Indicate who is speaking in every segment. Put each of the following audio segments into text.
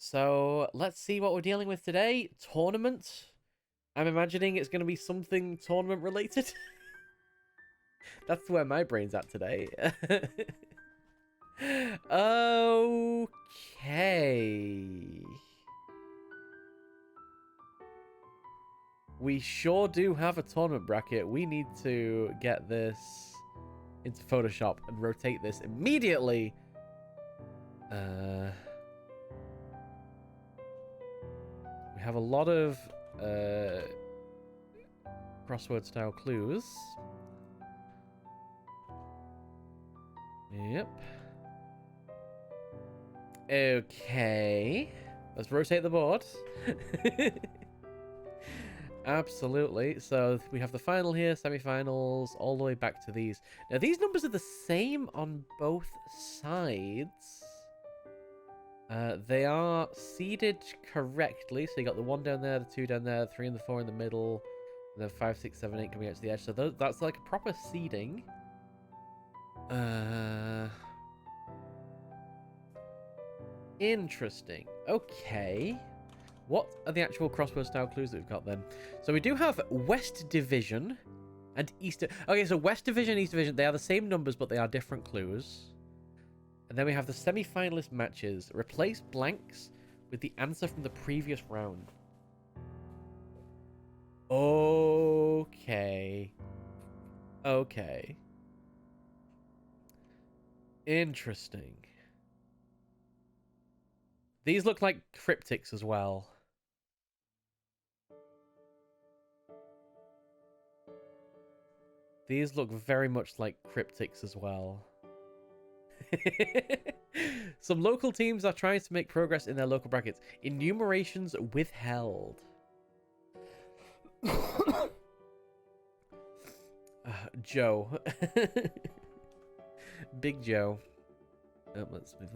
Speaker 1: So let's see what we're dealing with today. Tournament. I'm imagining it's going to be something tournament related. That's where my brain's at today. Okay. We sure do have a tournament bracket. We need to get this into Photoshop and rotate this immediately. We have a lot of crossword style clues. Yep. Okay. Let's rotate the board. Absolutely. So we have the final here, semi-finals, all the way back to these. Now, these numbers are the same on both sides. They are seeded correctly. So you got the 1 down there, the 2 down there, the 3 and the 4 in the middle, and then 5, 6, 7, 8 coming out to the edge. So that's like a proper seeding. Interesting. Okay. What are the actual crossword style clues that we've got then? So we do have West Division and East. Okay, so West Division and East Division, they are the same numbers, but they are different clues. And then we have the semi-finalist matches. Replace blanks with the answer from the previous round. Okay. Okay. Interesting. These look like cryptics as well. These look very much like cryptics as well. Some local teams are trying to make progress in their local brackets. Enumerations withheld. Joe. Big Joe. Oh, let's move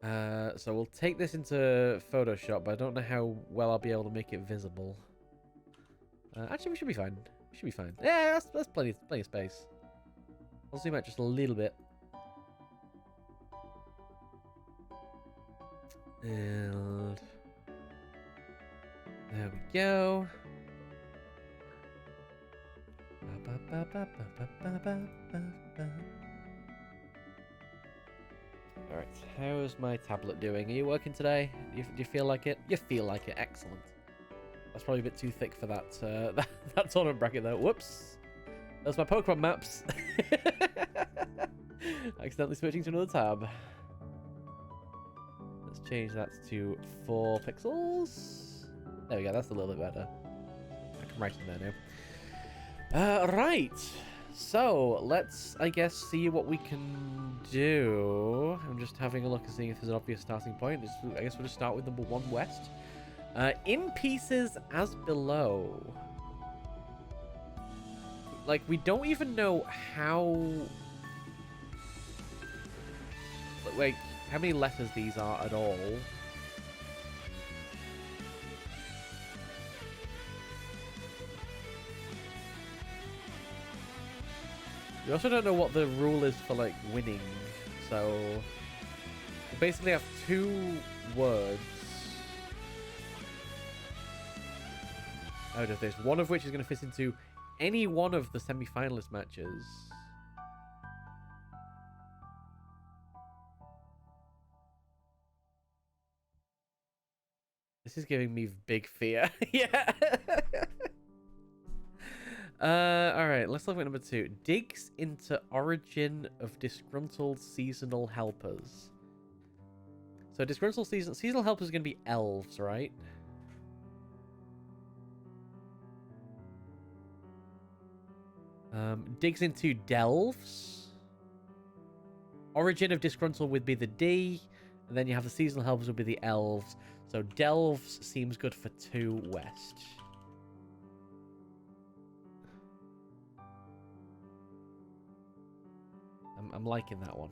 Speaker 1: that. So we'll take this into Photoshop, but I don't know how well I'll be able to make it visible. Actually, we should be fine. We should be fine. Yeah, that's plenty of space. I'll zoom out just a little bit. And there we go. Alright, how's my tablet doing? Are you working today? Do you feel like it? You feel like it. Excellent. That's probably a bit too thick for that that tournament bracket though. Whoops. That's my Pokemon maps. Accidentally switching to another tab. Let's change that to 4 pixels. There we go. That's a little bit better. I can write in there now. Right. So, let's, I guess, see what we can do. I'm just having a look and seeing if there's an obvious starting point. I guess we'll just start with number 1, West. In pieces as below. Like, we don't even know how... Like, how many letters these are at all. We also don't know what the rule is for, like, winning. So, we basically have 2 words. Out of this. One of which is going to fit into any one of the semi-finalist matches. This is giving me big fear. Yeah. Alright, let's look at number 2. Digs into origin of disgruntled seasonal helpers. So disgruntled seasonal helpers are going to be elves, right? Digs into delves. Origin of disgruntled would be the D. And then you have the seasonal helpers would be the elves. So delves seems good for 2 West. I'm liking that one.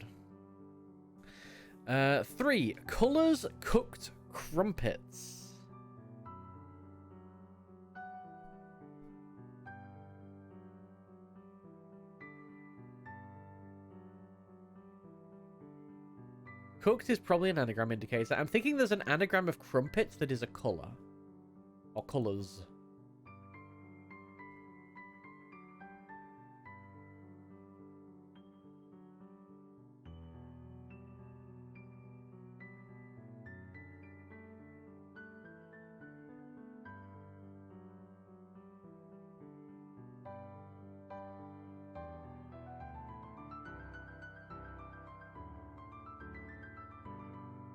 Speaker 1: 3. Colors cooked crumpets. Cooked is probably an anagram indicator. I'm thinking there's an anagram of crumpets that is a colour. Or colours.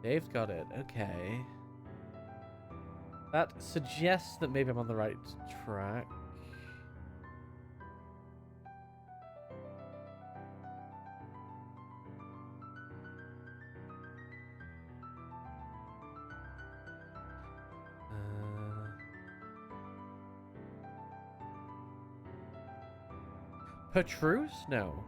Speaker 1: Dave's got it. Okay. That suggests that maybe I'm on the right track. Petrus? No.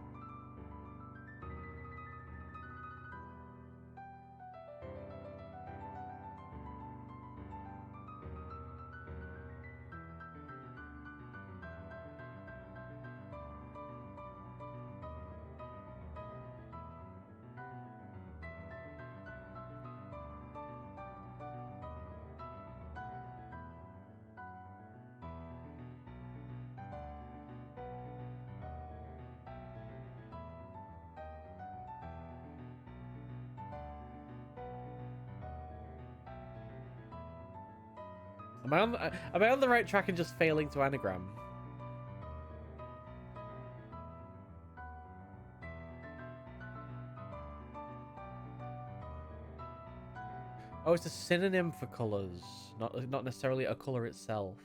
Speaker 1: Am I on the right track and just failing to anagram? Oh, it's a synonym for colours, not necessarily a colour itself.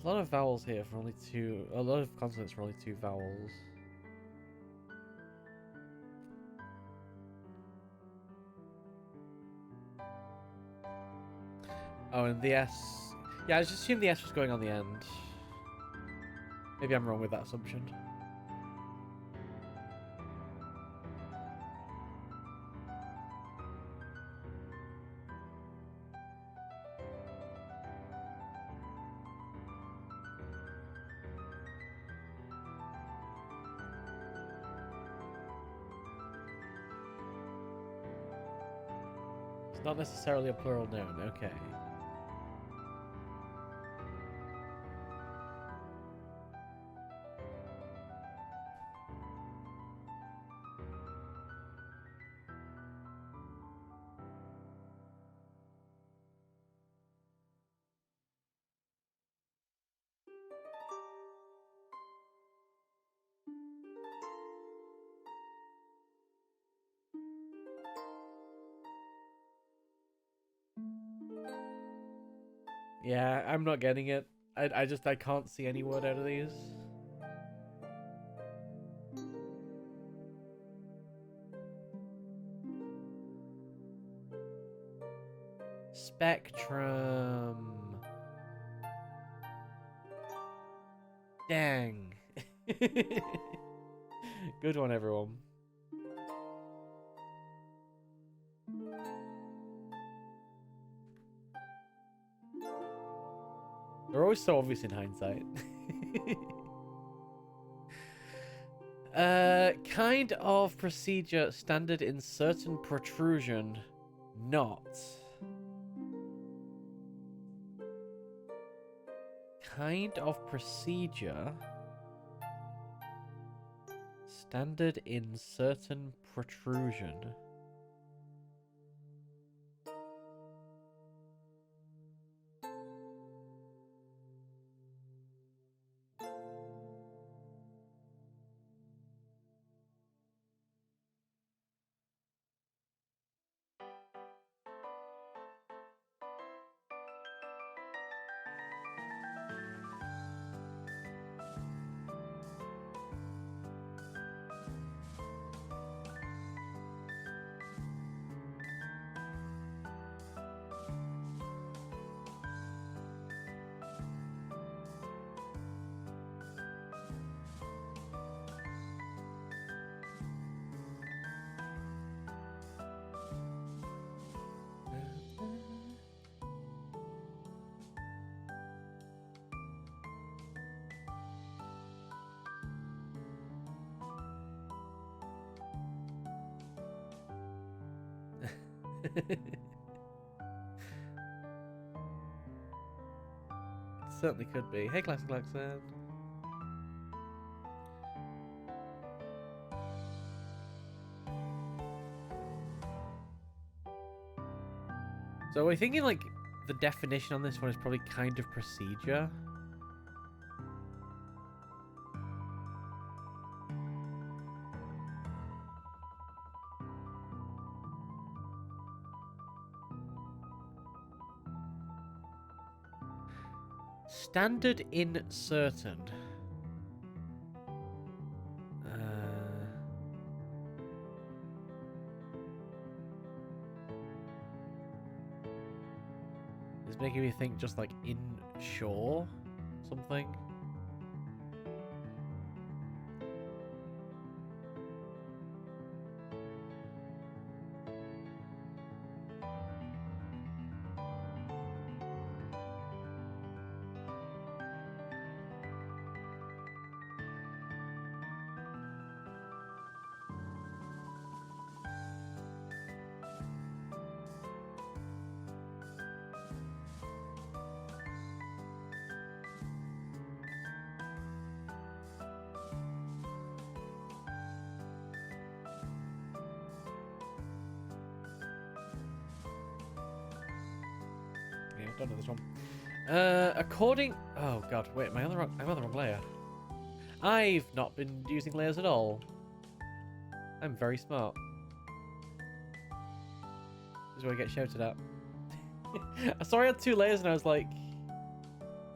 Speaker 1: A lot of vowels here for only two. A lot of consonants for only two vowels. Oh, and the S. Yeah, I just assumed the S was going on the end. Maybe I'm wrong with that assumption. It's not necessarily a plural noun, okay. Yeah, I'm not getting it. I can't see any word out of these. Spectrum. Dang. Good one, everyone. They're always so obvious in hindsight. Kind of procedure standard in certain protrusion. Not. Kind of procedure standard in certain protrusion. It certainly could be. Hey, Classic Laxan. So we're thinking like the definition on this one is probably kind of procedure. Standard in certain. It's making me think just like inshore something. Don't know this one. According... Oh god, wait, I'm on the wrong layer. I've not been using layers at all. I'm very smart. This is where I get shouted at. I saw I had 2 layers and I was like...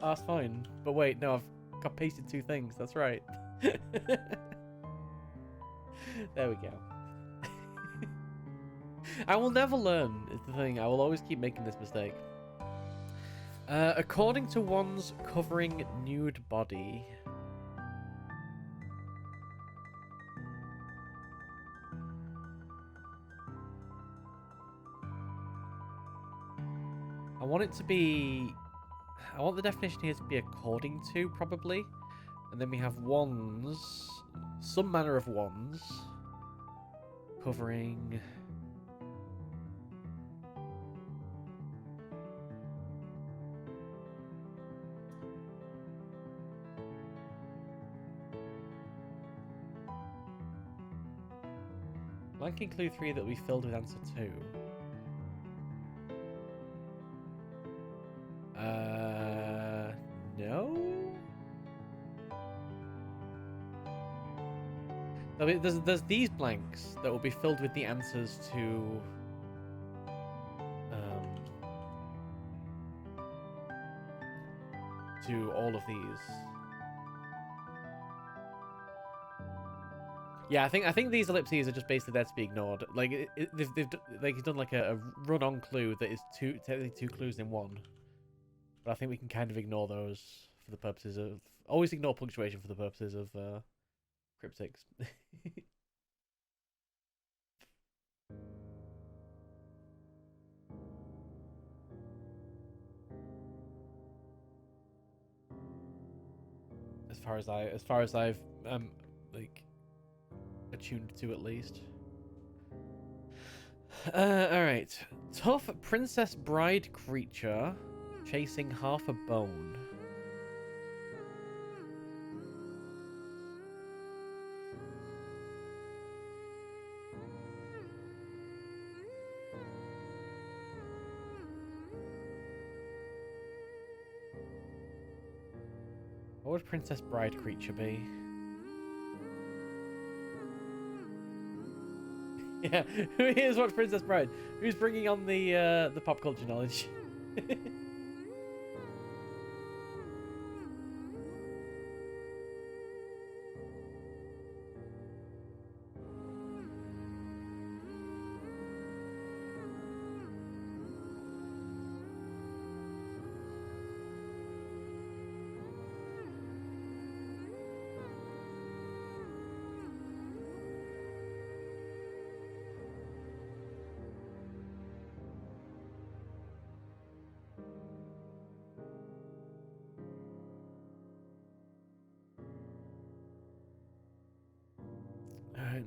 Speaker 1: Oh, that's fine. But wait, no, I've got pasted 2 things. That's right. There we go. I will never learn, is the thing. I will always keep making this mistake. According to one's covering nude body. I want it to be... I want the definition here to be according to, probably. And then we have ones... Some manner of ones. Covering... Blanking clue 3 that will be filled with answer 2. No? I mean, there's these blanks that will be filled with the answers to... to all of these. Yeah, I think these ellipses are just basically there to be ignored. Like they've done like a run-on clue that is technically 2 clues in one. But I think we can kind of ignore those for the purposes of... Always ignore punctuation for the purposes of cryptics. as far as I've like attuned to, at least. Alright. Tough princess bride creature chasing half a bone. What would princess bride creature be? Yeah, here's what Princess Bride. Who's bringing on the pop culture knowledge?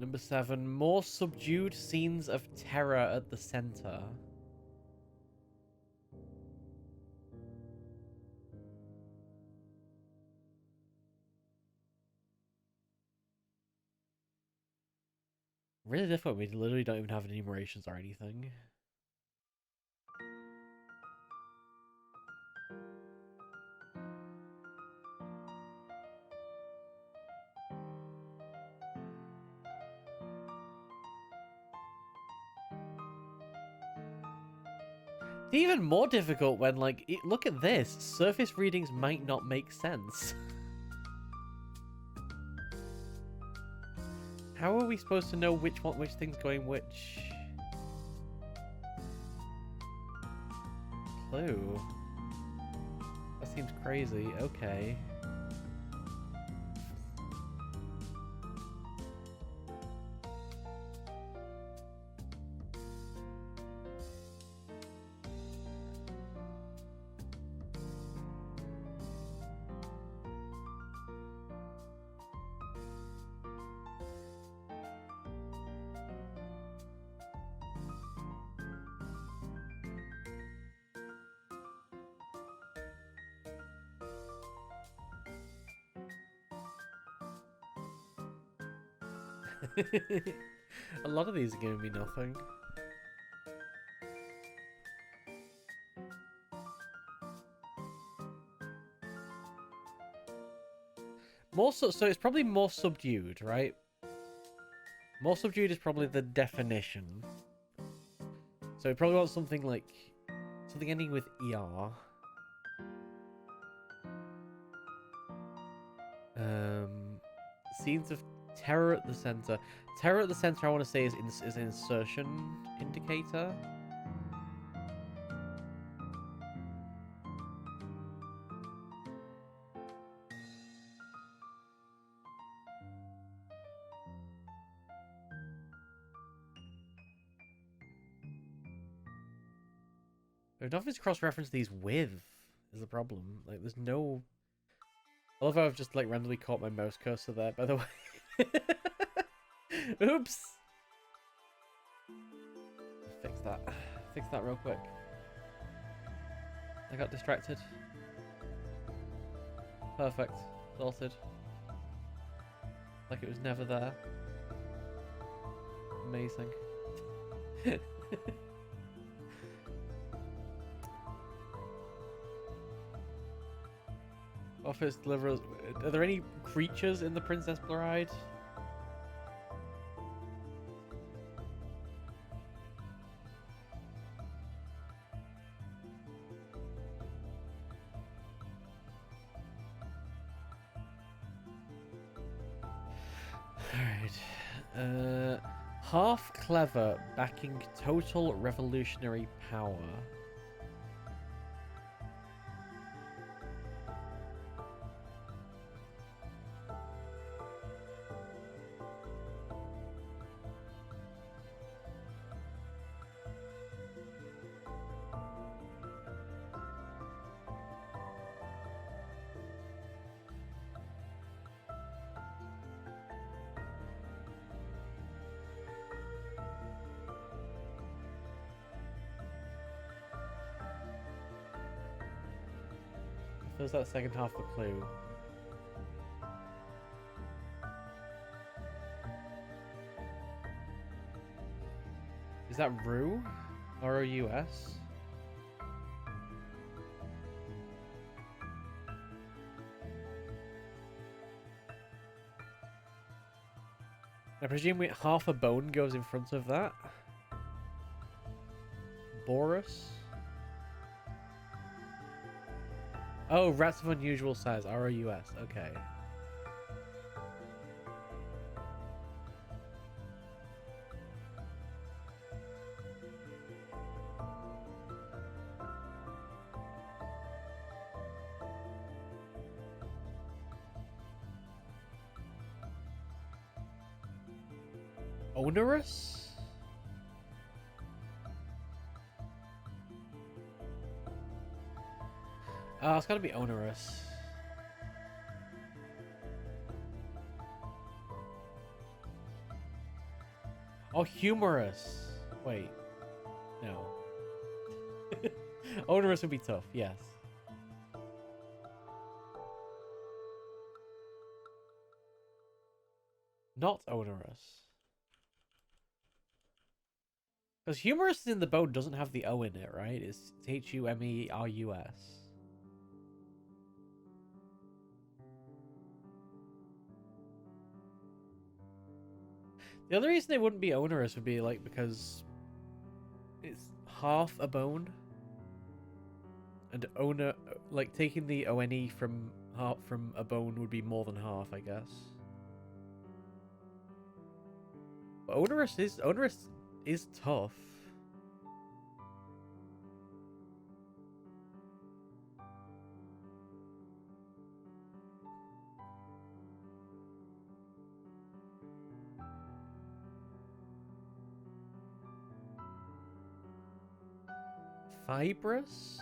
Speaker 1: Number 7, more subdued scenes of terror at the center. Really difficult. We literally don't even have enumerations or anything. It's even more difficult when, like, look at this. Surface readings might not make sense. How are we supposed to know which thing's going which? Clue. That seems crazy. Okay. A lot of these are giving me nothing. So it's probably more subdued, right? More subdued is probably the definition. So we probably want something like something ending with ER. Scenes of terror at the center. Terror at the center, I want to say, is an insertion indicator. Nothing's cross-reference these with is the problem. Like, there's no... I love how I've just, like, randomly caught my mouse cursor there, by the way. Oops! Fix that. Fix that real quick. I got distracted. Perfect. Sorted. Like it was never there. Amazing. Office deliverers. Are there any creatures in the Princess Bride? Alright. Half clever backing total revolutionary power. Feels that second half a clue. Is that Rue? R-O-U-S? I presume half a bone goes in front of that. Boris? Oh, rats of unusual size. R-O-U-S. Okay. Onerous? Oh, it's gotta be onerous. Oh, humorous. Wait. No. Onerous would be tough, yes. Not onerous. Because humorous in the bone doesn't have the O in it, right? It's Humerus. The other reason it wouldn't be onerous would be like because it's half a bone. And owner, like taking the ONE from a bone would be more than half, I guess. But onerous is tough. Fibrous?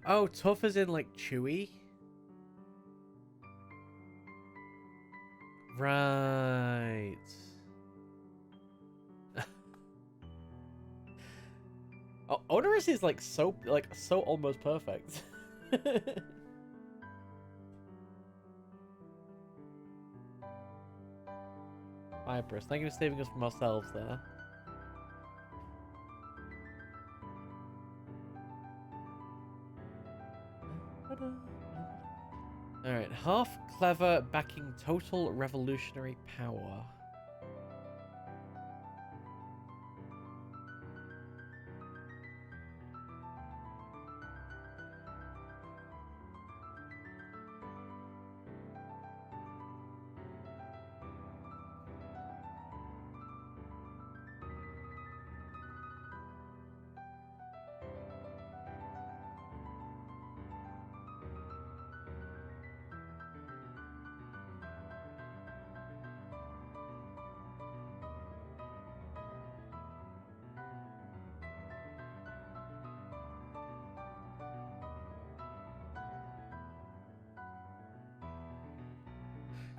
Speaker 1: Oh, tough as in like chewy? Right. Oh, onerous is like so almost perfect. Fibrous. Thank you for saving us from ourselves there. Alright, half clever backing total revolutionary power.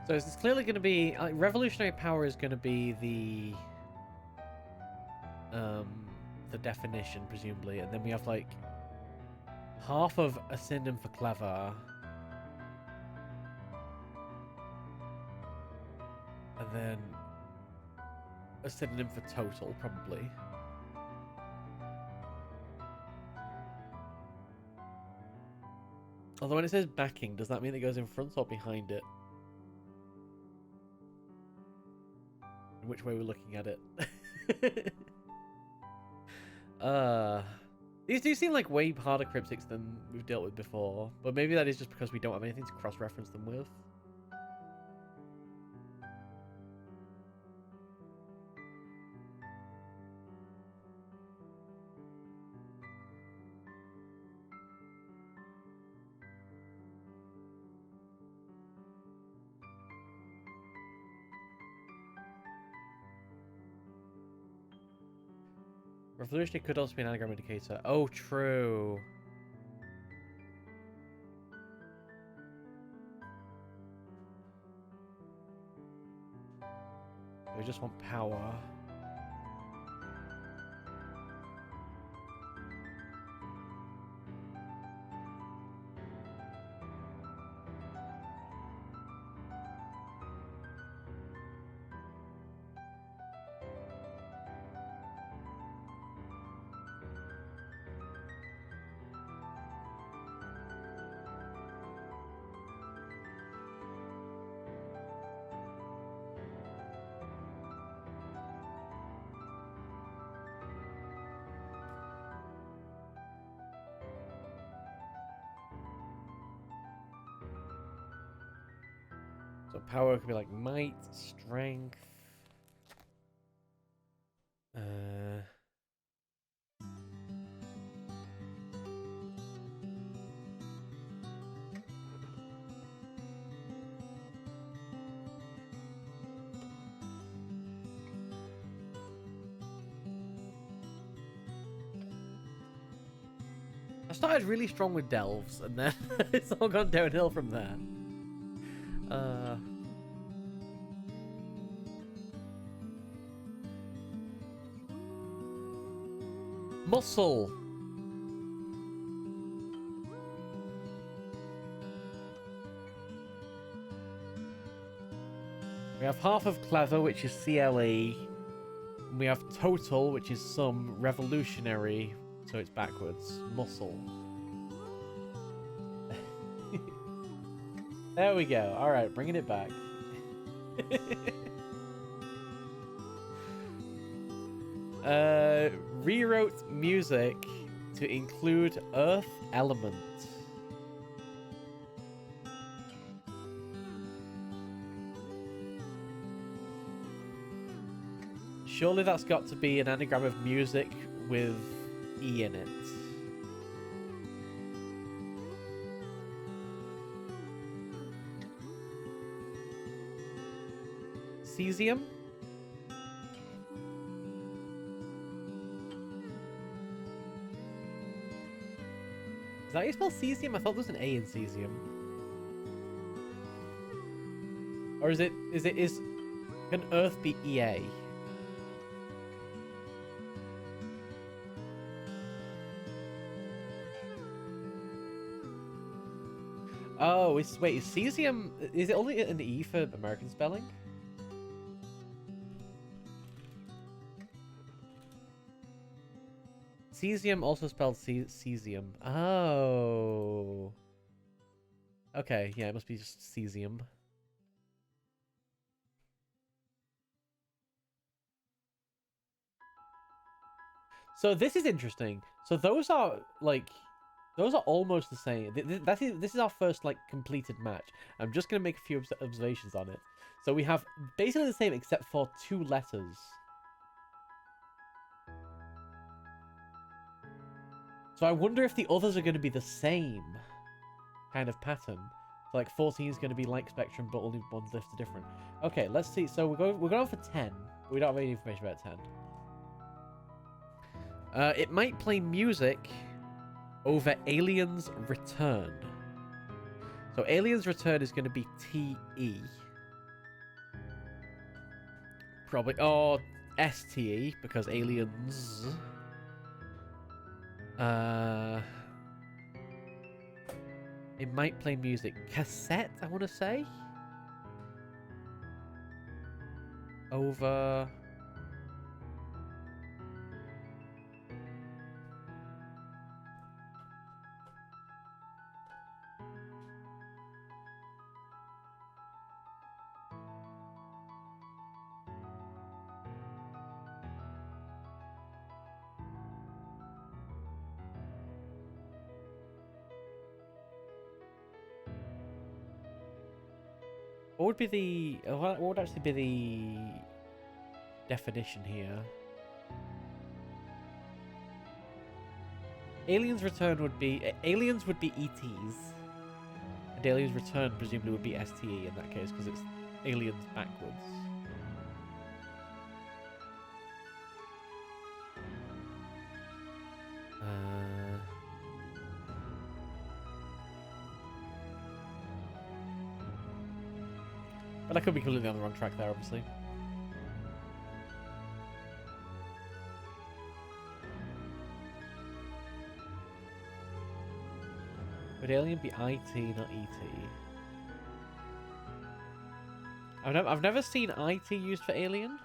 Speaker 1: So it's clearly going to be revolutionary power is going to be the definition presumably, and then we have like half of a synonym for clever, and then a synonym for total probably. Although when it says backing, does that mean it goes in front or behind it? Which way we're looking at it. These do seem like way harder cryptics than we've dealt with before, but maybe that is just because we don't have anything to cross-reference them with. Revolutionary could also be an anagram indicator. Oh, true. We just want power. So power could be like might, strength. I started really strong with delves, and then it's all gone downhill from there. Muscle. We have half of clever, which is CLE. We have total, which is some revolutionary, so it's backwards. Muscle. There we go. All right, bringing it back. Rewrote music to include earth element. Surely that's got to be an anagram of music with E in it. Cesium? Is that how you spell cesium? I thought there was an A in cesium. Or is can Earth be EA? Oh, wait, is cesium, is it only an E for American spelling? Cesium also spelled cesium. Oh. Okay, yeah, it must be just cesium. So this is interesting. So those are almost the same. This is our first like completed match. I'm just gonna make a few observations on it. So we have basically the same except for 2 letters. So I wonder if the others are going to be the same kind of pattern. So like 14 is going to be like Spectrum, but only one lift are different. Okay, let's see. So we're going for 10. We don't have any information about 10. It might play music over Aliens Return. So Aliens Return is going to be TE. Probably, or STE, because Aliens... It might play music. Cassette, I want to say? Over... What would be the... What would actually be the definition here? Aliens Return would be... Aliens would be ETs. And Aliens Return presumably would be STE in that case, because it's aliens backwards. But I could be completely on the wrong track there, obviously. Would alien be IT, not ET? I've never seen IT used for alien.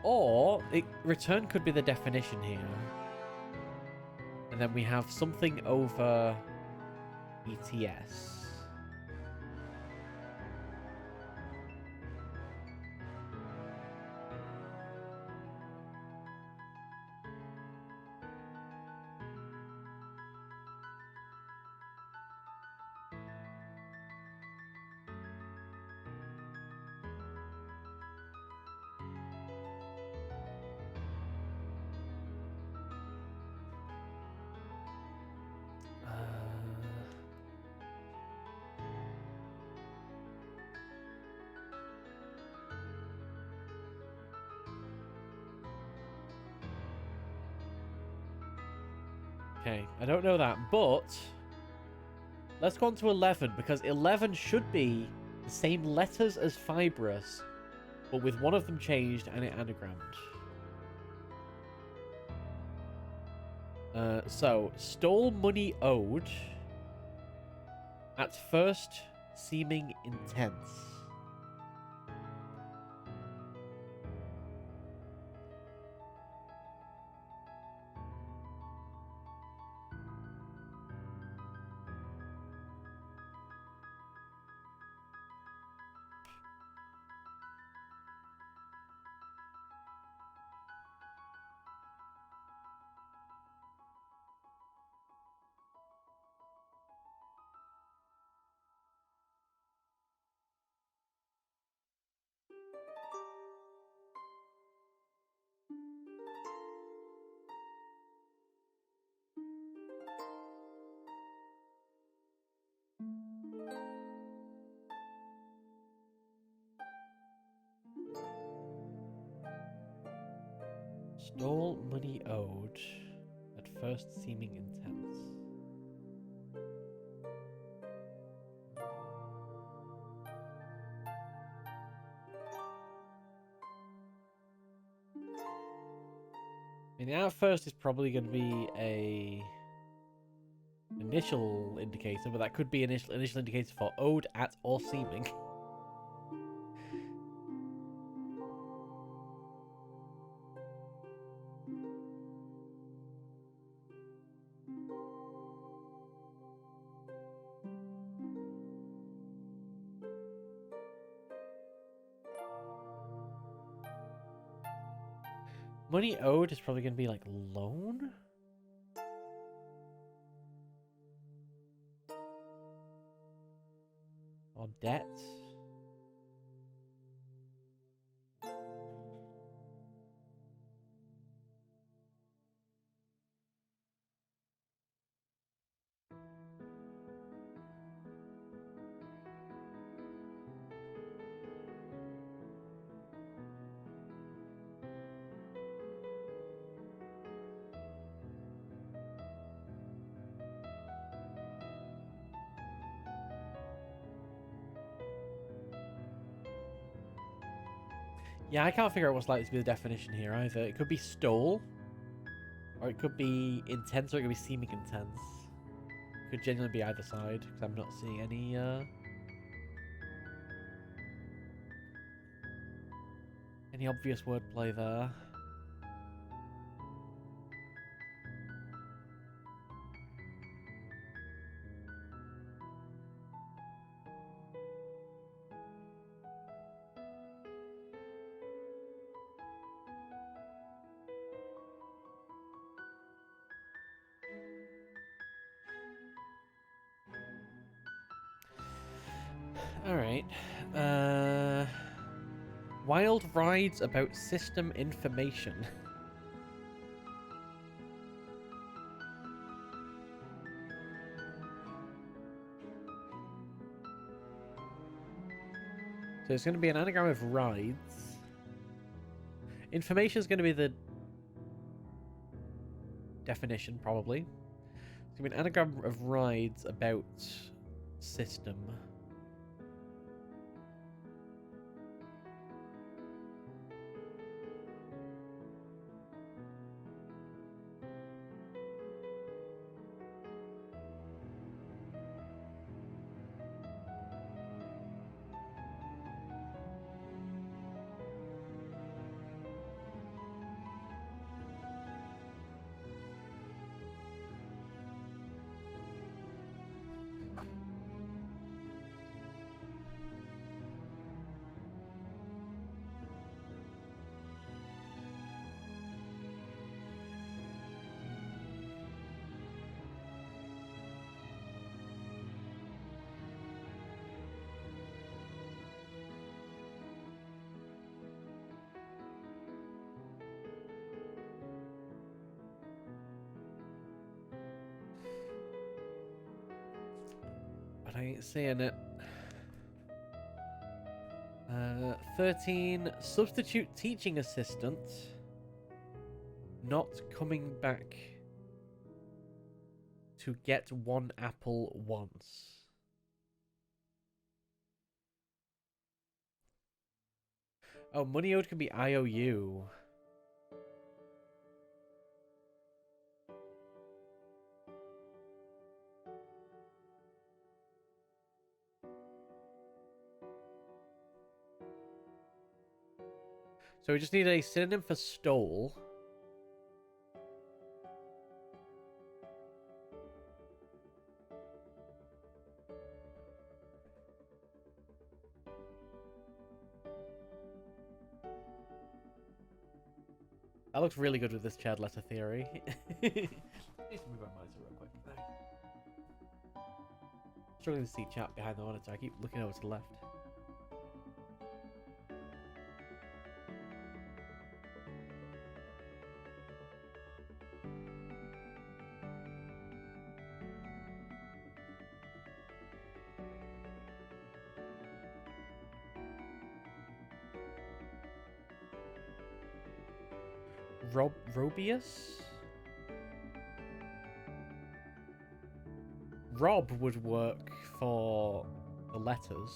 Speaker 1: Or return could be the definition here. And then we have something over ETS. Okay, I don't know that, but let's go on to 11, because 11 should be the same letters as fibrous, but with one of them changed and it anagrammed. So, stole money owed, at first seeming intense. Stole money owed, at first seeming intense. I mean, at first is probably going to be a initial indicator, but that could be initial indicator for owed at or seeming. Money owed is probably going to be like loan? Or debt? Yeah, I can't figure out what's likely to be the definition here either. It could be stole, or it could be intense, or it could be seeming intense. It could genuinely be either side, because I'm not seeing any obvious wordplay there. Alright. Wild rides about system information. So it's going to be an anagram of rides. Information is going to be the definition, probably. It's going to be an anagram of rides about system. But I ain't seeing it. 13. Substitute teaching assistant. Not coming back. to get one apple once. Oh, money owed can be IOU. So we just need a synonym for stole. That looks really good with this child letter theory. I need to move my monitor real quick. Struggling to see chat behind the monitor. I keep looking over to the left. Robius? Rob would work for the letters.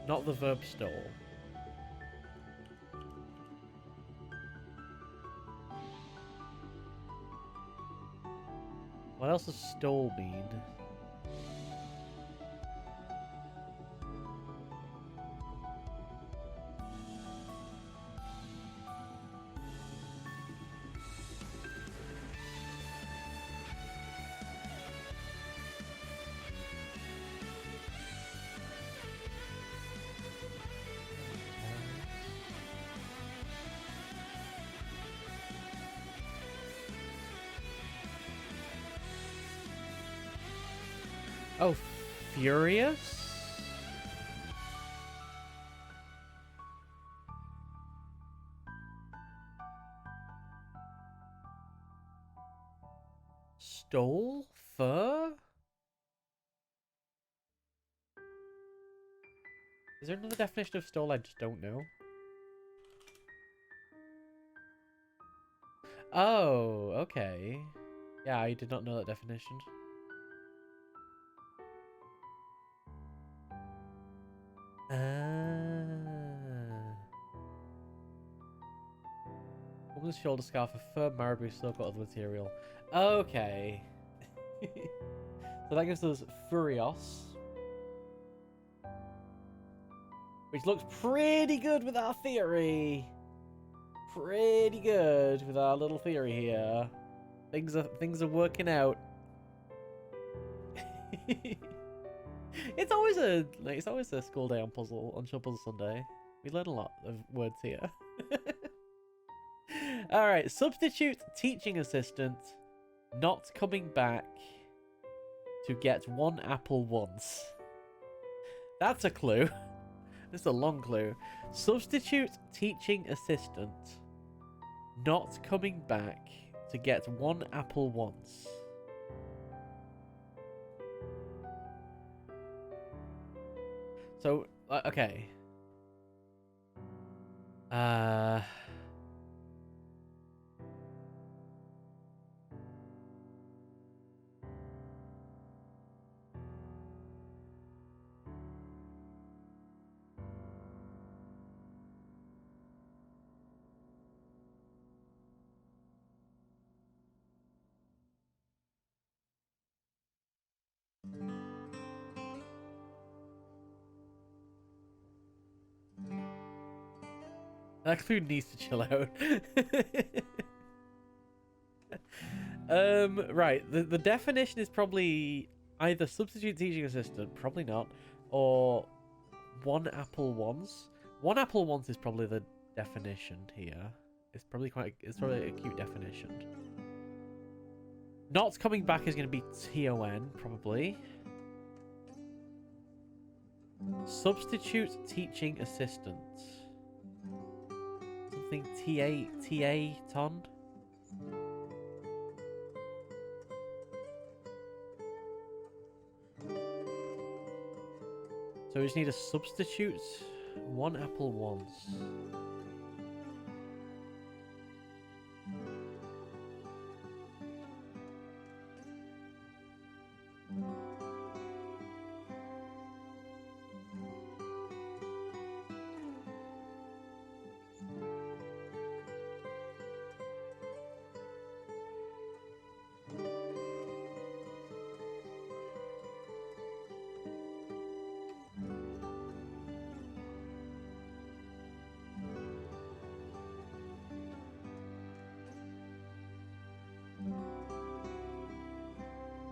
Speaker 1: Not the verb stole. What else does stole mean? Oh, furious? Stole? Fur? Is there another definition of stole I just don't know? Oh, okay. Yeah, I did not know that definition. Woman's shoulder scarf, a fur marabou silk or other material. Okay. So that gives us Furios. Which looks pretty good with our theory. Pretty good with our little theory here. Things are working out. It's always a school day on Puzzle Sunday. We learn a lot of words here. All right, substitute teaching assistant not coming back to get one apple once. That's a clue. This is a long clue. Substitute teaching assistant not coming back to get one apple once. So, okay. That food needs to chill out. Right. The definition is probably either substitute teaching assistant, probably not, or one apple once. One apple once is probably the definition here. It's probably a cute definition. Not coming back is going to be TON, probably. Substitute teaching assistant. Something TA ton. So we just need a substitute. One apple once.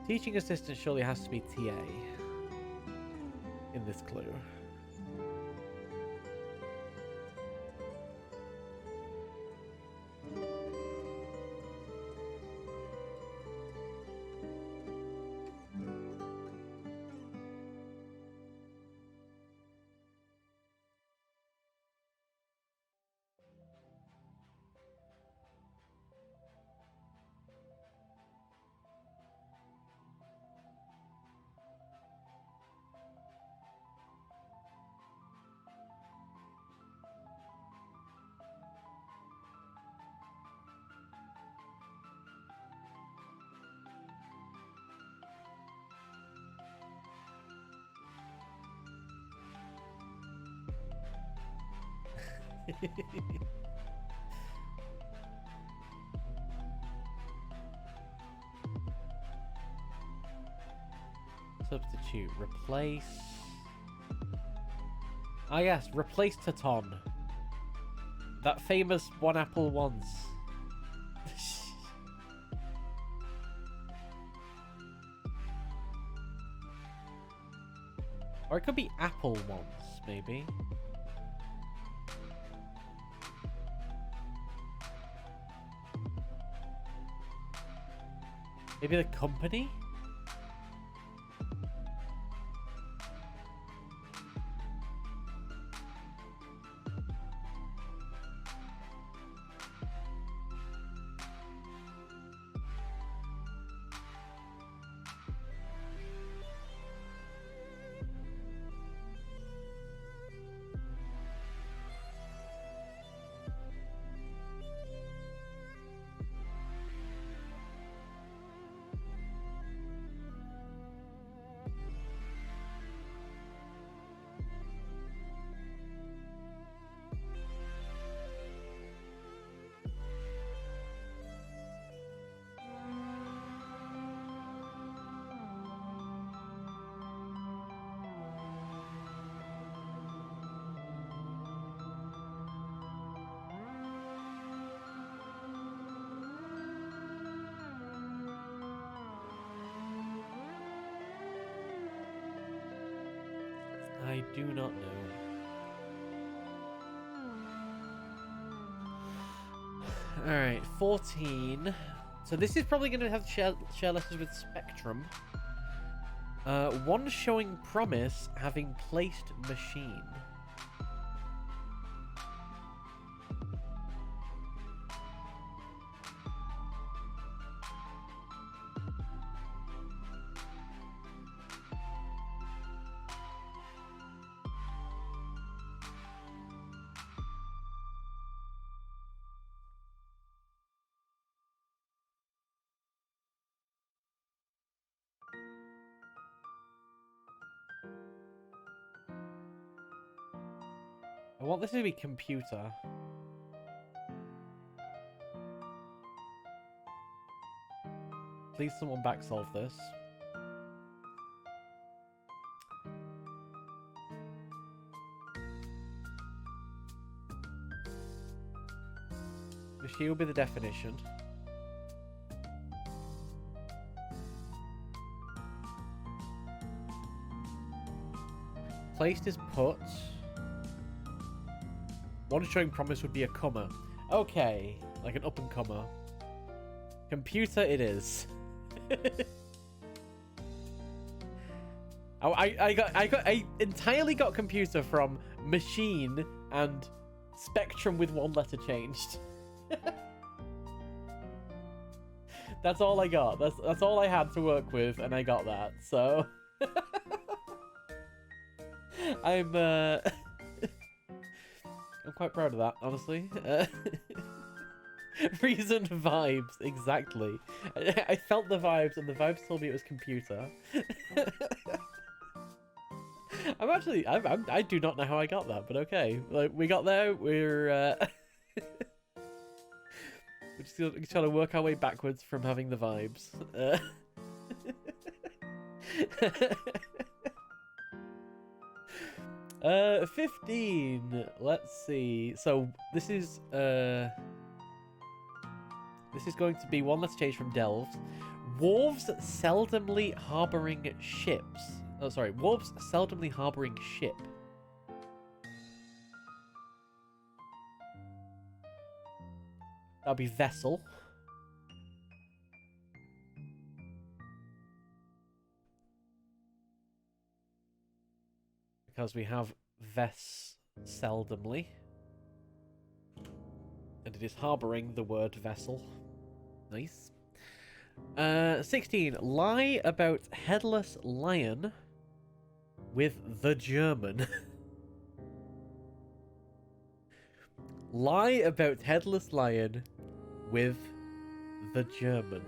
Speaker 1: Teaching assistant surely has to be TA in this clue. Substitute, replace. Ah yes, replace Taton. That famous one apple once. Or it could be apple once, maybe. Maybe the company? I do not know. Alright, 14. So this is probably going to have share letters with Spectrum. One showing promise, having placed machine. I want this to be computer. Please someone back solve this. Machine will be the definition. Placed is put. One showing promise would be a comma. Okay, like an up and comer. Computer it is. I entirely got computer from machine and Spectrum with one letter changed. That's all I got. That's all I had to work with, and I got that. So I'm quite proud of that, honestly. Reasoned vibes, exactly. I felt the vibes, and the vibes told me it was computer. I do not know how I got that, but okay. Like, we got there. We're we're just trying to work our way backwards from having the vibes. 15. Let's see. So this is going to be one. Let's change from delved. Wharves seldomly harboring ships. Oh, sorry. Wharves seldomly harboring ship. That'll be vessel. Because we have seldomly. And it is harboring the word vessel. Nice. 16. Lie about headless lion with the German. Lie about headless lion with the German.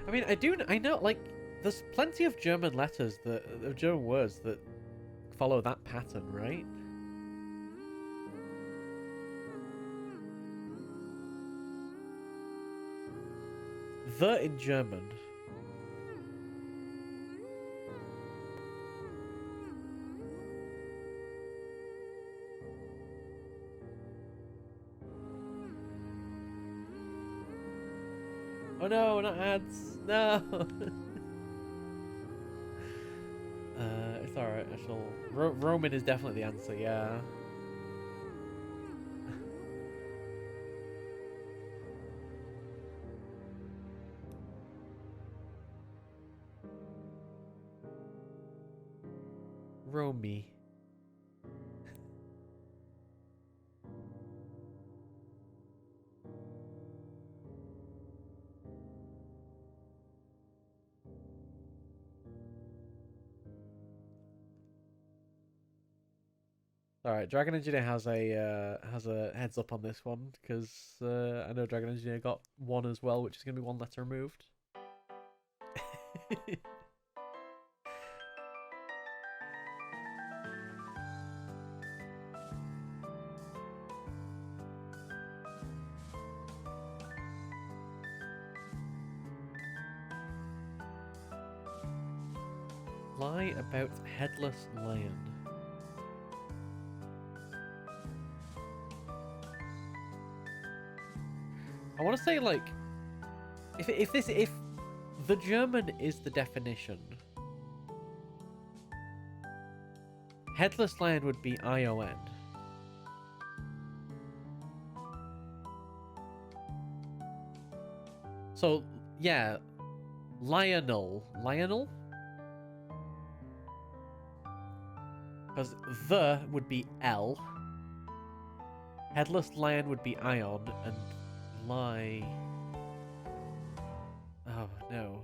Speaker 1: I mean, I know, like, there's plenty of German letters of German words that follow that pattern, right? The in German. Oh no, not ads. No. It's alright. I shall. Roman is definitely the answer. Yeah. Romy. All right, Dragon Engineer has a heads up on this one because I know Dragon Engineer got one as well, which is going to be one letter removed. Lie about headless lion. I want to say, like, if the German is the definition, headless lion would be ION. So yeah, Lionel. Because the would be L. Headless lion would be ion, and lie. Oh no.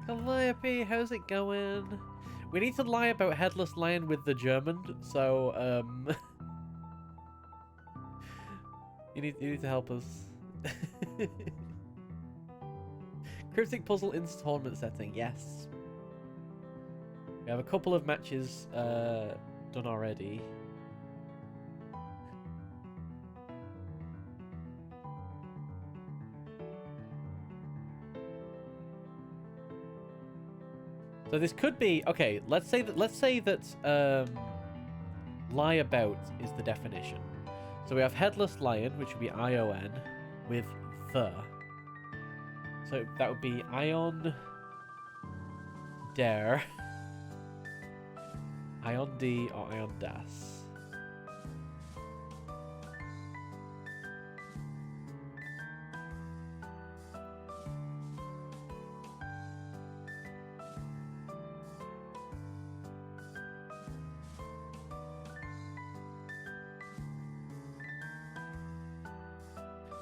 Speaker 1: Calliope, how's it going? We need to lie about headless lion with the German, so you need to help us. Cryptic puzzle in tournament setting, yes. We have a couple of matches done already. So this could be okay. Let's say that lie about is the definition. So we have headless lion, which would be ION, with the. So that would be ion der, ion d, or ion das.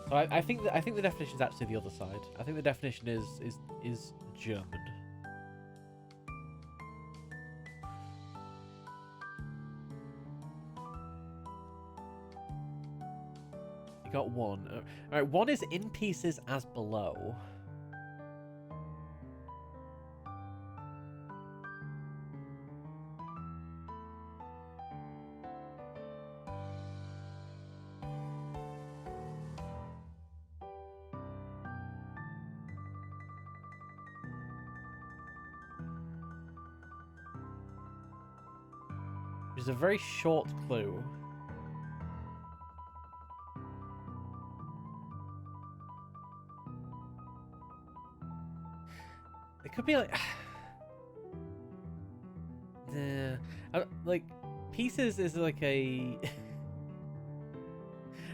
Speaker 1: So I think the definition is actually the other side. I think the definition is German. You got one. All right, one is in pieces as below. which is a very short clue. It could be like... like, pieces is like a...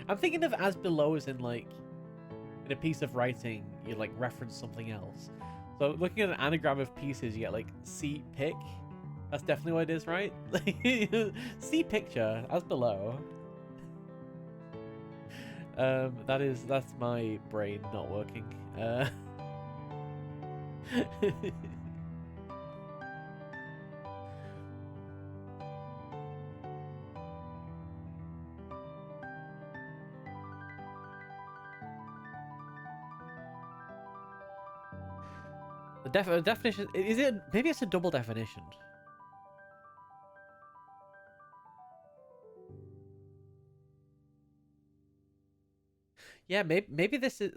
Speaker 1: I'm thinking of as below as in like, in a piece of writing, you like reference something else. So looking at an anagram of pieces, you get like see pic. That's definitely what it is, right? See picture as below. That's my brain not working. The definition, is it, maybe it's a double definition. Yeah, maybe this is.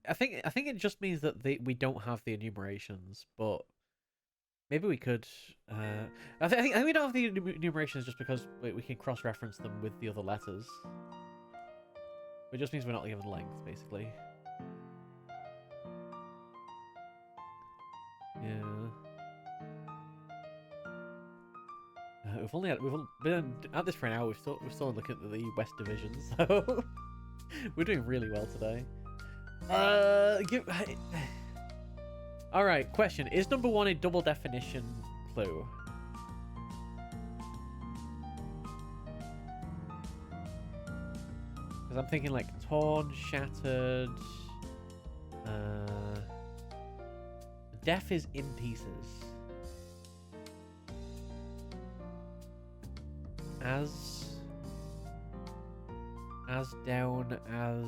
Speaker 1: I think it just means that we don't have the enumerations, but maybe we could. I think we don't have the enumerations just because we can cross-reference them with the other letters. It just means we're not given length, basically. Yeah. We've been at this for an hour. We're still looking at the West Division, so we're doing really well today. All right. Question: is number 1 a double definition clue? Because I'm thinking like torn, shattered. Death is in pieces. As down as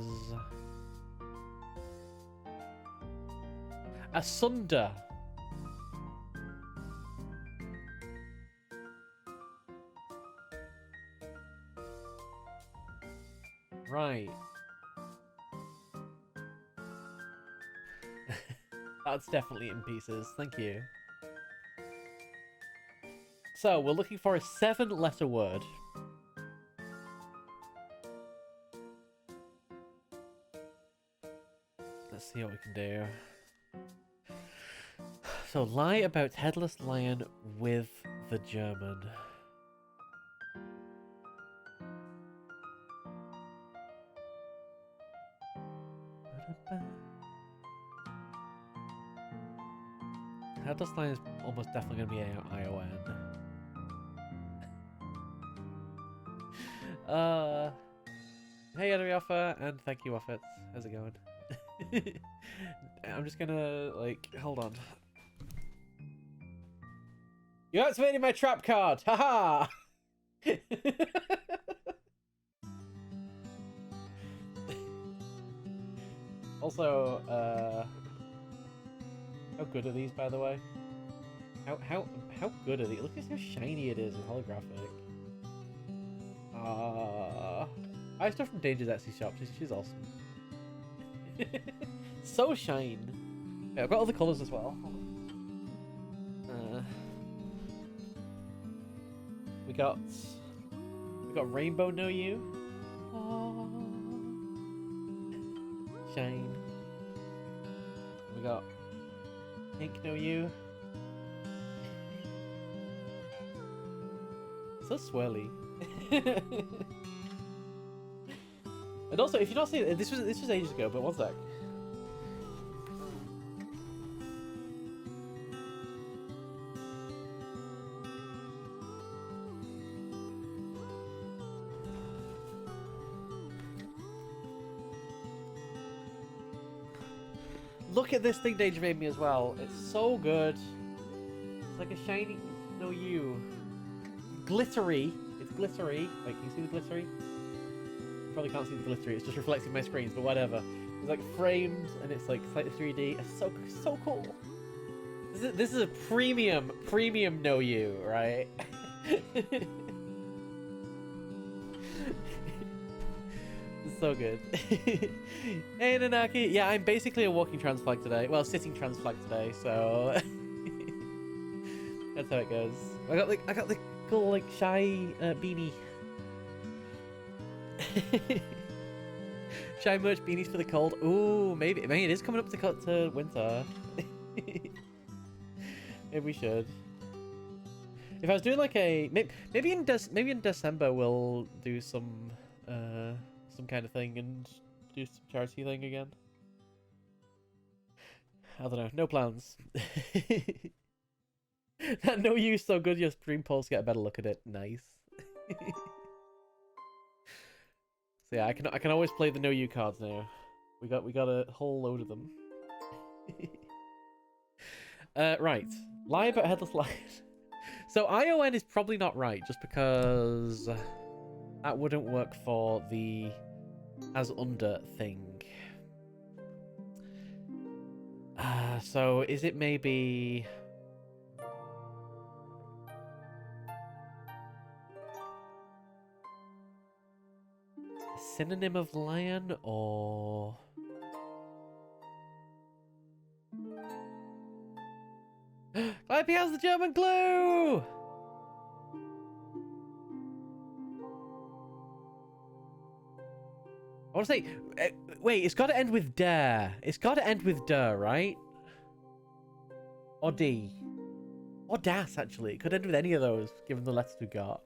Speaker 1: asunder. Right. That's definitely in pieces. Thank you. So, we're looking for a 7-letter word. Let's see what we can do. So, lie about headless lion with the German. Headless lion is almost definitely going to be ION. Hey Adrioffa, and thank you Offit. How's it going? I'm just gonna hold on. You activated my trap card! Haha! Also, how good are these, by the way? How good are these? Look at how shiny it is and holographic. I stuff from Danger's Etsy shop. She's awesome. So shine. Yeah, I've got all the colours as well. We got Rainbow Know You. Shine. We got Pink Know You. So swirly. And also, if you're not seeing it, this was ages ago, but one sec. Look at this thing Danger made me as well. It's so good. It's like a shiny Know You. Glittery. It's glittery. Wait, can you see the glittery? You probably can't see the glittery. It's just reflecting my screens, but whatever. It's like framed and it's like slightly 3D. It's so cool. This is a premium Know You, right? It's so good. Hey Nanaki, yeah, I'm basically a walking trans flag today. Well, sitting trans flag today, so that's how it goes. I got the cool, like, shy beanie. Shy merch beanies for the cold. Ooh, maybe. I mean, it is coming up to winter. Maybe we should. If I was doing like a maybe in December we'll do some kind of thing and do some charity thing again. I don't know. No plans. That no use so good. Your stream polls get a better look at it. Nice. So yeah, I can always play the no you cards now. We got a whole load of them. Right. Lie about headless lion. So ION is probably not right, just because that wouldn't work for the as under thing. So is it maybe a synonym of lion, or Clippy has the German clue! I want to say, wait, it's got to end with der. It's got to end with der, right? Or D. Or das, actually. It could end with any of those, given the letters we got.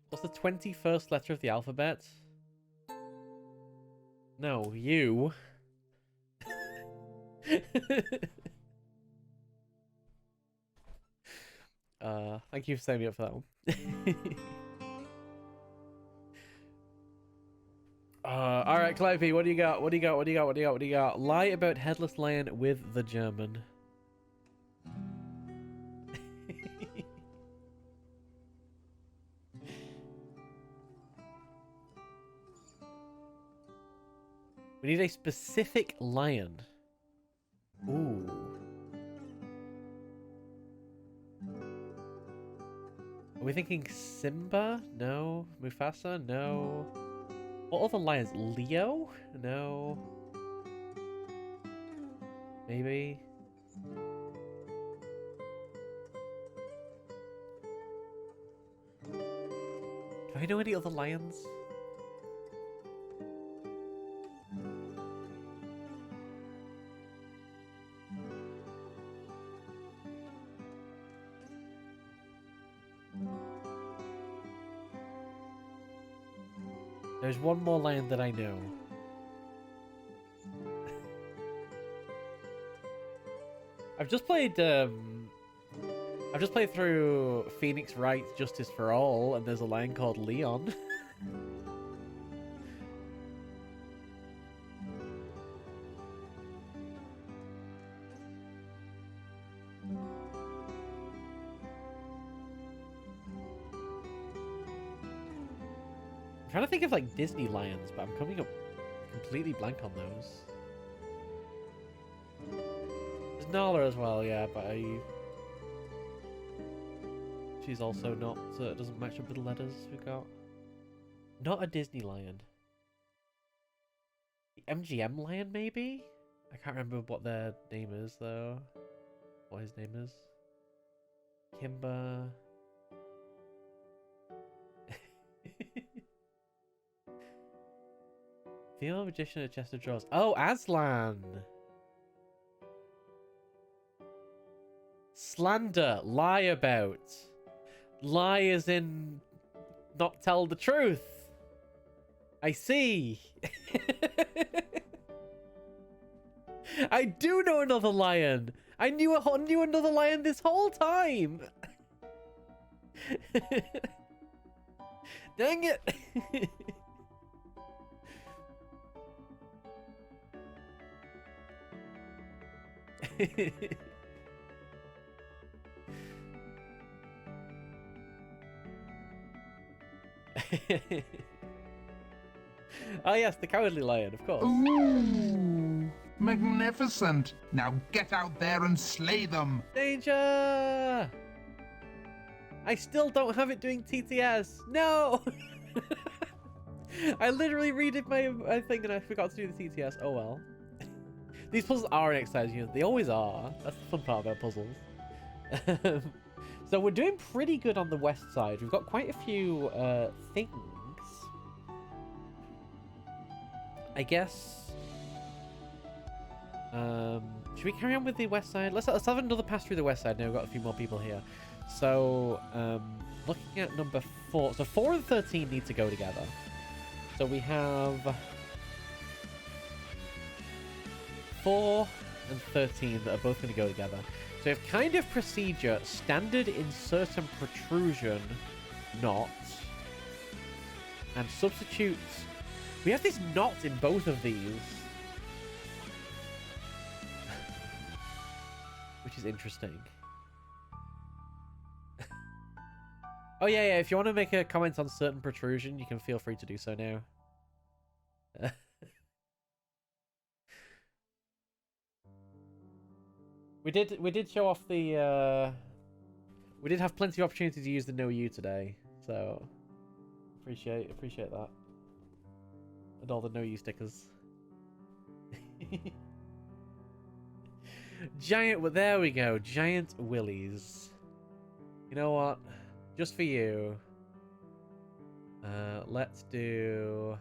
Speaker 1: What's the 21st letter of the alphabet? No, you. Thank you for setting me up for that one. Alright, Clippy, what do you got? What do you got? What do you got? What do you got? What do you got? Lie about headless lion with the German. We need a specific lion. Ooh. Are we thinking Simba? No. Mufasa? No. What other lions? Leo? No. Maybe. Do I know any other lions? There's one more lion that I know. I've just played through Phoenix Wright Justice for All, and there's a lion called Leon. I'm trying to think of like Disney lions, but I'm coming up completely blank on those. There's Nala as well, yeah, but she's also not, so it doesn't match up with the letters we got. Not a Disney lion. The MGM lion, maybe? I can't remember what their name is, though. What his name is. Kimber. Female magician at chest of drawers. Oh, Aslan! Slander. Lie about. Lie as in not tell the truth. I see. I do know another lion. I knew another lion this whole time. Dang it. Oh yes, the cowardly lion, of course.
Speaker 2: Ooh, magnificent! Now get out there and slay them!
Speaker 1: Danger! I still don't have it doing TTS. No! I literally redid my thing and I forgot to do the TTS. Oh well. These puzzles are an exciting unit. They always are. That's the fun part about puzzles. So we're doing pretty good on the west side. We've got quite a few things. I guess. Should we carry on with the west side? Let's have another pass through the west side. Now we've got a few more people here. So looking at number 4. So 4 and 13 need to go together. So we have 4 and 13 that are both going to go together. So we have kind of procedure, standard insert and protrusion, not, and substitute. We have this not in both of these, which is interesting. Oh yeah, if you want to make a comment on certain protrusion, you can feel free to do so now. We did show off the we did have plenty of opportunity to use the no you today, so appreciate that. And all the no you stickers. Giant, well, there we go, giant willies. You know what? Just for you. Let's do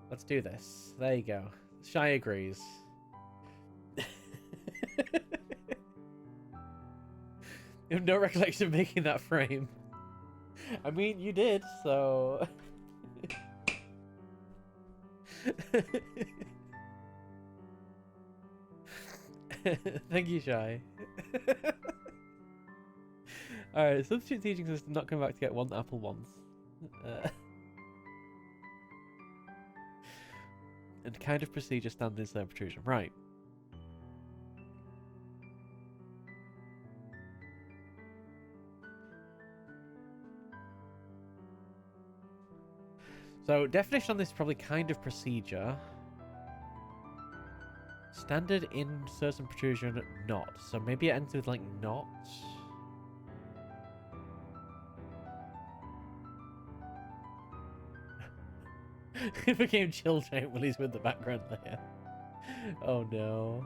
Speaker 1: let's do this. There you go. Shy agrees. You have no recollection of making that frame. I mean, you did, so... Thank you, Shy. Alright, substitute teaching system not come back to get one apple once. And kind of procedure standard insert protrusion. Right. So, definition on this is probably kind of procedure. Standard insert and protrusion, not. So maybe it ends with, like, not. It became chill giant willies with the background there. Oh no.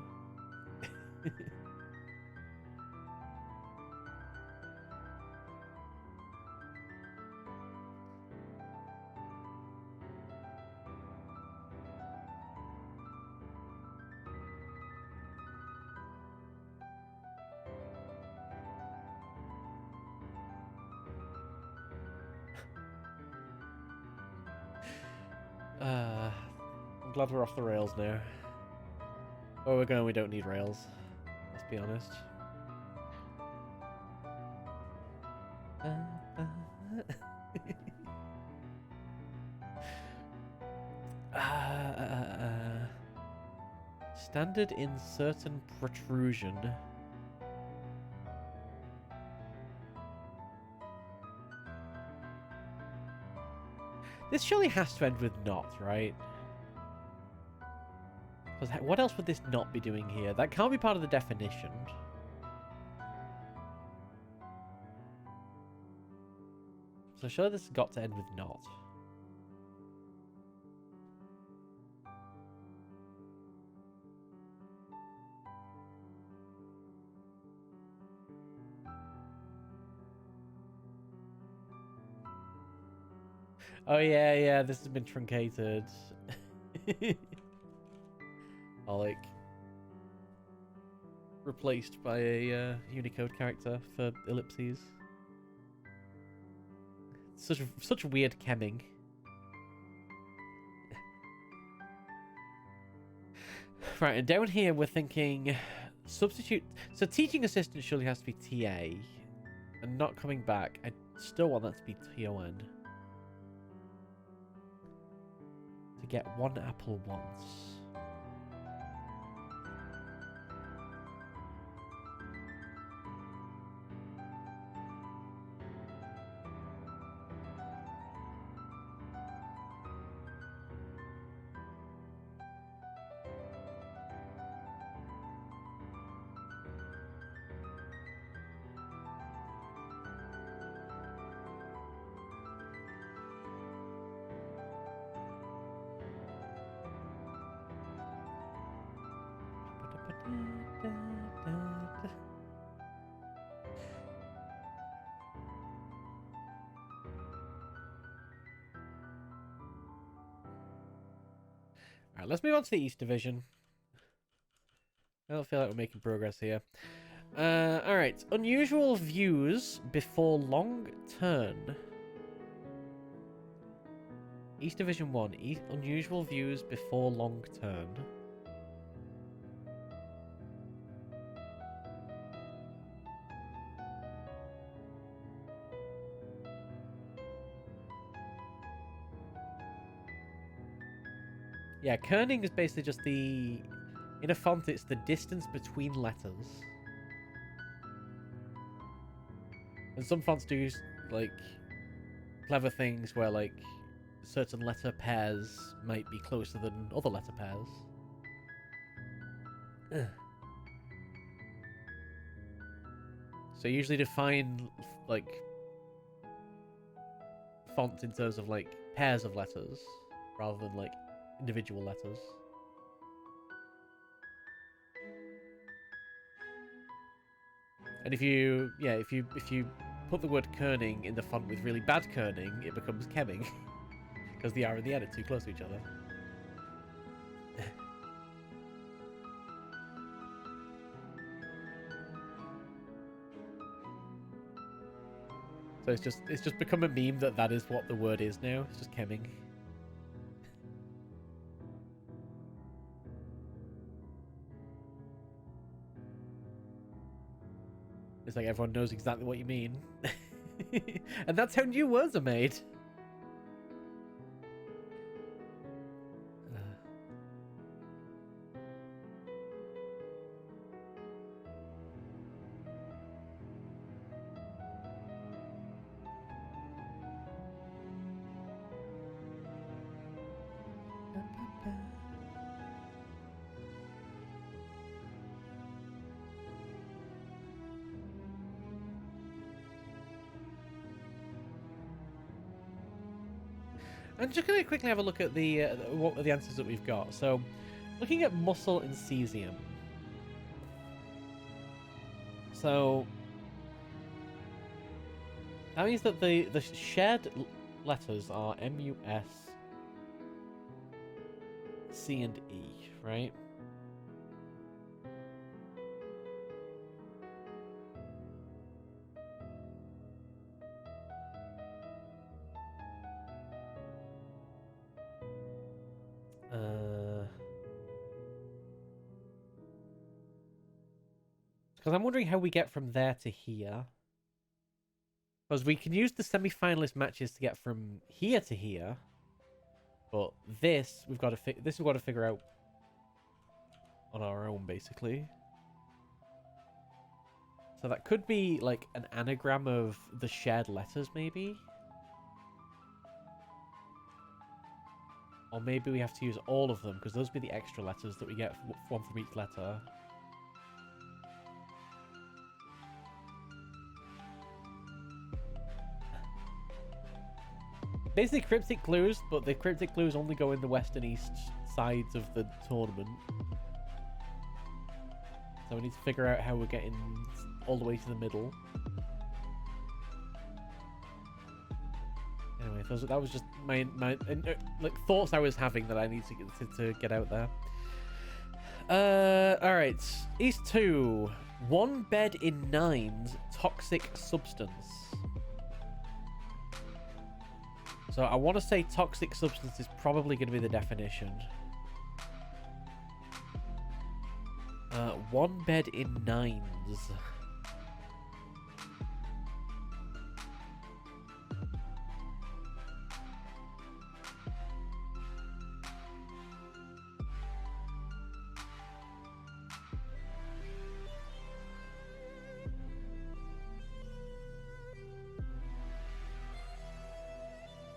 Speaker 1: I'm glad we're off the rails now. Where we're going, we don't need rails. Let's be honest. Standard insert and protrusion. This surely has to end with not, right? Because what else would this not be doing here? That can't be part of the definition. So surely this has got to end with not. Oh yeah, this has been truncated. Or like replaced by a Unicode character for ellipses. Such weird chemming. Right, and down here we're thinking substitute. So teaching assistant surely has to be TA, and not coming back. I still want that to be TON. To get one apple once. Alright, let's move on to the East Division. I don't feel like we're making progress here. Alright. Unusual views before long turn. East Division 1. Unusual views before long turn. Yeah, kerning is basically just the... In a font, it's the distance between letters. And some fonts do, like, clever things where, like, certain letter pairs might be closer than other letter pairs. Ugh. So you usually define, like, fonts in terms of, like, pairs of letters, rather than, like, individual letters. And if you put the word kerning in the font with really bad kerning, it becomes kemming. Because the R and the N are too close to each other. So it's just become a meme that is what the word is now. It's just kemming. It's like everyone knows exactly what you mean. And that's how new words are made. I'm just going to quickly have a look at what are the answers that we've got. So, looking at muscle and cesium. So, that means that the shared letters are M-U-S, C, and E, right? Because I'm wondering how we get from there to here. Because we can use the semi-finalist matches to get from here to here. But this, we've got to figure out on our own, basically. So that could be like an anagram of the shared letters, maybe. Or maybe we have to use all of them, because those would be the extra letters that we get, one from each letter. Basically cryptic clues, but the cryptic clues only go in the west and east sides of the tournament. So we need to figure out how we're getting all the way to the middle. Anyway, that was just my like thoughts I was having that I need to get out there. Alright. East 2. 1 bed in 9's toxic substance. So I want to say toxic substance is probably going to be the definition. 1 bed in 9's.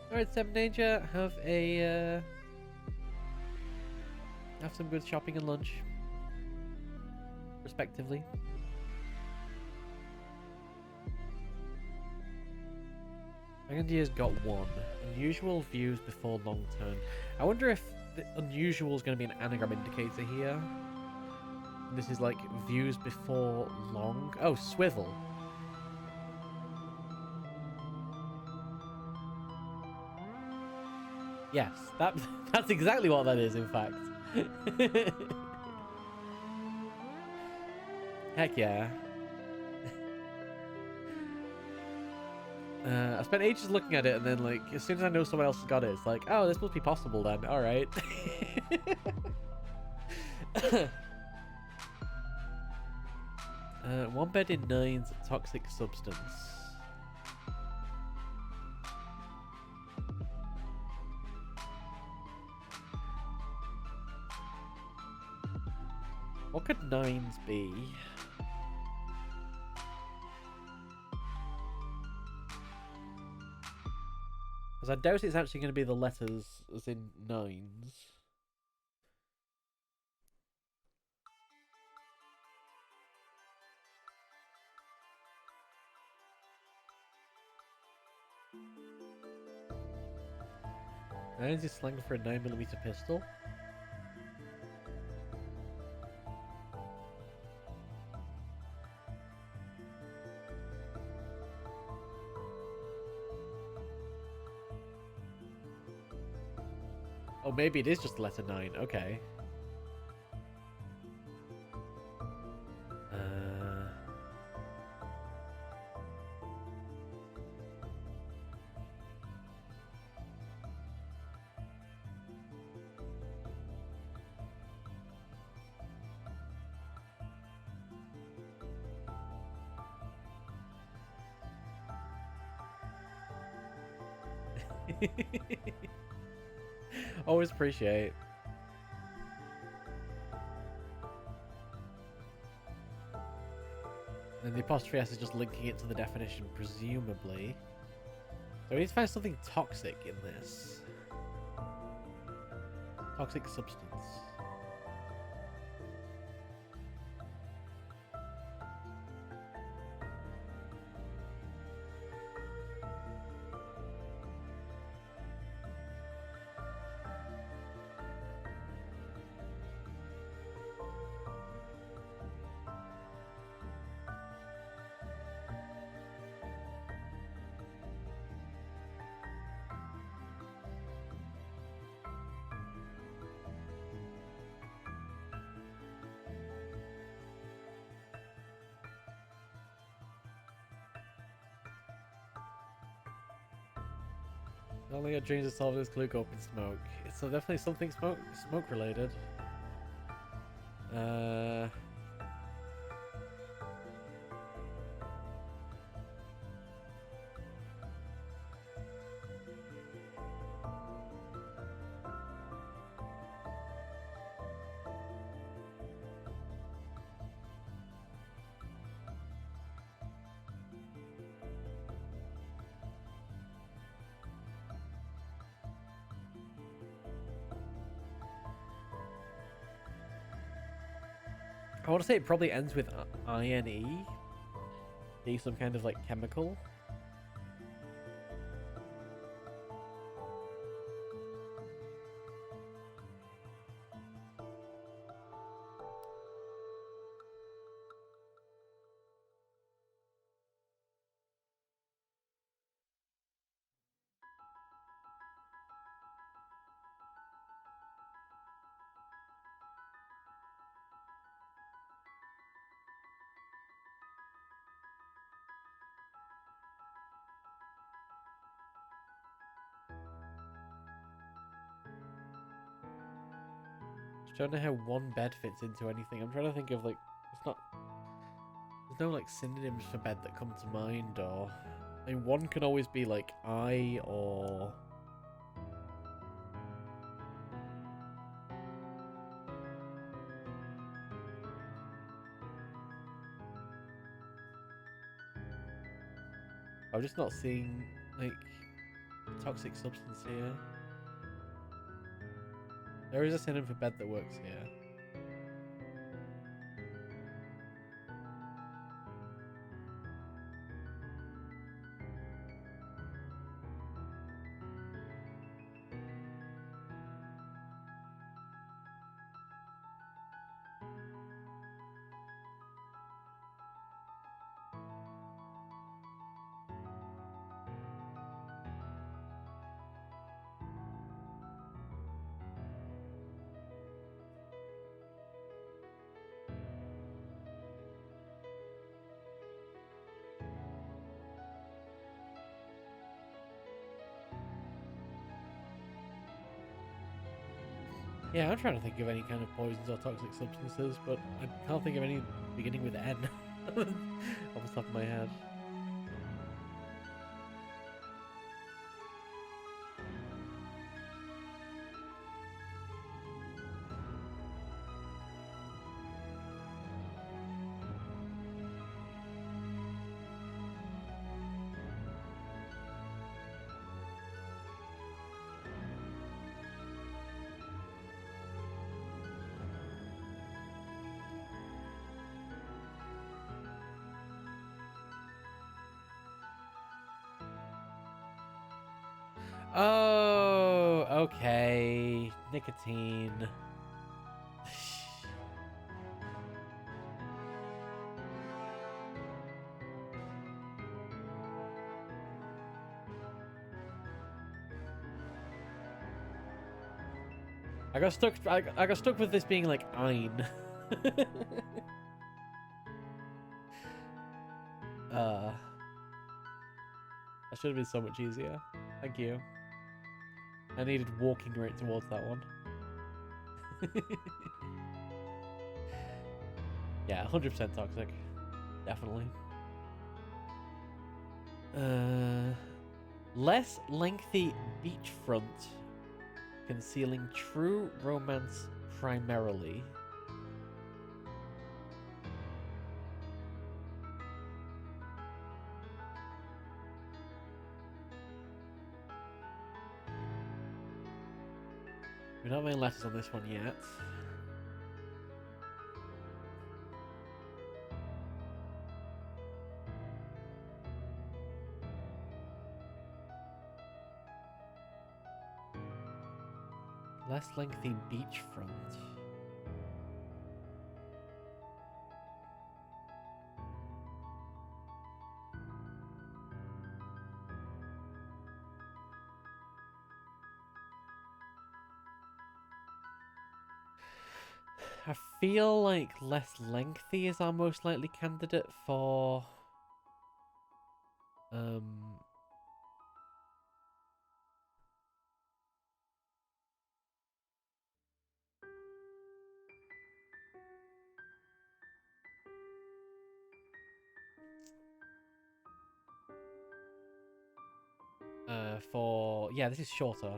Speaker 1: Alright, Seven Danger, have some good shopping and lunch, respectively. Magandia's got 1. Unusual views before long turn. I wonder if the unusual is going to be an anagram indicator here. This is like views before long. Oh, swivel. Yes, that's exactly what that is, in fact. Heck yeah. I spent ages looking at it, and then, like, as soon as I know someone else has got it, it's like, oh, this must be possible then. Alright. One bed in 9's toxic substance. What could 9's be? Because I doubt it's actually going to be the letters as in 9's. Nines is slang for a 9mm pistol. Oh, maybe it is just the letter 9. Okay. Always appreciate. And the apostrophe S is just linking it to the definition, presumably. So we need to find something toxic in this. Toxic substance. I only got dreams of solving this clue open smoke. It's so definitely something smoke related. I want to say it probably ends with INE. Be some kind of like chemical. Just don't know how one bed fits into anything. I'm trying to think of like, it's not. There's no like synonyms for bed that come to mind, or I mean, one can always be like I or. I'm just not seeing like toxic substance here. There is a synonym for bed that works here. Yeah, I'm trying to think of any kind of poisons or toxic substances, but I can't think of any beginning with N off the top of my head. Oh, okay. Nicotine. I got stuck. I got stuck with this being like Ein. That should have been so much easier. Thank you. I needed walking right towards that one. Yeah, 100% toxic. Definitely. Less lengthy beachfront, concealing true romance primarily. We don't have any letters on this one yet. Less lengthy beachfront. I feel like less lengthy is our most likely candidate for yeah, this is shorter.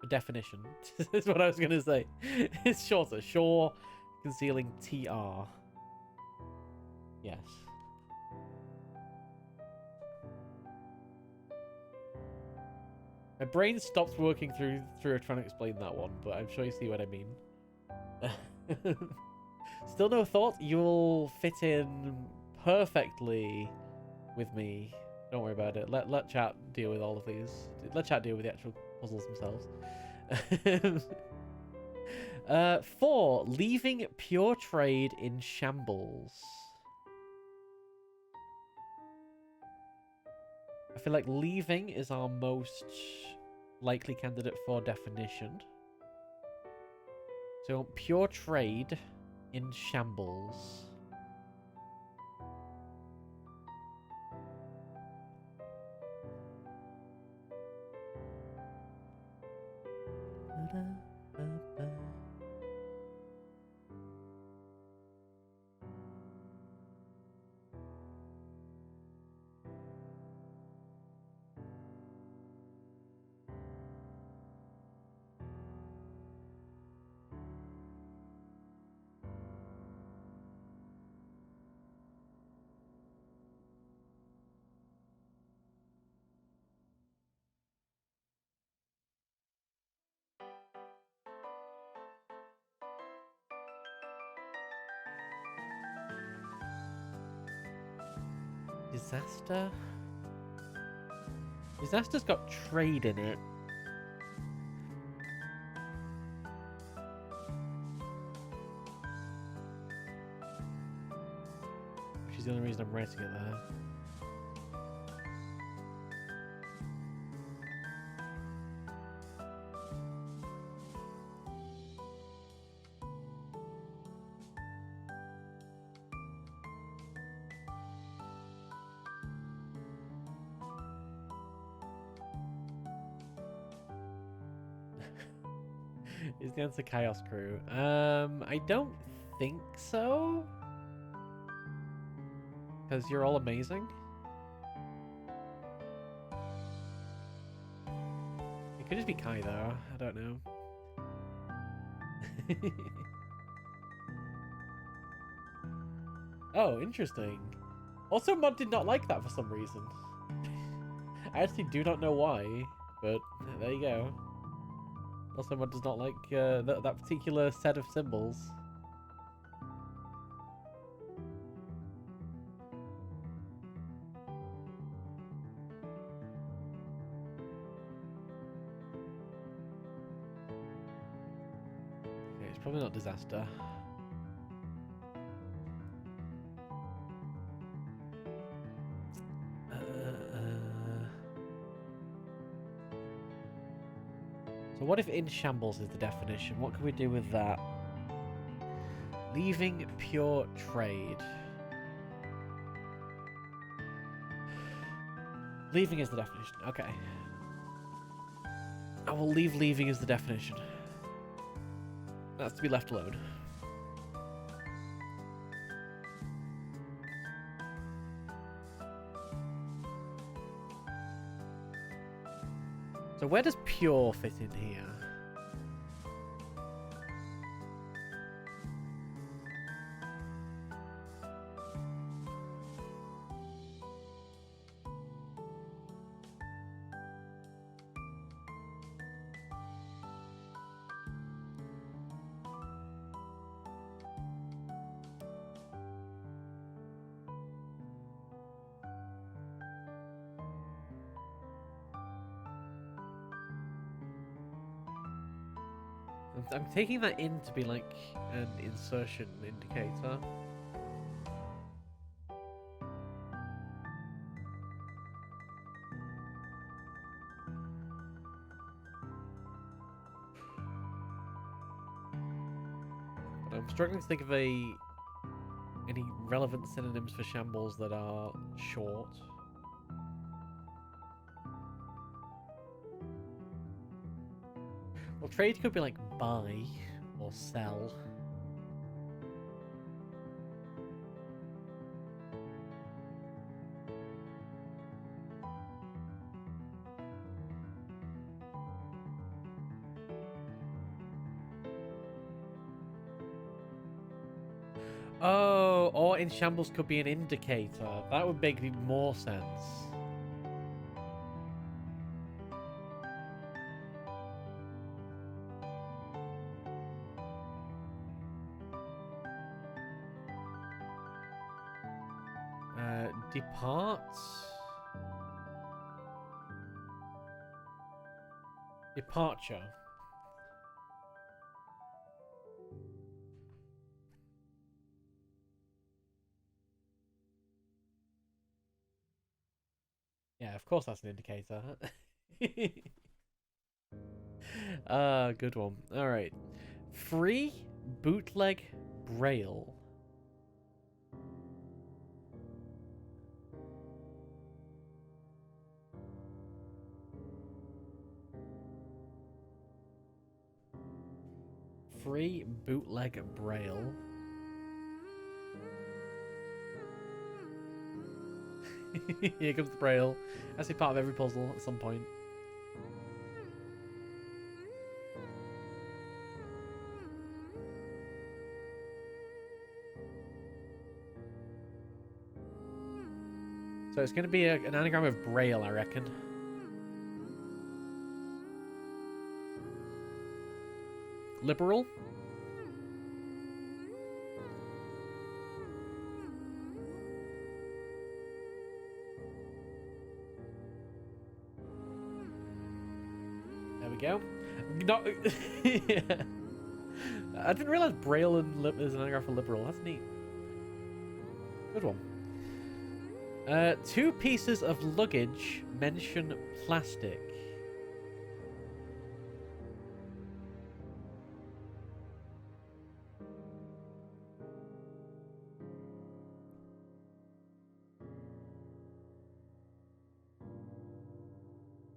Speaker 1: For definition. Is what I was gonna say. It's shorter. Shore concealing TR. Yes. My brain stopped working through trying to explain that one, but I'm sure you see what I mean. Still no thought? You'll fit in perfectly with me. Don't worry about it. Let chat deal with all of these. Let chat deal with the actual puzzles themselves. 4. Leaving pure trade in shambles. I feel like leaving is our most likely candidate for definition. So pure trade in shambles. Disaster? Disaster's got trade in it. Which is the only reason I'm writing it there. Is the answer Chaos Crew? I don't think so. Because you're all amazing. It could just be Kai though. I don't know. Oh, interesting. Also, Mod did not like that for some reason. I actually do not know why, but there you go. Also, Mod does not like that particular set of symbols. Okay, it's probably not disaster. So what if in shambles is the definition? What can we do with that? Leaving pure trade. Leaving is the definition. Okay. I will leave leaving as the definition. That's to be left alone. So where does pure fit in here? I'm taking that in to be like an insertion indicator. But I'm struggling to think of any relevant synonyms for shambles that are short. Well, trade could be like buy or sell. Oh, or in shambles could be an indicator. That would make more sense. Depart. Departure. Yeah, of course that's an indicator. Good one. Alright. Free bootleg braille. Free bootleg braille. Here comes the braille. That's a part of every puzzle at some point. So it's going to be an anagram of braille, I reckon. Liberal? There we go. No, yeah. I didn't realize braille is an anagram for liberal. That's neat. Good one. 2 pieces of luggage mention plastic.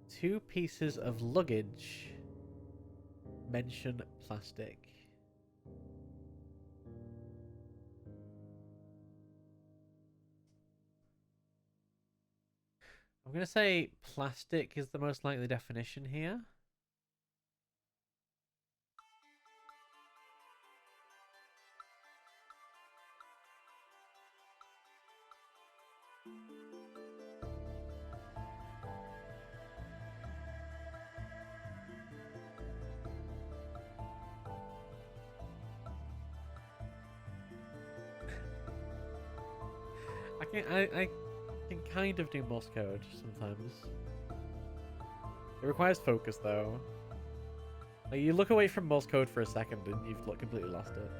Speaker 1: Two pieces of luggage mention plastic. I'm going to say plastic is the most likely definition here. I can kind of do Morse code sometimes. It requires focus though. Like, you look away from Morse code for a second and you've completely lost it.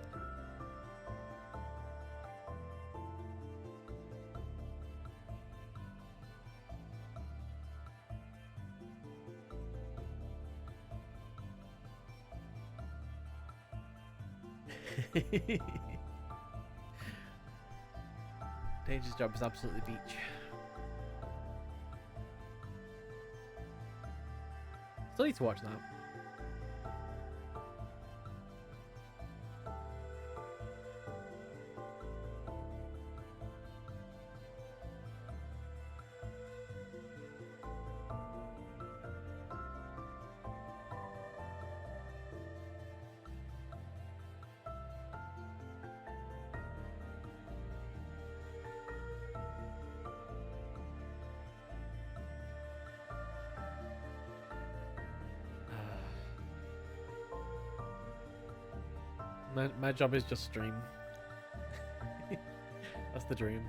Speaker 1: Danger's job is absolutely beach. Still need to watch that. My job is just stream. That's the dream.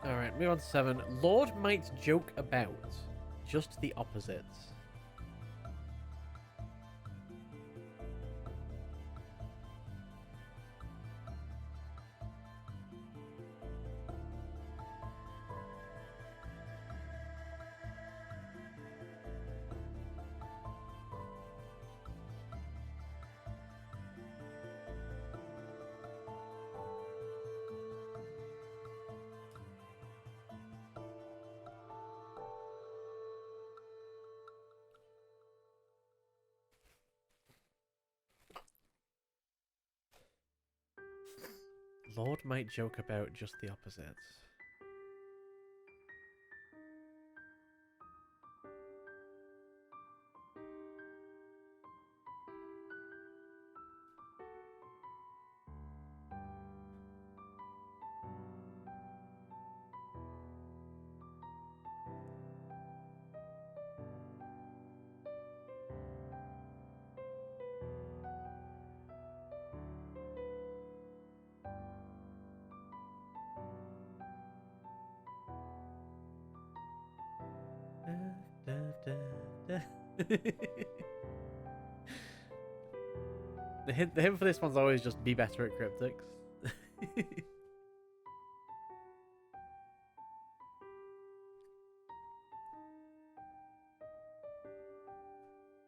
Speaker 1: Alright, move on to 7. Lord might joke about. Just the opposite. Lord might joke about just the opposite. The hint for this one's always just be better at cryptics.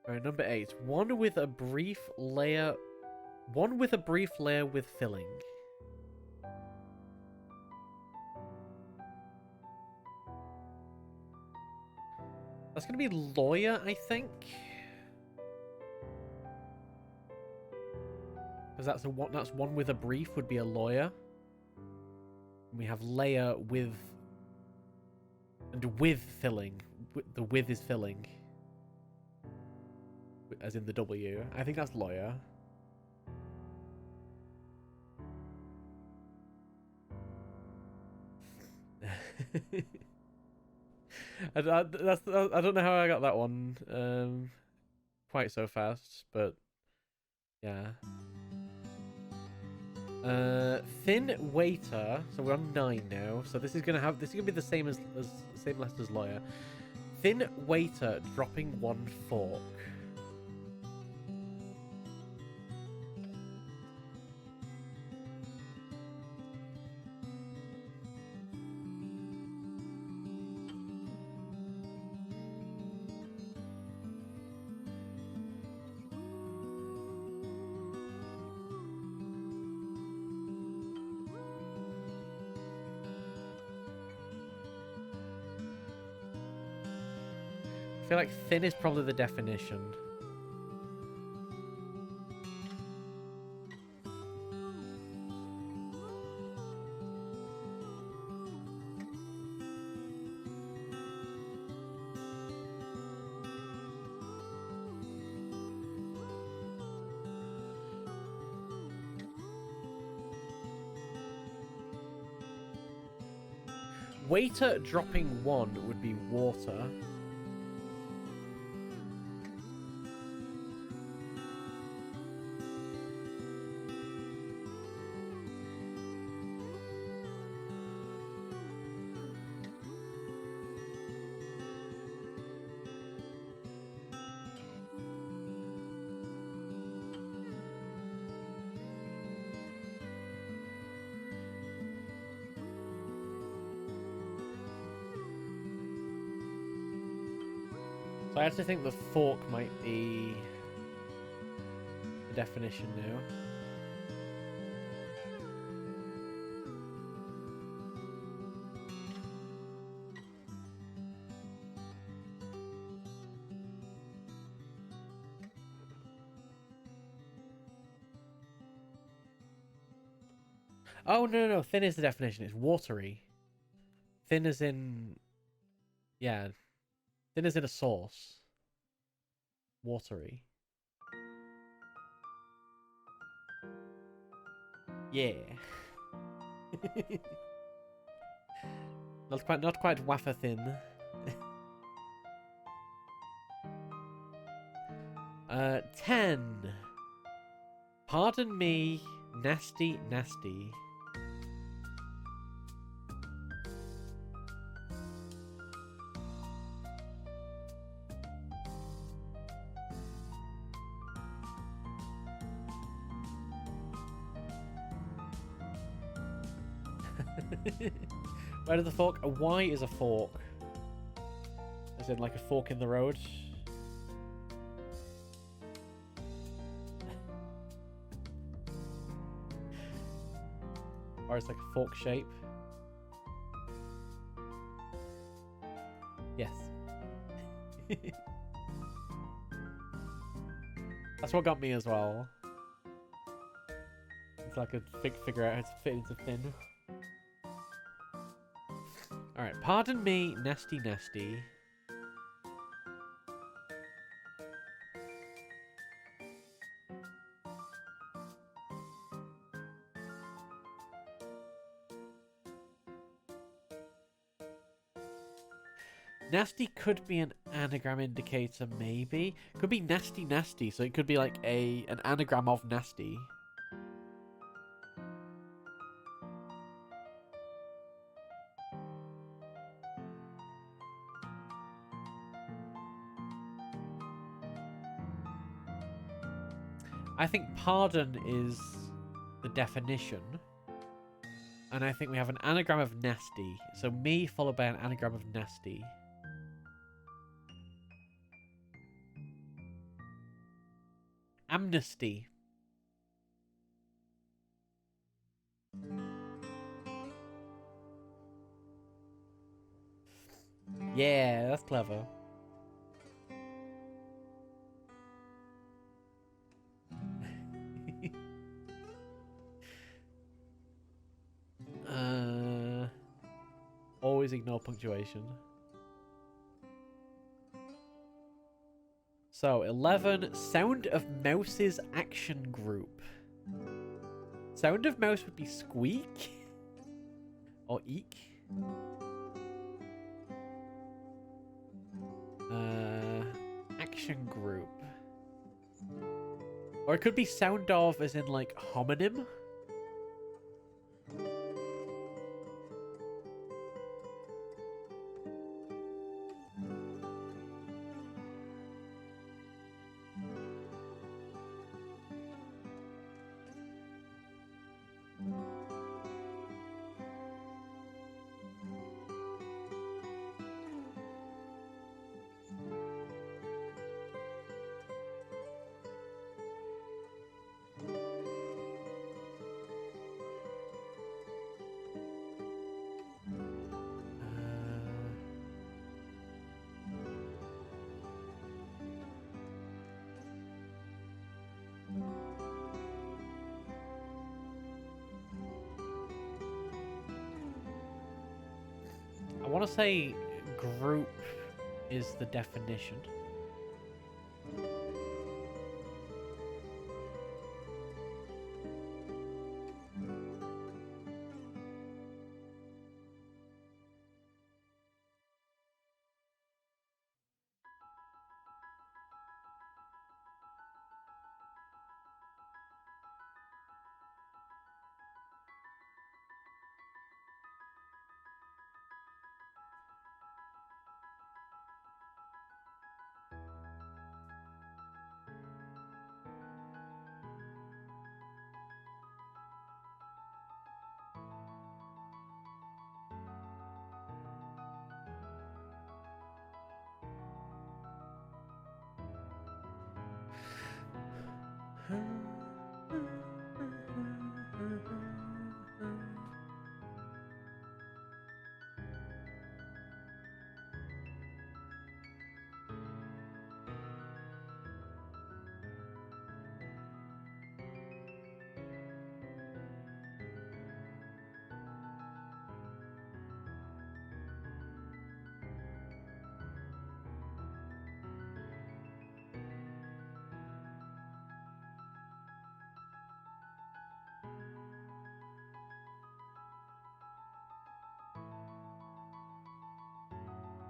Speaker 1: Alright, number 8. One with a brief layer with filling. That's gonna be lawyer, I think. Because that's one with a brief would be a lawyer. And we have layer with filling. The with is filling. As in the W. I think that's lawyer. I don't know how I got that one quite so fast, but yeah. Thin waiter. So we're on 9 now. So this is gonna be the same as same list as lawyer. Thin waiter dropping 1 fork. I feel like thin is probably the definition. Waiter dropping 1 would be water. So I actually think the fork might be the definition now. Oh, no. Thin is the definition. It's watery. Thin as in... Yeah. Thin as in a sauce. Watery. Yeah. not quite wafer thin. 10. Pardon me, nasty. Where did the fork? A Y is a fork. As in like a fork in the road. Or it's like a fork shape. Yes. That's what got me as well. It's like a figure out how to fit into thin. Alright, pardon me, nasty. Nasty could be an anagram indicator, maybe. Could be nasty, so it could be like an anagram of nasty. I think pardon is the definition. And I think we have an anagram of nasty. So me followed by an anagram of nasty. Amnesty. Yeah, that's clever. Always ignore punctuation. So, 11. Sound of Mouse's action group. Sound of Mouse would be squeak? Or eek? Action group. Or it could be sound of as in like homonym. I want to say group is the definition.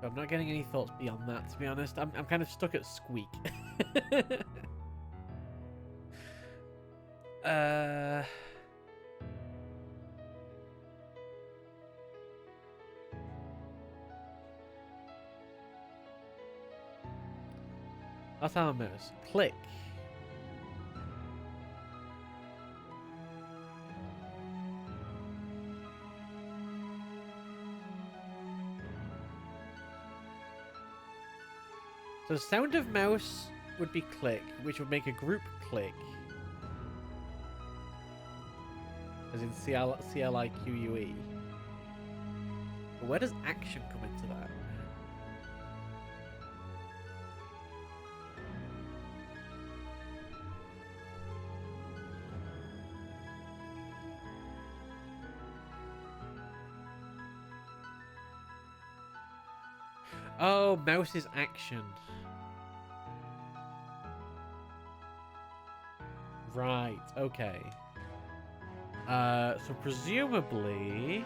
Speaker 1: I'm not getting any thoughts beyond that, to be honest. I'm kind of stuck at squeak. That's our mouse. Click. So sound of mouse would be click, which would make a group click. As in CLIQUE. But where does action come into that? Oh, mouse is action. Right, okay. So presumably...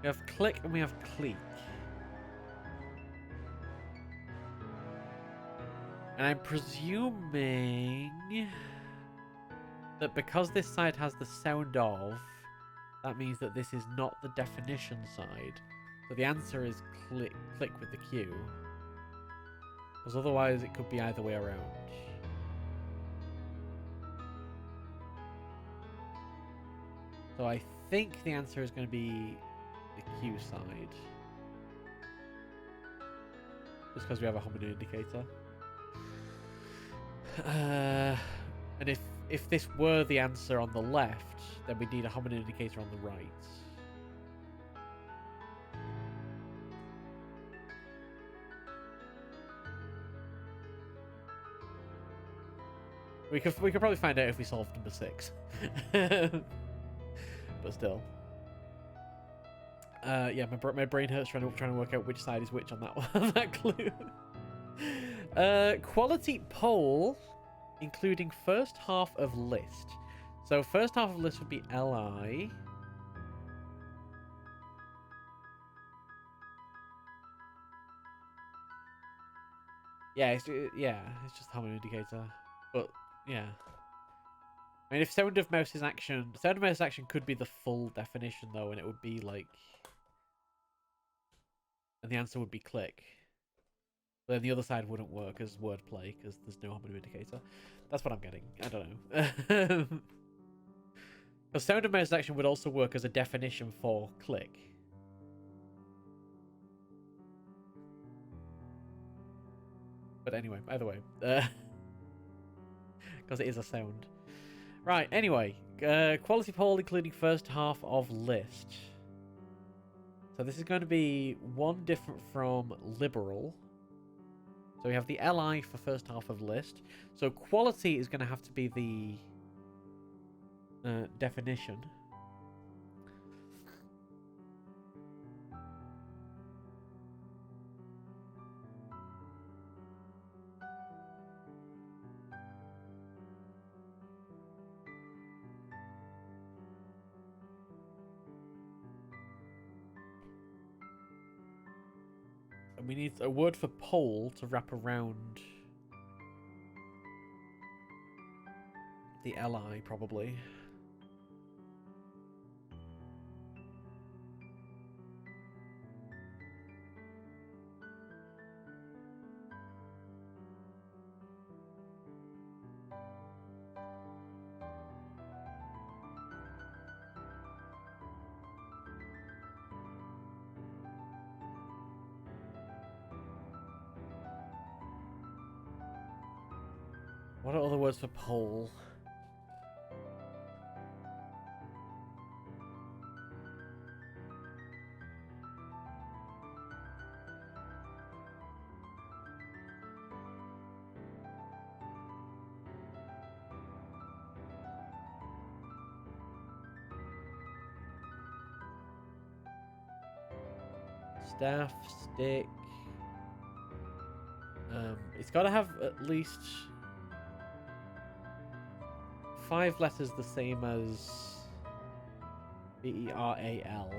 Speaker 1: we have click and we have cleek. And I'm presuming that because this side has the sound of, that means that this is not the definition side. So the answer is click with the Q. Because otherwise it could be either way around. So I think the answer is going to be the Q side. Just because we have a homonym indicator. And if this were the answer on the left, then we need a homonym indicator on the right. We could probably find out if we solved number 6. But still. Yeah, my brain hurts trying to work out which side is which on that one, that clue. Quality poll, including first half of list. So first half of list would be LI. Yeah, it's just a homonym indicator. But yeah. I mean, if sound of mouse's action... sound of mouse's action could be the full definition, though, and it would be, like... and the answer would be click. But then the other side wouldn't work as wordplay, because there's no homonym indicator. That's what I'm getting. I don't know. The sound of mouse's action would also work as a definition for click. But anyway, either way. Because it is a sound. Right, anyway. Quality poll including first half of list. So this is going to be one different from liberal. So we have the LI for first half of list. So quality is going to have to be the definition. And we need a word for pole to wrap around the li, probably. What are other words for pole? Staff, stick. It's got to have at least 5 letters the same as B-E-R-A-L.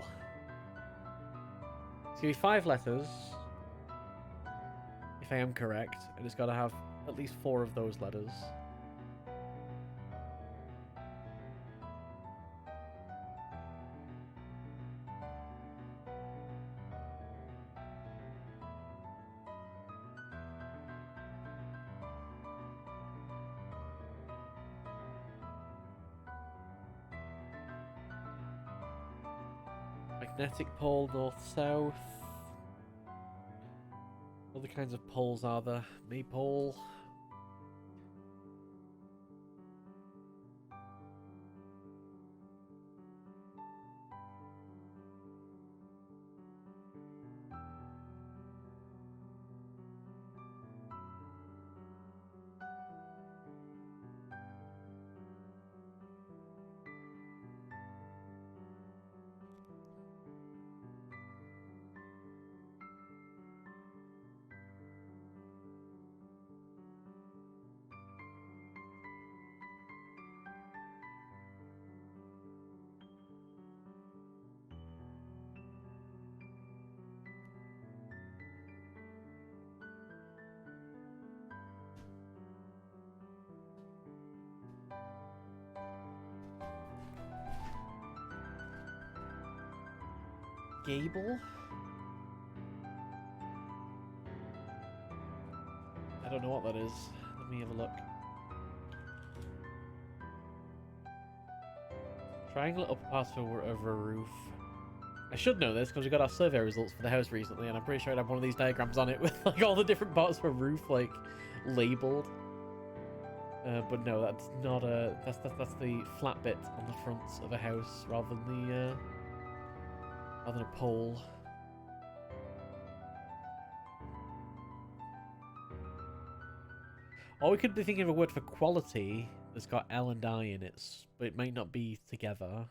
Speaker 1: It's going to be 5 letters, if I am correct, and it's got to have at least 4 of those letters. Magnetic pole, north-south. Other kinds of poles are there? Maypole. Gable? I don't know what that is. Let me have a look. Triangle upper part over a roof. I should know this because we got our survey results for the house recently, and I'm pretty sure I'd have one of these diagrams on it with like all the different parts of a roof like labeled. But no, that's not a. That's the flat bit on the front of a house rather than a pole. Or we could be thinking of a word for quality that's got L and I in it, but it might not be together.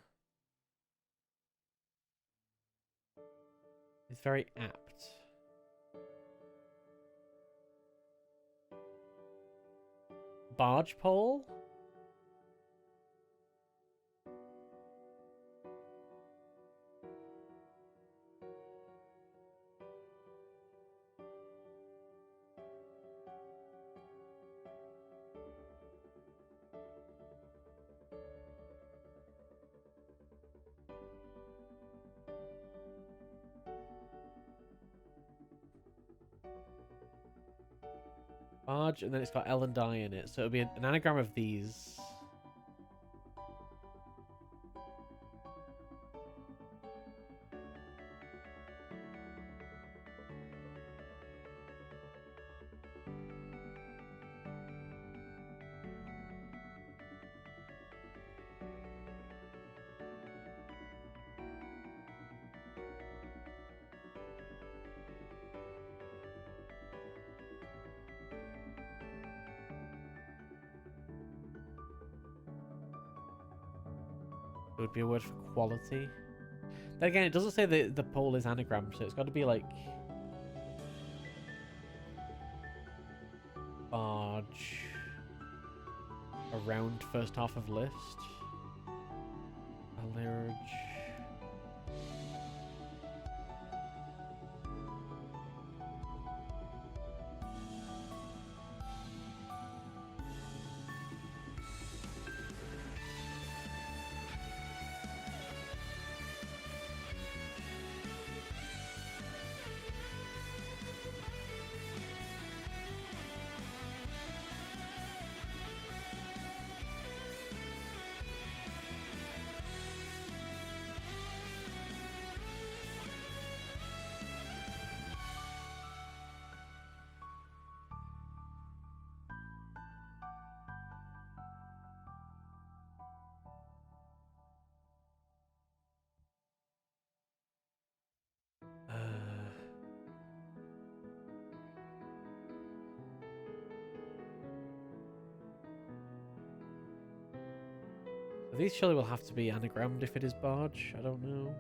Speaker 1: It's very apt. Barge pole? Barge, and then it's got L and I in it, so it'll be an anagram of these. It would be a word for quality. Then again, it doesn't say that the pole is anagram, so it's got to be like barge around first half of list. Allurge. These surely will have to be anagrammed if it is barge. I don't know.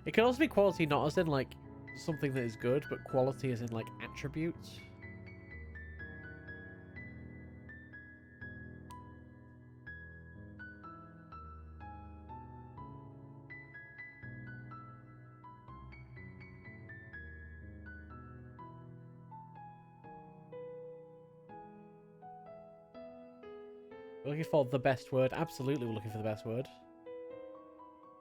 Speaker 1: It can also be quality, not as in like something that is good, but quality as in like attributes. We're looking for the best word. Absolutely, we're looking for the best word.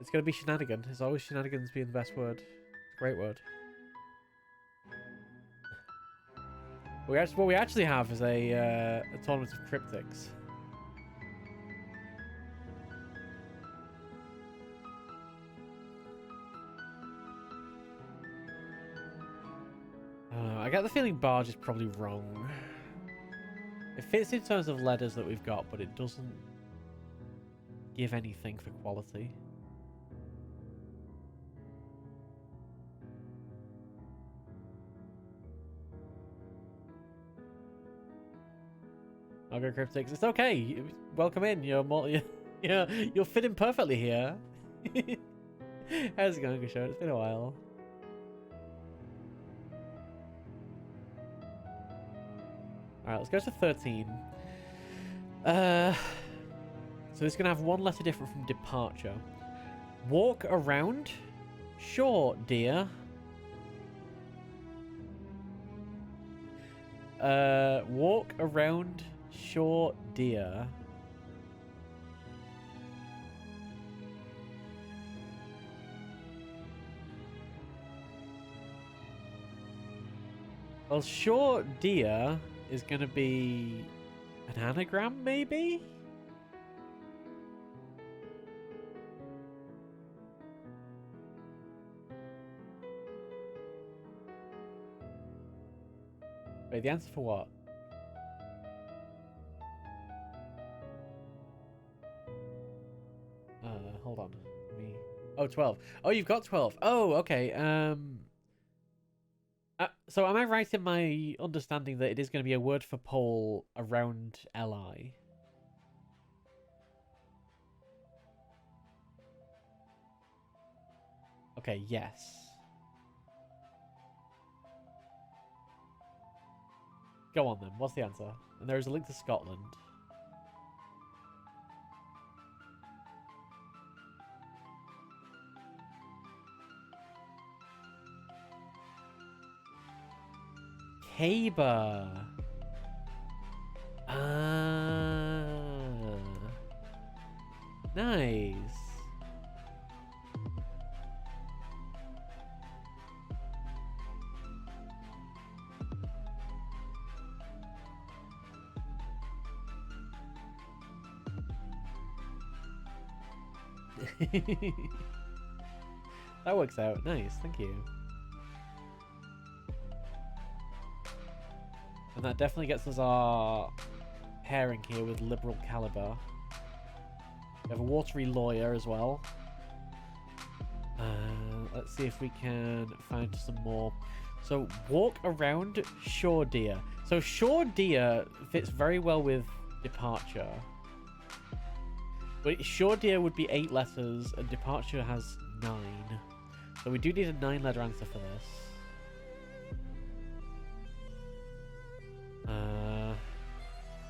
Speaker 1: It's going to be shenanigan. It's always shenanigans being the best word. It's a great word. What we actually have is a tournament of cryptics. I get the feeling barge is probably wrong. It fits in terms of letters that we've got, but it doesn't give anything for quality. I'll go cryptics. It's okay. Welcome in. You're fitting perfectly here. How's it going, Show? It's been a while. Alright, let's go to 13. So it's going to have one letter different from departure. Walk around? Sure, dear. Walk around? Sure, dear. Well, sure, dear is going to be an anagram, maybe? Wait, the answer for what? Hold on. Oh, 12. Oh, you've got 12. Oh, okay. So am I right in my understanding that it is going to be a word for pole around Li? Okay, yes. Go on then. What's the answer? And there is a link to Scotland. Caber. Ah. Nice. That works out. Nice. Thank you. And that definitely gets us our pairing here with liberal caliber. We have a watery lawyer as well. Let's see if we can find some more. So walk around shore deer. So shore deer fits very well with departure. But shore deer would be 8 letters and departure has 9. So we do need a 9-letter answer for this.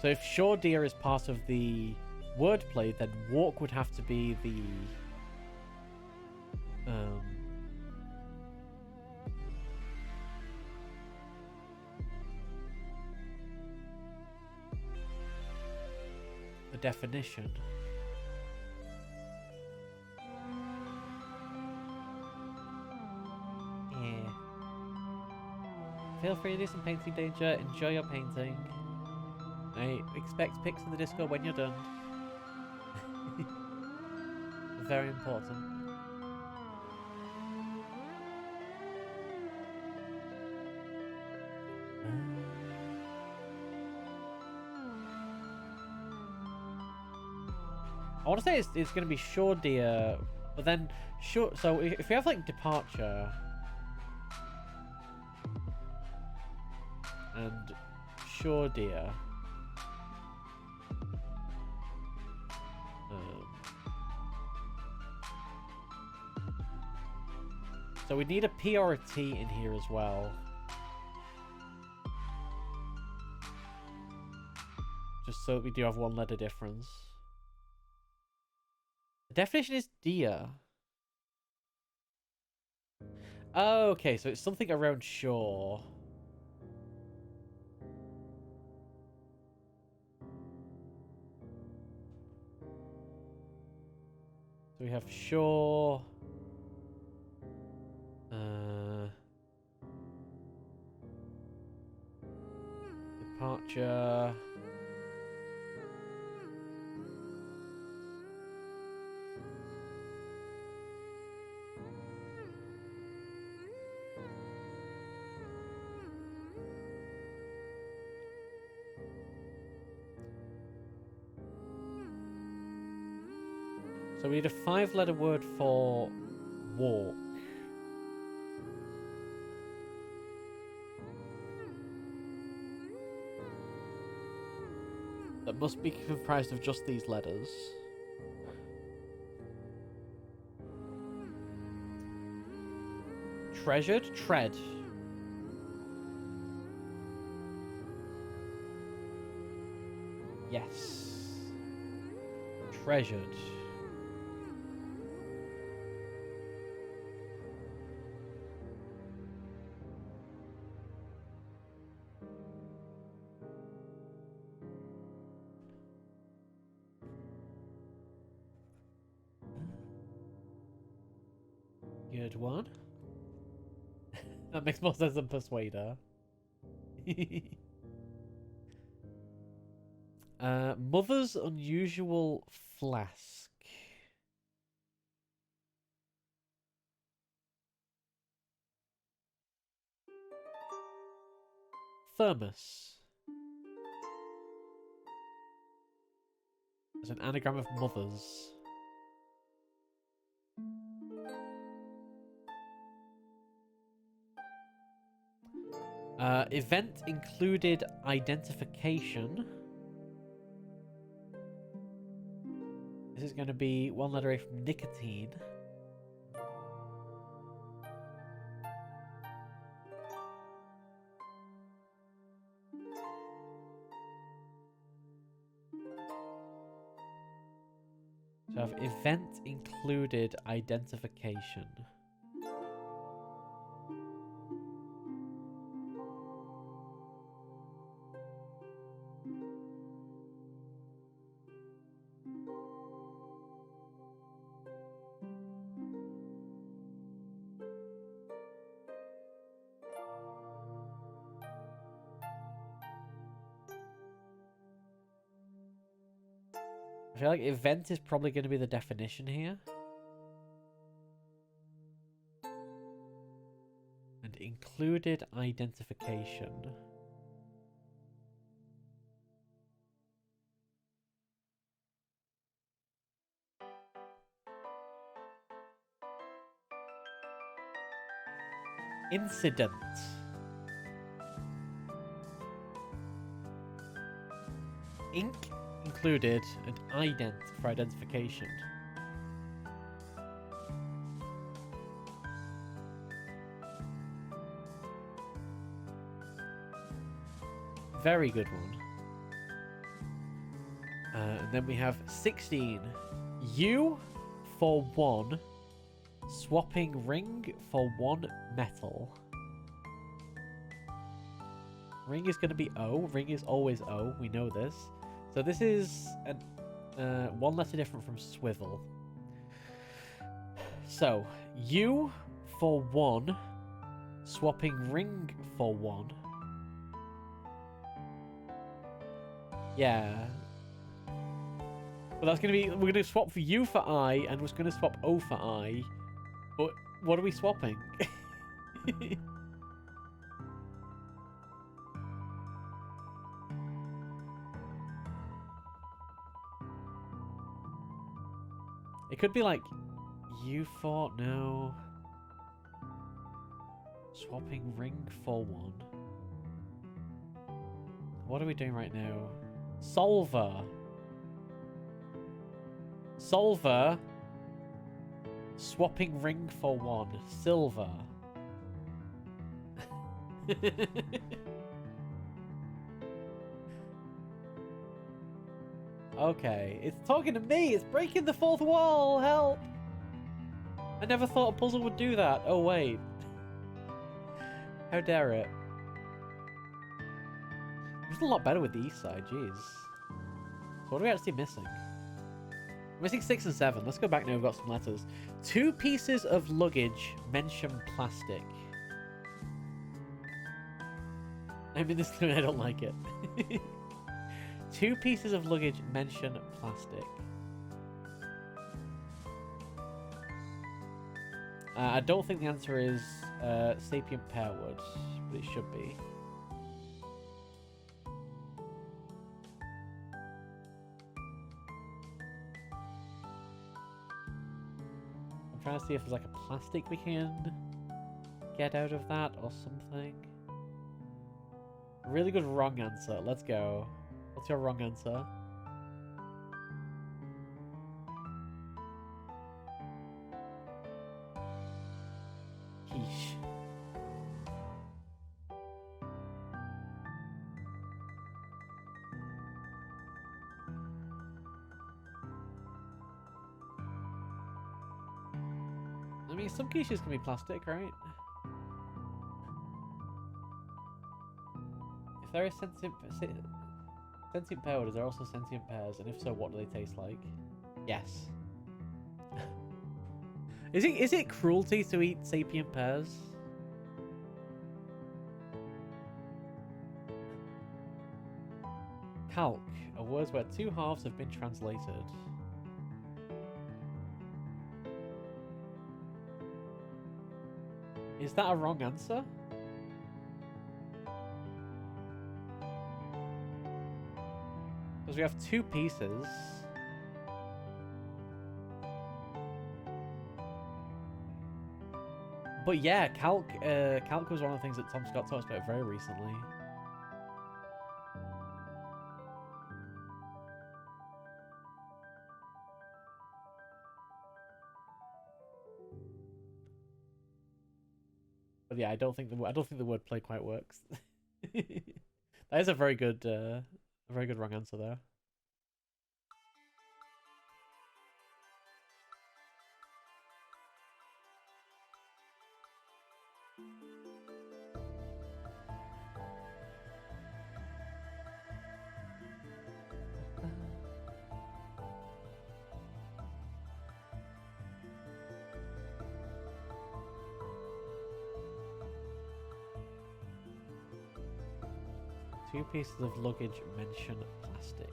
Speaker 1: So if shore deer is part of the wordplay, then walk would have to be the definition. Yeah. Feel free to do some painting, Danger. Enjoy your painting. I expect pics in the Discord when you're done. Very important. I want to say it's going to be shore deer, but then shore. So if we have like departure and shore deer, so we need a P or a T in here as well. Just so we do have 1-letter difference. The definition is deer. Oh, okay, so it's something around shore. So we have shore. Departure. So we need a 5-letter word for walk. That must be comprised of just these letters. Treasured? Tread. Yes. Treasured. Good one. That makes more sense than Persuader. Mother's unusual flask. Thermos. It's an anagram of mothers. Event included identification. This is going to be 1-letter A from nicotine. So I have event included identification. I feel like event is probably going to be the definition here. And included identification. Incident. Ink included and ident for identification. Very good one. And then we have 16. U for 1. Swapping ring for 1 metal. Ring is going to be O. Ring is always O. We know this. So this is one letter different from swivel. So, U for 1. Swapping ring for 1. Yeah. Well, that's going to be... We're going to swap for U for I, and we're going to swap O for I. But what are we swapping? It could be like U for... No. Swapping ring for 1. What are we doing right now? Solver. Solver. Swapping ring for 1. Silver. Okay, it's talking to me. It's breaking the fourth wall. Help! I never thought a puzzle would do that. Oh, wait. How dare it? It was a lot better with the east side, jeez. So what are we actually missing? We're missing 6 and 7. Let's go back now, we've got some letters. 2 pieces of luggage mention plastic. I mean, this I don't like it. 2 pieces of luggage mention plastic. I don't think the answer is sapient pearwood, but it should be. I'm trying to see if there's like a plastic we can get out of that or something. Really good wrong answer. Let's go. What's your wrong answer? Yeesh. I mean, some quiches can be plastic, right? If there is sentient pears, is there also sentient pears? And if so, what do they taste like? Yes. Is it cruelty to eat sapient pears? Calc, a word where 2 halves have been translated. Is that a wrong answer? Because we have 2 pieces. But yeah, calc was one of the things that Tom Scott talks about very recently. But yeah, I don't think the wordplay quite works. That is a very good wrong answer there. Two pieces of luggage mention plastic.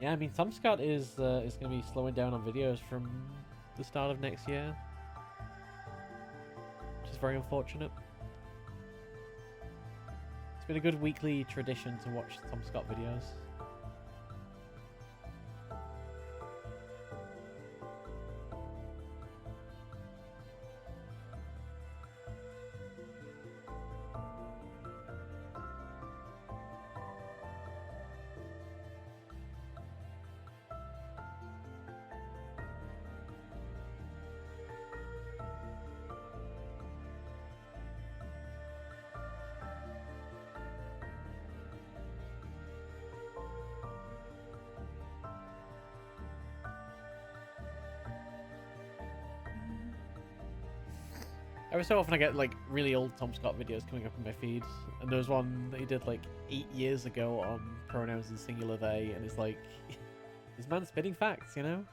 Speaker 1: Yeah, I mean, Tom Scott is going to be slowing down on videos from the start of next year. very unfortunate. It's been a good weekly tradition to watch Tom Scott videos. Every so often I get like really old Tom Scott videos coming up in my feed, and there was one that he did like 8 years ago on pronouns in singular they, and it's like, this man's spitting facts, you know?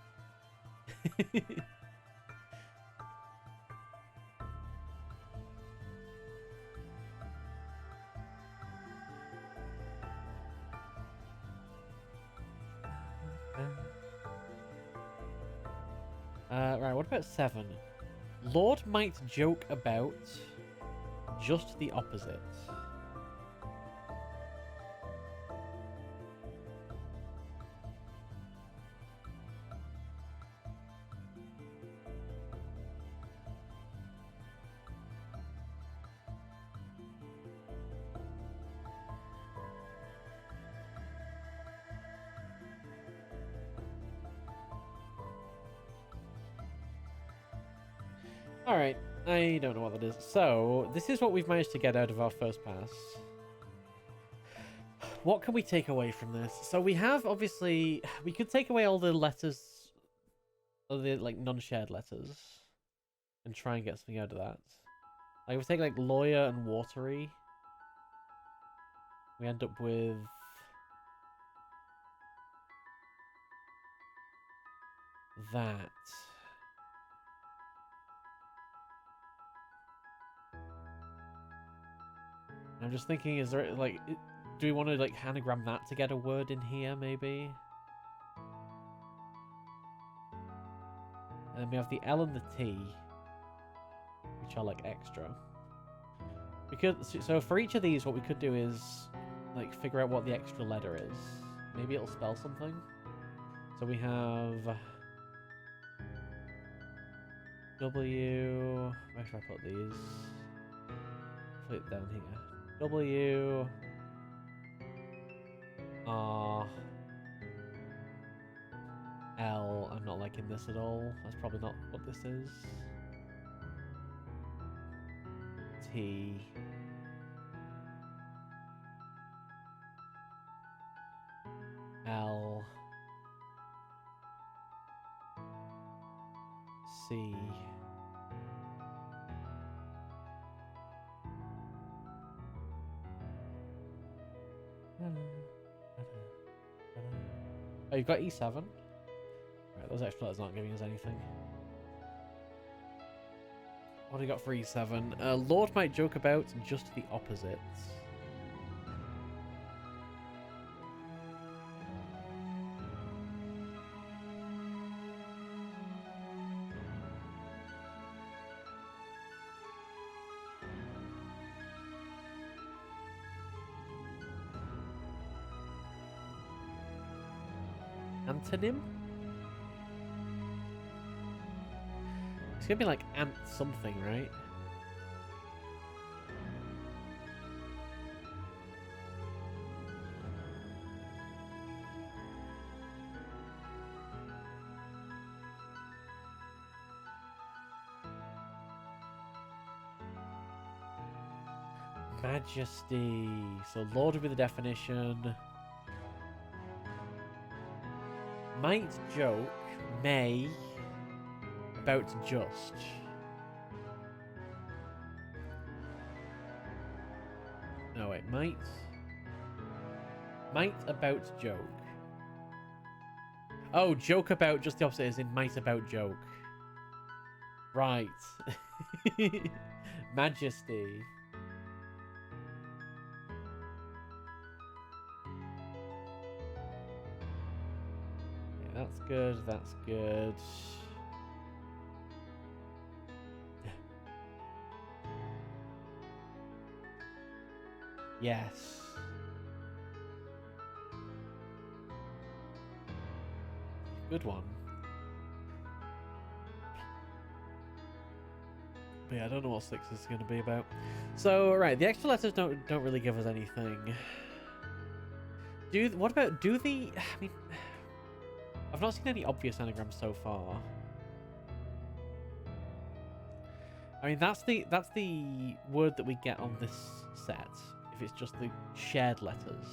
Speaker 1: Right, what about 7? Lord might joke about just the opposite. Alright, I don't know what that is. So, this is what we've managed to get out of our first pass. What can we take away from this? So we have, obviously, we could take away all the letters, all the, like, non-shared letters, and try and get something out of that. Like, if we take, like, lawyer and watery, we end up with... that. I'm just thinking, is there, like, do we want to, like, anagram that to get a word in here, maybe? And then we have the L and the T, which are, like, extra. We could, so for each of these, what we could do is, like, figure out what the extra letter is. Maybe it'll spell something. So we have... W... Where should I put these? Put it down here. W... R... L... I'm not liking this at all. That's probably not what this is. T... L... C... Oh, you've got E7? Right, those extra letters aren't giving us anything. What do we got for E7? Lord might joke about just the opposite. Antonym? It's gonna be like ant something, right? Majesty. So Lord would be the definition. Might joke, may, about just. No, wait, might. Might about joke. Oh, joke about, just the opposite is in might about joke. Right. Majesty. That's good, that's good. Yes. Good one. But yeah, I don't know what 6 is going to be about. So, right, the extra letters don't really give us anything. What about, I mean, I've not seen any obvious anagrams so far. I mean, that's the word that we get on this set, if it's just the shared letters.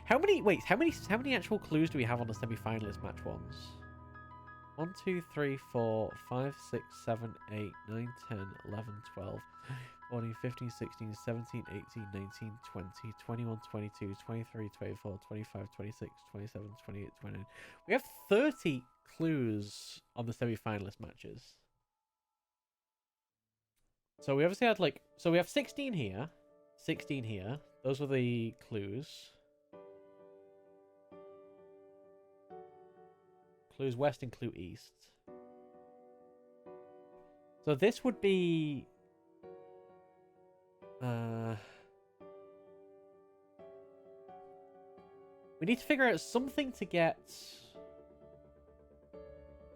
Speaker 1: How many actual clues do we have on the semi-finalist match ones? 1, 2, 3, 4, 5, 6, 7, 8, 9, 10, 11, 12, 14, 15, 16, 17, 18, 19, 20, 21, 22, 23, 24, 25, 26, 27, 28, 29. We have 30 clues on the semi-finalist matches. So we obviously had so we have 16 here. 16 here. Those were the clues. Clues west and clue east. So this would be... we need to figure out something to get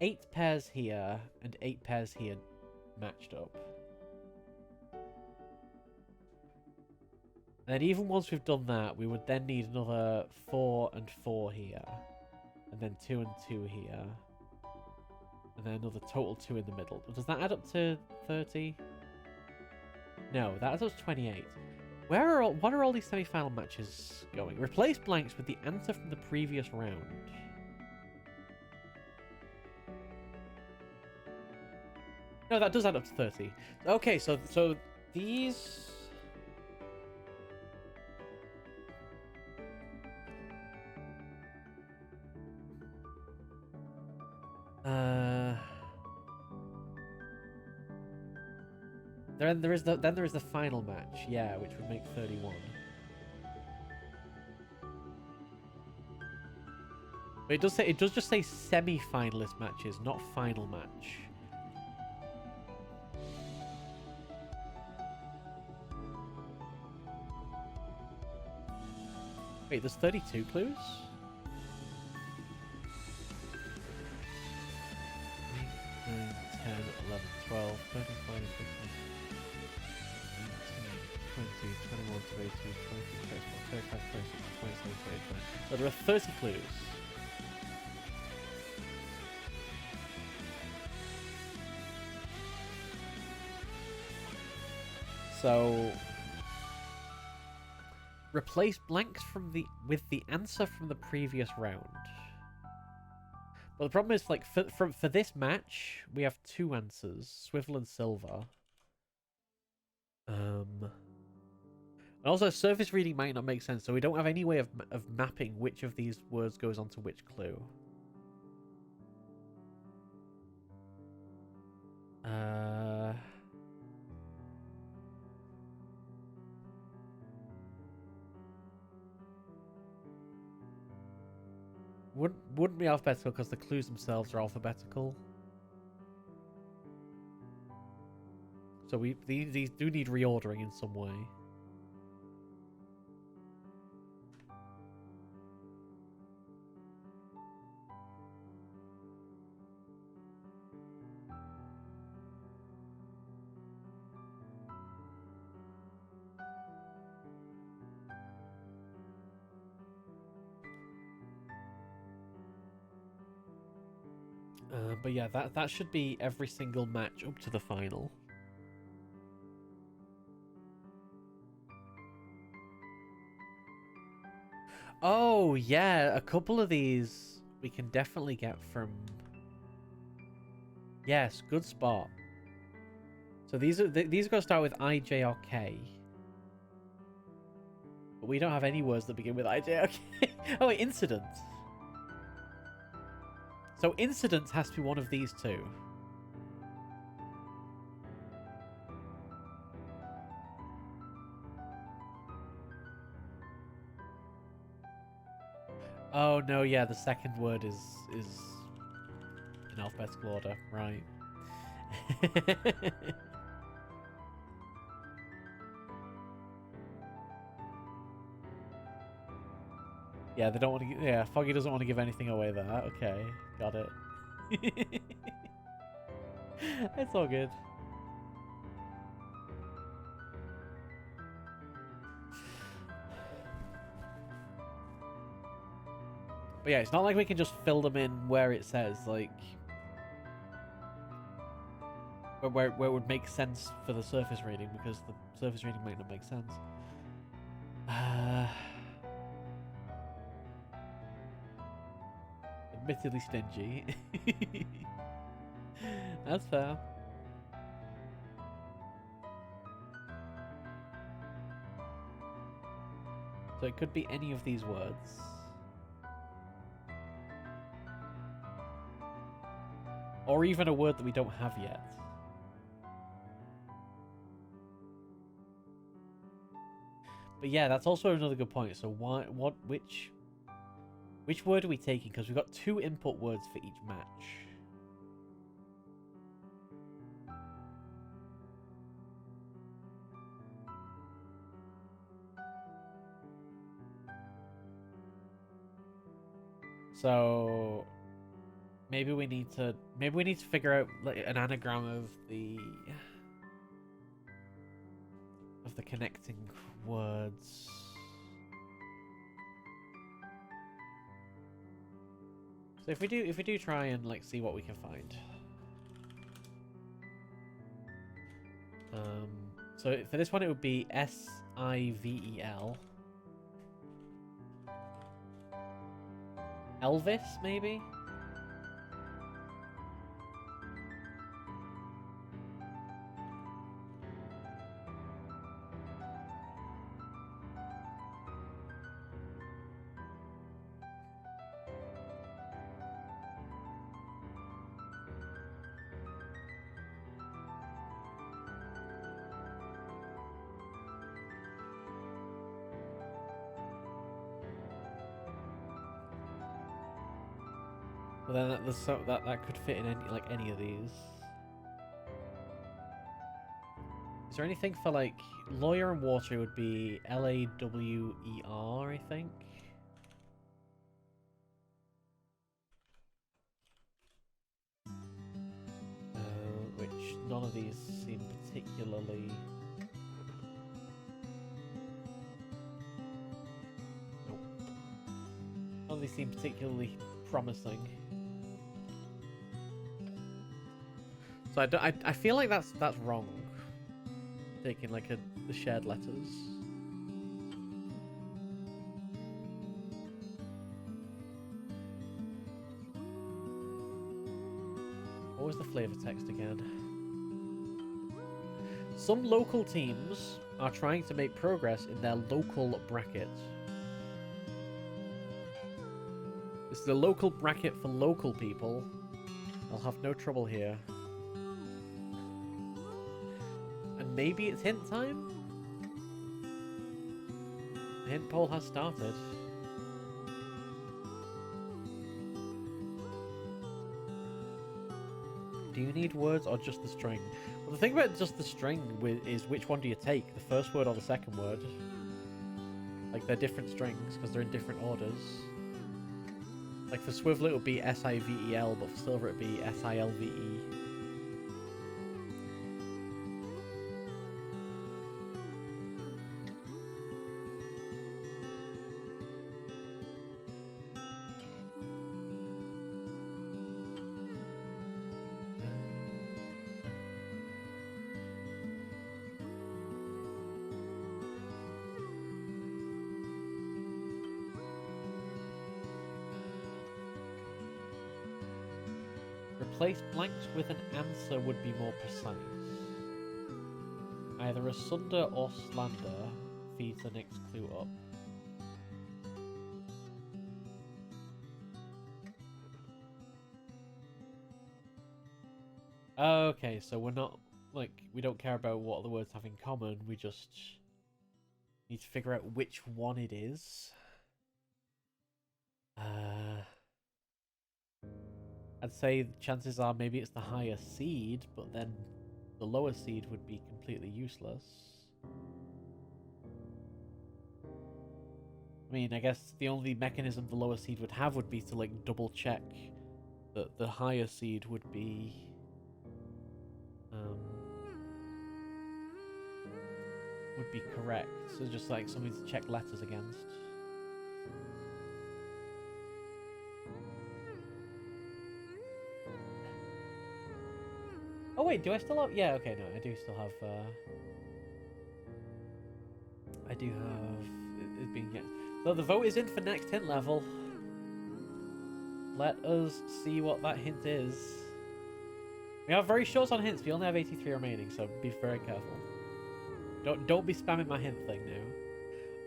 Speaker 1: 8 pairs here and 8 pairs here matched up. And then even once we've done that, we would then need another 4 and 4 here. And then 2 and 2 here. And then another total 2 in the middle. Does that add up to 30? No, that adds up to 28. What are all these semi-final matches going? Replace blanks with the answer from the previous round. No, that does add up to 30. Okay, so these... Then there is the final match, yeah, which would make 31. But it does just say semi-finalist matches, not final match. Wait, there's 32 clues? 9, 10, 11, 12, 13, 14, 15, 19, 20, 21, 22, 23, 24, 25, 26, 27, 28, 29. So there are 30 clues. So replace blanks with the answer from the previous round. But the problem is, like, for this match, we have 2 answers: swivel and silver. And also, surface reading might not make sense, so we don't have any way of mapping which of these words goes onto which clue. Wouldn't be alphabetical because the clues themselves are alphabetical. So these do need reordering in some way. But yeah, that should be every single match up to the final. Oh, yeah, a couple of these we can definitely get from... Yes, good spot. So these are going to start with I, J, or K. But we don't have any words that begin with I, J, or K. Oh, wait, incident. So incident has to be one of these two. Oh no, yeah, the second word is in alphabetical order, right? Yeah, they don't want to. Yeah, Foggy doesn't want to give anything away there. Okay, got it. It's all good. But yeah, it's not like we can just fill them in where it says, like, where it would make sense for the surface reading, because the surface reading might not make sense. Admittedly stingy. That's fair. So it could be any of these words. Or even a word that we don't have yet. But yeah, that's also another good point. So which word are we taking? Because we've got 2 input words for each match. So maybe we need to figure out like an anagram of the connecting words. So if we do try and like see what we can find. So for this one it would be SIVEL. Elvis, maybe? Well, then that could fit in any of these. Is there anything for like lawyer and water? Would be LAWER, I think. Which none of these seem particularly. Nope. None of these seem particularly promising. So I feel like that's wrong. Taking like the shared letters. What was the flavor text again? Some local teams are trying to make progress in their local bracket. This is a local bracket for local people. I'll have no trouble here. And maybe it's hint time? The hint poll has started. Do you need words or just the string? Well, the thing about just the string is which one do you take? The first word or the second word? Like, they're different strings because they're in different orders. Like, for Swivel it would be SIVEL, but for Silver it would be SILVE. Replace blanks with an answer would be more precise. Either asunder or slander feeds the next clue up. Okay, so we're not, like, we don't care about what the words have in common, we just need to figure out which one it is. I'd say the chances are maybe it's the higher seed, but then the lower seed would be completely useless. I mean, I guess the only mechanism the lower seed would have would be to like double check that the higher seed would be correct. So just like something to check letters against. Oh wait, do I still have? Yeah, okay, no, I do still have. I do have it being yes. So the vote is in for next hint level. Let us see what that hint is. We are very short on hints. We only have 83 remaining, so be very careful. Don't be spamming my hint thing now.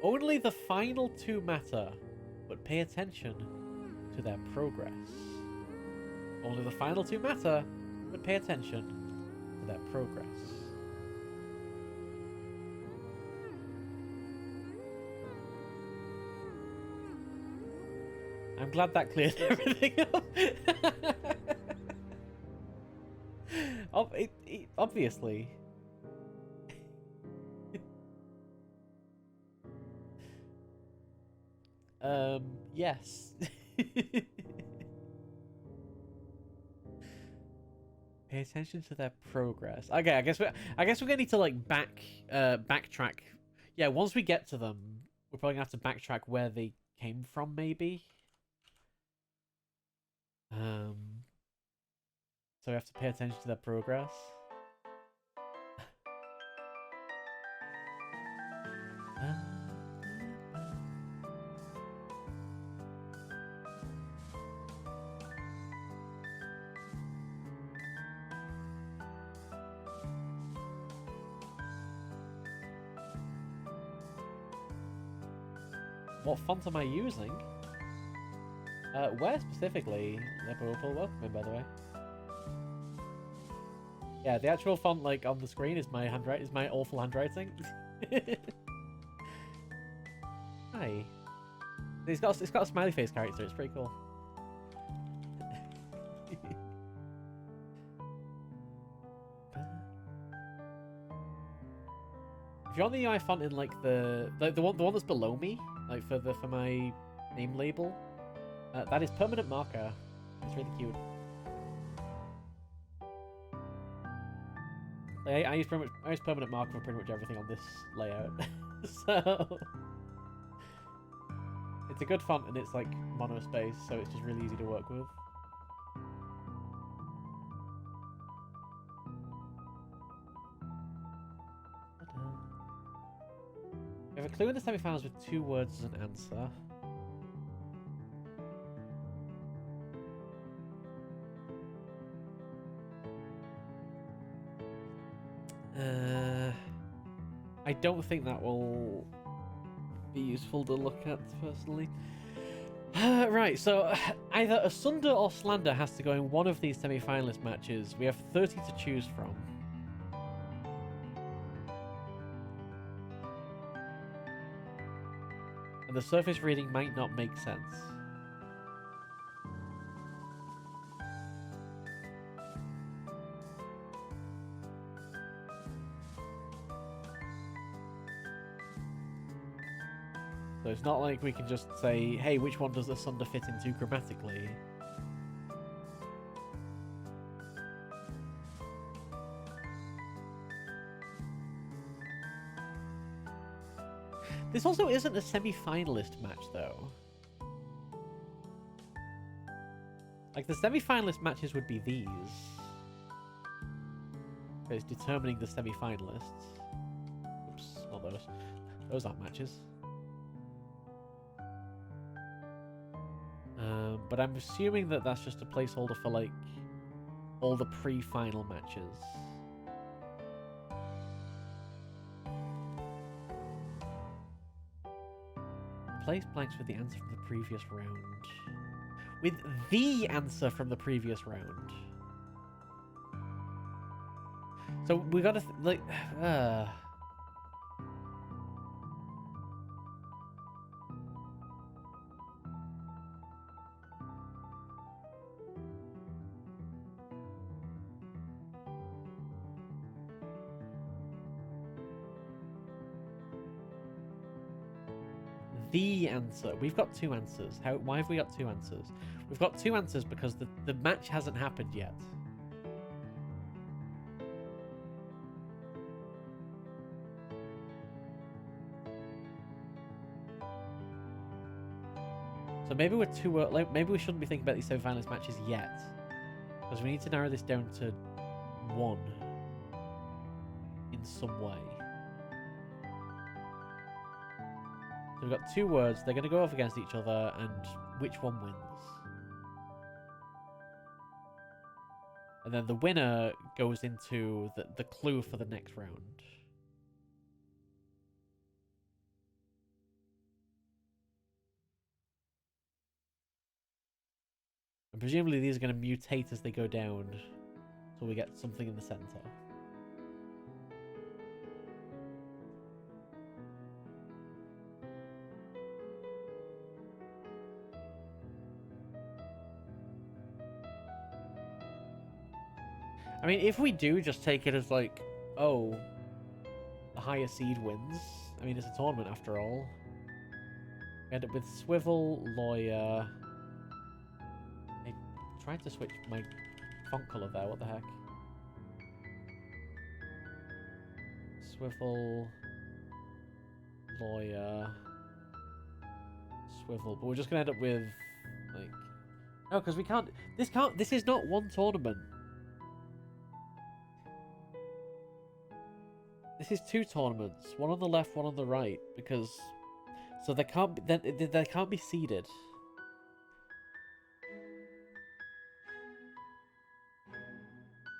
Speaker 1: Only the final two matter, but pay attention to their progress. Only the final two matter, but pay attention to their progress. I'm glad that cleared everything up. Obviously. Yes. Pay attention to their progress. Okay, I guess we're gonna need to like backtrack. Yeah, once we get to them, we're probably gonna have to backtrack where they came from, maybe. So we have to pay attention to their progress. What font am I using? Where specifically? Welcome in, by the way. Yeah, the actual font, like, on the screen is my handwriting, is my awful handwriting. Hi. It's got a smiley face character. It's pretty cool. If you're on the UI font in like the one that's below me, like for my name label, that is permanent marker. It's really cute. I use permanent marker for pretty much everything on this layout, so it's a good font and it's like monospace, so it's just really easy to work with. We have a clue in the semifinals with 2 words as an answer. I don't think that will be useful to look at, personally. Right, so either Asunder or Slander has to go in one of these semi-finalist matches. We have 30 to choose from. And the surface reading might not make sense. So it's not like we can just say, hey, which one does Asunder fit into grammatically? This also isn't a semi-finalist match, though. Like, the semi-finalist matches would be these. It's determining the semi-finalists. Oops, not those. Those aren't matches. But I'm assuming that that's just a placeholder for, like, all the pre-final matches. Place blanks with the answer from the previous round. With the answer from the previous round. So we gotta, like, the answer. We've got two answers. Why have we got two answers? We've got two answers because the match hasn't happened yet. So maybe we're too like maybe we shouldn't be thinking about these semi-finalist matches yet, because we need to narrow this down to one in some way. So we've got two words. They're going to go off against each other, and which one wins? And then the winner goes into the clue for the next round. And presumably these are going to mutate as they go down, so we get something in the center. I mean, if we do just take it as like, oh, the higher seed wins. I mean, it's a tournament after all. We end up with Swivel, Lawyer. I tried to switch my font color there. What the heck? Swivel, Lawyer, Swivel. But we're just gonna end up with like, no, because we can't. This is not one tournament. This is two tournaments, one on the left, one on the right, because so they can't be seeded.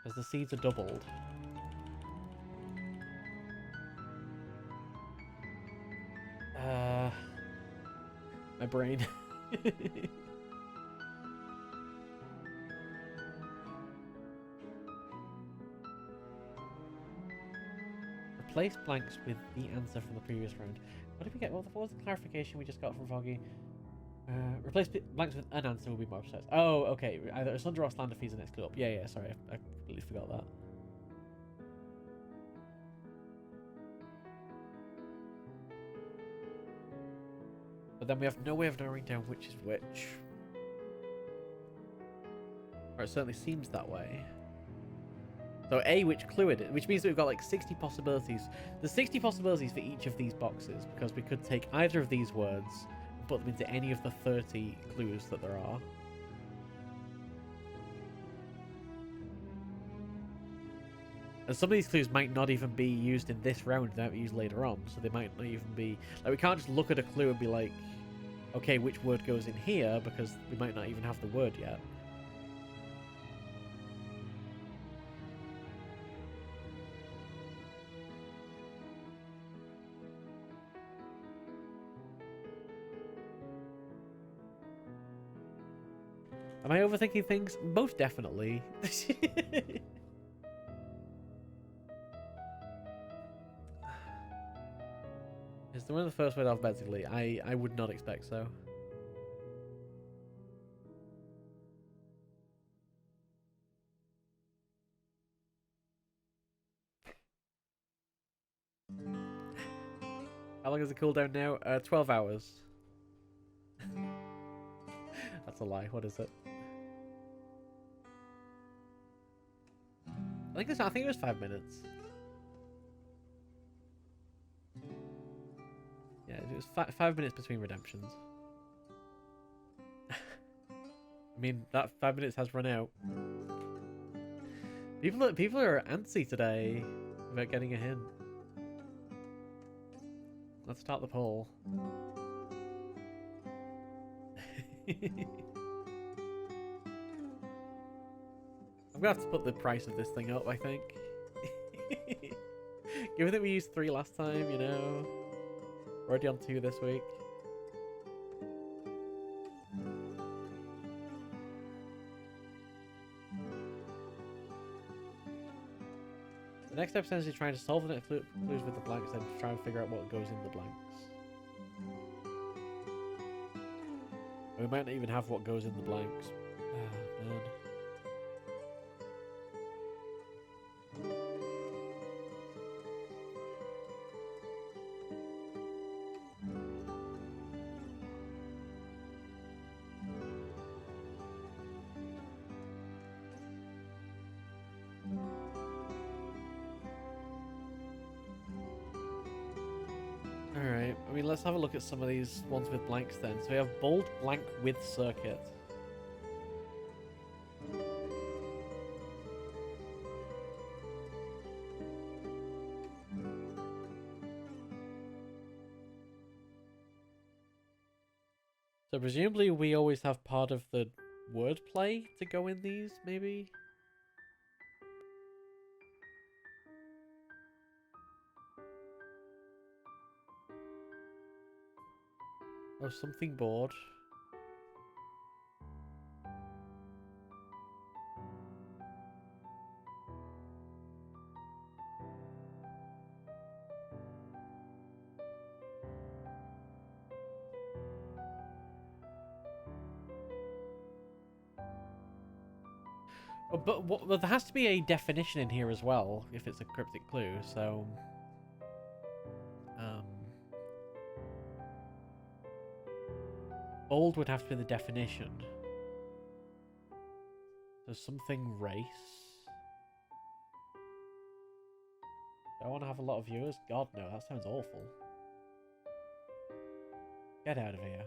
Speaker 1: Because the seeds are doubled. My brain. Replace blanks with the answer from the previous round. What did we get? What was the clarification we just got from Foggy? Replace blanks with an answer will be more precise. Oh, okay. Either Asunder or Slander feeds the next clue up. Yeah, sorry. I completely forgot that. But then we have no way of narrowing down which is which. Or it certainly seems that way. So A, which clue it is, which means that we've got like 60 possibilities. There's 60 possibilities for each of these boxes, because we could take either of these words and put them into any of the 30 clues that there are. And some of these clues might not even be used in this round, they might be used later on, so they might not even be... Like, we can't just look at a clue and be like, okay, which word goes in here, because we might not even have the word yet. Am I overthinking things? Most definitely. Is the one of the first word alphabetically? I would not expect so. How long is the cooldown now? 12 hours. That's a lie. What is it? I think it was 5 minutes. Yeah, it was 5 minutes between redemptions. I mean, that 5 minutes has run out. People are antsy today about getting a hint. Let's start the poll. I'm gonna have to put the price of this thing up, I think. Given that we used 3 last time, you know. We're already on 2 this week. The next step is essentially trying to solve the next clues with the blanks and try and figure out what goes in the blanks. We might not even have what goes in the blanks. Ah, man. mean, let's have a look at some of these ones with blanks then. So we have bold blank with circuit. So presumably we always have part of the wordplay to go in these, maybe? Oh, something bored. Oh, but there has to be a definition in here as well, if it's a cryptic clue, so... Bold would have to be the definition. So something race. Do I want to have a lot of viewers? God, no, that sounds awful. Get out of here.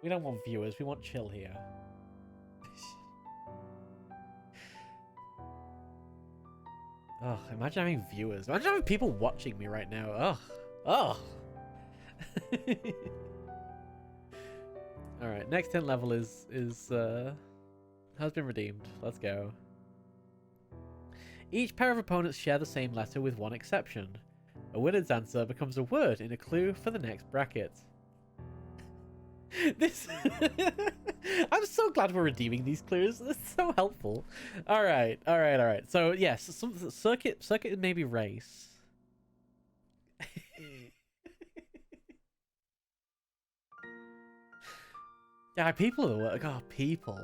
Speaker 1: We don't want viewers, we want chill here. Ugh, imagine having viewers. Imagine having people watching me right now. Ugh. Ugh. Alright, next 10 level has been redeemed. Let's go. Each pair of opponents share the same letter with one exception. A winner's answer becomes a word in a clue for the next bracket. This I'm so glad we're redeeming these clues. It's so helpful. Alright. So yes, some circuit maybe race. Yeah, people are the work. Oh, people.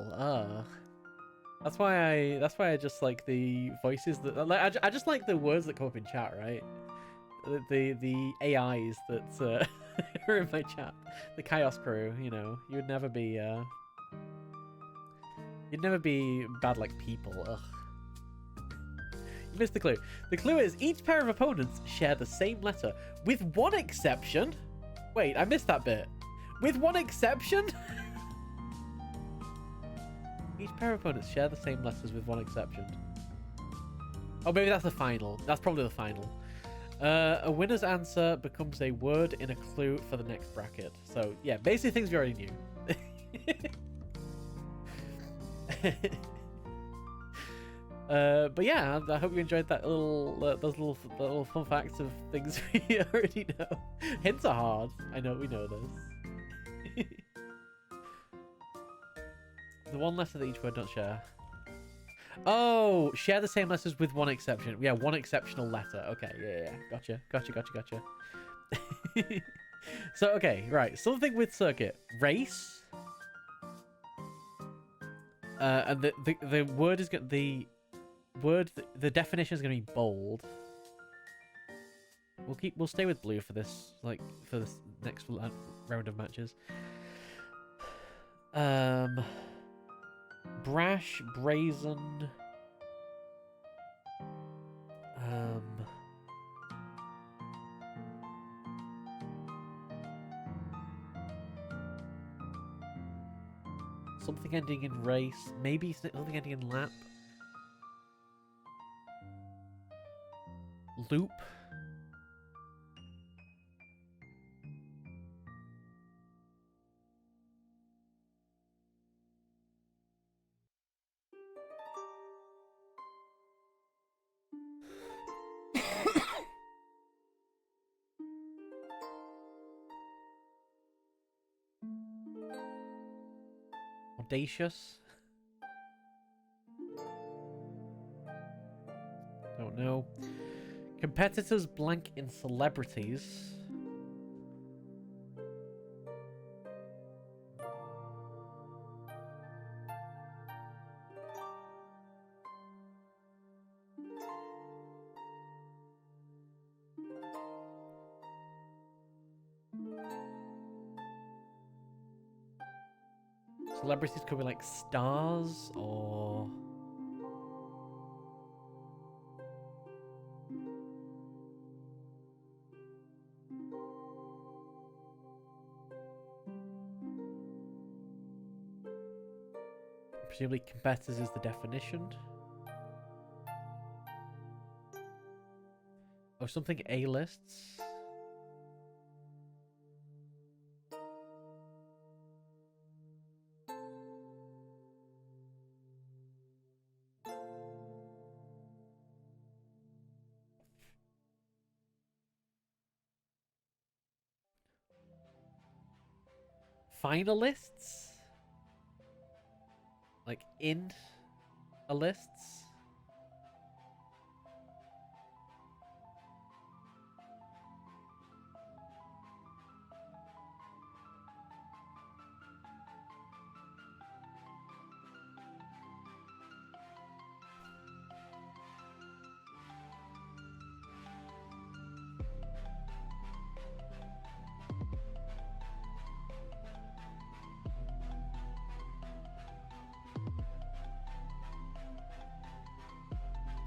Speaker 1: That's why I just like the voices that like. I just like the words that come up in chat, right? The AIs that are in my chat, the Chaos Crew. You know, you'd never be bad like people. Ugh. You missed the clue. The clue is each pair of opponents share the same letter, with one exception. Wait, I missed that bit. With one exception. Each pair of opponents share the same letters with one exception. Oh, maybe that's the final. That's probably the final. A winner's answer becomes a word in a clue for the next bracket. So, yeah, basically things we already knew. But yeah, I hope you enjoyed that those little fun facts of things we already know. Hints are hard. I know we know this. The one letter that each word don't share. Oh, share the same letters with one exception. Yeah, one exceptional letter. Okay, yeah. Gotcha. So, okay, right. Something with circuit. Race. And the word is going the definition is going to be bold. We'll stay with blue for this next round of matches. Brash, brazen. Something ending in race. Maybe something ending in lap. Loop. Audacious. Don't know. Competitors blank in celebrities. Celebrities could be like stars or... presumably competitors is the definition. Oh, something A-lists. Finalists? Like in a lists?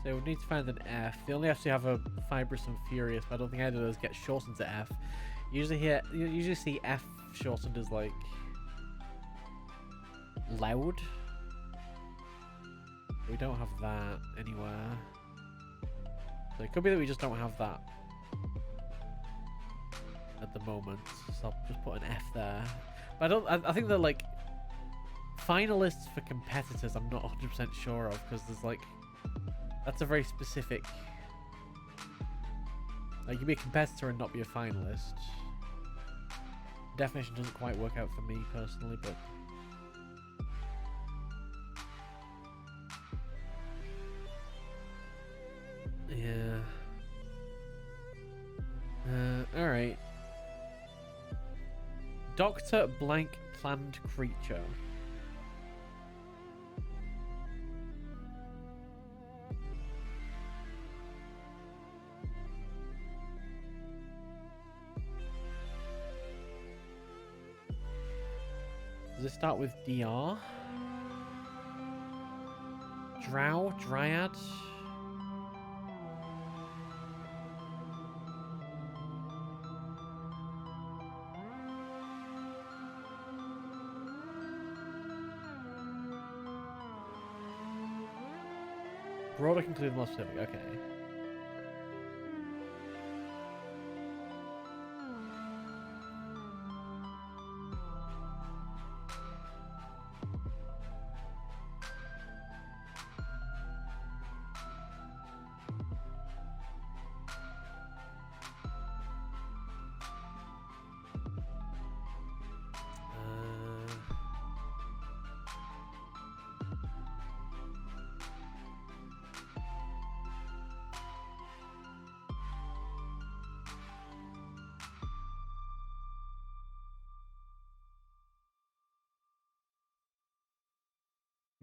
Speaker 1: So we need to find an F. They only actually have a fibrous and furious, but I don't think either of those get shortened to F. You usually see F shortened as like loud. We don't have that anywhere. So it could be that we just don't have that at the moment. So I'll just put an F there. But I think that like finalists for competitors I'm not 100% sure of, because there's like that's a very specific, like you can be a competitor and not be a finalist. Definition doesn't quite work out for me personally, but yeah. Alright. Dr. Blank Planned Creature. Does it start with DR? Drow? Dryad? Broader conclude more specific, okay.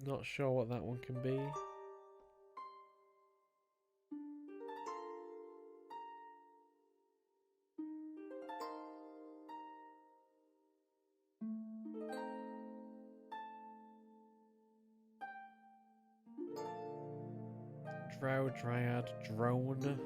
Speaker 1: Not sure what that one can be. Drow, Dryad, Drone.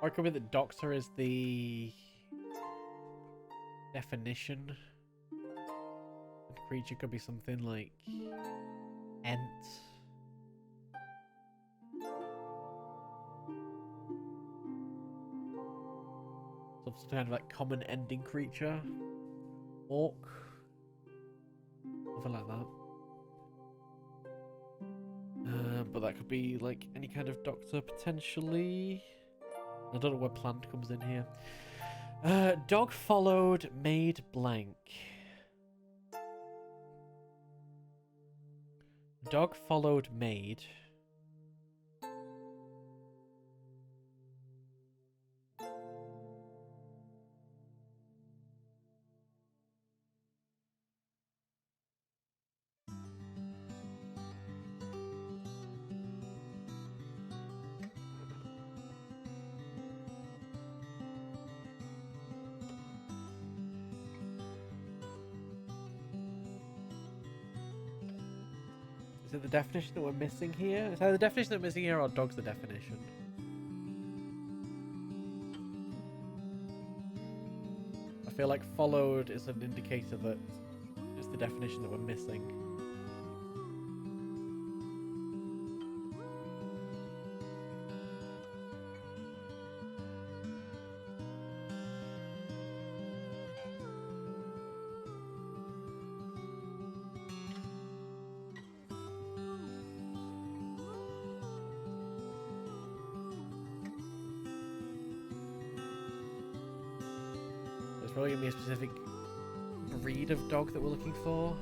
Speaker 1: Or it could be that Doctor is the definition. And creature could be something like Ent. Some kind of like common ending creature. Orc. Something like that. But that could be like any kind of Doctor potentially. I don't know where plant comes in here. Dog followed, made blank. Dog followed, made. Is it the definition that we're missing here? Is that the definition that we're missing here, or dog's the definition? feel like followed is an indicator that it's the definition that we're missing. There's probably going to be a specific breed of dog that we're looking for.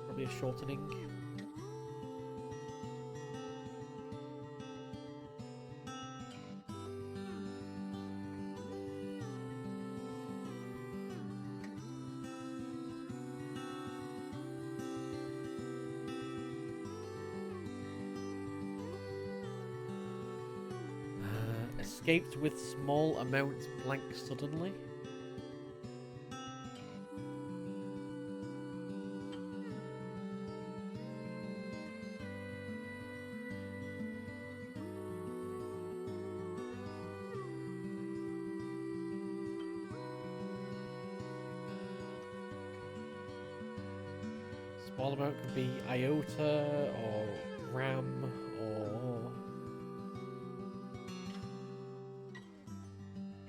Speaker 1: Probably a shortening. Escaped with small amounts blank suddenly. Small amount could be iota or gram or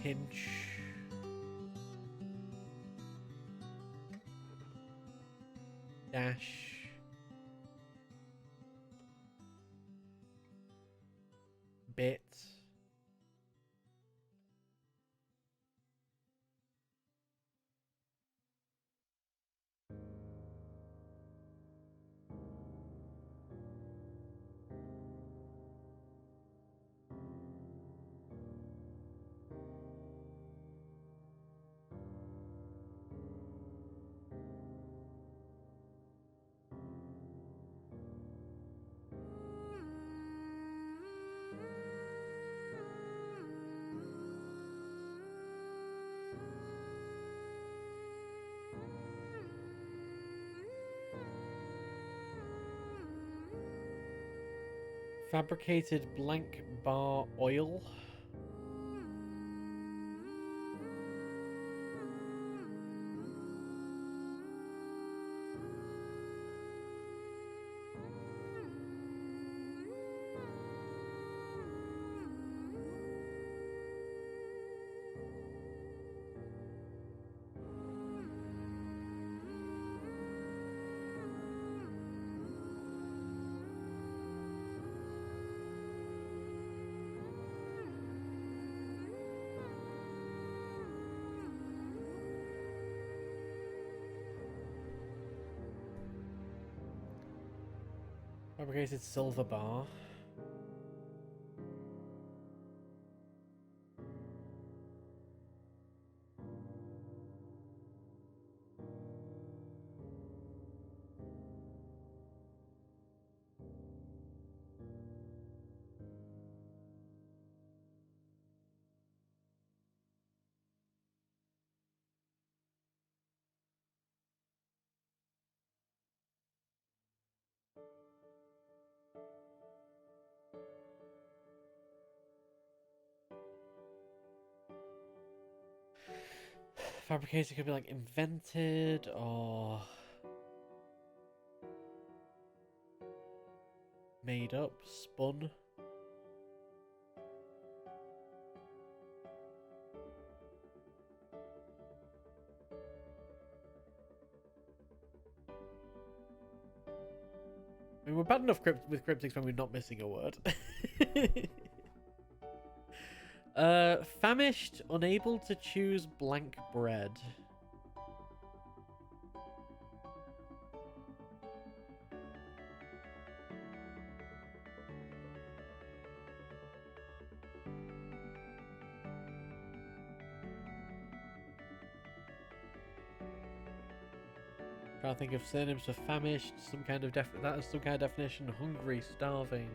Speaker 1: pinch. Dash. Bit. Fabricated blank bar oil. Fabricated silver bar. Fabricated could be like invented or made up, spun. I mean, we're bad enough with cryptics when we're not missing a word. Famished, unable to choose blank bread. Trying to think of synonyms for famished, some kind of that is some kind of definition. Hungry, starving.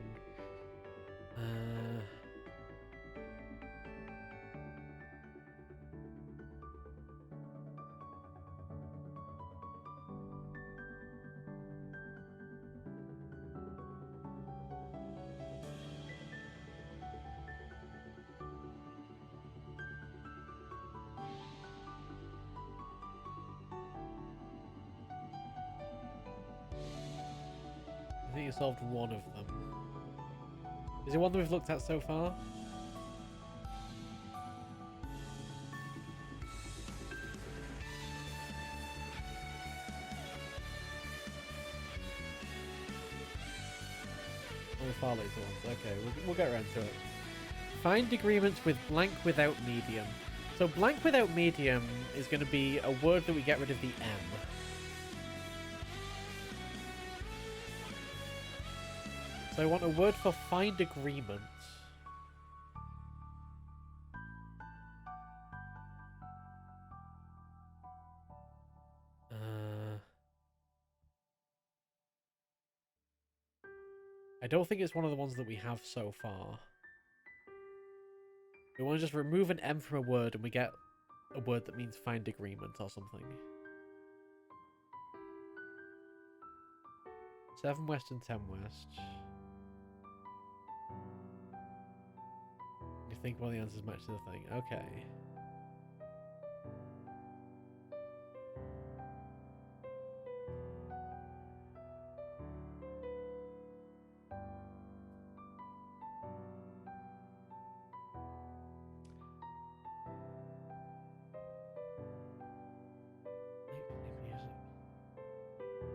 Speaker 1: you solved one of them. Is it one that we've looked at so far? One of the far later ones. Okay, we'll get around to it. Find agreements with blank without medium. So blank without medium is going to be a word that we get rid of the M. So I want a word for find agreement. I don't think it's one of the ones that we have so far. We want to just remove an M from a word and we get a word that means find agreement or something. 7 west and 10 west. You think one of the answers match to the thing. Okay.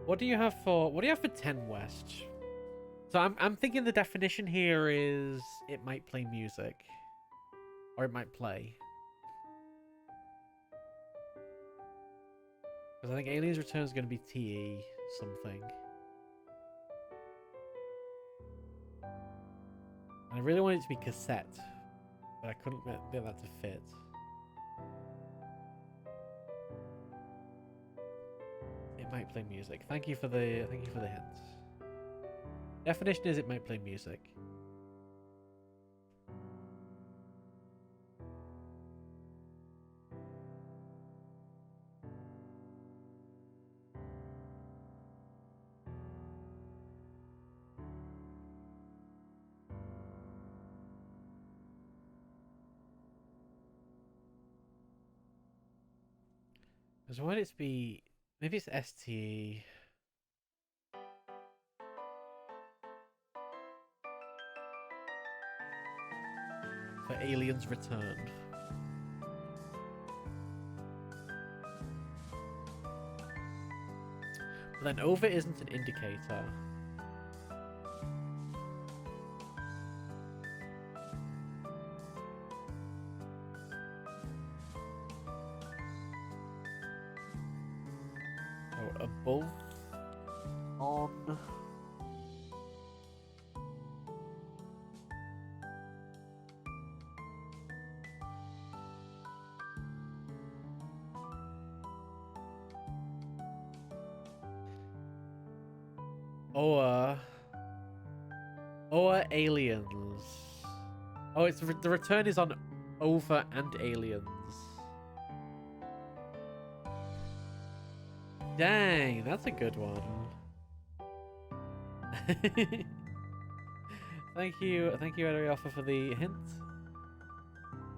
Speaker 1: What do you have for 10 west? So I'm thinking the definition here is it might play music. Or it might play. Because I think Aliens Return is going to be TE something. And I really wanted it to be cassette. But I couldn't get that to fit. It might play music. Thank you for the hint. Definition is it might play music. Because why would it be? Maybe it's STE. For Aliens Returned. But then over isn't an indicator. Oh, above on. Or aliens. Oh, it's the return is on over and aliens. Dang, that's a good one. Thank you, Ariafa, for the hint.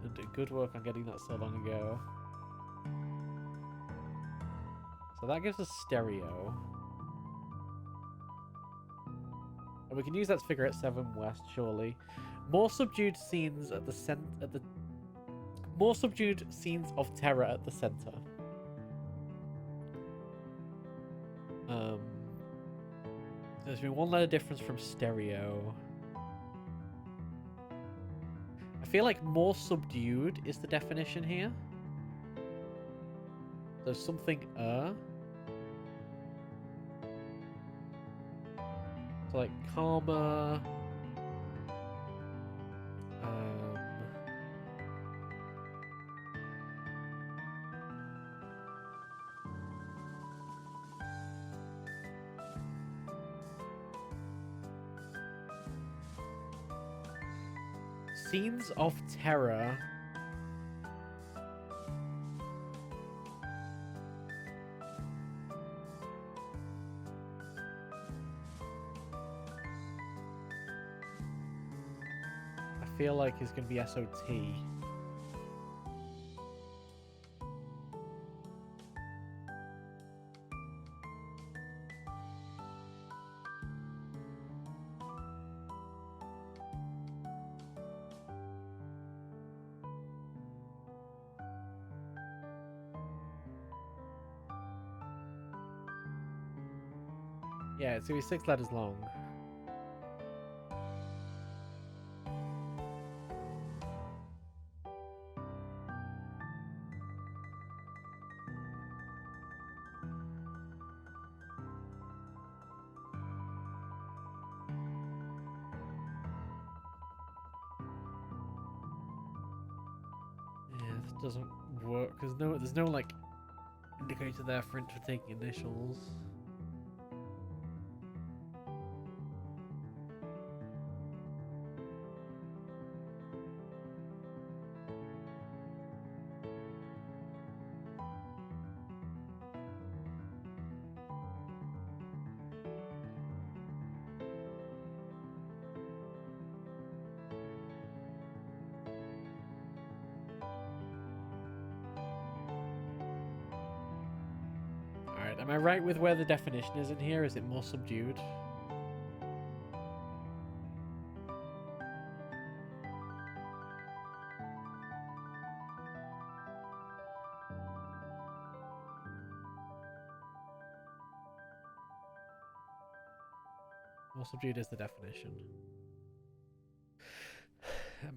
Speaker 1: And good work on getting that so long ago. So that gives us stereo. And we can use that to figure out 7 west, surely. More subdued scenes at the more subdued scenes of terror at the center. There's been 1 letter difference from stereo. I feel like more subdued is the definition here. There's something So like calmer. Scenes of terror. I feel like it's going to be SOT. Yeah, it's gonna be 6 letters long. Yeah, this doesn't work because there's no like indicator there for it for taking initials. Alright, am I right with where the definition is in here? Is it more subdued? More subdued is the definition.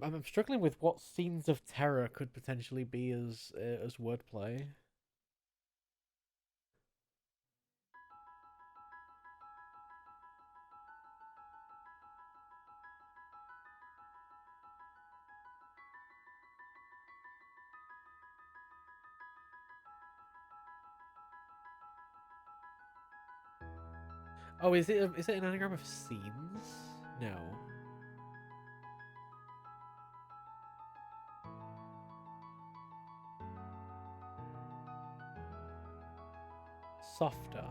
Speaker 1: I'm struggling with what scenes of terror could potentially be as wordplay. Oh, is it an anagram of scenes? No. Softer.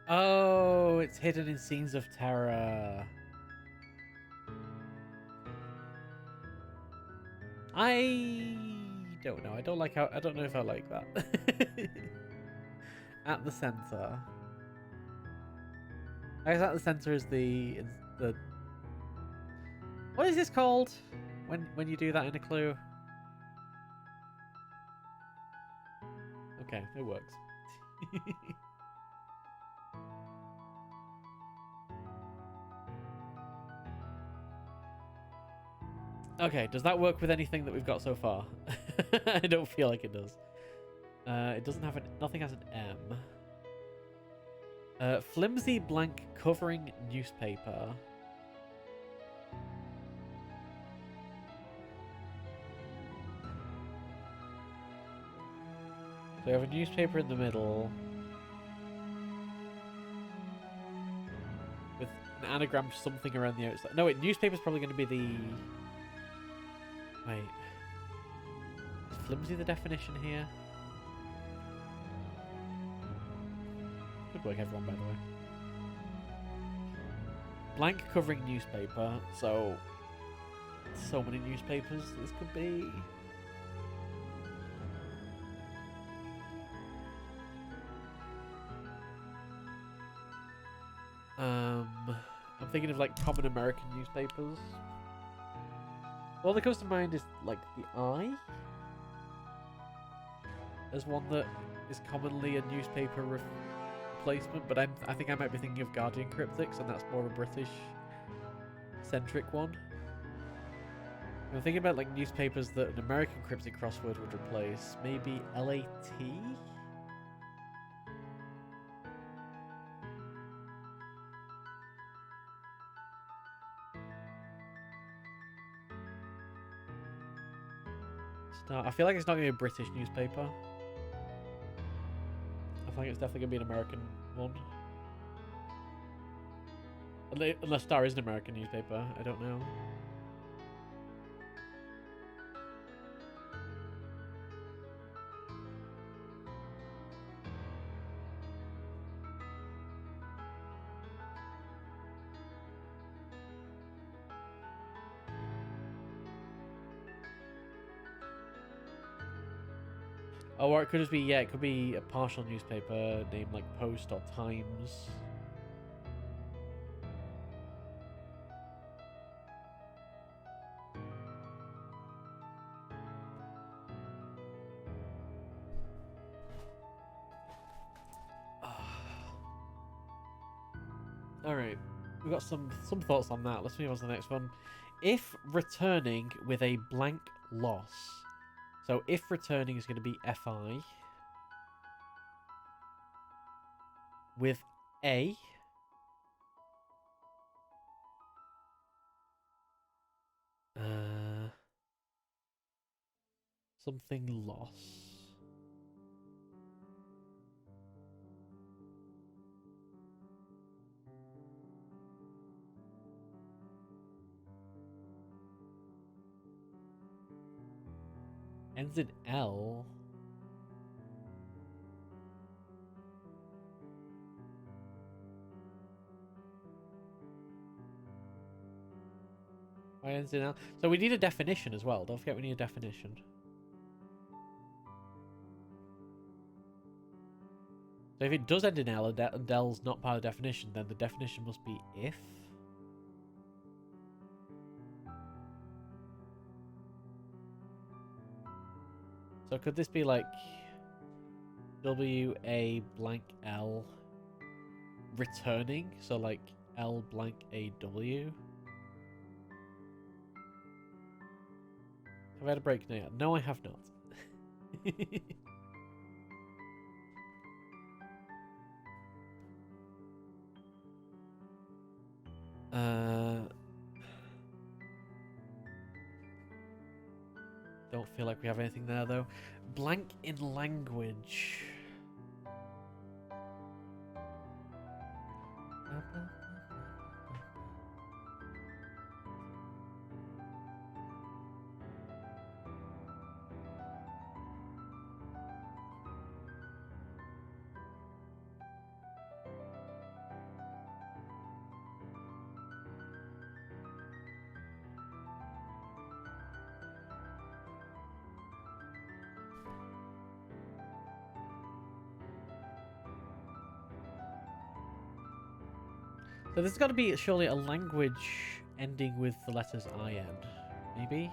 Speaker 1: Oh, it's hidden in scenes of terror. I don't know. I don't know if I like that. At the center. I guess at the center is the what is this called when you do that in a clue? Okay, it works. Okay, does that work with anything that we've got so far? I don't feel like it does. It doesn't have nothing has an M. Flimsy blank covering newspaper. So we have a newspaper in the middle. With an anagram something around the outside. No, wait, newspaper's probably going to be the... Wait. Is flimsy the definition here? Good work, everyone, by the way. Blank covering newspaper, so many newspapers this could be. I'm thinking of like common American newspapers. All that comes to mind is like the Eye as one that is commonly a newspaper replacement, but I think I might be thinking of Guardian Cryptics, and that's more a British-centric one. I'm thinking about like newspapers that an American cryptic crossword would replace. Maybe LAT? I feel like it's not going to be a British newspaper. I think it's definitely going to be an American one. Unless Star is an American newspaper, I don't know. Oh, or it could just be, yeah, it could be a partial newspaper named like Post or Times. Alright. We've got some thoughts on that. Let's move on to the next one. If returning with a blank loss. So if returning is going to be FI with A. Something loss. Ends in L. Why ends in L? So we need a definition as well. Don't forget we need a definition. So if it does end in L and L's not part of the definition, then the definition must be if. So could this be like WA blank L returning? So like L blank AW? Have I had a break now? No, I have not. Don't feel like we have anything there though. Blank in language. So there's got to be surely a language ending with the letters IN, maybe?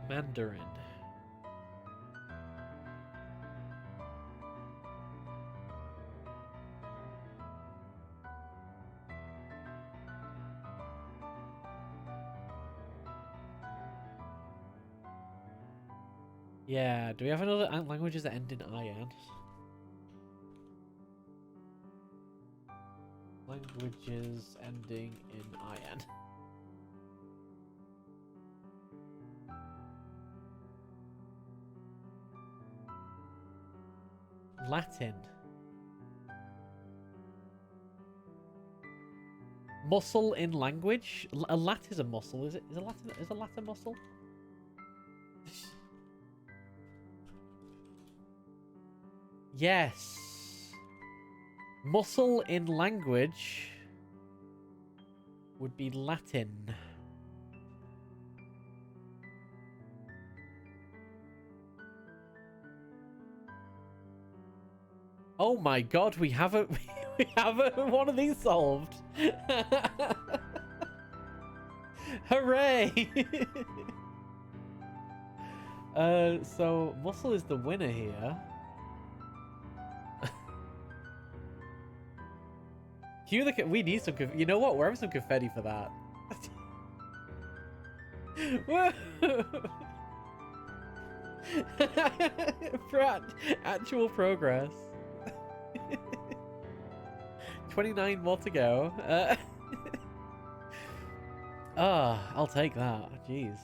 Speaker 1: Mandarin. Yeah, do we have another languages that end in IN? Languages ending in IN. Latin. Muscle in language? A lat is a muscle, is it? Is a lat a muscle? Yes. Muscle in language would be Latin. Oh my god, we have one of these solved. Hooray! So muscle is the winner here. We need some. You know what? We're having some confetti for that. For actual progress. 29 more to go. I'll take that. Jeez.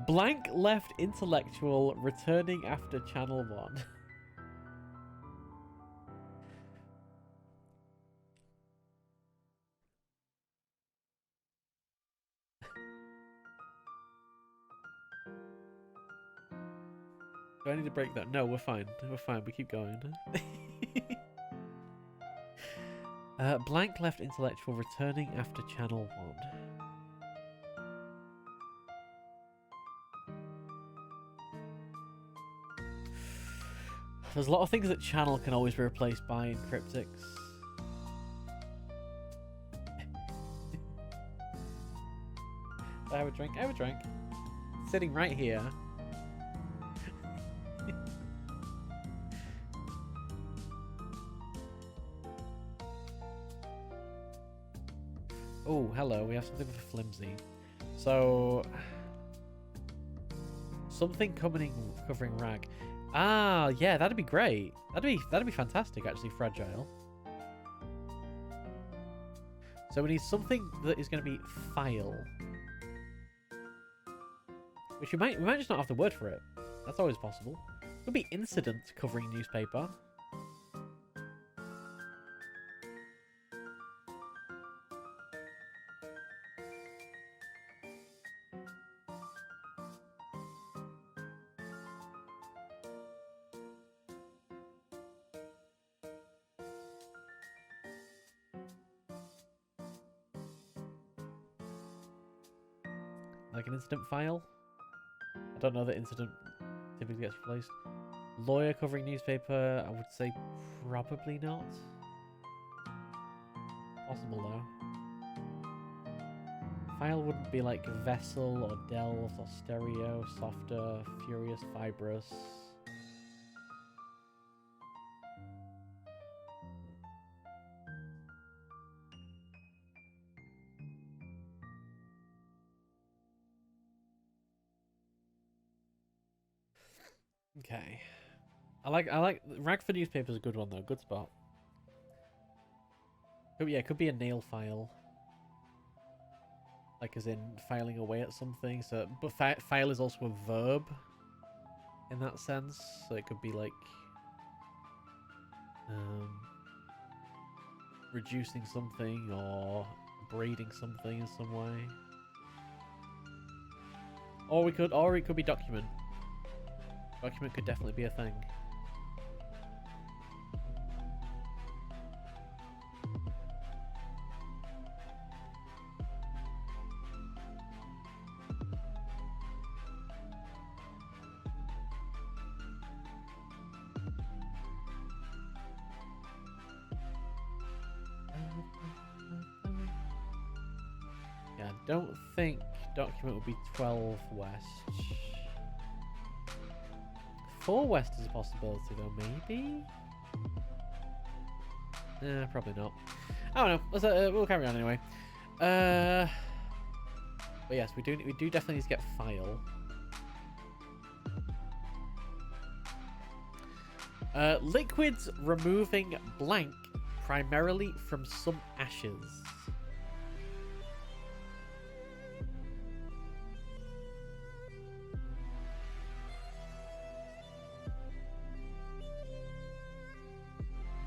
Speaker 1: Blank left intellectual returning after channel 1. Do I need to break that? No, we're fine. We're fine. We keep going. Blank left intellectual returning after channel 1. There's a lot of things that channel can always be replaced by in cryptics. I have a drink. I have a drink. Sitting right here. Oh, hello. We have something for flimsy. So, something covering rag. Ah, yeah, that'd be great. That'd be fantastic. Actually, fragile. So we need something that is going to be file. Which we might just not have the word for it. That's always possible. Could be incident covering newspaper. Like an incident file. I don't know that incident typically gets replaced. Lawyer covering newspaper, I would say probably not. Possible though. File wouldn't be like vessel or delve or stereo, softer, furious, fibrous. Okay. I like rag for newspaper is a good one though. Good spot. Yeah, could be a nail file. Like as in filing away at something. So, but file is also a verb in that sense. So it could be like reducing something or braiding something in some way. Or it could be document. Document could definitely be a thing. Yeah, I don't think document would be 12 west. 4 west is a possibility though, maybe? Probably not. I don't know. Let's, we'll carry on anyway. But yes, we do definitely need to get file. Liquids removing blank primarily from some ashes.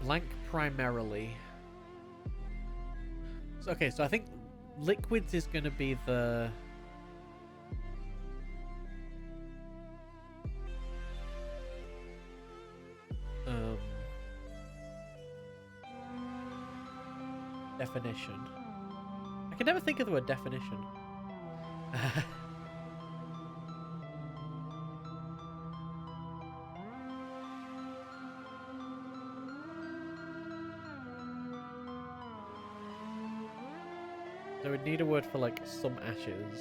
Speaker 1: Blank primarily. So, okay, so I think liquids is going to be the... definition. I can never think of the word definition. So we'd need a word for like some ashes.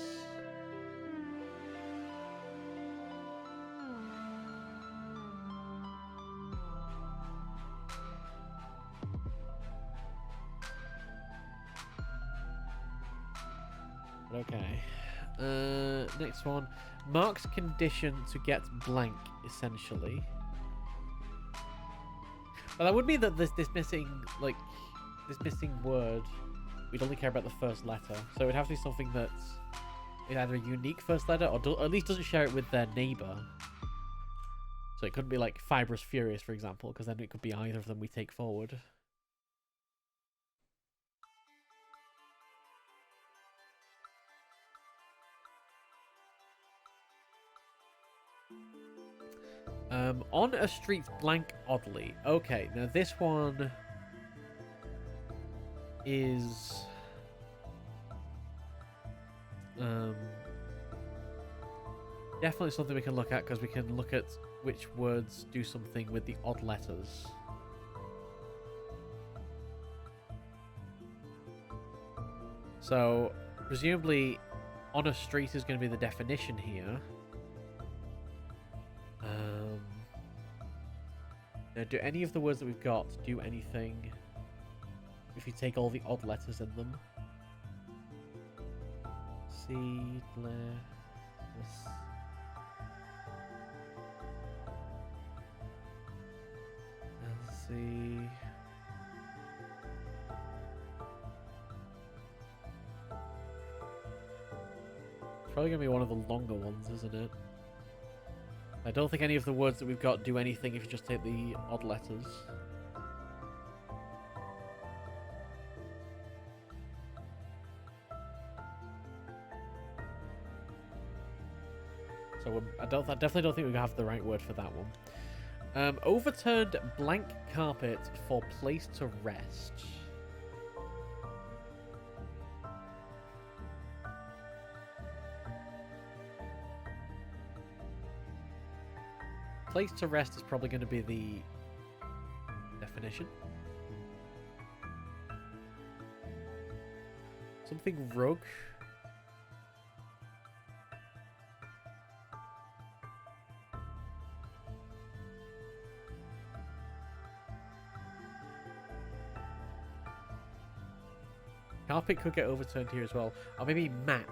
Speaker 1: Okay. Next one. Mark's condition to get blank, essentially. But that would mean that this missing word, we'd only care about the first letter. So it would have to be something that's either a unique first letter or at least doesn't share it with their neighbor. So it couldn't be like fibrous furious, for example, because then it could be either of them we take forward. On a street blank oddly. Okay, now this one... is definitely something we can look at, because we can look at which words do something with the odd letters. So, presumably, on a street is going to be the definition here. Now, do any of the words that we've got do anything if you take all the odd letters in them? Seedless. Let's see. It's probably going to be one of the longer ones, isn't it? I don't think any of the words that we've got do anything if you just take the odd letters. So I definitely don't think we have the right word for that one. Overturned blank carpet for place to rest. Place to rest is probably going to be the definition. Something rug. Carpet could get overturned here as well. Or maybe mat.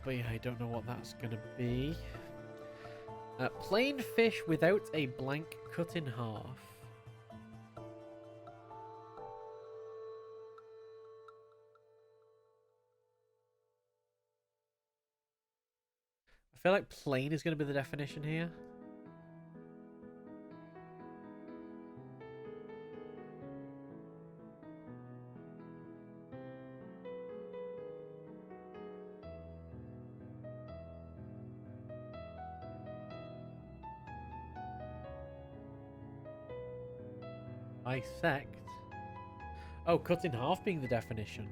Speaker 1: But yeah, I don't know what that's going to be. Plain fish without a blank cut in half. I feel like plain is going to be the definition here. Bisect? Oh, cut in half being the definition.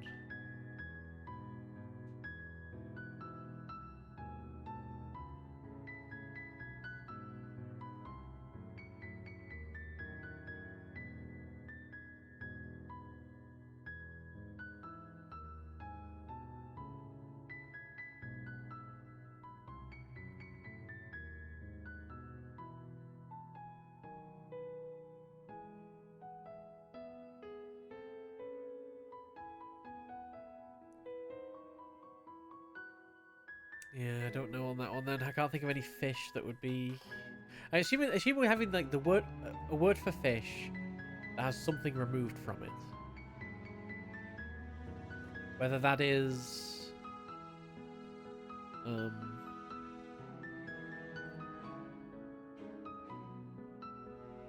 Speaker 1: Yeah, I don't know on that one then. I can't think of any fish that would be... I assume we're having like a word for fish that has something removed from it. Whether that is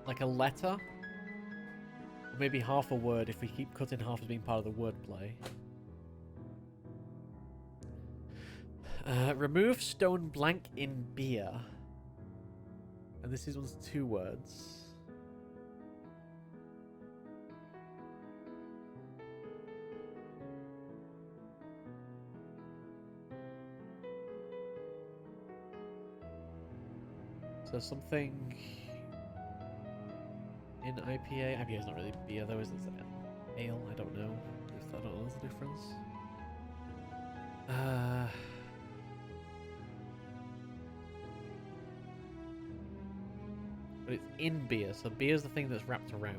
Speaker 1: like a letter, or maybe half a word if we keep cut in half as being part of the wordplay. Remove stone blank in beer. And this is one's 2 words. So something in IPA. IPA is not really beer though, is it? Ale? I don't know. I don't know the difference. But it's in beer, so beer is the thing that's wrapped around.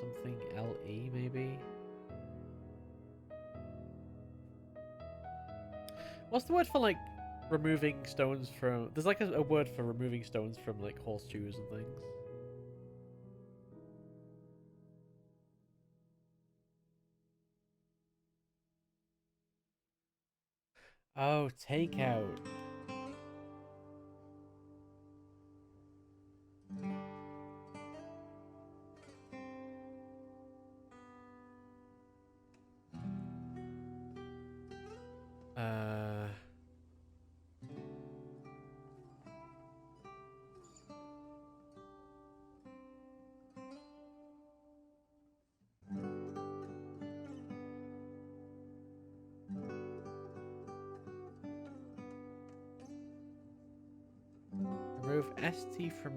Speaker 1: something LE maybe. What's the word for like removing stones from? There's like a word for removing stones from like horseshoes and things. Oh, takeout. Remove ST from...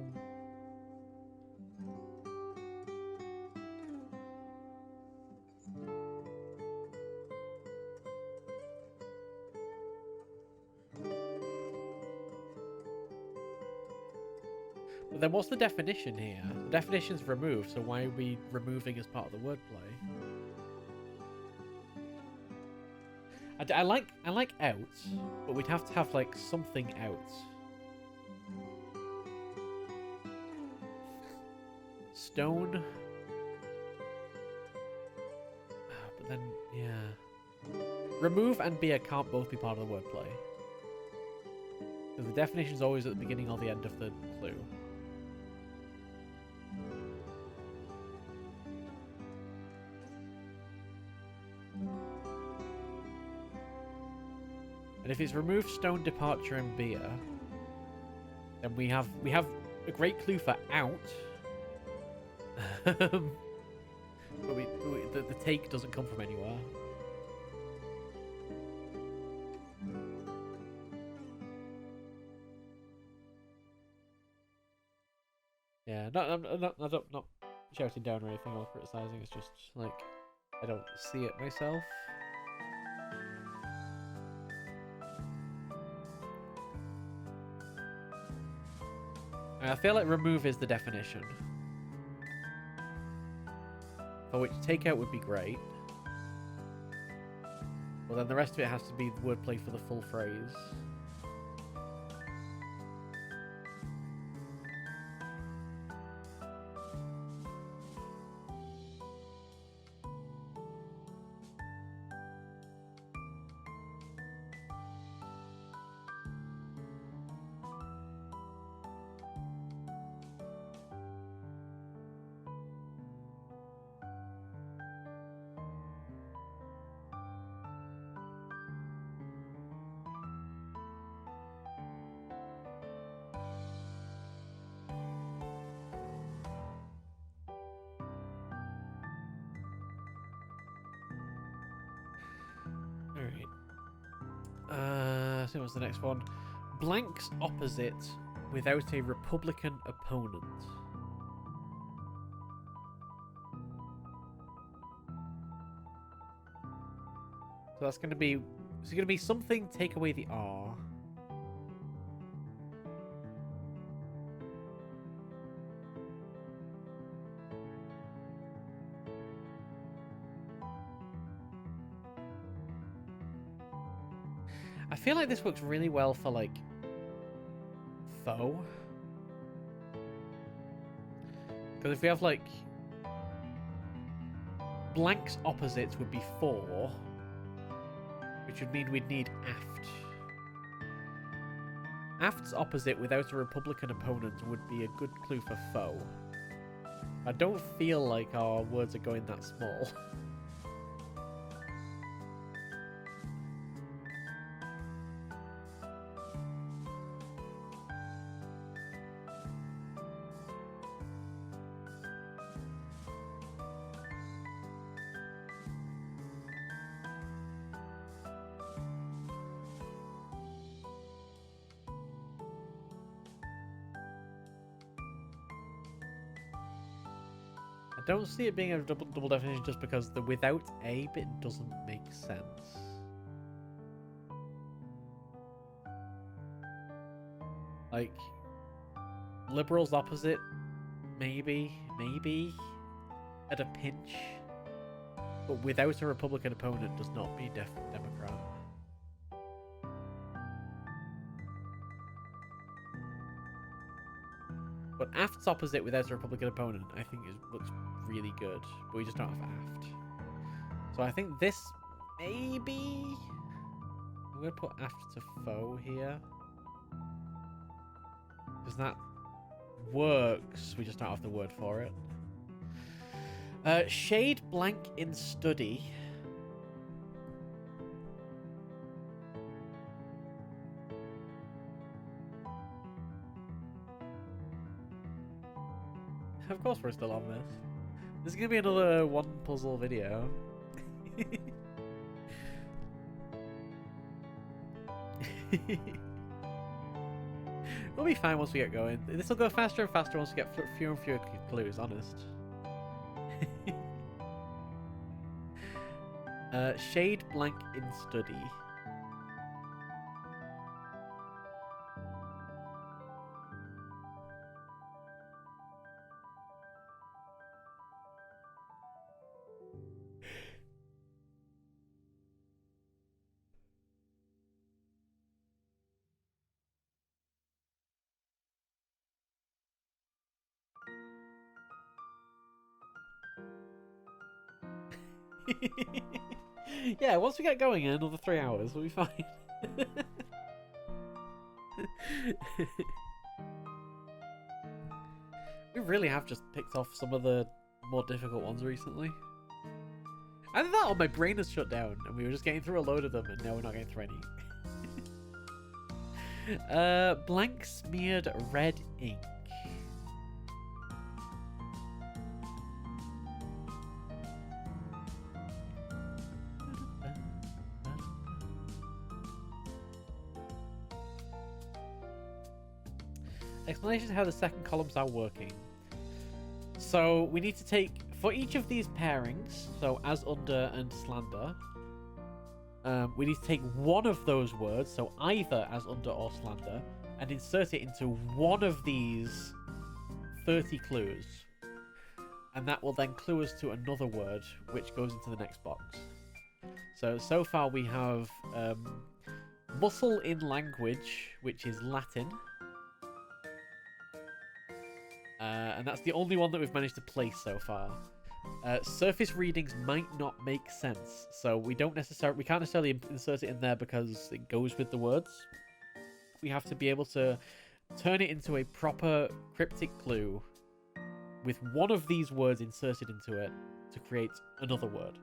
Speaker 1: But then what's the definition here? The definition's remove, so why are we removing as part of the wordplay? I like out, but we'd have to have like something out. Stone. But then, yeah. Remove and beer can't both be part of the wordplay. Because the definition's always at the beginning or the end of the clue. And if it's remove, stone, departure, and beer, then we have a great clue for out. But the take doesn't come from anywhere. Yeah, I'm not shouting down or anything or criticizing. It's just like I don't see it myself. I feel like remove is the definition. For which takeout would be great. Well, then the rest of it has to be the wordplay for the full phrase. Alright. So what's the next one? Blank's opposite without a Republican opponent. So that's going to be... It's going to be something, take away the R. I feel like this works really well for, like, foe. Because if we have, like... Blank's opposite would be 4. Which would mean we'd need aft. Aft's opposite without a Republican opponent would be a good clue for foe. I don't feel like our words are going that small. I don't see it being a double definition just because the without a bit doesn't make sense. Like, liberals opposite, maybe. at a pinch, but without a Republican opponent does not mean Democrat. But Aft's opposite without a Republican opponent, I think looks really good, but we just don't have Aft. So I think this maybe. I'm gonna put Aft to foe here. Because that works, we just don't have the word for it. Shade blank in study. Of course we're still on this. This is gonna be another one puzzle video. We'll be fine once we get going. This will go faster and faster once we get fewer and fewer clues, honest. Shade blank in study. Yeah, once we get going in another 3 hours, we'll be fine. We really have just picked off some of the more difficult ones recently. Either that or my brain has shut down and we were just getting through a load of them and now we're not getting through any. Blank smeared red ink. Explanation of how the second columns are working. So we need to take, for each of these pairings, so as, under, and slander, we need to take one of those words, so either as, under, or slander, and insert it into one of these 30 clues. And that will then clue us to another word, which goes into the next box. So far we have muscle in language, which is Latin. And that's the only one that we've managed to place so far. Surface readings might not make sense, so we can't necessarily insert it in there because it goes with the words. We have to be able to turn it into a proper cryptic clue with one of these words inserted into it to create another word.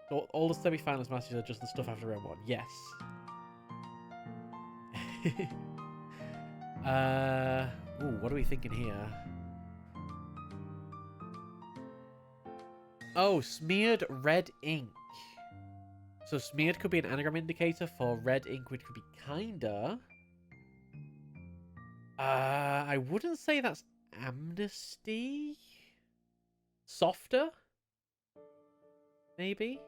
Speaker 1: So all the semi-finalist matches are just the stuff after round 1. Yes. Ooh, what are we thinking here? Oh, smeared red ink. So smeared could be an anagram indicator for red ink, which could be kinda. I wouldn't say that's amnesty. Softer? Maybe?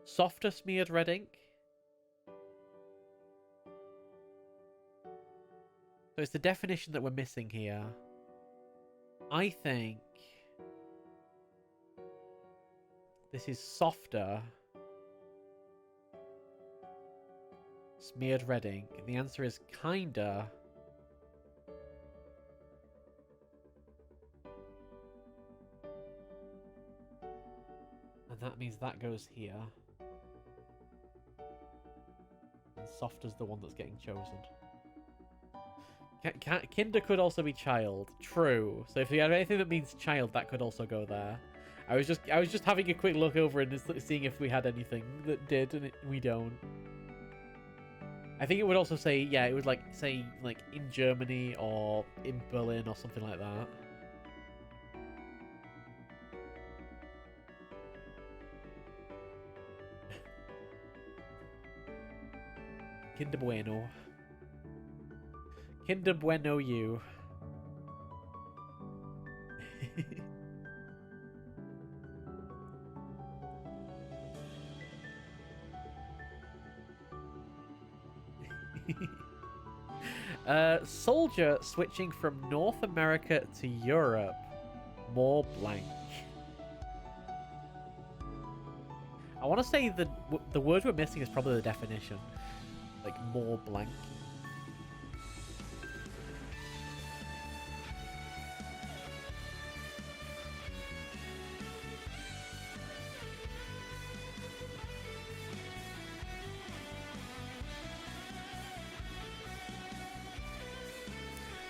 Speaker 1: Softer smeared red ink? So it's the definition that we're missing here. I think this is softer smeared red ink. The answer is kinda. And that means that goes here. And soft is the one that's getting chosen. Kinder could also be child. True. So if you have anything that means child, that could also go there. I was just having a quick look over and seeing if we had anything that did, and we don't. I think it would also say, yeah, it would say in Germany or in Berlin or something like that. Kinder Bueno. Kinder Bueno you. Soldier switching from North America to Europe. More blank. I want to say the word we're missing is probably the definition. Like, more blank.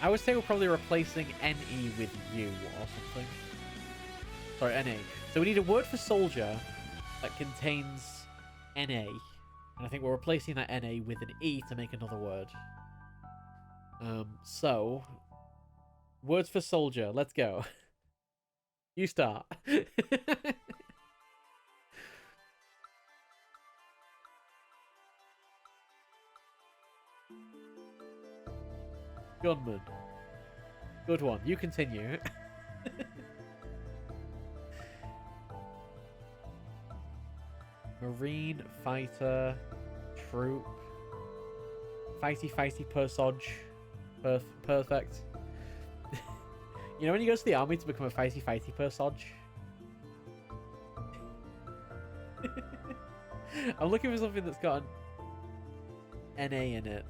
Speaker 1: I would say we're probably replacing NE with U or something. Sorry, NA. So we need a word for soldier that contains NA. And I think we're replacing that NA with an E to make another word. So, words for soldier. Let's go. You start. Gunman. Good one. You continue. Marine, fighter, troop. Fighty, persodge. Perfect. You know when you go to the army to become a fighty, persodge? I'm looking for something that's got an NA in it,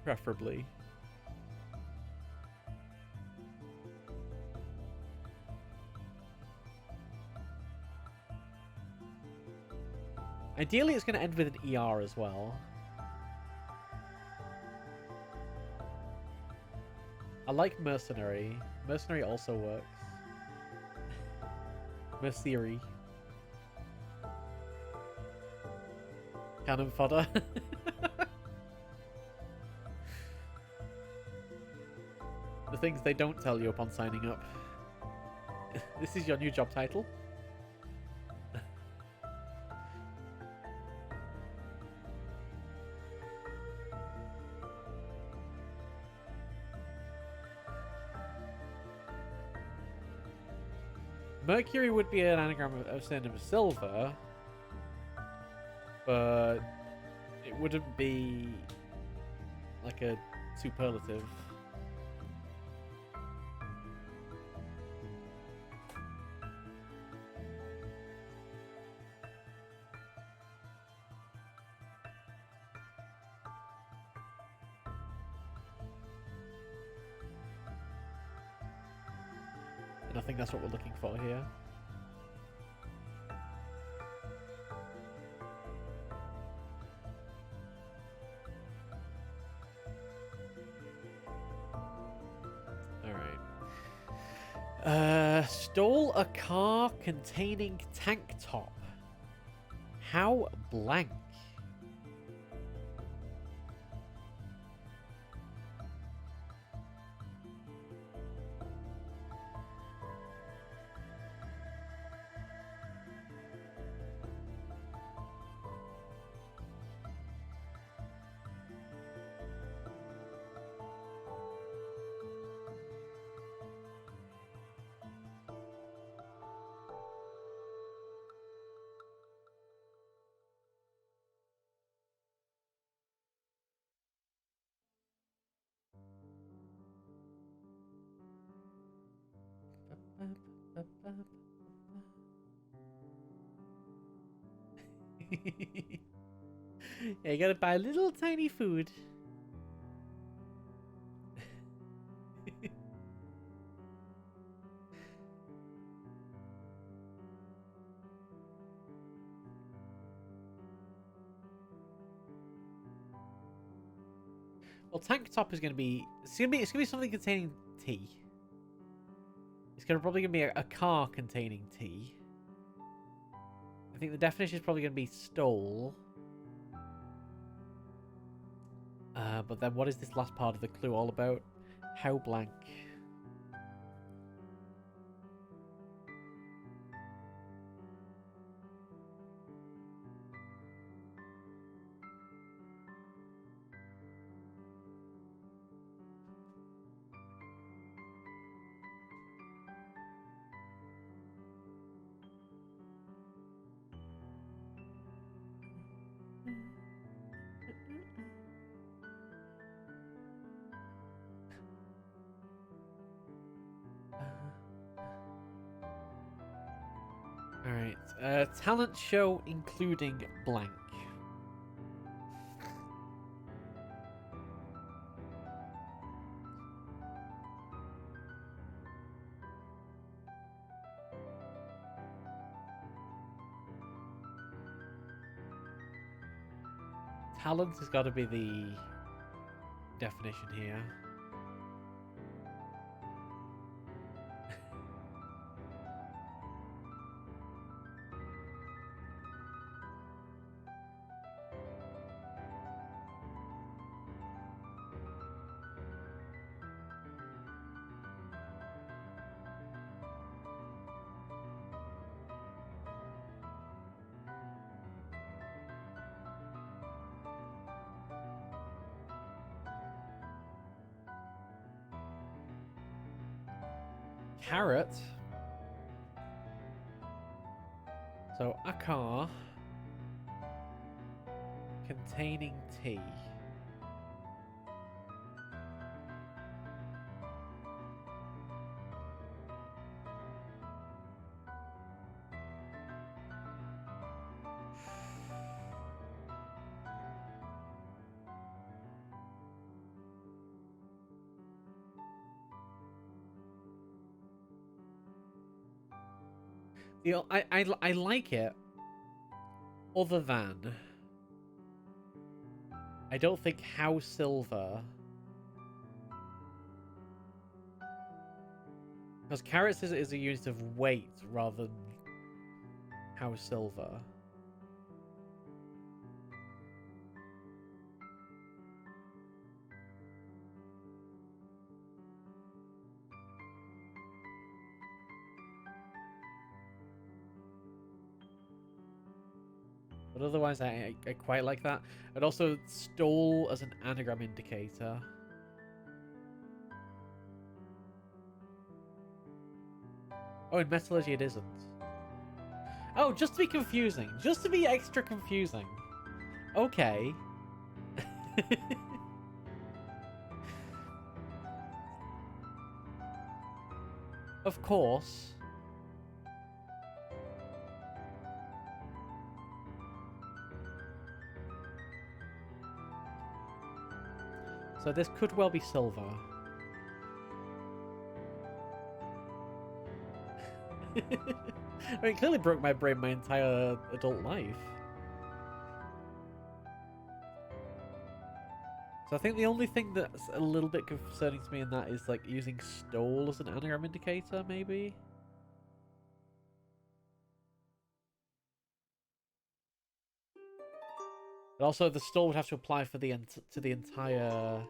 Speaker 1: preferably. Ideally, it's going to end with an ER as well. I like mercenary. Mercenary also works. Mercenary. Cannon fodder. The things they don't tell you upon signing up. This is your new job title. Mercury would be an anagram of synonym of silver, but it wouldn't be like a superlative. And I think that's what we're looking for here. Alright. Stole a car containing tank top. How blank? Yeah, you gotta buy little tiny food. Well, tank top is gonna be it's gonna be something containing tea. It's probably gonna be a car containing tea. I think the definition is probably gonna be stole. But then what is this last part of the clue all about? How blank? Talent show including blank. Talent has got to be the definition here. Carrot. So a car containing tea. You know, I like it. Other than, I don't think how silver, because carrots is a unit of weight rather than how silver. But otherwise, I quite like that. And also, stole as an anagram indicator. Oh, in metallurgy it isn't. Oh, just to be confusing. Just to be extra confusing. Okay. Of course. So this could well be silver. I mean, it clearly broke my brain my entire adult life. So I think the only thing that's a little bit concerning to me in that is like using stole as an anagram indicator, maybe? But also the stole would have to apply for the to the entire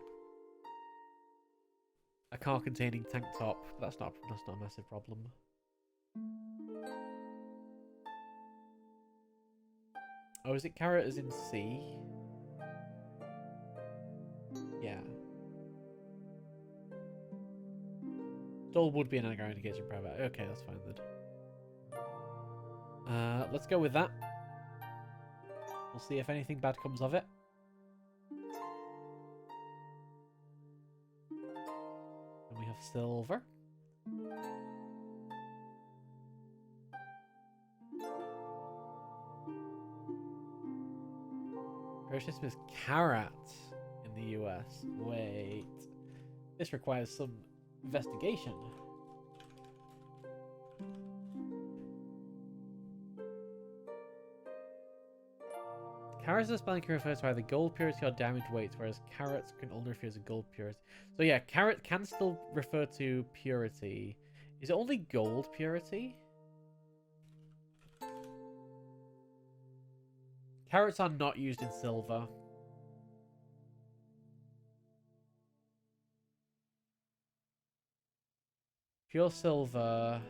Speaker 1: a car containing tank top. That's not a massive problem. Oh, is it carrot as in C? Yeah. Stole would be an anagram indicator in private. Okay, that's fine then. Let's go with that. We'll see if anything bad comes of it. And we have silver. Purchase is carrot in the US. Wait. This requires some investigation. Carrots as spelling can refer to either gold purity or diamond weight, whereas carrots can only refer to gold purity. So yeah, carrot can still refer to purity. Is it only gold purity? Carrots are not used in silver. Pure silver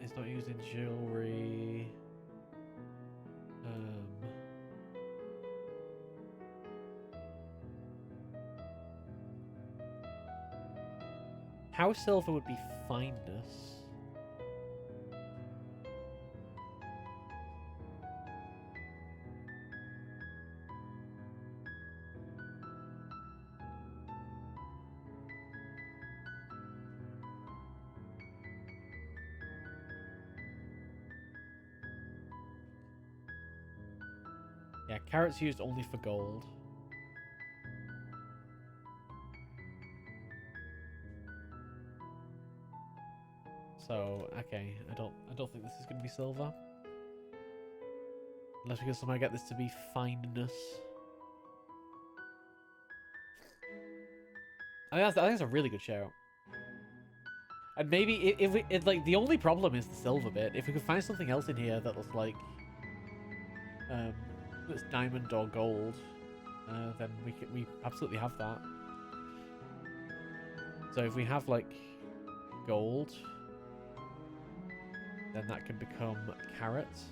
Speaker 1: is not used in jewelry. How silver would be fineness? Yeah, carrots used only for gold. So, okay, I don't think this is gonna be silver. Unless we can somehow get this to be fineness. I think that's a really good shout. And maybe if like the only problem is the silver bit. If we could find something else in here that looks like that's diamond or gold, then we absolutely have that. So if we have like gold, then that can become carrots.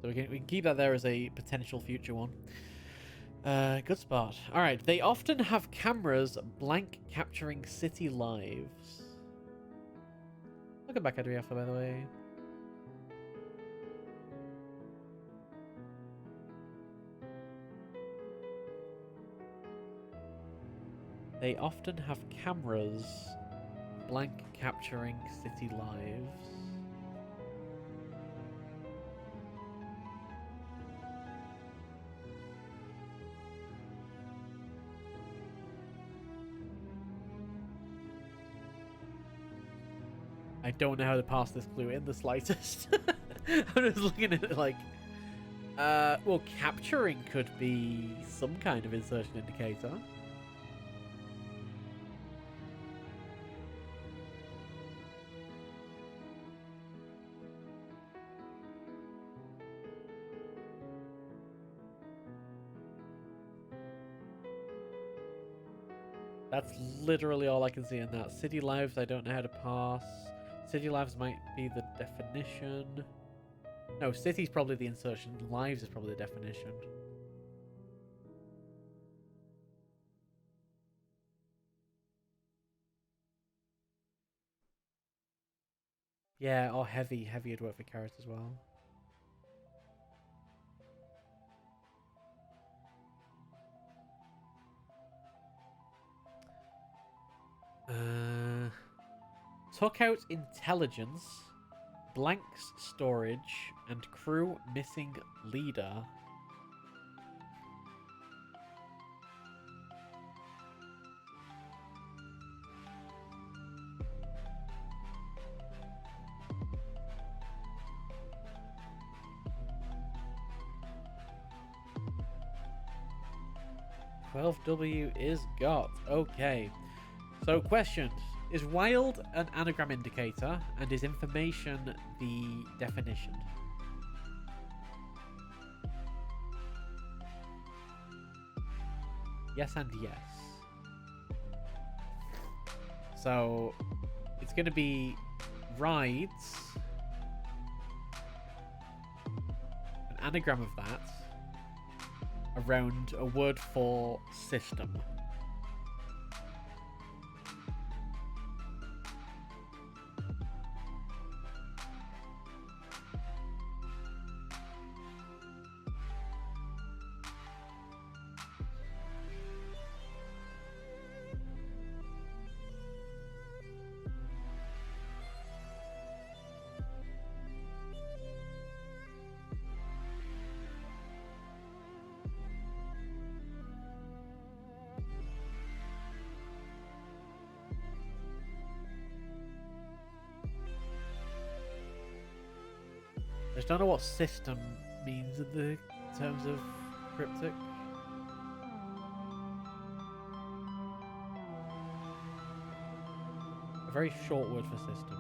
Speaker 1: So we can keep that there as a potential future one. Good spot. Alright, they often have cameras blank capturing city lives. Welcome back, Adriafa, by the way. They often have cameras blank capturing city lives. I don't know how to pass this clue in the slightest. I'm just looking at it like, well, capturing could be some kind of insertion indicator. That's literally all I can see in that. City lives, I don't know how to pass. City lives might be the definition. No, city's probably the insertion. Lives is probably the definition. Yeah, or heavy. Heavy would work for carrots as well. Took out intelligence, blanks storage, and crew missing leader. "12W is got." Okay. So, question. Is wild an anagram indicator, and is information the definition? Yes and yes. So, it's going to be rides, an anagram of that, around a word for system. I just don't know what system means in the terms of cryptic. A very short word for system.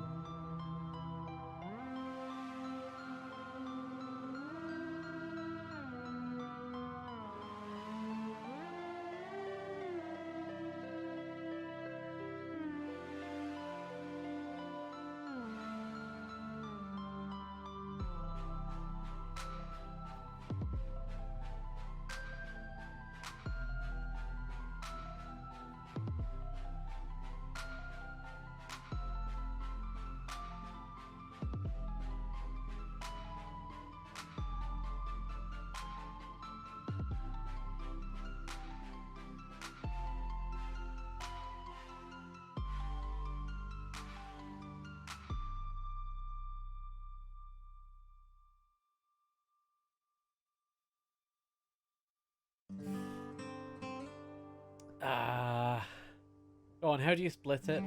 Speaker 1: Go on, how do you split it?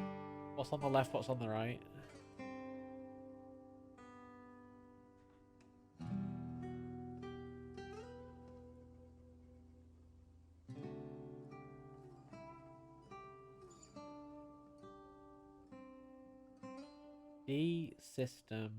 Speaker 1: What's on the left, what's on the right? The system.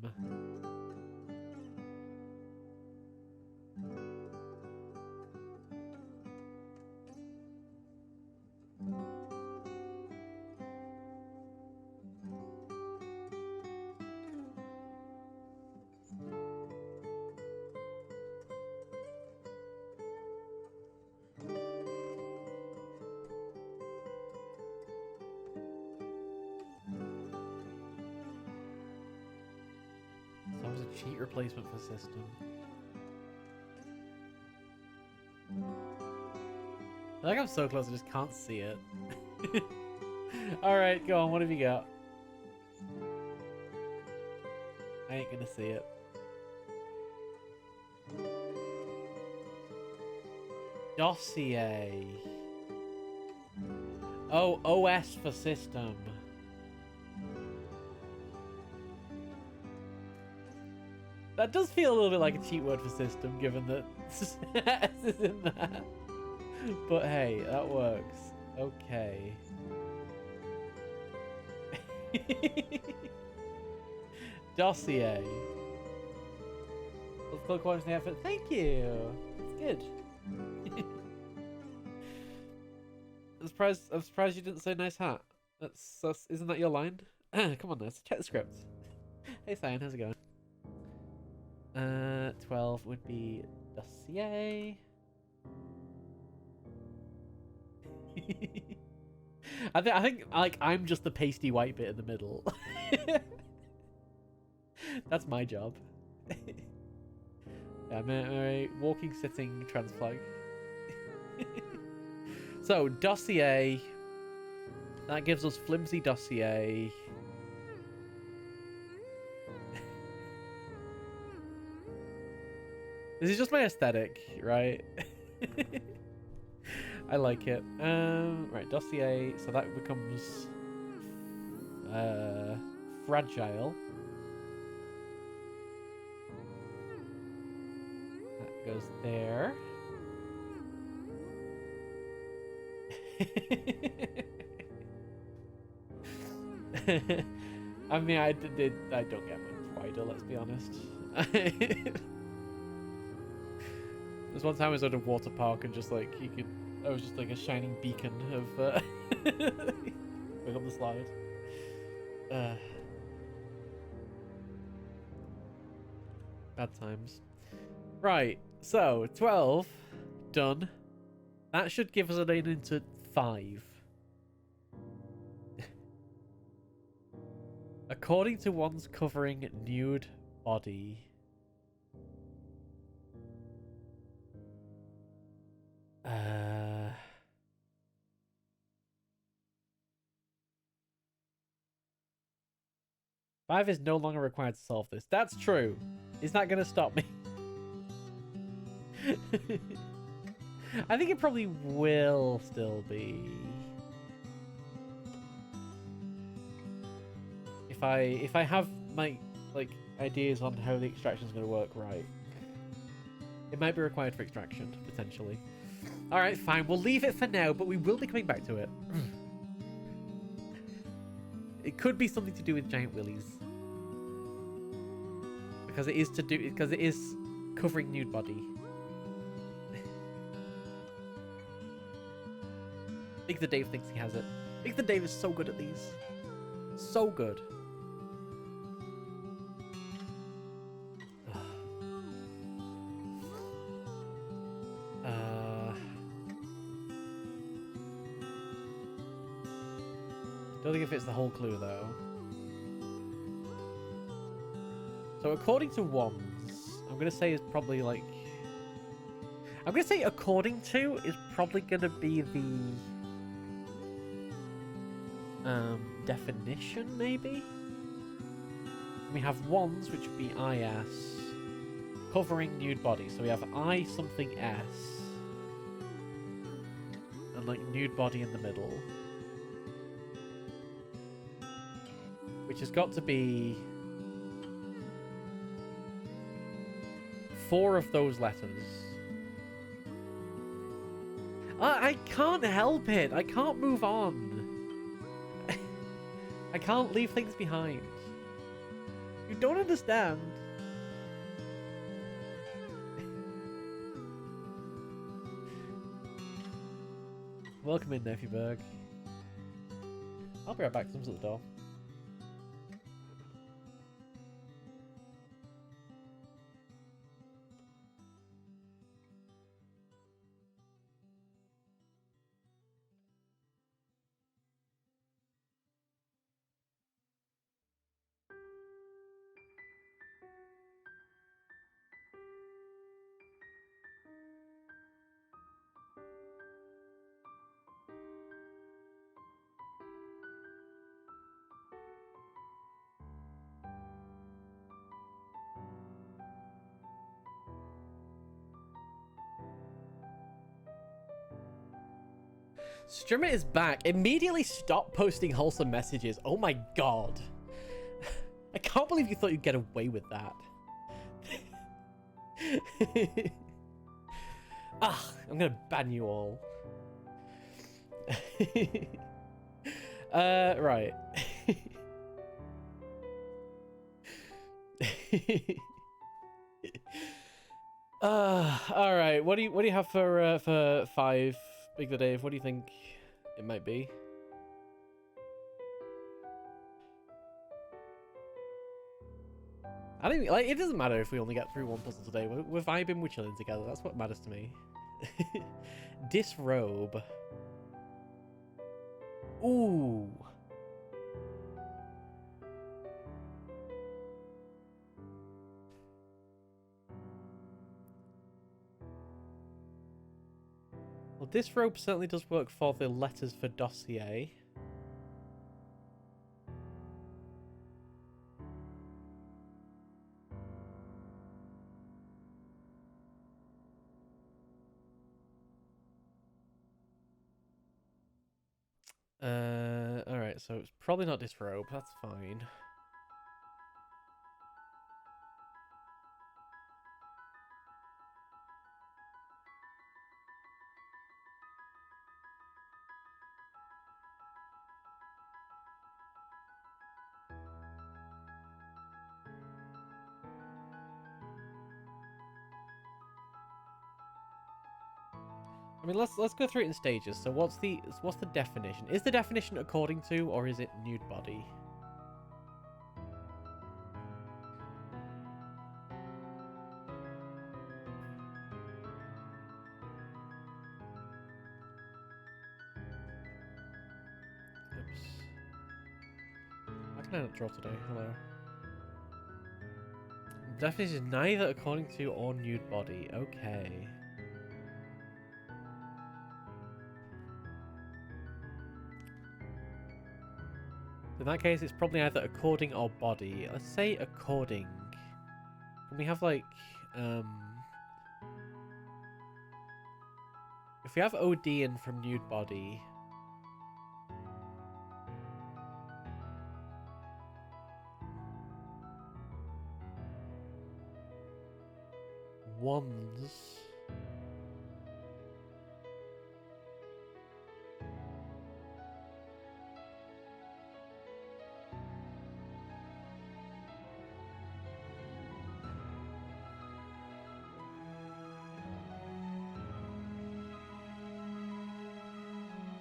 Speaker 1: That was a cheat replacement for system. I feel like I'm so close I just can't see it. Alright, go on, what have you got? I ain't gonna see it. Dossier. Oh, OS for system. That does feel a little bit like a cheat word for system, given that S is in there. But hey, that works. Okay. Dossier. Let's click once the effort. Thank you. That's good. I'm surprised you didn't say nice hat. That's isn't that your line? Come on, let's check the script. Hey, Cyan, how's it going? 12 would be dossier. I think like I'm just the pasty white bit in the middle. That's my job. Yeah, I'm a walking, sitting trans flag. So dossier. That gives us flimsy dossier. This is just my aesthetic, right? I like it. Right, dossier. So that becomes fragile. That goes there. I mean, I don't get much wider. Let's be honest. There's one time I was at a water park and just like I was just like a shining beacon of going on the slide. Bad times. Right, so 12 done. That should give us a lane into 5. According to one's covering nude body. Five is no longer required to solve this. That's true. It's not going to stop me. I think it probably will still be. If I have my like ideas on how the extraction is going to work right, it might be required for extraction potentially. All right, fine. We'll leave it for now, but we will be coming back to it. It could be something to do with giant willies, because it is covering nude body. Big the Dave thinks he has it. Big the Dave is so good at these. So good. Don't think it fits the whole clue though. So according to wands, I'm gonna say is probably like. I'm gonna say according to is probably gonna be the definition maybe. We have wands, which would be IS, covering nude body. So we have I something S, and and like nude body in the middle. Which has got to be 4 of those letters. I can't help it. I can't move on. I can't leave things behind. You don't understand. Welcome in, Nephew. I'll be right back. Someone's at the door. Streamer is back. Immediately stop posting wholesome messages. Oh my god. I can't believe you thought you'd get away with that. I'm gonna ban you all. Right. All right. What do you have for 5, Big the Dave? What do you think it might be? I don't like. It doesn't matter if we only get through one puzzle today. We're vibing. We're chilling together. That's what matters to me. Disrobe. Ooh. Well, disrobe certainly does work for the letters for dossier. Alright, so it's probably not disrobe, that's fine. I mean, let's go through it in stages. So what's the definition? Is the definition according to, or is it nude body? Oops. Why can I not draw today? Hello. Definition is neither according to or nude body. Okay. In that case, it's probably either according or body. Let's say according. Can we have like, if we have OD in from nude body. Ones.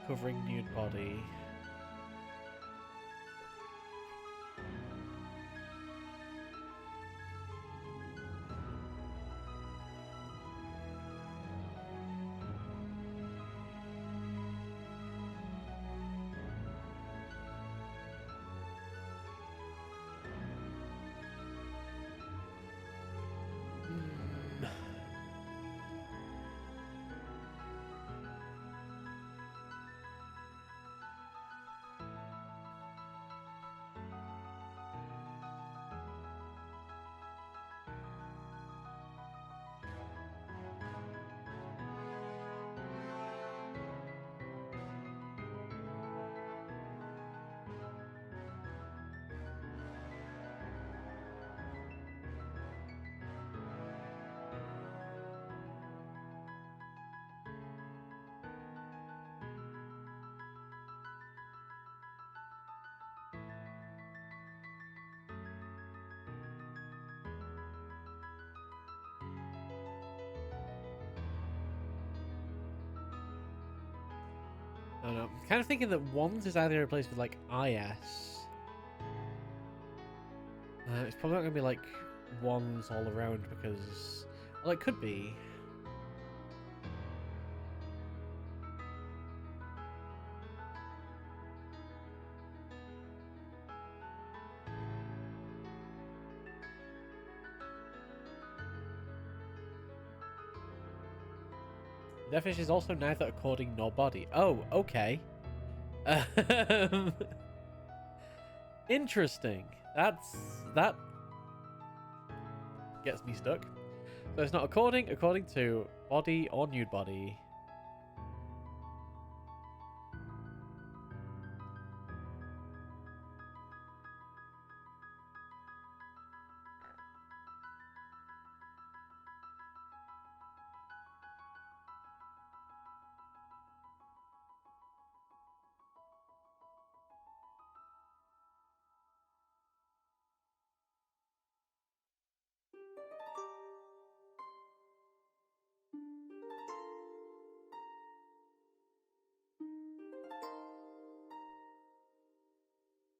Speaker 1: Covering nude body. don't know. Kind of thinking that ones is either replaced with like IS. It's probably not going to be like ones all around because... Well, it could be. The definition is also neither according nor body. Oh, okay. Interesting. That gets me stuck. So it's not according to body or nude body.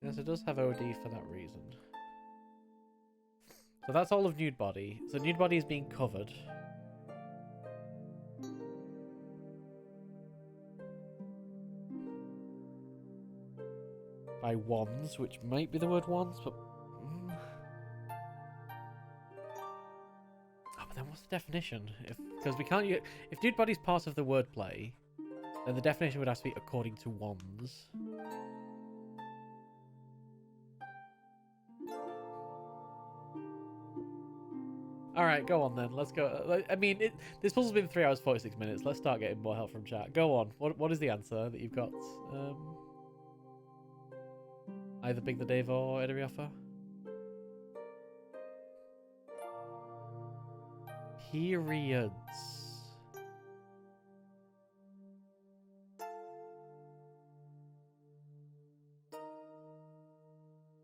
Speaker 1: Yes, it does have OD for that reason. So that's all of nude body. So nude body is being covered. By wands, which might be the word wands, but... Oh, but then what's the definition? Because we can't... If nude body's part of the wordplay, then the definition would have to be according to wands. Alright, go on then. Let's go. I mean, this puzzle's been 3 hours 46 minutes. Let's start getting more help from chat. Go on. What is the answer that you've got? Either Big the Dave or Ederioffa? Periods.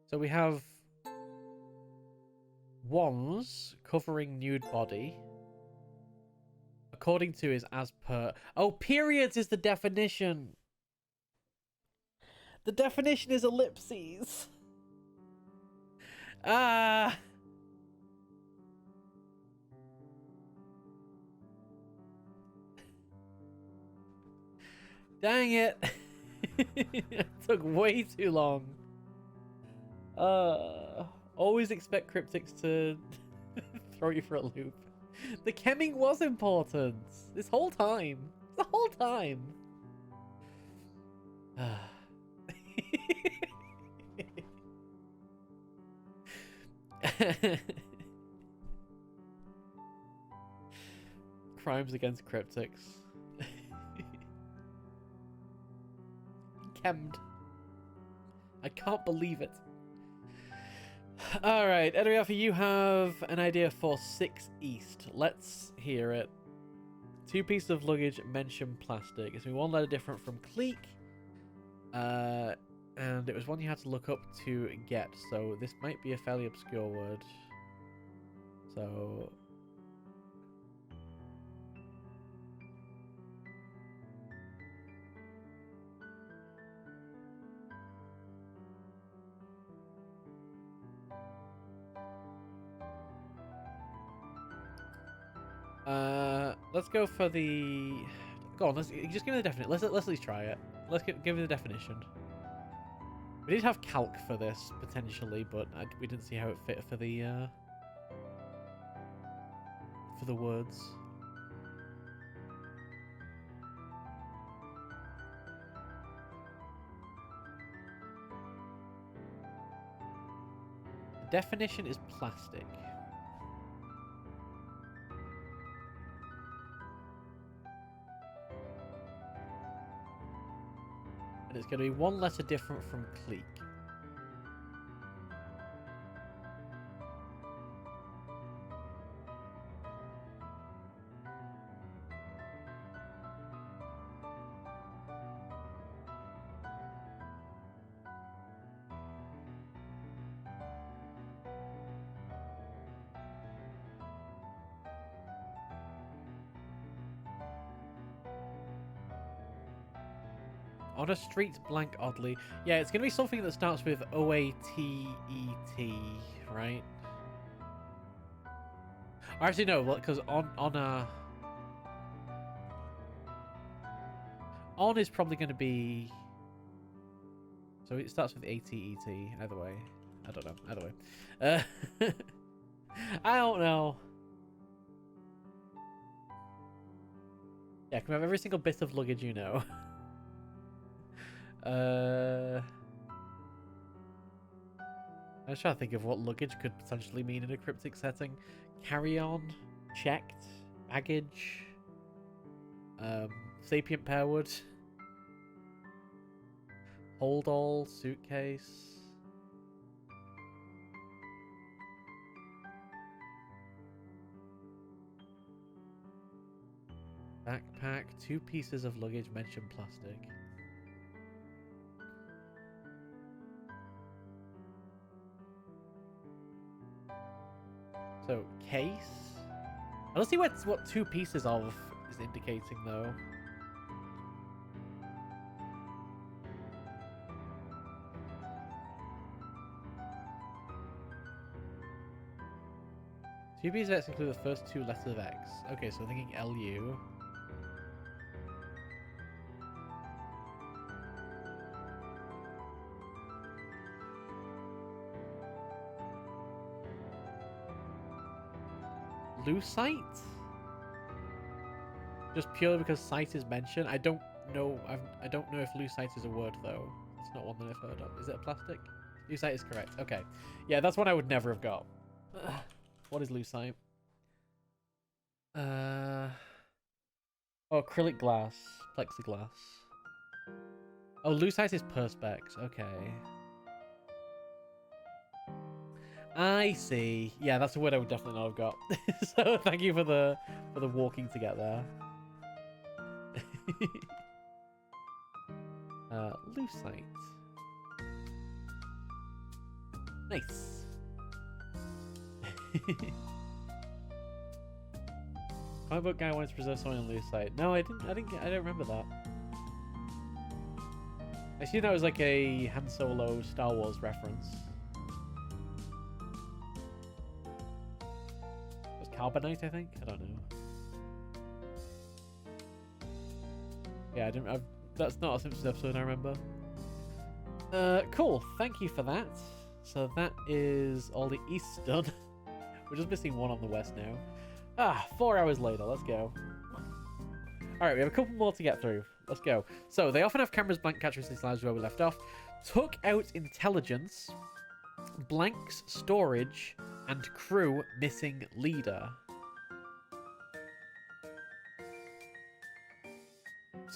Speaker 1: So we have wands covering nude body. According to is as per... Oh, periods is the definition. The definition is ellipses. Ah. Dang it. It took way too long. Always expect cryptics to throw you for a loop. The chemming was important. This whole time. The whole time. Crimes against cryptics. Chemmed. I can't believe it. Alright, Ederioffa, you have an idea for 6 East. Let's hear it. 2 pieces of luggage, mention plastic. It's been 1 letter different from Cleek. And it was one you had to look up to get. So this might be a fairly obscure word. So... let's go for the... Go on, let's just give me the definition. Let's at least try it. Let's give me the definition. We did have calc for this, potentially, but we didn't see how it fit for the words. The definition is plastic. And it's going to be 1 letter different from Cleek. On a street blank oddly. Yeah, it's going to be something that starts with O-A-T-E-T, right? Or actually, no, because on is probably going to be... So it starts with A-T-E-T, either way. I don't know, either way. I don't know. Yeah, can we have every single bit of luggage you know? I was trying to think of what luggage could potentially mean in a cryptic setting. Carry-on, checked, baggage, sapient pearwood, hold all, suitcase. Backpack, 2 pieces of luggage, mention plastic. So, case? I don't see what 2 pieces of is indicating, though. Two pieces of X include the first 2 letters of X. Okay, so I'm thinking LU. Lucite? Just purely because site is mentioned. I don't know. I don't know if lucite is a word though. It's not one that I've heard of. Is it a plastic? Lucite is correct. Okay. Yeah, that's one I would never have got. What is lucite? Oh, acrylic glass, plexiglass. Oh, lucite is perspex. Okay. I see. Yeah, that's a word I would definitely not have got. So thank you for the walking to get there. Lucite. Nice. Comic book guy wanted to preserve something on lucite. No, I don't remember that. I see that was like a Han Solo Star Wars reference. Carbonite, I think? I don't know. Yeah, that's not a Simpsons episode I remember. Cool. Thank you for that. So that is all the east done. We're just missing one on the west now. 4 hours later. Let's go. Alright, we have a couple more to get through. Let's go. So, they often have cameras blank capturing these lives where we left off. Took out intelligence. Blanks storage. And crew missing leader.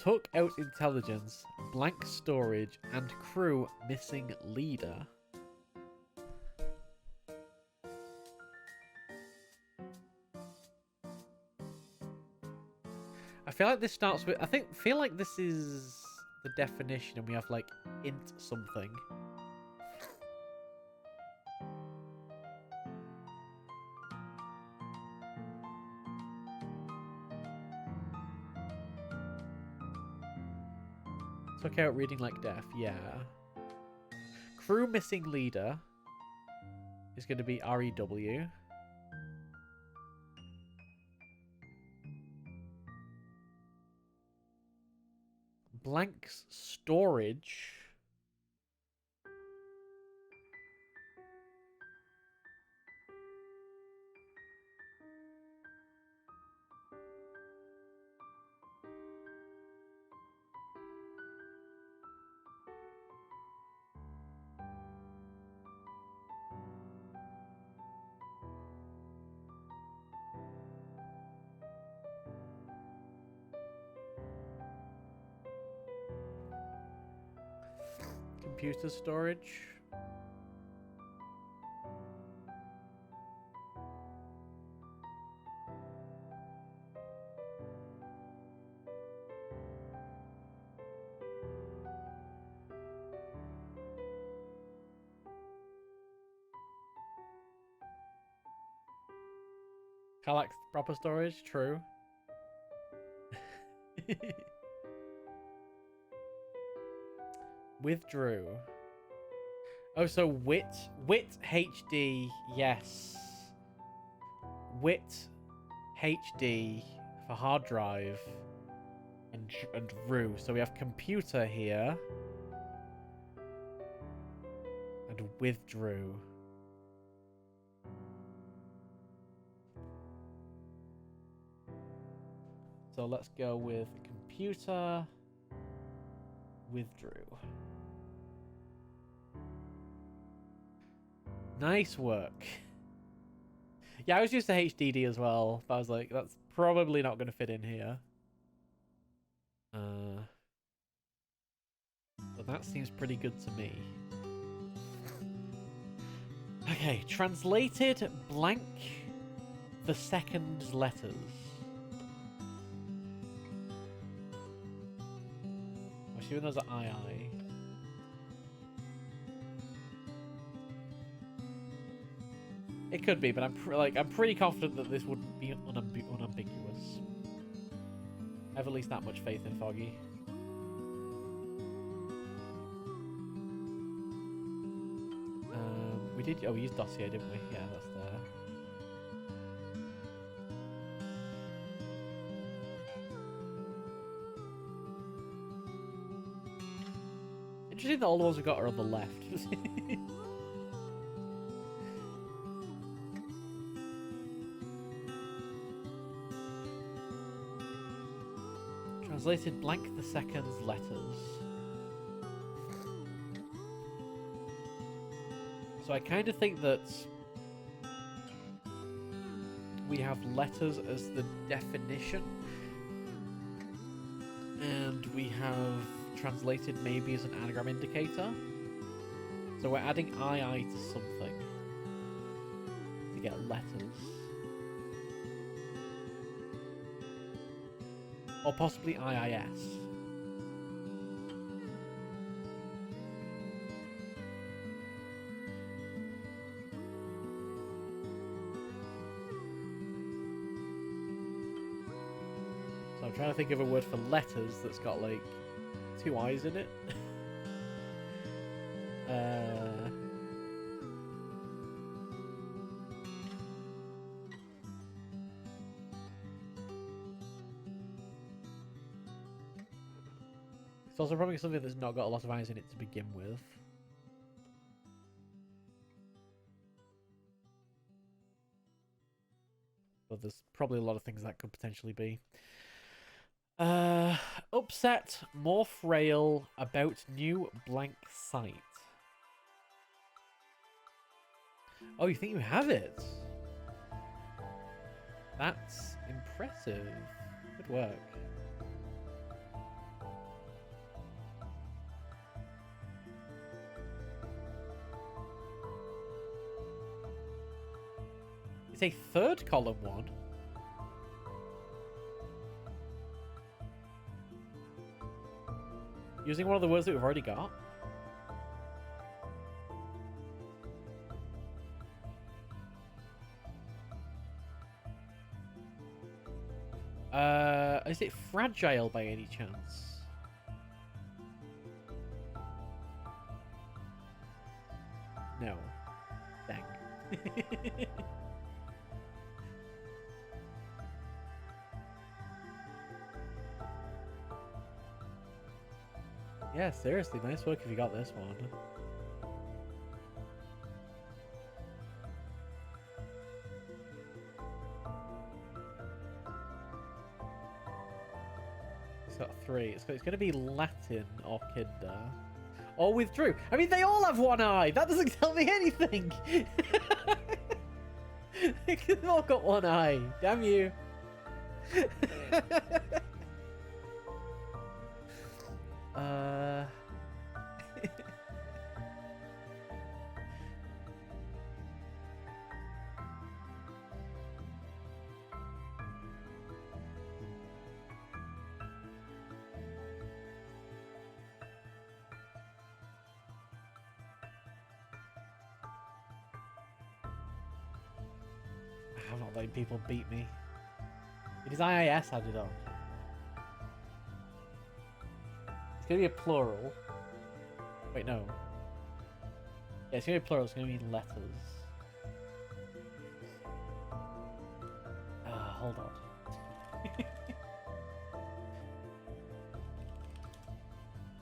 Speaker 1: Took out intelligence, blank storage, and crew missing leader. I feel like this starts with... feel like this is the definition and we have like int something. Took out reading like deaf, yeah. Crew missing leader is going to be REW. Blanks storage. Computer storage. Kallax proper storage, true. Withdrew. Oh, so wit HD, yes. Wit HD for hard drive and RU. So we have computer here and withdrew. So let's go with computer, withdrew. Nice work. Yeah, I was used to HDD as well, but I was like, that's probably not going to fit in here. But that seems pretty good to me. Okay, translated blank the second letters. I'm assuming those are II. It could be, but I'm pretty confident that this wouldn't be unambiguous. I have at least that much faith in Foggy. We did. Oh, we used dossier, didn't we? Yeah, that's there. Interesting that all the ones we got are on the left. Translated blank the second's letters. So I kind of think that we have letters as the definition, and we have translated maybe as an anagram indicator. So we're adding II to something to get letters. Or possibly IIS. So I'm trying to think of a word for letters that's got like 2 I's in it. It's also probably something that's not got a lot of I's in it to begin with. But there's probably a lot of things that could potentially be. Upset, more frail, about new blank site. Oh, you think you have it? That's impressive. Good work. It's a third column one. Using one of the words that we've already got. Is it fragile by any chance? No. Dang. Yeah, seriously, nice work if you got this one. It's got 3. It's going to be Latin or Kinder. Or withdrew. I mean, they all have 1 eye. That doesn't tell me anything. They've all got 1 eye. Damn you. I'm not letting people beat me. It is IIS added on. It's going to be a plural. Wait, no. Yeah, it's gonna be plural. It's gonna be letters. Hold on.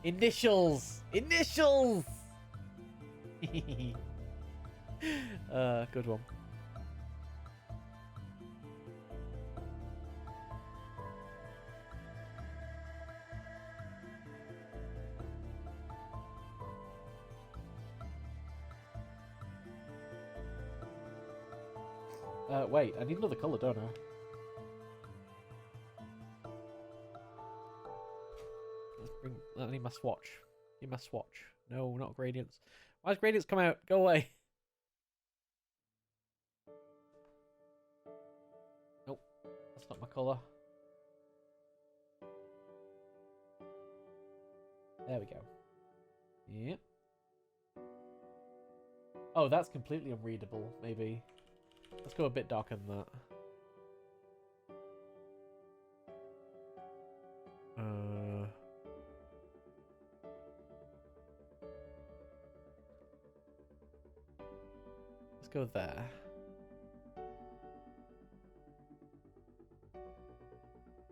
Speaker 1: Initials! Initials! Good one. Wait, I need another colour, don't I? I need my swatch. Need my swatch. No, not gradients. Why does gradients come out? Go away. Nope, that's not my colour. There we go. Yep. Oh, that's completely unreadable, maybe. Let's go a bit darker than that. Let's go there.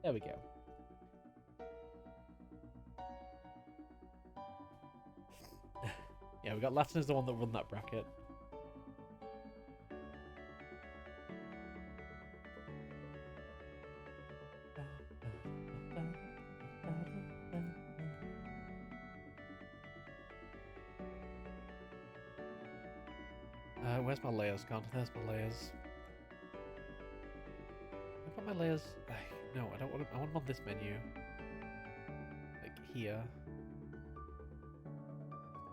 Speaker 1: There we go. Yeah, we got Latin as the one that run that bracket. Where's my layers gone? There's my layers. I got my layers. No, I don't want them. I want them on this menu. Like here.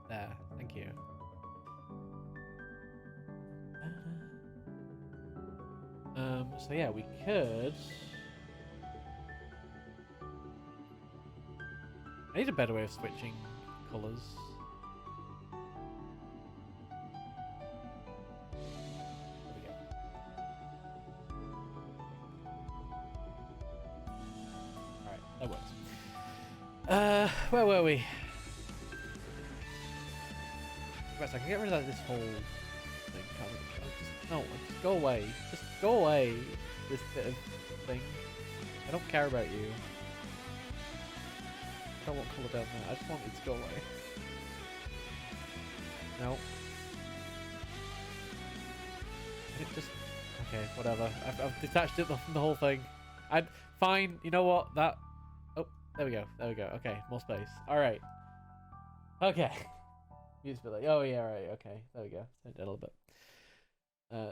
Speaker 1: There. Thank you. So yeah, we could. I need a better way of switching colours. That works. Where were we? Right, so I can get rid of this whole thing. No, just go away. Just go away. This bit of thing. I don't care about you. I don't want colour down there. I just want it to go away. No. It just... Okay, whatever. I've detached it from the whole thing. Fine. You know what? That... Oh, there we go. There we go. Okay, more space. All right. Okay. Used to be like, oh yeah, right. Okay, there we go. Turned it a little bit.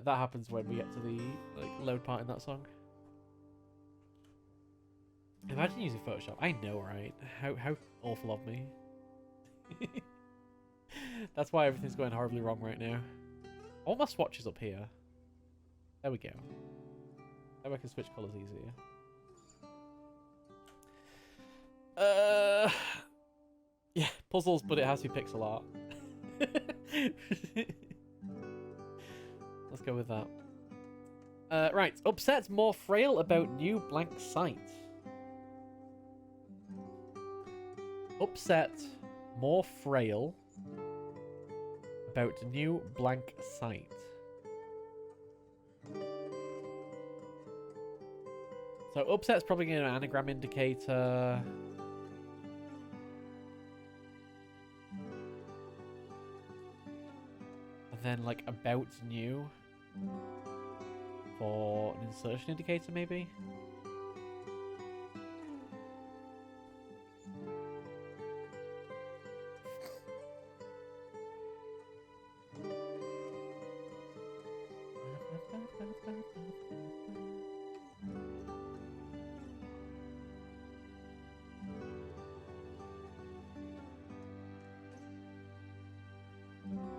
Speaker 1: That happens when we get to the load part in that song. Imagine using Photoshop. I know, right? How awful of me. That's why everything's going horribly wrong right now. All my swatches up here. There we go. Now I can switch colours easier. Yeah, puzzles, but it has to be pixel art. Let's go with that. Right, upset more frail about new blank site. Upset more frail about new blank site. So upset's probably an anagram indicator. And then like about new for an insertion indicator maybe.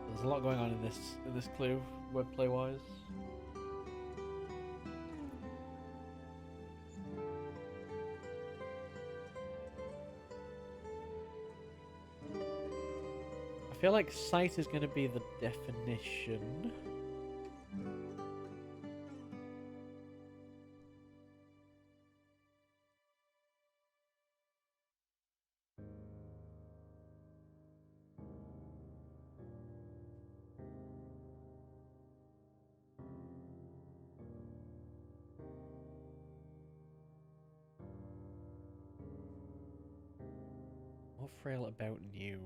Speaker 1: There's a lot going on in this clue, wordplay wise. I feel like site is going to be the definition. More frail about new.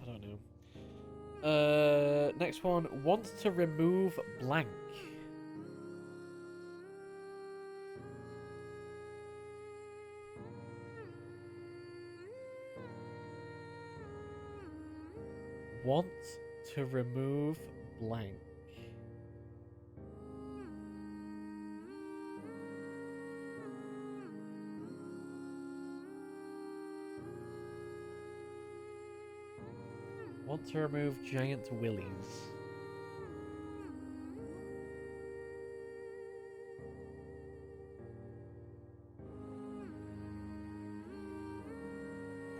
Speaker 1: I don't know. Next one. Wants to remove blank. Want to remove blank. Want to remove giant willies.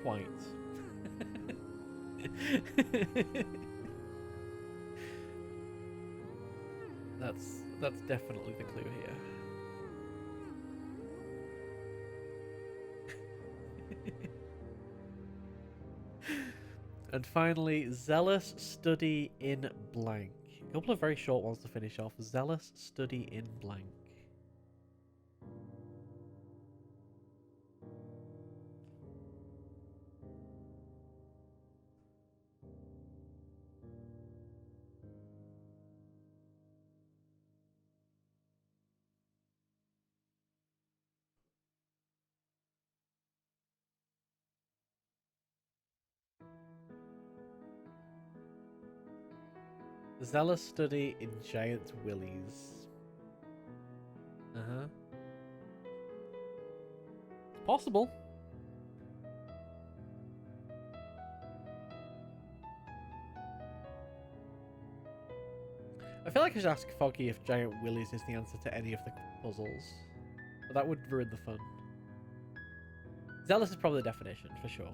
Speaker 1: Quite. That's definitely the clue here. And finally, zealous study in blank. A couple of very short ones to finish off. Zealous study in blank. Zealous study in giant willies. Uh-huh. It's possible. I feel like I should ask Foggy if giant willies is the answer to any of the puzzles. But that would ruin the fun. Zealous is probably the definition, for sure.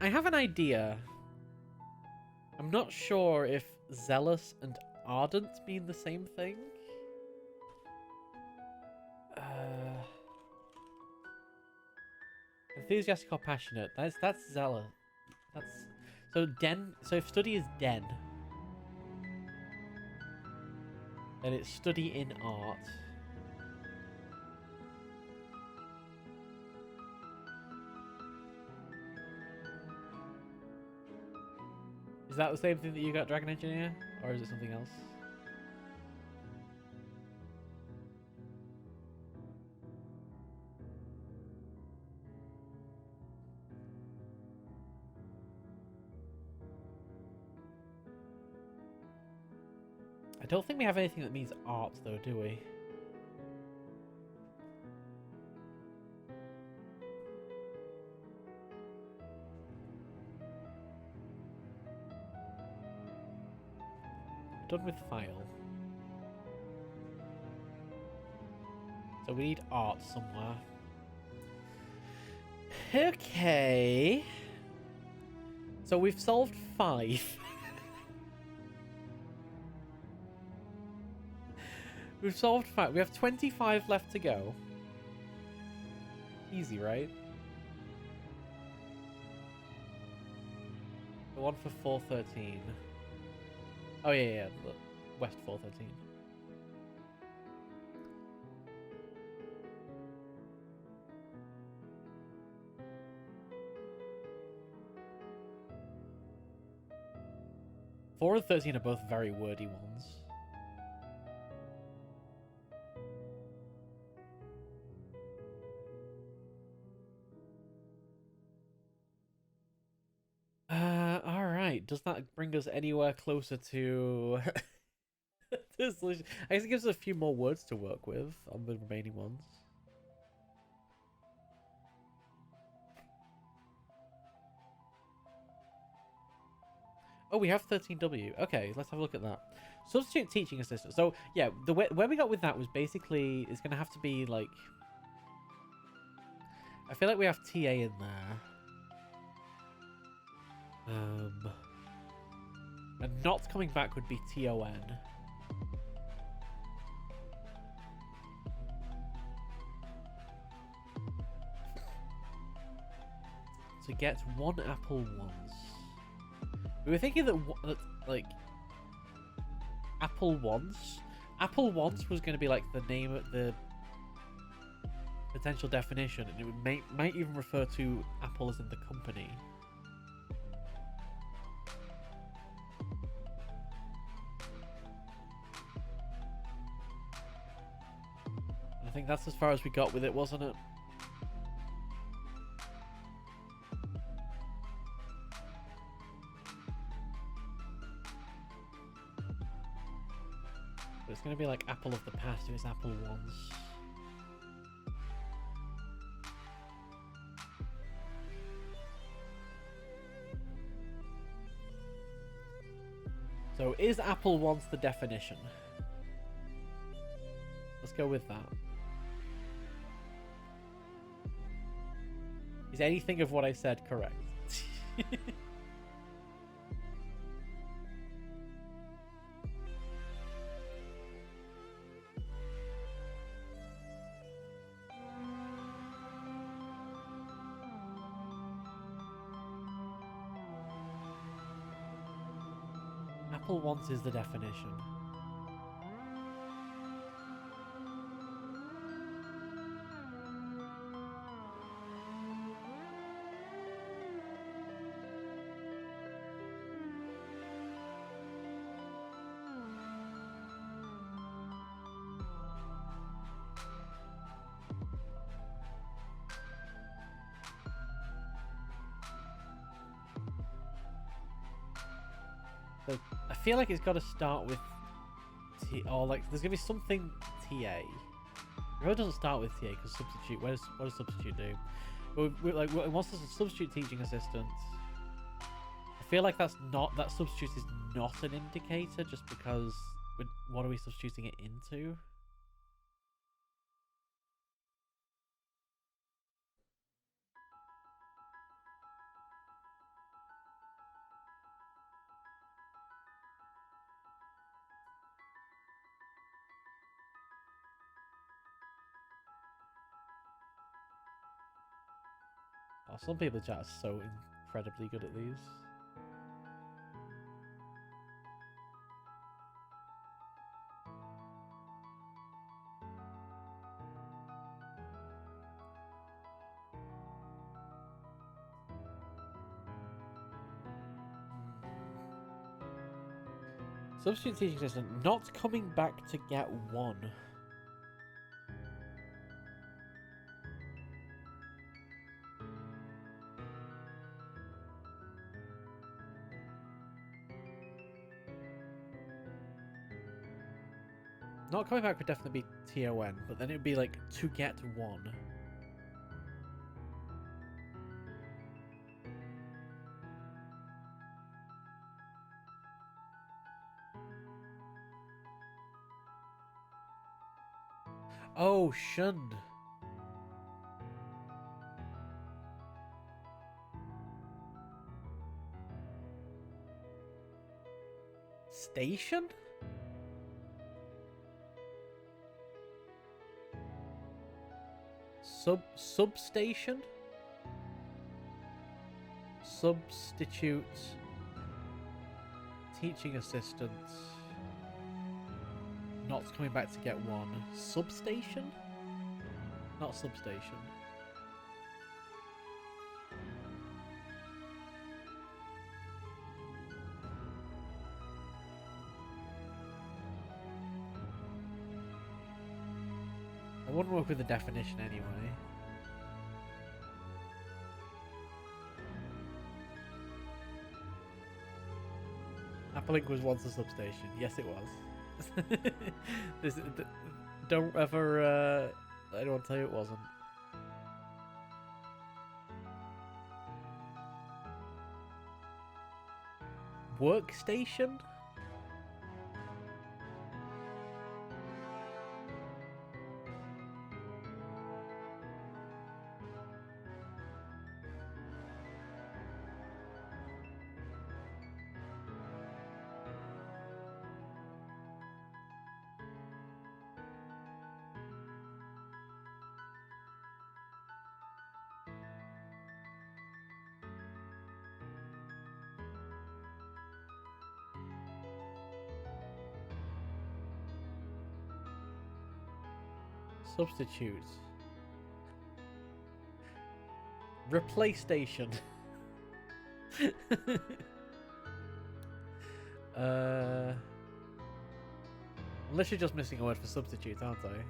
Speaker 1: I have an idea. I'm not sure if zealous and ardent mean the same thing. Enthusiastic or passionate. That's zealous. That's so den. So if study is den, then it's study in art. Is that the same thing that you got, Dragon Engineer? Or is it something else? I don't think we have anything that means art, though, do we? Done with file. So we need art somewhere. Okay. So we've solved 5. We've solved 5. We have 25 left to go. Easy, right? The one for 413. Oh yeah, look, West 413. Four and 13 are both very wordy ones. Alright, does that bring us anywhere closer to the solution? I guess it gives us a few more words to work with on the remaining ones. Oh, we have 13W. Okay, let's have a look at that. Substitute teaching assistant. So, yeah, the way, where we got with that was basically, it's going to have to be, like... I feel like we have TA in there. And not coming back would be TON. to get one apple once. We were thinking that, like, apple once was going to be like the name of the potential definition, and it might even refer to Apple as in the company. I think that's as far as we got with it, wasn't it? But it's going to be like Apple of the past if it's Apple once. So is Apple once the definition? Let's go with that. Is anything of what I said correct? Apple once is the definition. So I feel like it's got to start with T, or like there's gonna be something TA. It really doesn't start with TA because substitute. What does substitute do? Like it wants us to substitute teaching assistant. I feel like that substitute is not an indicator just because what are we substituting it into? Oh, some people in chat are so incredibly good at these. Substitute teaching assistant not coming back to get one. Not coming back would definitely be TON, but then it would be like to get one. Oh, shunned. Station? Substation? Substitute teaching assistant not coming back to get one. Substation? Not substation. I wouldn't work with the definition anyway. Applink was once a substation. Yes, it was. Don't ever anyone tell you it wasn't. Workstation? Substitute. Replace station. I'm literally just missing a word for substitute, aren't I?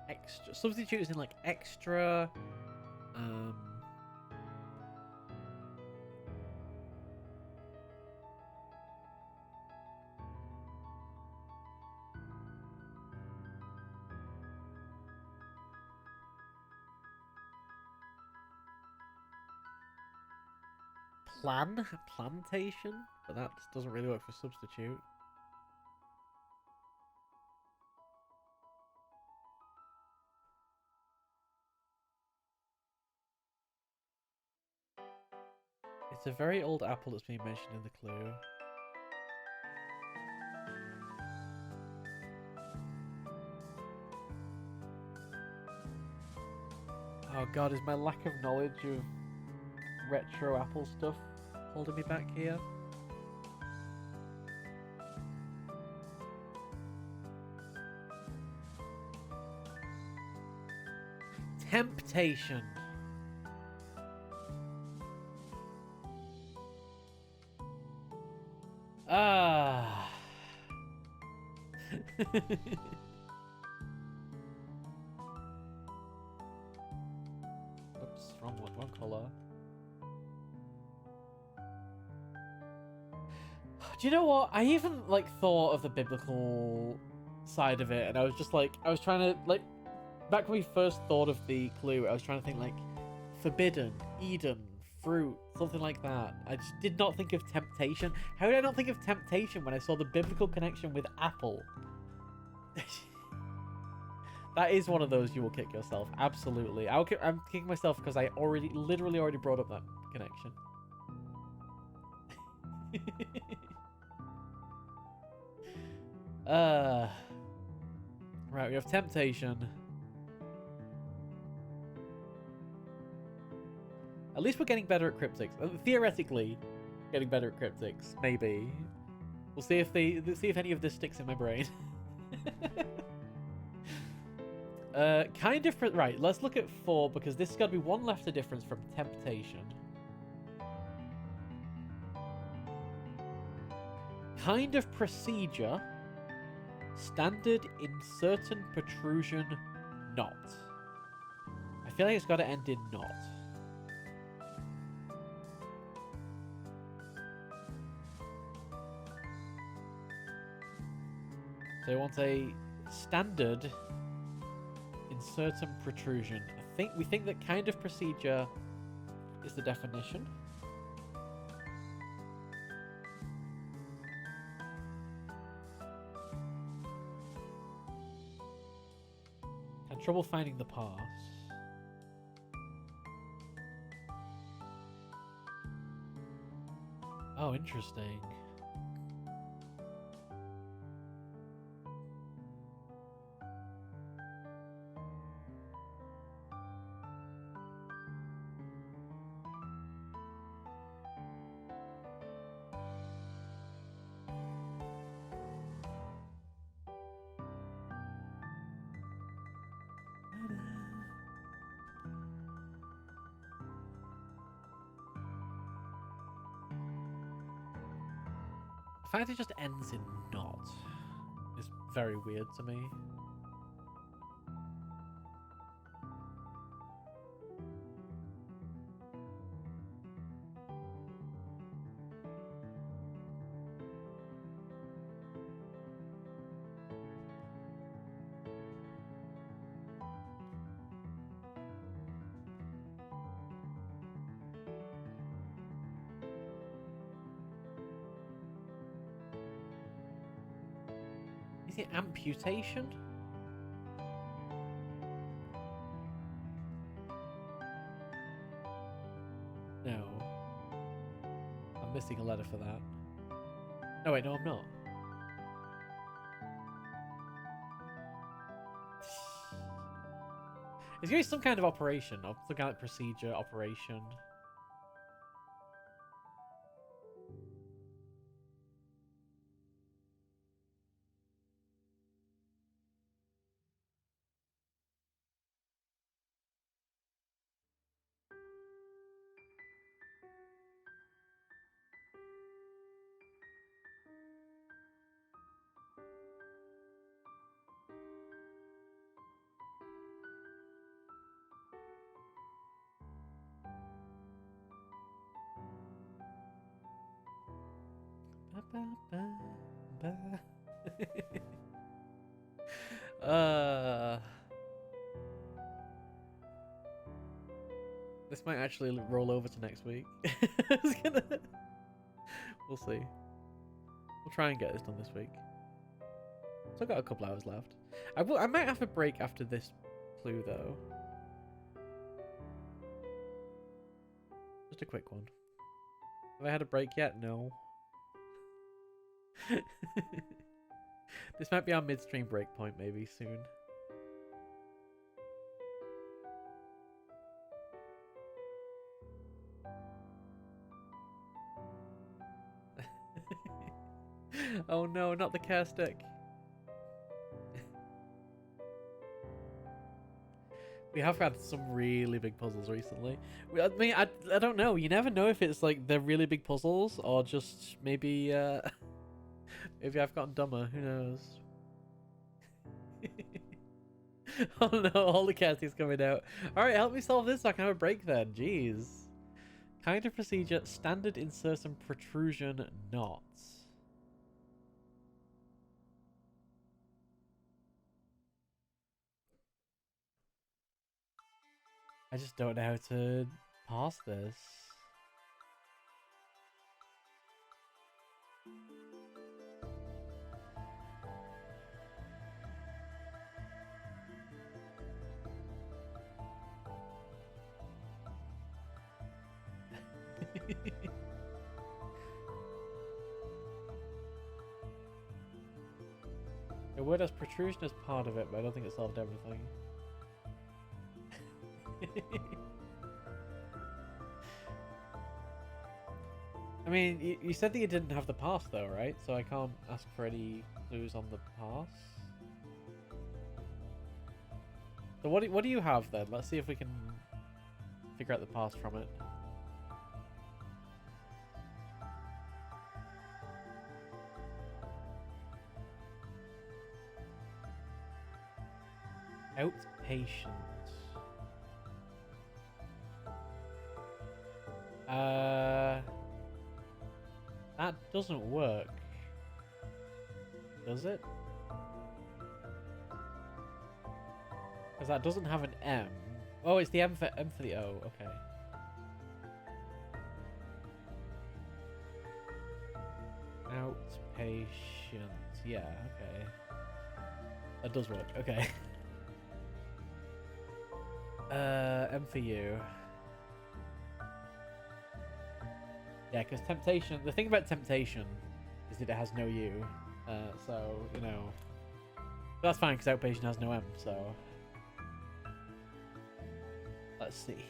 Speaker 1: Extra. Substitute is in like extra. Plantation, but that doesn't really work for substitute. It's a very old apple that's being mentioned in the clue. Oh god, is my lack of knowledge of retro Apple stuff holding me back here? Temptation. Ah. Oops, wrong color. Do you know what? I even like thought of the biblical side of it, and I was just like, I was trying to like, back when we first thought of the clue, I was trying to think like, forbidden, Eden, fruit, something like that. I just did not think of temptation. How did I not think of temptation when I saw the biblical connection with apple? That is one of those you will kick yourself. Absolutely. I'm kicking myself because I literally already brought up that connection. Right, we have temptation. At least we're getting better at cryptics. Theoretically, getting better at cryptics. Maybe. We'll see if any of this sticks in my brain. Right, let's look at 4 because this has got to be one left a difference from temptation. Kind of procedure. Standard in certain protrusion not. I feel like it's got to end in not. So I want a standard in certain protrusion. We think that kind of procedure is the definition. Had trouble finding the pass. Oh, interesting. The fact it just ends in not is very weird to me. Is it amputation? No. I'm missing a letter for that. No, wait, no, I'm not. It's gonna be some kind of operation, or some kind of procedure operation. uh, this might actually roll over to next week. We'll see. We'll try and get this done this week. Still got a couple hours left. I might have a break after this clue though. Just a quick one. Have I had a break yet? No. This might be our midstream break point maybe soon. Oh no, not the care stick. We have had some really big puzzles recently. I mean, I don't know. You never know if it's like they're really big puzzles or just maybe maybe I've gotten dumber. Who knows? Oh no, all the casting's coming out. Alright, help me solve this so I can have a break then. Jeez. Kind of procedure, standard insertion protrusion not. I just don't know how to pass this. The word has protrusion as part of it, but I don't think it solved everything. I mean, you said that you didn't have the pass though, right? So I can't ask for any clues on the pass. So what do you have then? Let's see if we can figure out the pass from it. Outpatient. That doesn't work. Does it? Because that doesn't have an M. Oh, it's the M for the O. Okay. Outpatient. Yeah, okay. That does work. Okay. M for U. Yeah, because temptation. The thing about temptation is that it has no U. So you know, that's fine because outpatient has no M. So let's see.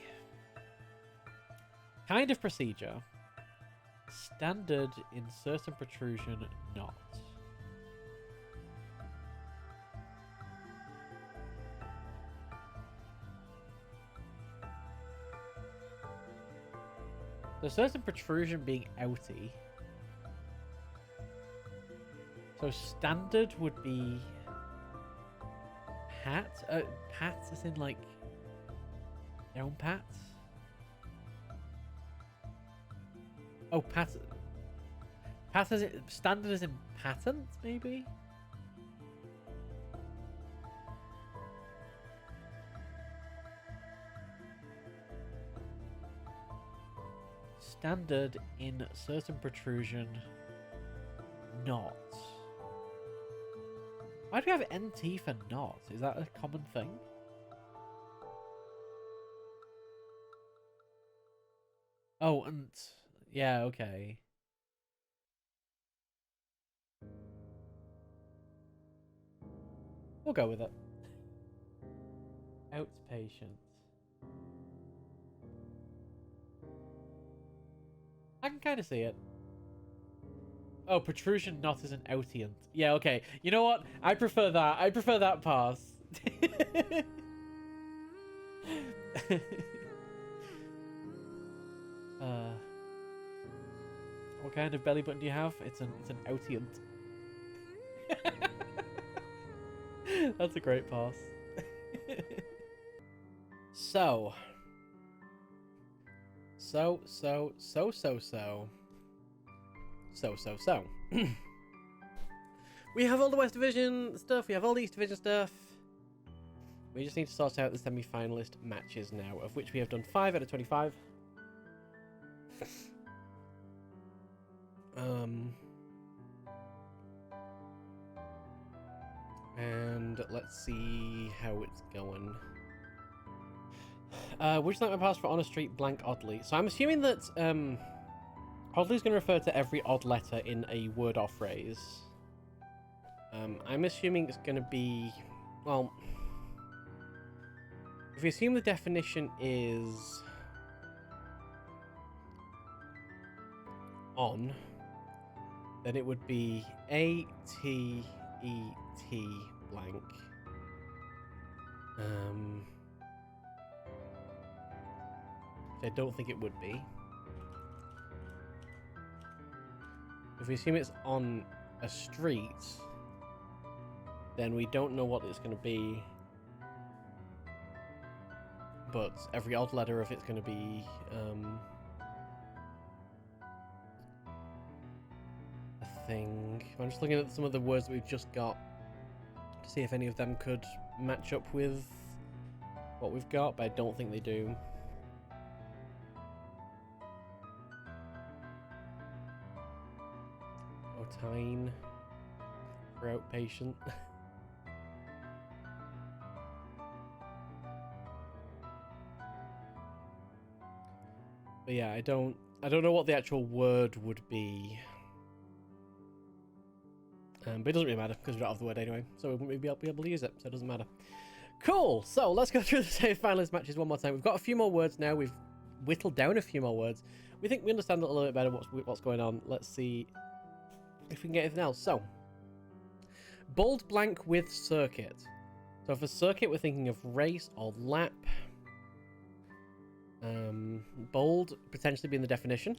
Speaker 1: Kind of procedure. Standard insert and protrusion not. So certain protrusion being outy. So standard would be pat. Pat as in like their own pats. Oh, pat. Pat as in standard as in patent, maybe. Standard in certain protrusion not. Why do we have NT for not? Is that a common thing? Oh, and yeah, okay. We'll go with it. Outpatient. I can kind of see it. Oh, protrusion not as an outient. Yeah, okay. You know what? I prefer that. I prefer that pass. What kind of belly button do you have? It's an outient. That's a great pass. So. We have all the West Division stuff. We have all the East Division stuff. We just need to sort out the semi-finalist matches now, of which we have done 5 out of 25. And let's see how it's going. Would you like my pass for on a street blank oddly? So I'm assuming that oddly is going to refer to every odd letter in a word or phrase. I'm assuming it's going to be, well, if we assume the definition is on, then it would be A-T-E-T blank. Which I don't think it would be. If we assume it's on a street, then we don't know what it's going to be. But every odd letter of it's going to be a thing. I'm just looking at some of the words that we've just got to see if any of them could match up with what we've got, but I don't think they do. Otine for outpatient. But yeah, I don't know what the actual word would be. But it doesn't really matter because we don't have the word anyway, so we won't be able to use it, so it doesn't matter. Cool. So let's go through the semi-finalist matches one more time. We've got a few more words now. We've whittled down a few more words. We think we understand a little bit better what's going on. Let's see if we can get anything else. So, bold blank with circuit. So for circuit, we're thinking of race or lap. Bold potentially being the definition.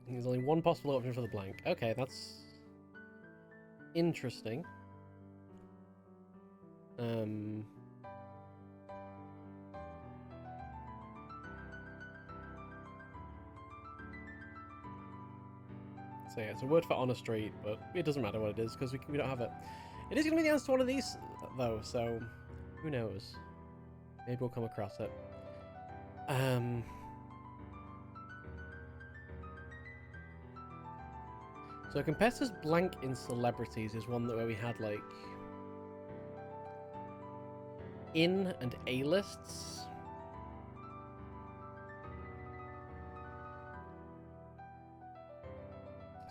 Speaker 1: There's only one possible option for the blank. Okay, that's interesting. So yeah, it's a word for on a street, but it doesn't matter what it is because we don't have it. It is going to be the answer to one of these, though, so who knows? Maybe we'll come across it. So competitors blank in celebrities is one where we had like in and A-lists.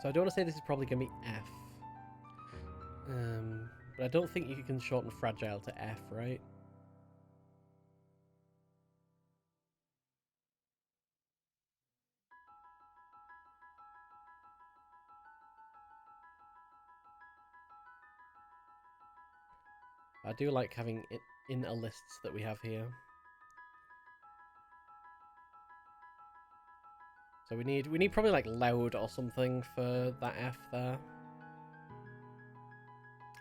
Speaker 1: So I don't want to say this is probably going to be F. But I don't think you can shorten fragile to F, right? I do like having it in a lists that we have here. So we need probably like loud or something for that F there.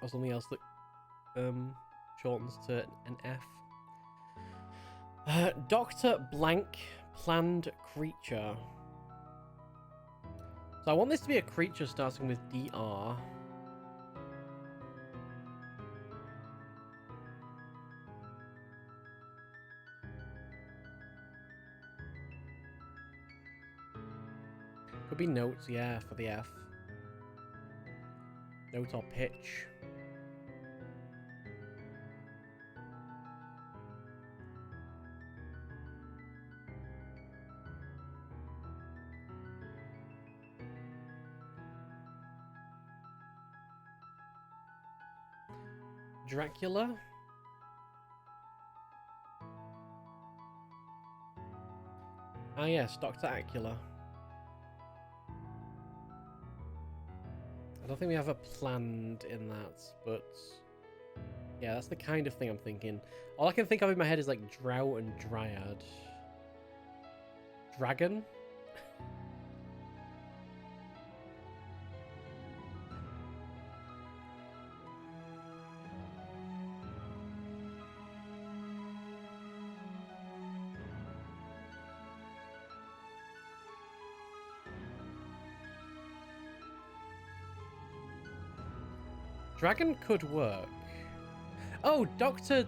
Speaker 1: Or something else that shortens to an F. Dr. Blank planned creature. So I want this to be a creature starting with DR. Could be notes, yeah, for the F. Note or pitch. Dracula? Ah yes, Dr. Acula. I don't think we have a planned in that, but yeah, that's the kind of thing I'm thinking. All I can think of in my head is like Drought and Dryad. Dragon? Dragon could work. Oh, Dr.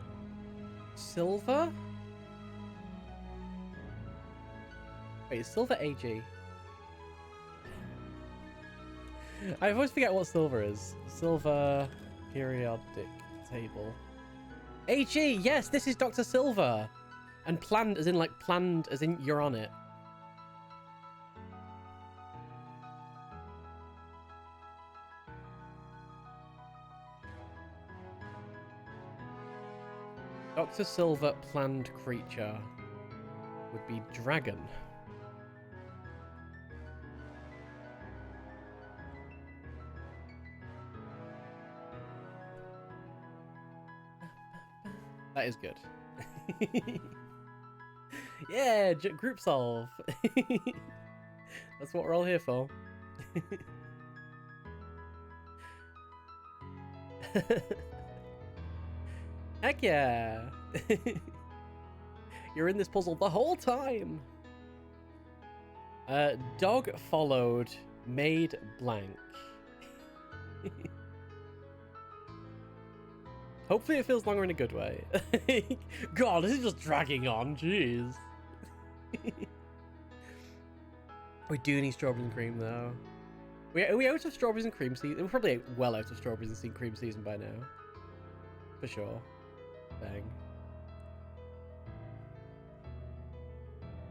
Speaker 1: Silver? Wait, is Silver AG? I always forget what Silver is. Silver periodic table. AG, yes, this is Dr. Silver. And planned as in like planned as in you're on it. Dr. Silver planned creature would be dragon. That is good. Yeah, group solve. That's what we're all here for. Heck yeah! You're in this puzzle the whole time! Dog followed, made blank. Hopefully it feels longer in a good way. God, this is just dragging on, jeez. We do need strawberries and cream though. Are we out of strawberries and cream season? We're probably well out of strawberries and cream season by now. For sure. Bang.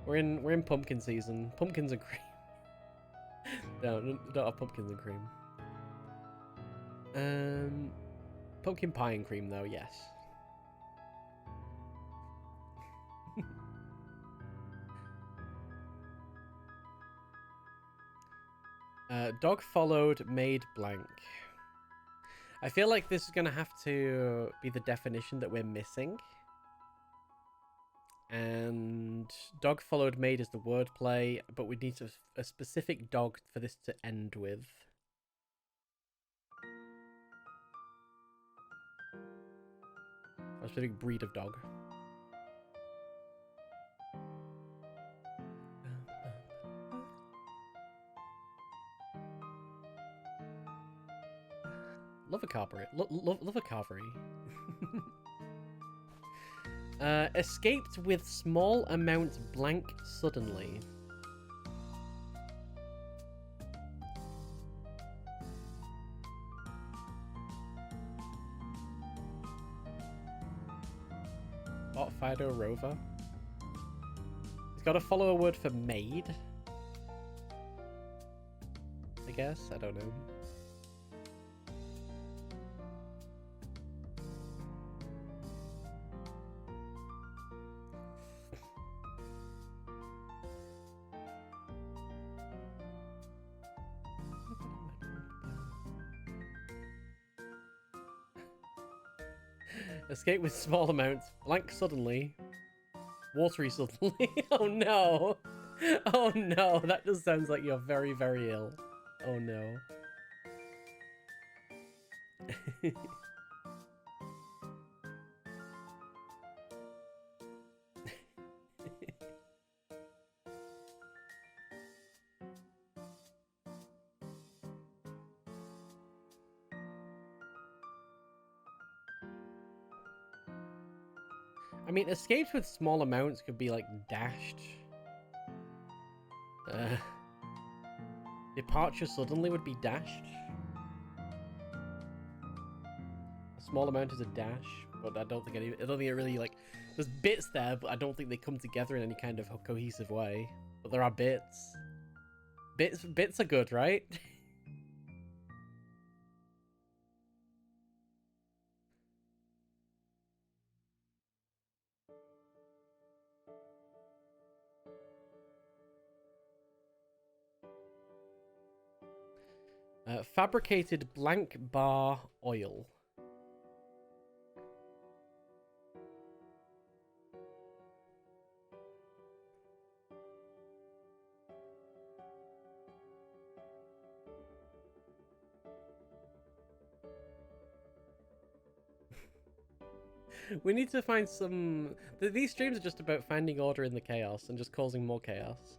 Speaker 1: We're in pumpkin season. Pumpkins and cream. No, don't have pumpkins and cream. Pumpkin pie and cream though, yes. Dog followed, made blank. I feel like this is going to have to be the definition that we're missing. And dog followed made is the wordplay, but we need a specific dog for this to end with. A specific breed of dog. Love a carvery. Love a carvery. Escaped with small amount blank suddenly. Bot Fido Rover. He's got to follow a word for made. I guess. I don't know. Escape with small amounts. Blank suddenly. Watery suddenly. Oh no. Oh no. That just sounds like you're very, very ill. Oh no. I mean, escapes with small amounts could be like dashed. Departure suddenly would be dashed. A small amount is a dash, but I don't think it really like. There's bits there, but I don't think they come together in any kind of cohesive way. But there are bits. Bits are good, right? Fabricated blank bar oil. We need to find some... These streams are just about finding order in the chaos and just causing more chaos.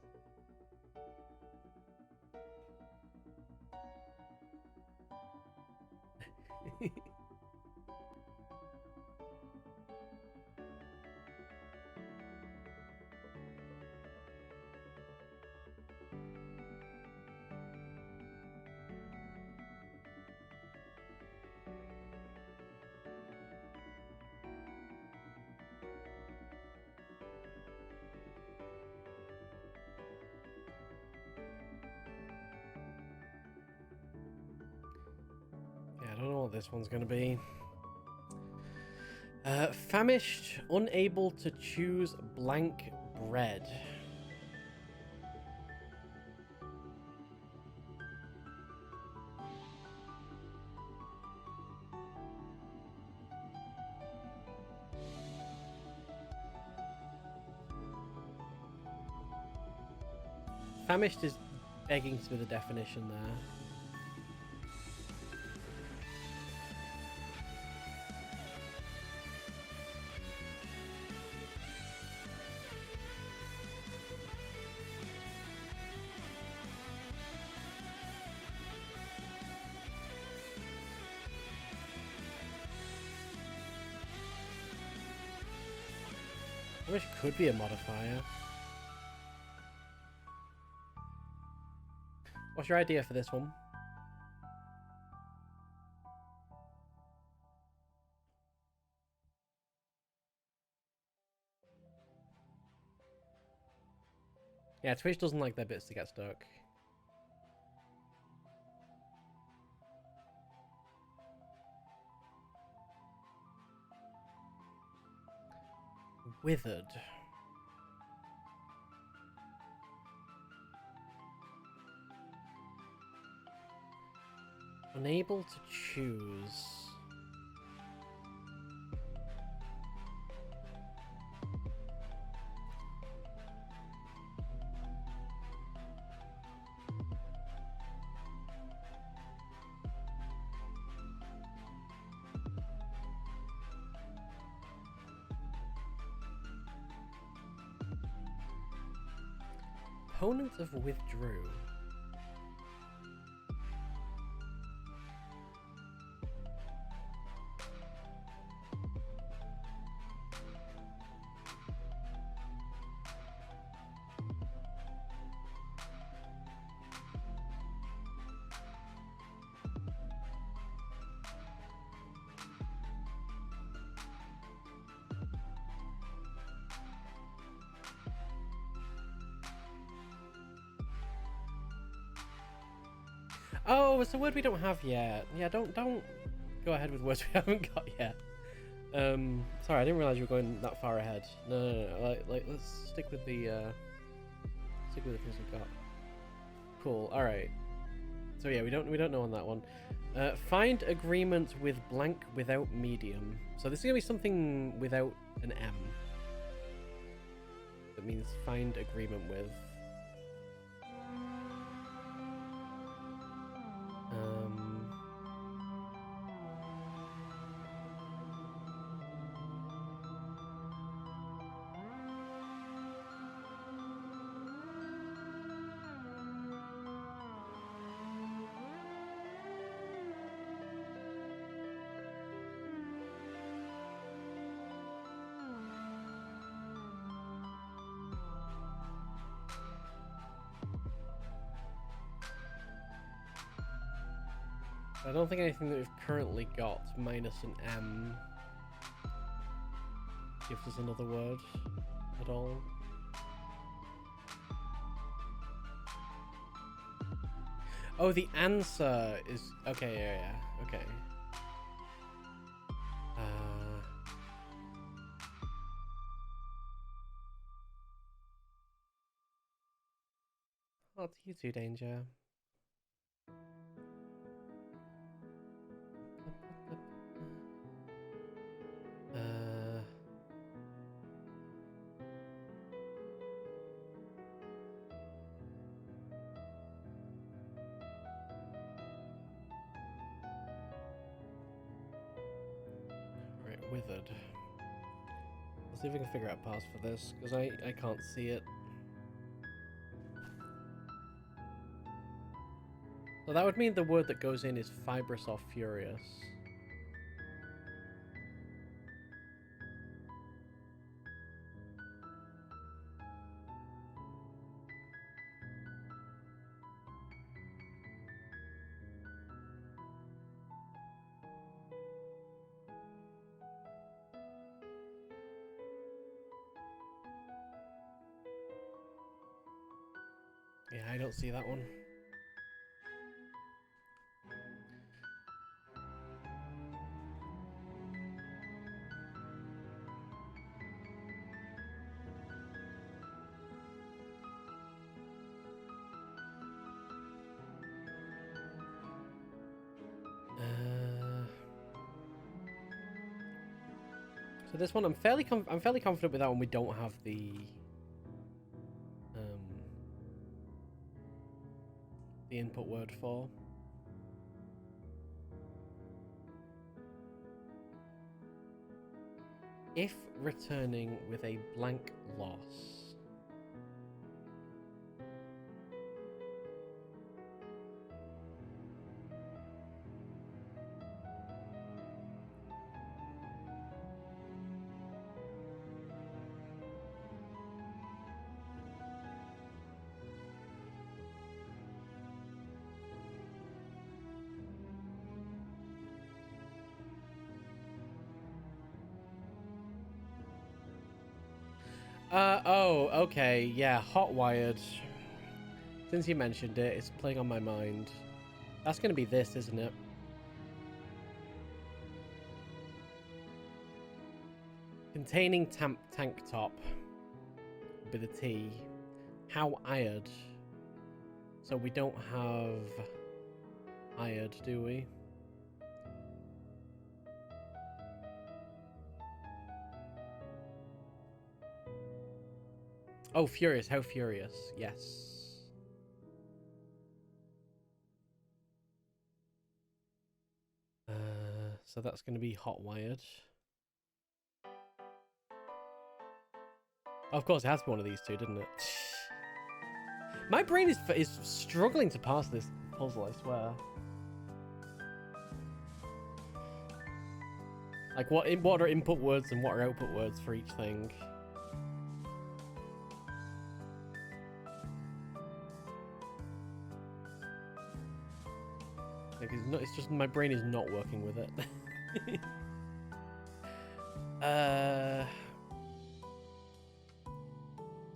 Speaker 1: I don't know what this one's gonna be. Famished, unable to choose blank bread. Famished is begging to be the definition there. Famished could be a modifier. What's your idea for this one? Yeah, Twitch doesn't like their bits to get stuck. Withered. Unable to choose. Opponent of withdrew. Oh, it's a word we don't have yet. Yeah, don't go ahead with words we haven't got yet. Sorry, I didn't realize you were going that far ahead. No. Like let's stick with the things we've got. Cool. All right. So yeah, we don't know on that one. Find agreement with blank without medium. So this is gonna be something without an M. That means find agreement with. I don't think anything that we've currently got minus an M gives us another word at all. Oh, the answer is... Okay, yeah, okay. Oh, to you too, Danger. Let's see if we can figure out a pass for this, because I can't see it. So that would mean the word that goes in is fibrous or furious. Yeah, I don't see that one. So this one, I'm fairly confident with that one. We don't have the input word for. If returning with a blank loss. Oh, okay, yeah, hot-wired. Since you mentioned it, it's playing on my mind. That's gonna be this, isn't it? Containing tank top. With a T. How ired? So we don't have ired, do we? Oh, furious. How furious. Yes. So that's going to be hot-wired. Of course, it has to be one of these two, didn't it? My brain is struggling to pass this puzzle, I swear. Like, what are input words and what are output words for each thing? Like, it's just my brain is not working with it.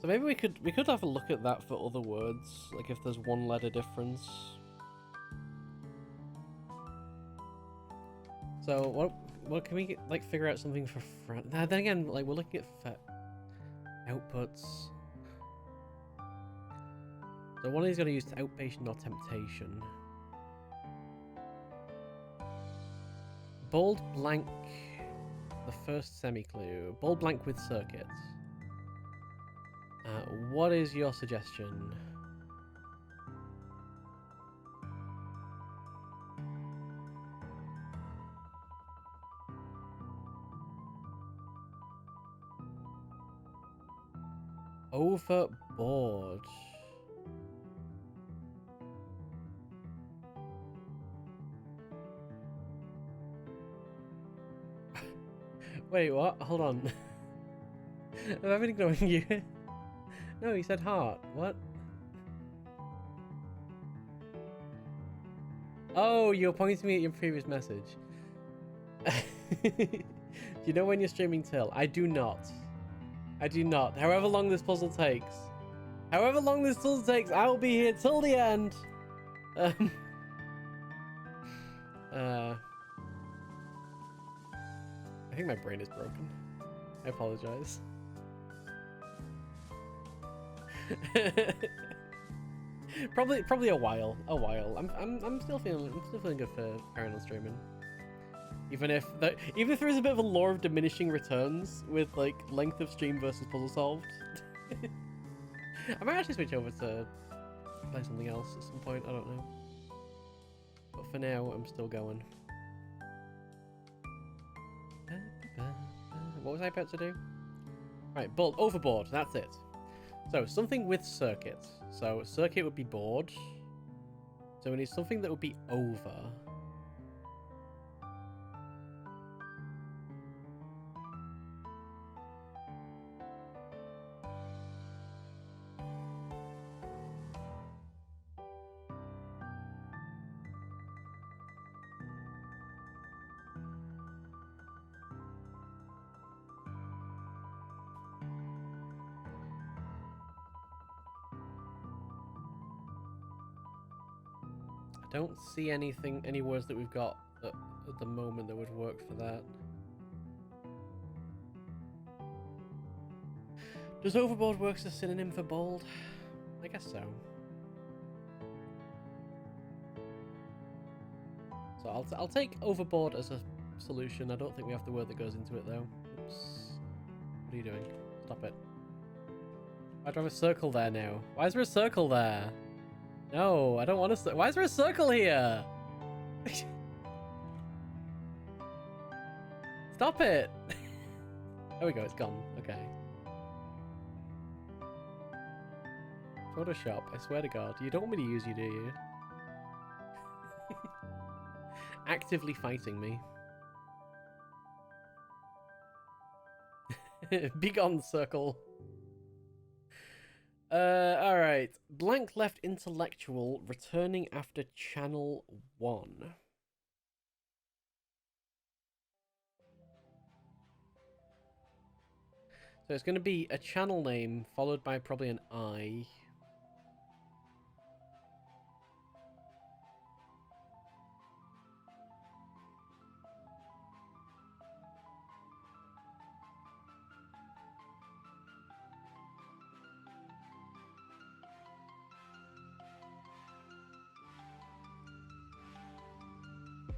Speaker 1: So maybe we could have a look at that for other words, like if there's one letter difference. So what can we like figure out something for front? Then again, like we're looking at outputs. So one of these got to use outpatient or temptation. Bold blank, the first semi-clue. Bold blank with circuit. What is your suggestion? Overboard. Wait, what? Hold on. Have I been ignoring you? No, you said heart. What? Oh, you're pointing me at your previous message. Do you know when you're streaming till? I do not. I do not. However long this puzzle takes. However long this puzzle takes, I will be here till the end. I think my brain is broken. I apologize. Probably a while. I'm still feeling good for carrying on streaming. Even if there is a bit of a law of diminishing returns with like length of stream versus puzzle solved. I might actually switch over to play something else at some point, I don't know. But for now, I'm still going. What was I about to do? Right, overboard, that's it. So, something with circuit. So, circuit would be board. So, we need something that would be over. I don't see any words that we've got at the moment that would work for that. Does overboard work as a synonym for bold? I guess so. So I'll take overboard as a solution. I don't think we have the word that goes into it though. Oops. What are you doing? Stop it. Why do I have a circle there now? Why is there a circle there? No, I don't want to. Why is there a circle here? Stop it! There we go, it's gone. Okay. Photoshop, I swear to God. You don't want me to use you, do you? Actively fighting me. Begone, circle. Alright. Blank left intellectual, returning after channel 1. So it's going to be a channel name, followed by probably an I.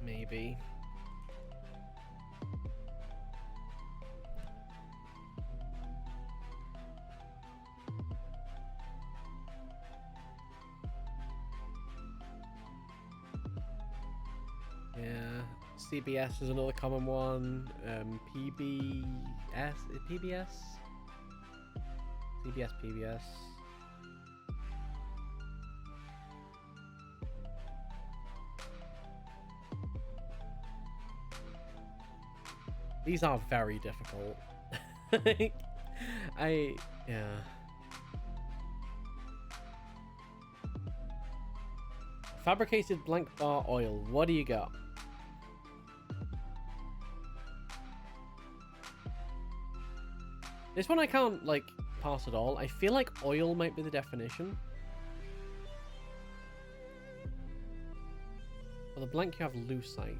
Speaker 1: Maybe. Yeah, CBS is another common one. PBS? PBS? CBS, PBS. These are very difficult. Yeah. Fabricated blank bar oil. What do you got? This one I can't, like, pass at all. I feel like oil might be the definition. For the blank, you have lucite.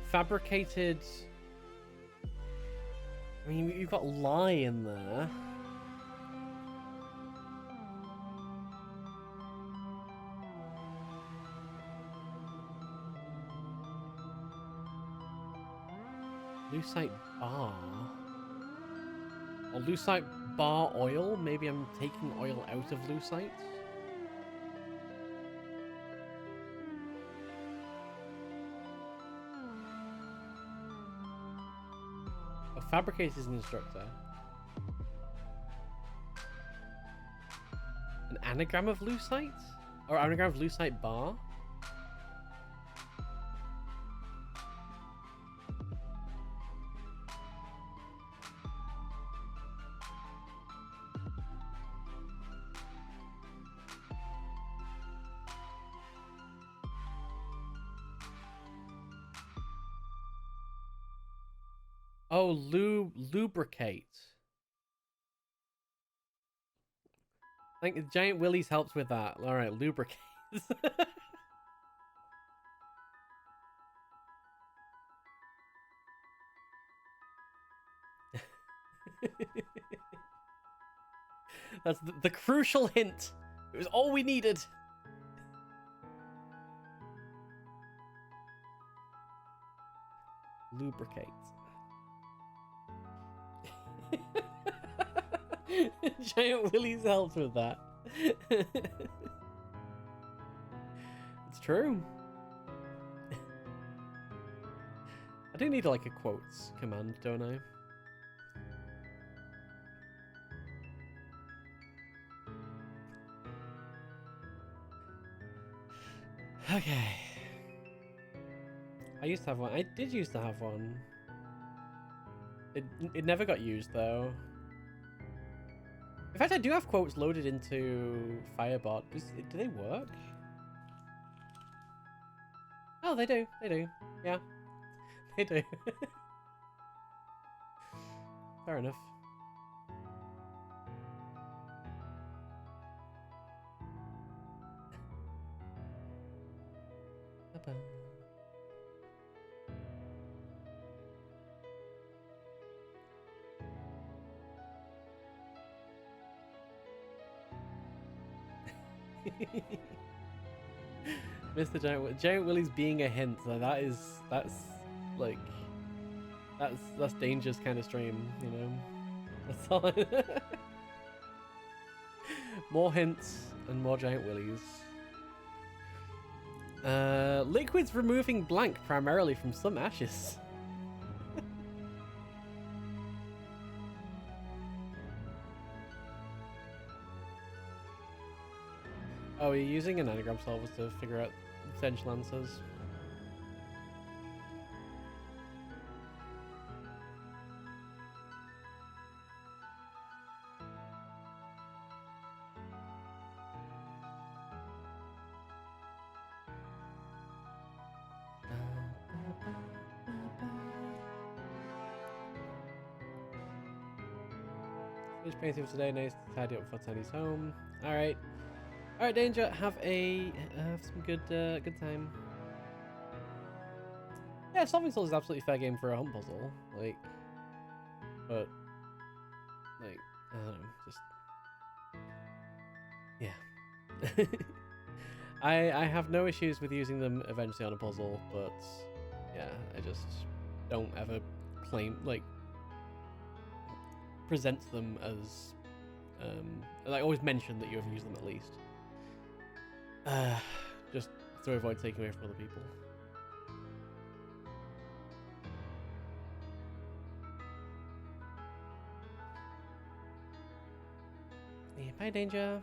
Speaker 1: Fabricated... I mean, you've got lie in there. Lucite bar? Or lucite bar oil? Maybe I'm taking oil out of lucite? Fabricated is an instructor. An anagram of lucite? Or anagram of lucite bar? Oh, lubricate. I think Giant Willie's helps with that. Alright, lubricate. That's the crucial hint. It was all we needed. Lubricate. Giant Willies helped with that. It's true. I do need like a quotes command, don't I? Okay. I used to have one. I did used to have one. It never got used though. In fact, I do have quotes loaded into Firebot. Do they work? Oh, they do. They do. Yeah. They do. Fair enough. Mr. Giant Willie's being a hint. So that's dangerous kind of stream, you know. That's all. More hints and more Giant Willies. Liquids removing blank primarily from some ashes. Oh, you're using an anagram solver to figure out potential answers. Finished painting today. Nice to tidy up before Tiny's home. All right. All right, Danger. Have some good time. Yeah, solving puzzles is absolutely fair game for a hunt puzzle. But I don't know, just yeah. I have no issues with using them eventually on a puzzle, but yeah, I just don't ever present them as always mention that you have used them at least. Just to avoid taking away from other people. Yeah, bye, Danger.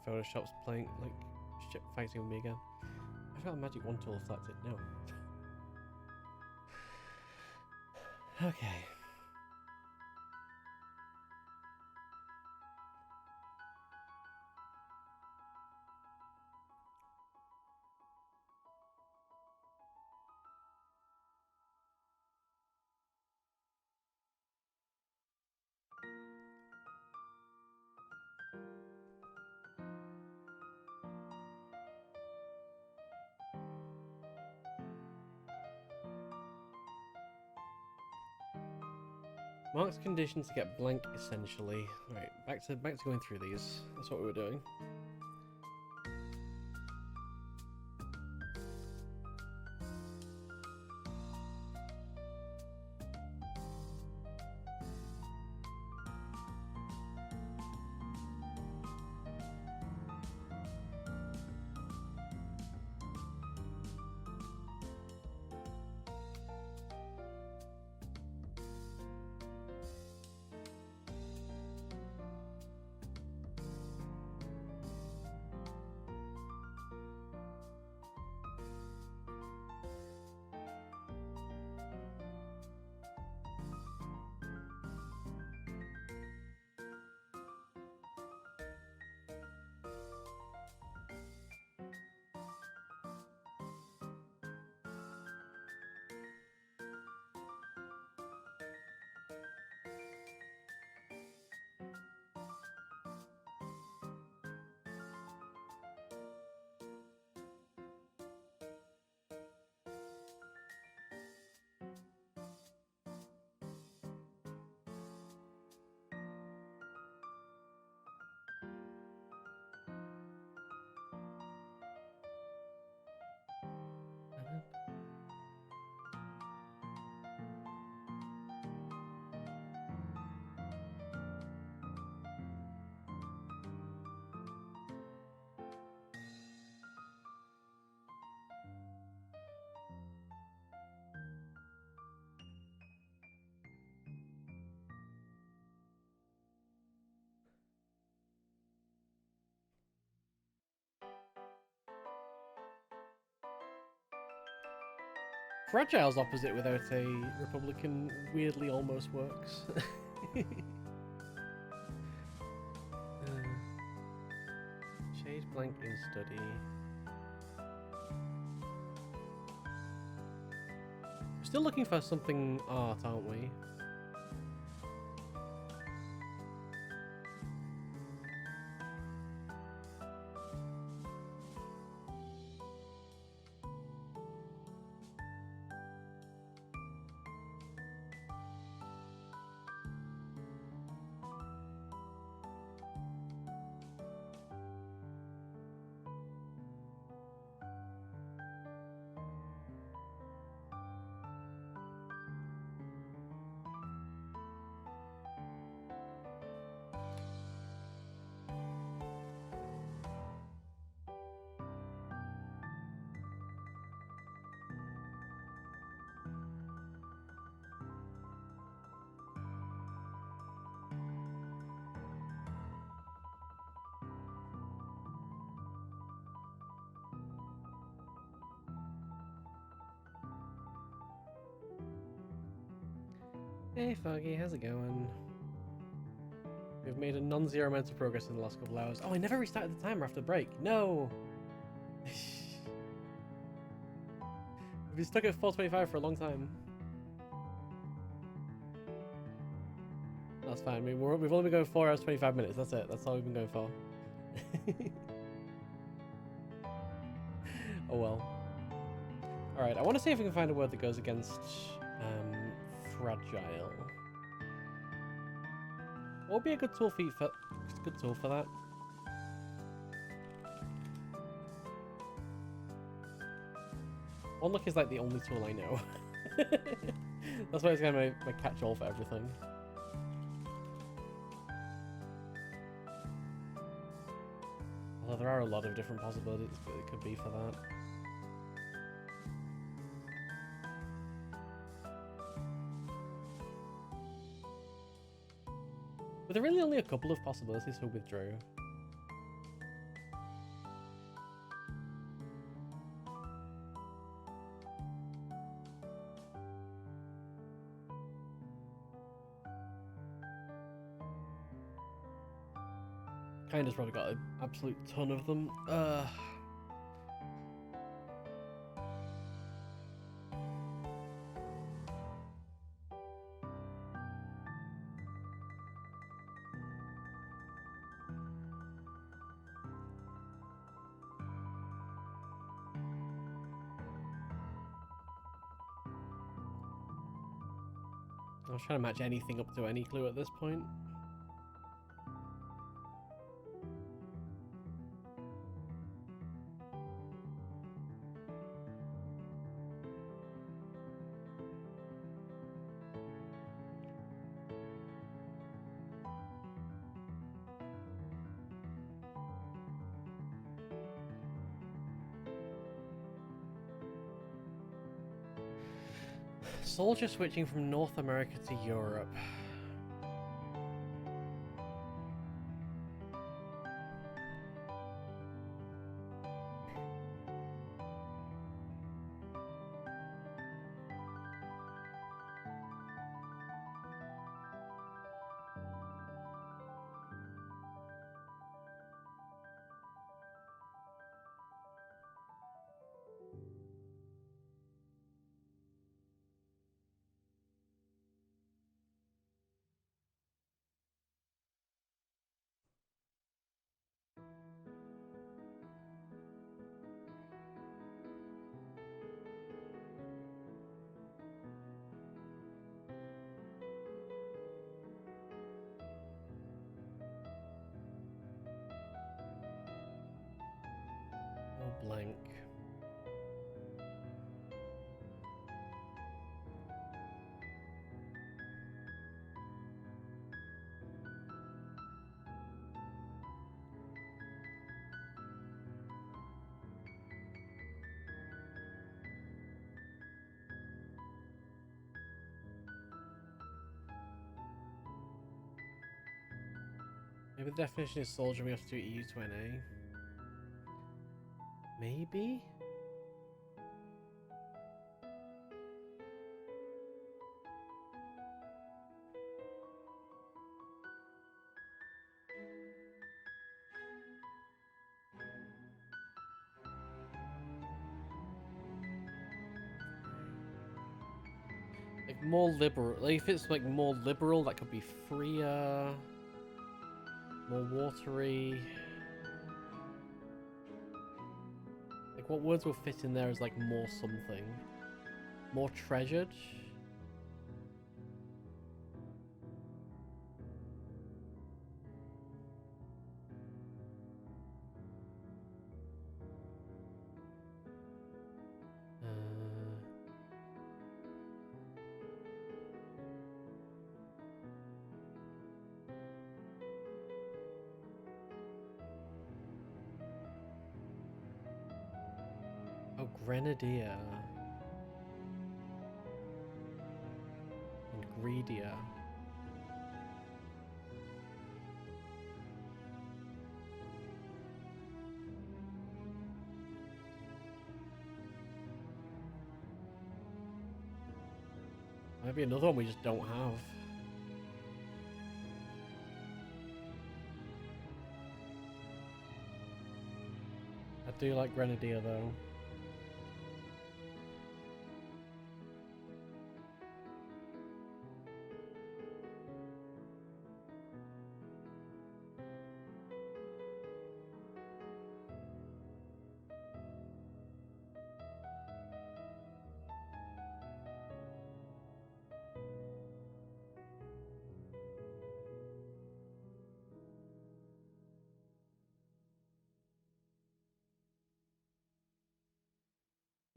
Speaker 1: Photoshop's playing fighting with me again. I've got a magic wand tool if that's it. No. Okay. Marks conditions to get blank essentially. Right, back to going through these. That's what we were doing. Fragile's opposite without a Republican weirdly almost works. Shade blank in study. We're still looking for something art, aren't we? Hey Foggy, how's it going? We've made a non-zero amount of progress in the last couple hours. Oh, I never restarted the timer after the break. No! We've been stuck at 4:25 for a long time. That's fine. We've only been going 4 hours 25 minutes. That's it. That's all we've been going for. Oh well. Alright, I want to see if we can find a word that goes against fragile. What would be a good tool for that? One look is like the only tool I know. That's why it's kind of my catch-all for everything. Although there are a lot of different possibilities that it could be for that. But there are really only a couple of possibilities for withdrew. Kinda's probably got an absolute ton of them. I was trying to match anything up to any clue at this point. Soldier switching from North America to Europe. Blank. Maybe the definition is soldier, we have to do EU to NA. Maybe? more liberal. Like, if it's like more liberal, that could be freer, more watery. Like, what words will fit in there as like more something? More treasured? Oh, grenadier. And greedier. Maybe another one we just don't have. I do like grenadier though.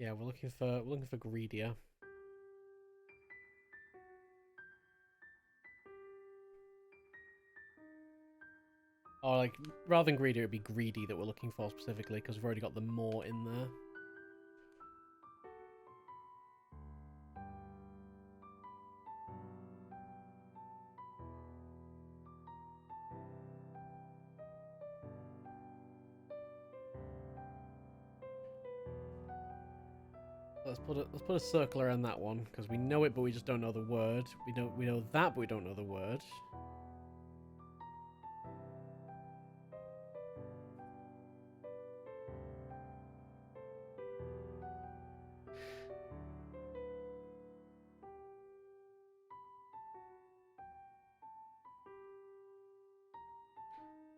Speaker 1: Yeah, we're looking for greedier. Or like, rather than greedy, it'd be greedy that we're looking for specifically, because we've already got the more in there. Let's put a circle around that one, because we know it, but we just don't know the word. We know that, but we don't know the word.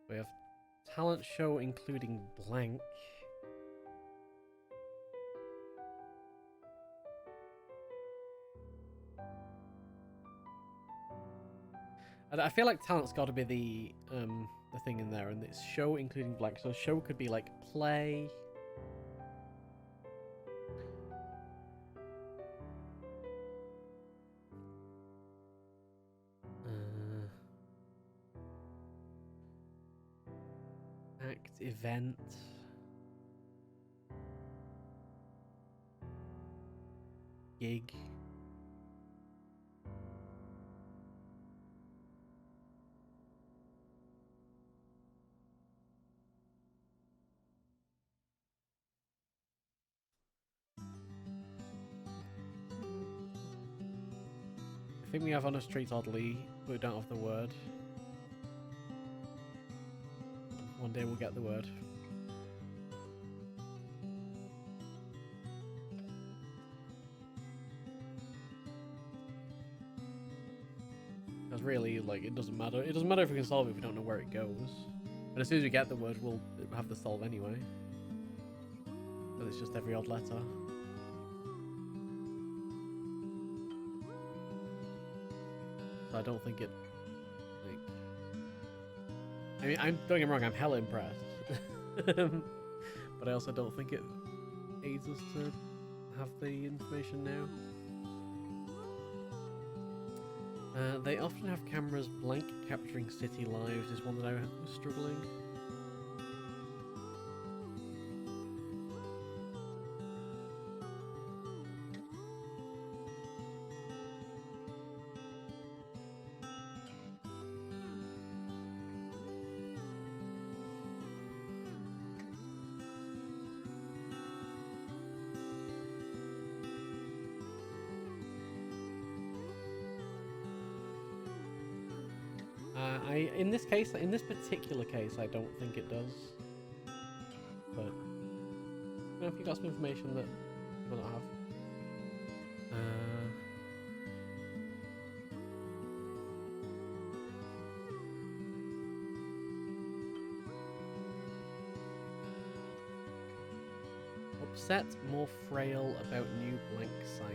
Speaker 1: We have talent show including blank. I feel like talent's got to be the thing in there, and it's show including blank. So show could be like play. Act, event. Gig. I think we have on a street oddly, but we don't have the word. One day we'll get the word. Because really, like, it doesn't matter. It doesn't matter if we can solve it if we don't know where it goes. But as soon as we get the word, we'll have the solve anyway. Because it's just every odd letter. So I don't think it, like... I mean, don't get me wrong, I'm hella impressed. But I also don't think it aids us to have the information now. They often have cameras blank capturing city lives is one that I was struggling. In this case, in this particular case, I don't think it does. But you know, if you got some information that you will not have, upset, more frail about new blank sight.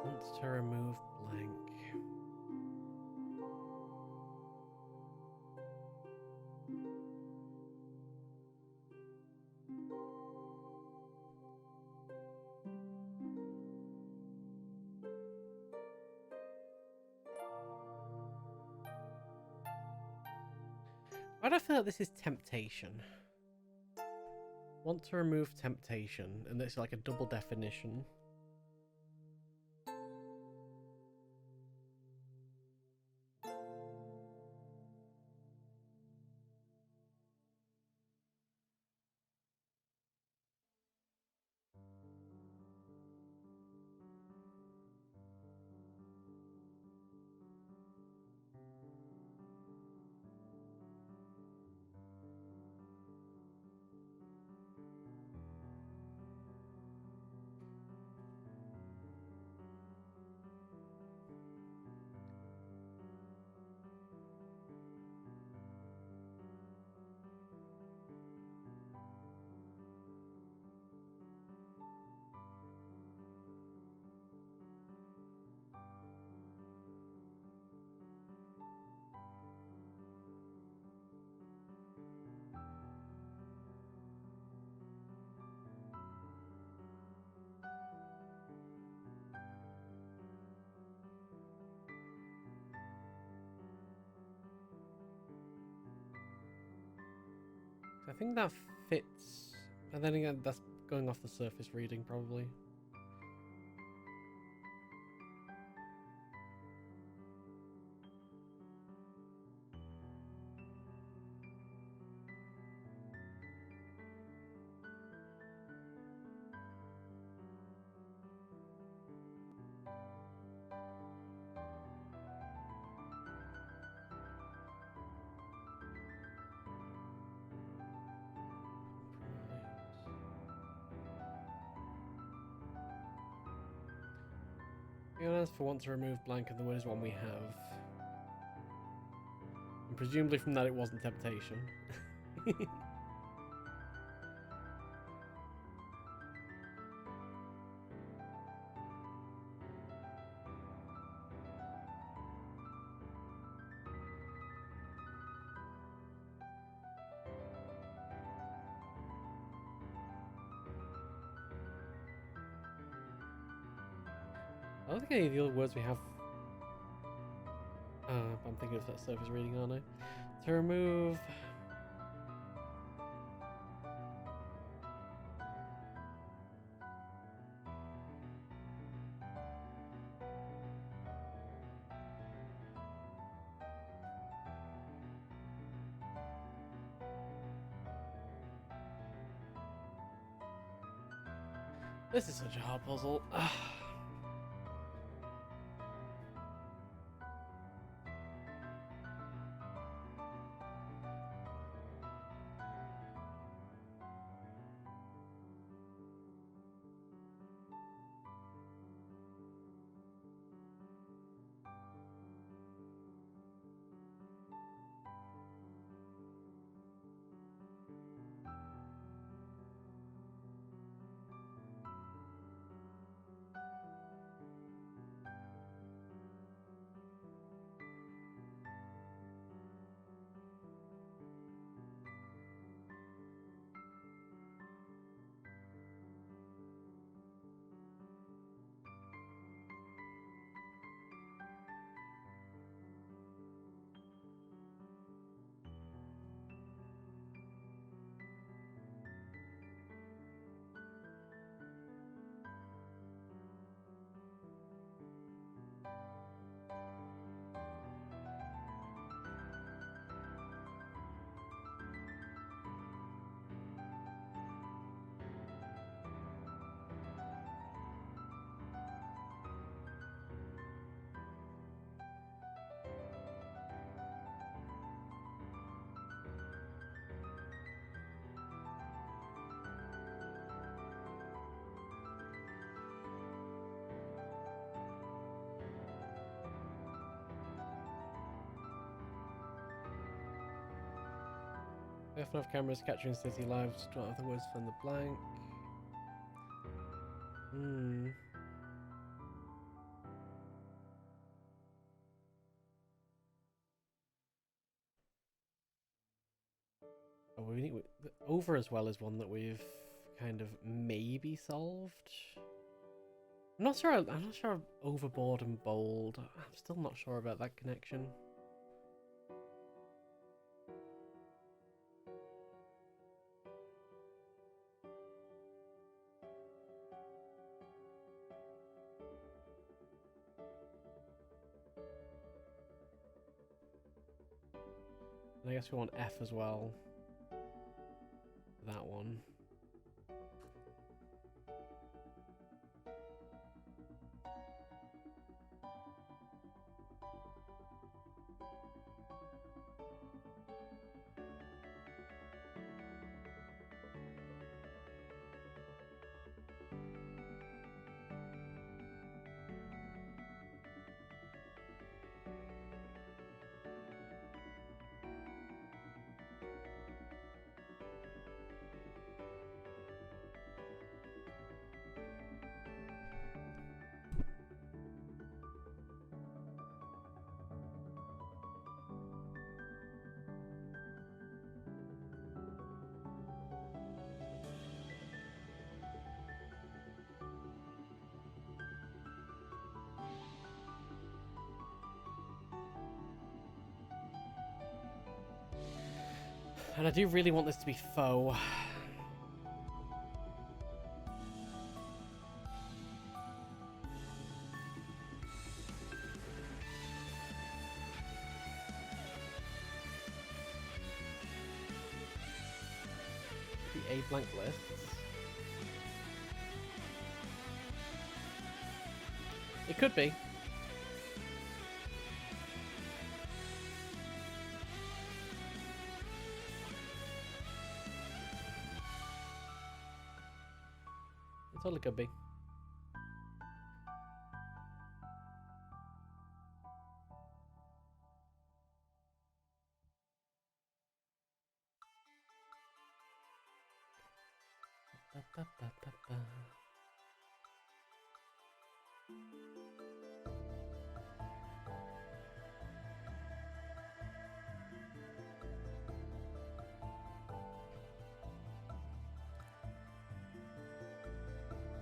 Speaker 1: Wants to remove blank. Why do I feel like this is temptation? Want to remove temptation, and it's like a double definition. I think that fits, and then again, that's going off the surface reading, probably. As for want to remove blank, and the word is one we have. And presumably from that it wasn't temptation. I don't think any of the other words we have. I'm thinking of that surface reading, aren't I? To remove. This is such a hard puzzle. We often have cameras capturing city lives. Don't have the words fill in the blank. Hmm. Oh, we need over as well as one that we've kind of maybe solved. I'm not sure. I'm not sure. Overboard and bold. I'm still not sure about that connection. And I guess we want F as well. That one. And I do really want this to be faux. The A blank lists. It could be. It totally could be. Ba, ba, ba, ba, ba.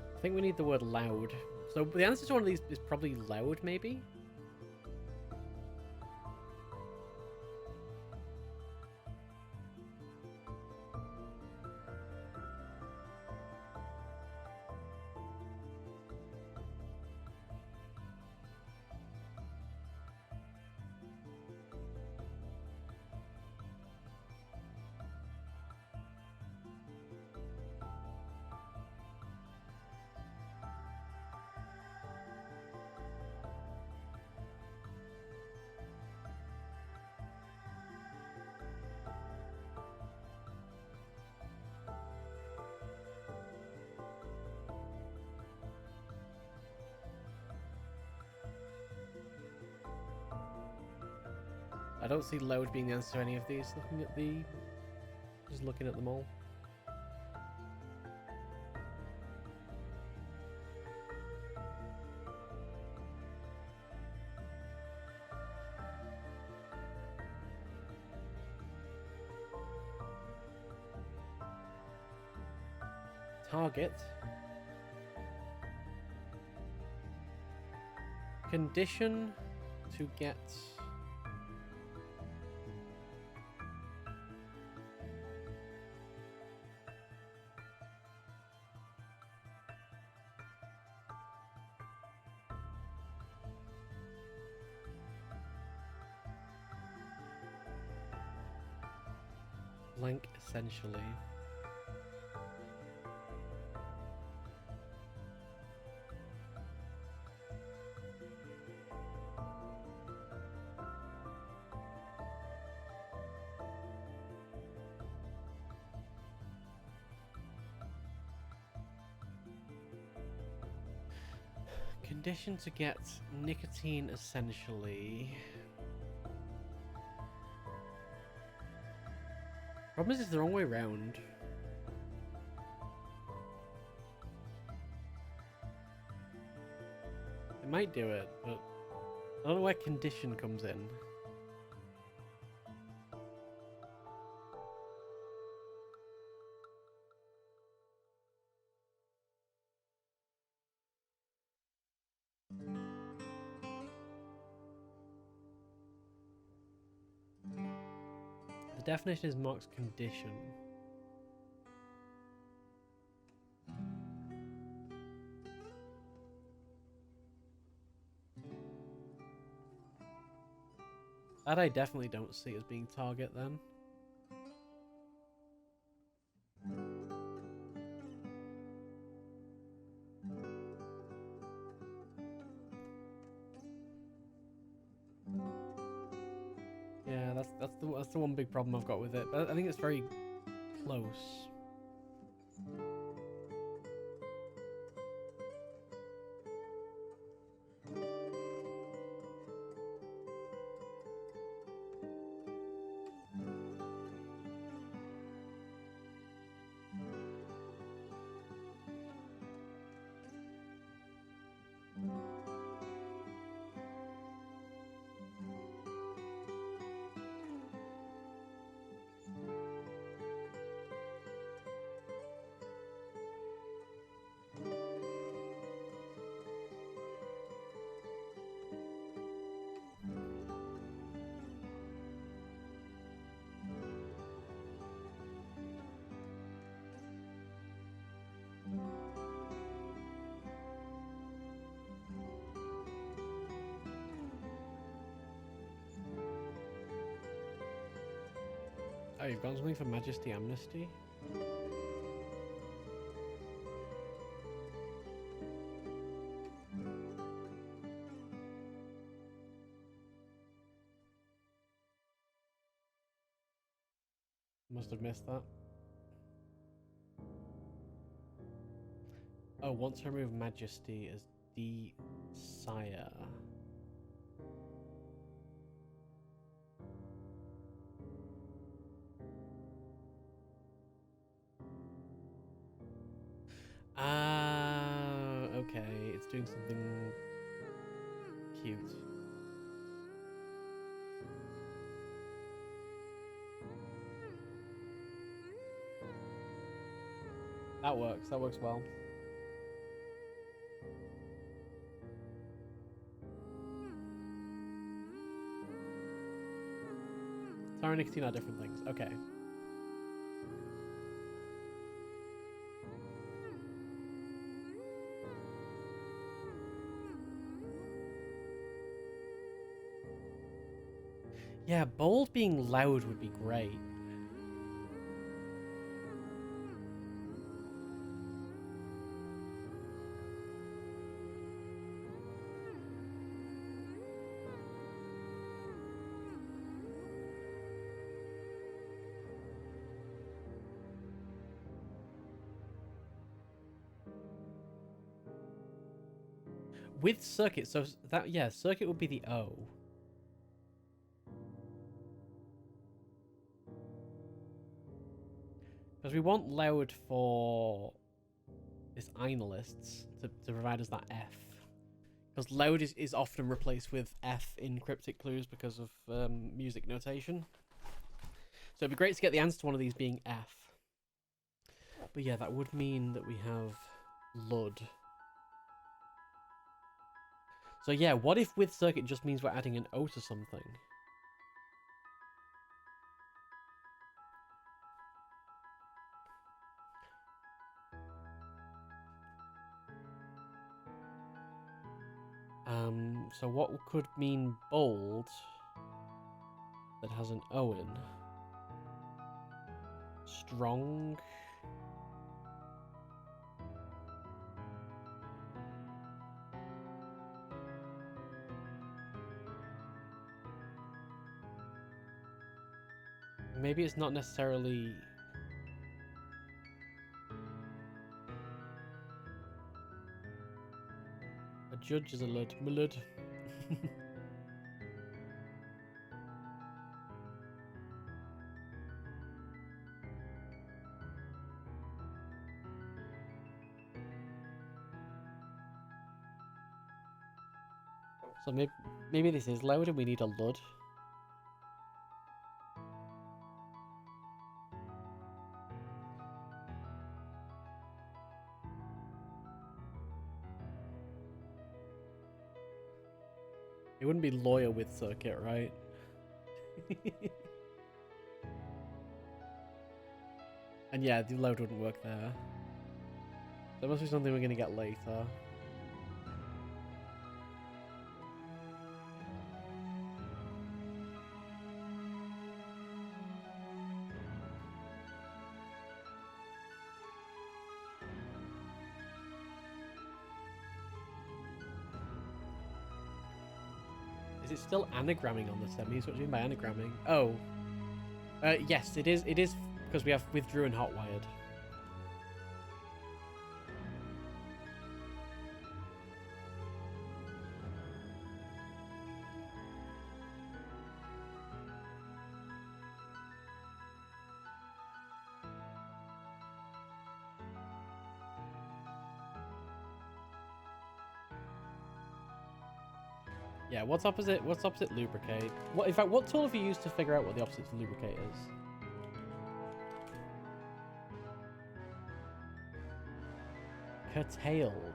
Speaker 1: I think we need the word loud. So the answer to one of these is probably loud, maybe? I don't see loud being the answer to any of these. Just looking at them all. Target. Condition to get. Blank, essentially. Condition to get nicotine, essentially. Problem is, it's the wrong way round. It might do it, but I don't know where condition comes in. The definition is marks condition. That I definitely don't see as being target then. Yeah, that's the one big problem I've got with it. But I think it's very close. Oh, you've got something for Majesty Amnesty? Must have missed that. Oh, want to remove Majesty as the sire. Ah, okay. It's doing something cute. That works. That works well. Tara and nicotine are different things. Okay. Yeah, bold being loud would be great. With circuit, so that, yeah, circuit would be the O. Because we want loud for this lists to provide us that F. Because loud is often replaced with F in cryptic clues because of music notation. So it'd be great to get the answer to one of these being F. But yeah, that would mean that we have Lud. So yeah, what if with circuit just means we're adding an O to something? So what could mean bold that has an O in? Strong? Maybe it's not necessarily... A judge is a lud. Malud. So maybe this is loud and we need a LUD. It wouldn't be lawyer with circuit, right? And yeah, the load wouldn't work there. There must be something we're gonna get later. Is it still anagramming on the semis? What do you mean by anagramming? Oh. Yes, it is. It is because we have withdrew and hotwired. Yeah, what's opposite lubricate? What, in fact, what tool have you used to figure out what the opposite to lubricate is? Curtailed.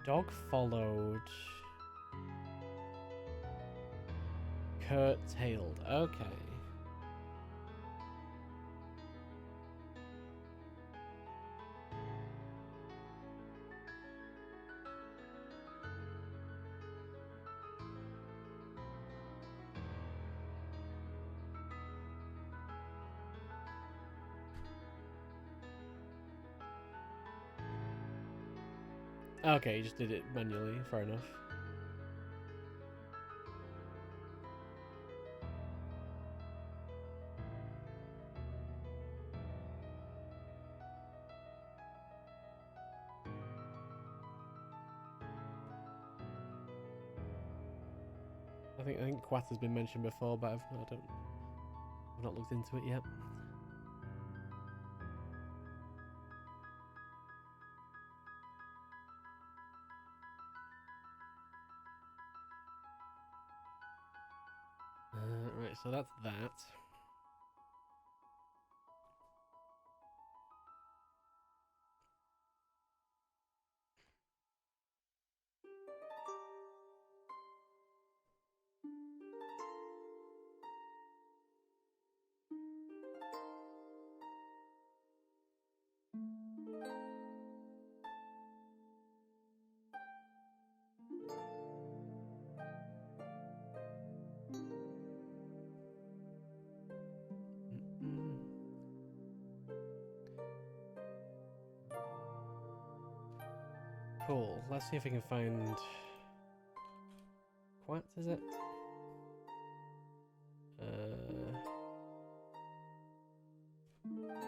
Speaker 1: Dog followed. Curtailed. Okay. Okay, you just did it manually. Fair enough. I think Quath has been mentioned before, but I've not looked into it yet. Right, so that's that. Cool. Let's see if we can find... What is it?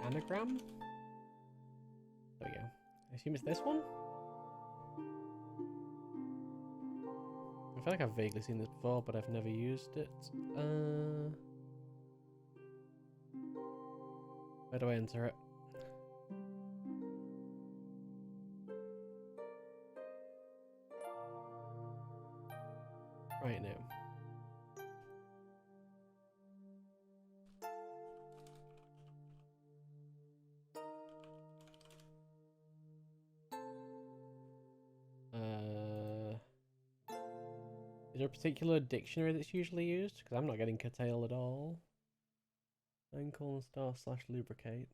Speaker 1: Anagram? There we go. I assume it's this one? I feel like I've vaguely seen this before, but I've never used it. Where do I enter it? Right now. Is there a particular dictionary that's usually used? Because I'm not getting curtail at all. /lubricate.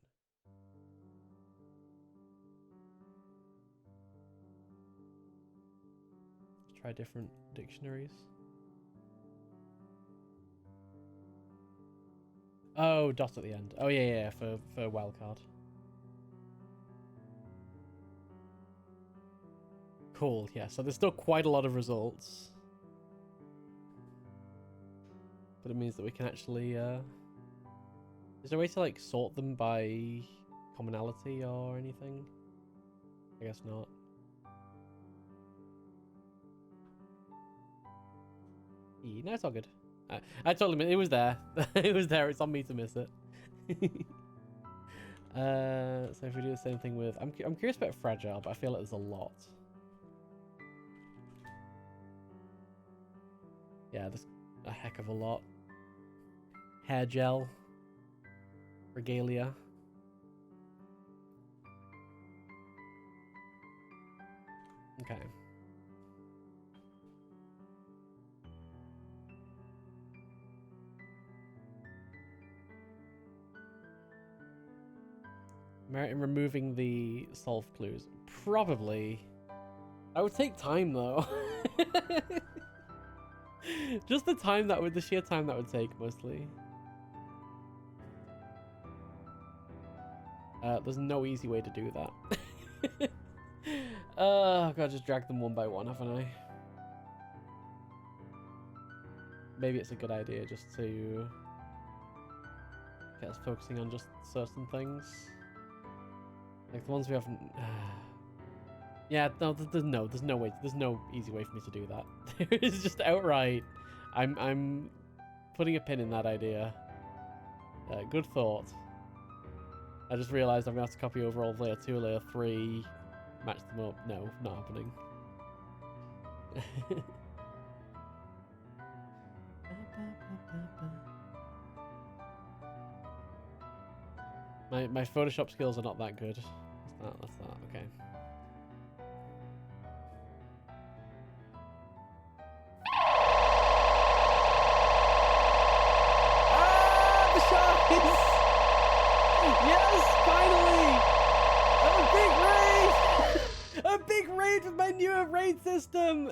Speaker 1: Let's try different dictionaries. Oh, dot at the end. Oh yeah, for wildcard. Cool, yeah, so there's still quite a lot of results. But it means that we can actually, is there a way to, like, sort them by commonality or anything? I guess not. No, it's all good. I told him it was there. It was there. It's on me to miss it. So if we do the same thing with... I'm curious about fragile, but I feel like there's a lot. Yeah, there's a heck of a lot. Hair gel. Regalia. Okay. Merit in removing the solve clues. Probably. I would take time though. Just the time that would, the sheer time that would take mostly. There's no easy way to do that. I've got to just drag them one by one, haven't I? Maybe it's a good idea just to get us focusing on just certain things. Like the ones we haven't... Yeah, no, there's no way, there's no easy way for me to do that. It's just outright, I'm putting a pin in that idea. Good thought. I just realised I'm going to have to copy over all layer 2, layer 3, match them up. No, not happening. My Photoshop skills are not that good. That's that, okay. Ah, the sharks! Yes, finally! A big raid! A big raid with my newer raid system!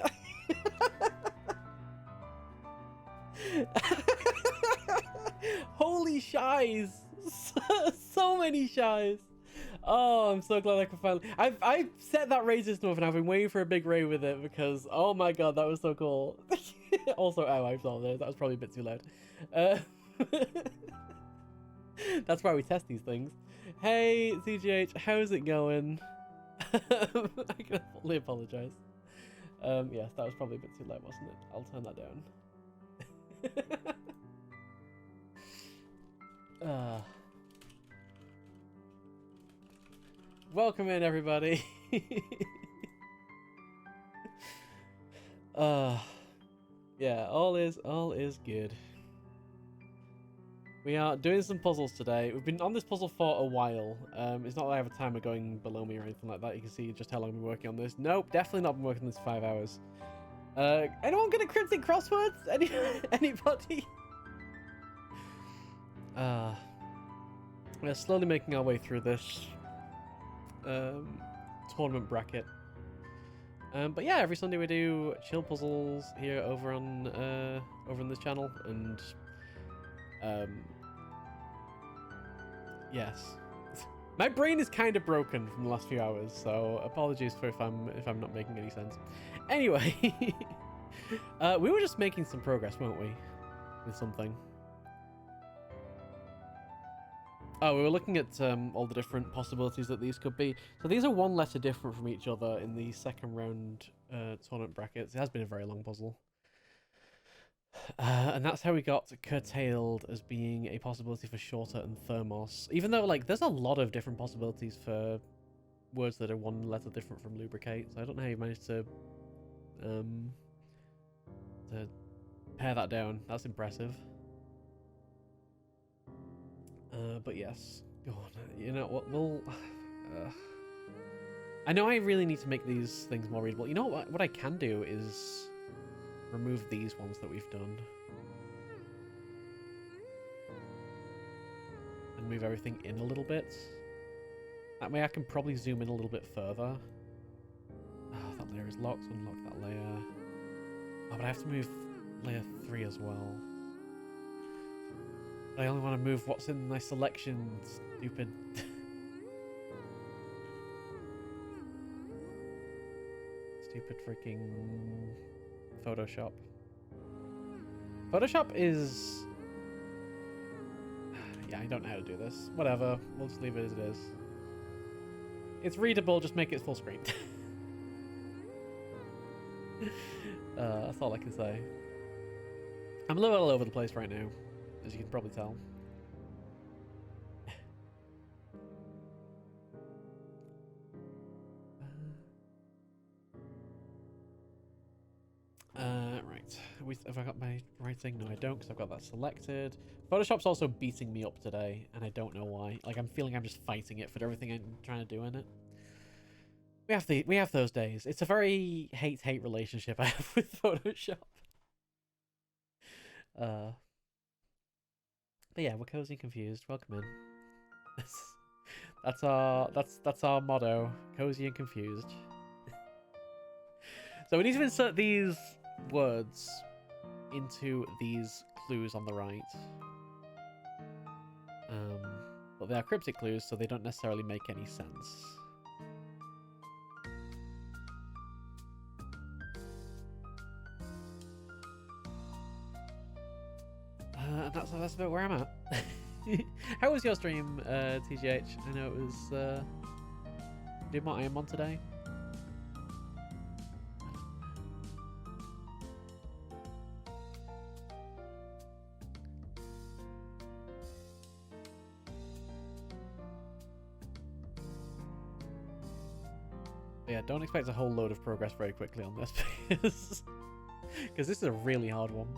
Speaker 1: Holy shies! So many shies! Oh, I'm so glad I could finally... I've set that raid system up and I've been waiting for a big raid with it because, oh my god, that was so cool. Also, oh, I saw there. That was probably a bit too loud. That's why we test these things. Hey, CGH, how's it going? I can fully apologize. Yes, that was probably a bit too loud, wasn't it? I'll turn that down. Welcome in, everybody. Yeah, all is good. We are doing some puzzles today. We've been on this puzzle for a while. It's not that I have a timer going below me or anything like that. You can see just how long I've been working on this. Nope, definitely not been working on this 5 hours. Anyone good at cryptic crosswords? Anybody? We're slowly making our way through this tournament bracket. But yeah, every Sunday we do chill puzzles here over on this channel, and yes, my brain is kind of broken from the last few hours, so apologies for if I'm not making any sense. Anyway, we were just making some progress, weren't we, with something? Oh, we were looking at all the different possibilities that these could be. So these are one letter different from each other in the second round tournament brackets. It has been a very long puzzle. And that's how we got curtailed as being a possibility for shorter and thermos. Even though, like, there's a lot of different possibilities for words that are one letter different from lubricate. So I don't know how you managed to pare that down. That's impressive. But yes, go on. You know what? We'll. I know I really need to make these things more readable. You know what I can do is remove these ones that we've done and move everything in a little bit. That way I can probably zoom in a little bit further. Oh, that layer is locked. Unlock that layer. Oh, but I have to move layer 3 as well. I only want to move what's in my selection, stupid. Stupid freaking Photoshop. Photoshop is... Yeah, I don't know how to do this. Whatever, we'll just leave it as it is. It's readable, just make it full screen.
Speaker 3: That's all I can say.
Speaker 1: I'm a little all over the place right now, as you can probably tell. Right. Have I got my writing? No, I don't, because I've got that selected. Photoshop's also beating me up today, and I don't know why. Like, I'm feeling I'm just fighting it for everything I'm trying to do in it. We have those days. It's a very hate-hate relationship I have with Photoshop. But yeah, we're cozy and confused. Welcome in. That's our motto. Cozy and confused. So we need to insert these words into these clues on the right. But they are cryptic clues, so they don't necessarily make any sense. And that's about where I'm at. How was your stream, TGH? I know it was doing what I am on today. Yeah, don't expect a whole load of progress very quickly on this because this is a really hard one.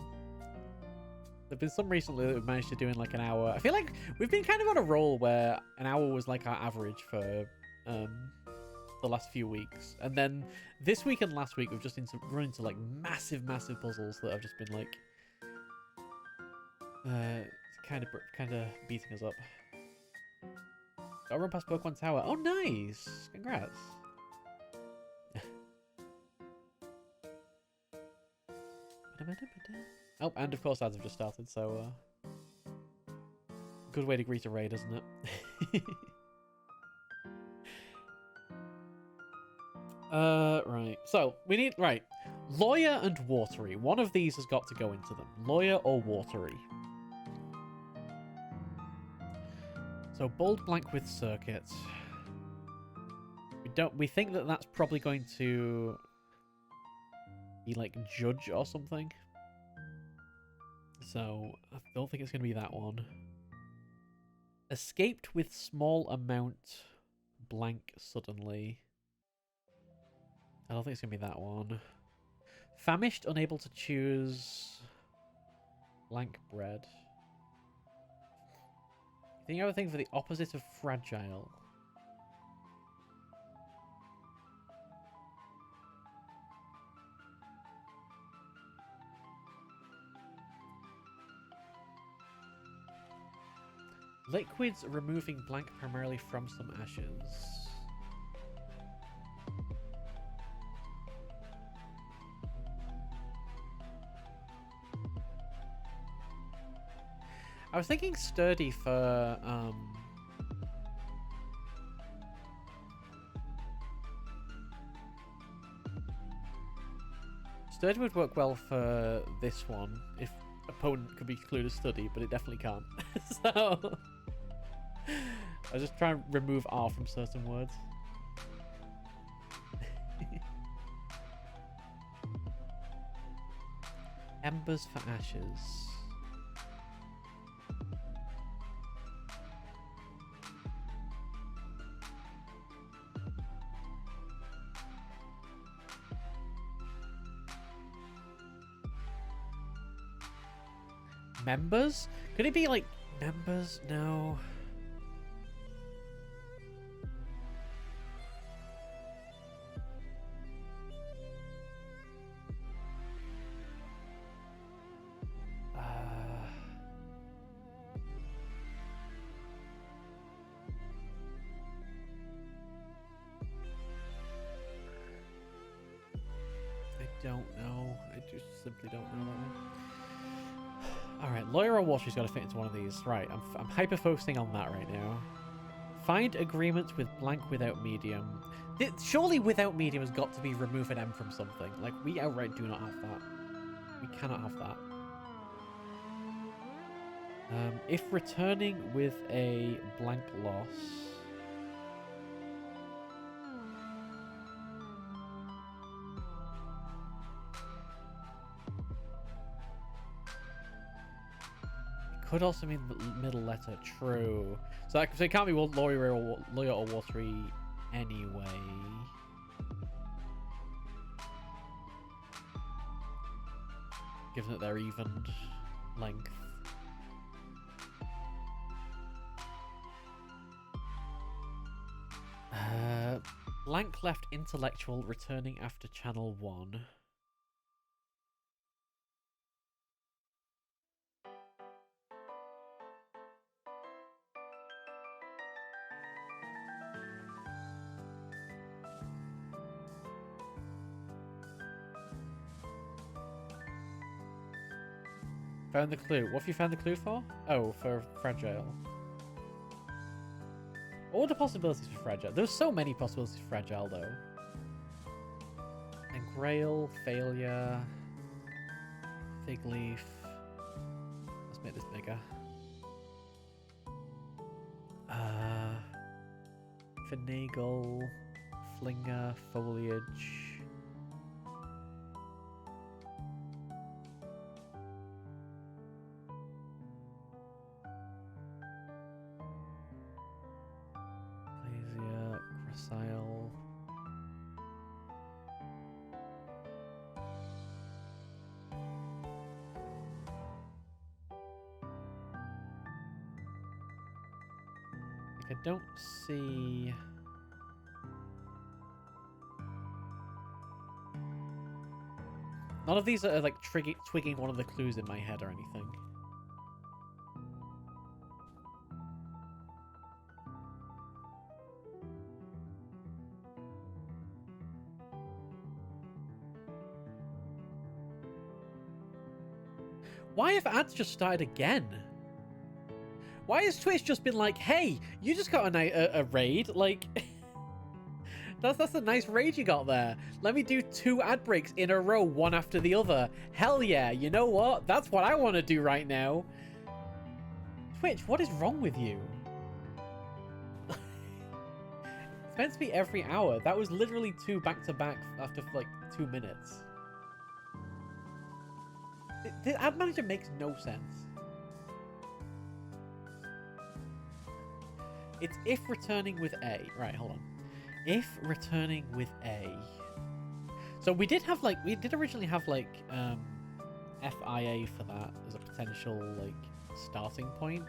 Speaker 1: There've been some recently that we've managed to do in like an hour. I feel like we've been kind of on a roll where an hour was like our average for the last few weeks, and then this week and last week we've just run into like massive puzzles that have just been like kind of beating us up. Got to run past Pokemon Tower. Oh, nice! Congrats. Oh, and of course ads have just started, so good way to greet a raid, isn't it? Right. So we need Lawyer and Watery. One of these has got to go into them. Lawyer or Watery. So bold blank with circuit. We think that that's probably going to be like judge or something. So I don't think it's going to be that one. Escaped with small amount blank suddenly. I don't think it's going to be that one. Famished, unable to choose blank bread. You think you have a thing for the opposite of fragile? Liquids removing blank primarily from some ashes. I was thinking sturdy for sturdy would work well for this one if opponent could be clued as study, but it definitely can't. So I was just trying to remove R from certain words. Embers for ashes. Members? Could it be like members? No. I don't know. I just simply don't know that one. Alright, Lawyer or Watery's got to fit into one of these. Right, I'm hyper-focusing on that right now. Find agreement with blank without medium. Surely without medium has got to be remove an M from something. Like, we outright do not have that. We cannot have that. If returning with a blank loss... could also mean the middle letter. True. So it can't be lawyer or watery anyway. Given that they're evened length. Blank left intellectual returning after channel 1. Found the clue. What have you found the clue for? Oh, for fragile. What are the possibilities for fragile? There's so many possibilities for fragile, though. And grail, failure, fig leaf. Let's make this bigger. Finagle, flinger, foliage. Gracile. I don't see... None of these are like twigging one of the clues in my head or anything. Why have ads just started again? Why has Twitch just been like, hey, you just got a raid? Like, that's a nice raid you got there. Let me do 2 ad breaks in a row, one after the other. Hell yeah, you know what? That's what I want to do right now. Twitch, what is wrong with you? It's meant to be every hour. That was literally 2 back-to-back after like 2 minutes. The ad manager makes no sense. It's if returning with A. Right, hold on. If returning with A. So we did originally have like FIA for that as a potential like starting point.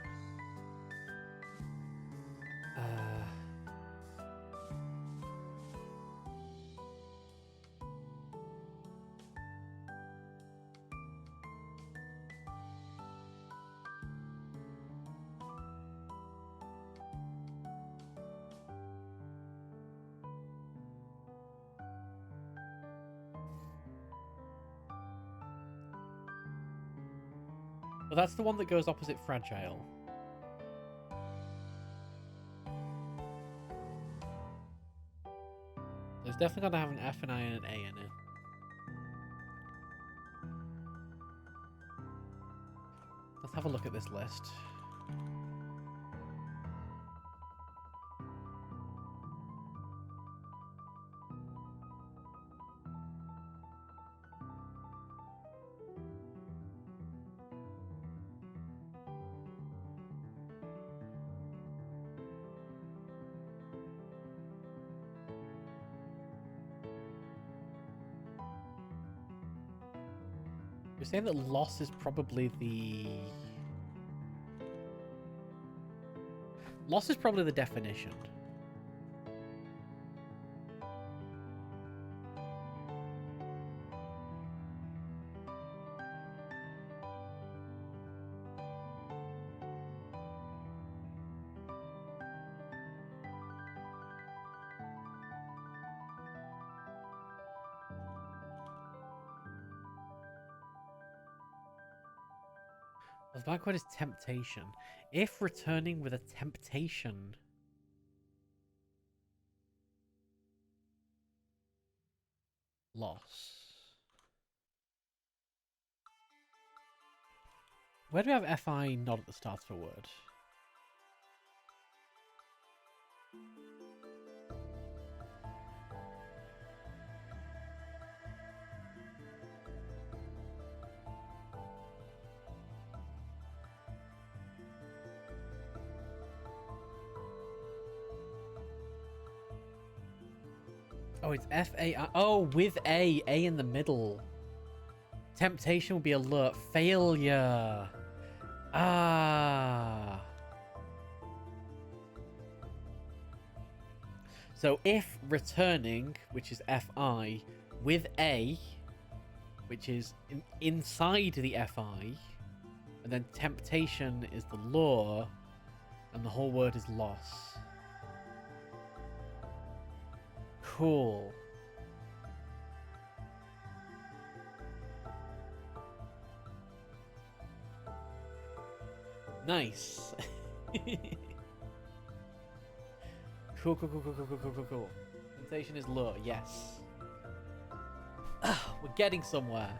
Speaker 1: Well, that's the one that goes opposite fragile. There's definitely gonna have an F and I and an A in it. Let's have a look at this list. You're saying that loss is probably the... Loss is probably the definition. The black word is temptation. If returning with a temptation... Loss. Where do we have FI not at the start of a word? Oh, it's F-A-I. Oh, with A. A in the middle. Temptation would be alert. Failure. Ah. So if returning, which is Fi, with A, which is inside the Fi, and then temptation is the lure, and the whole word is loss. Cool. Nice. Cool. Temptation is lure, yes. We're getting somewhere.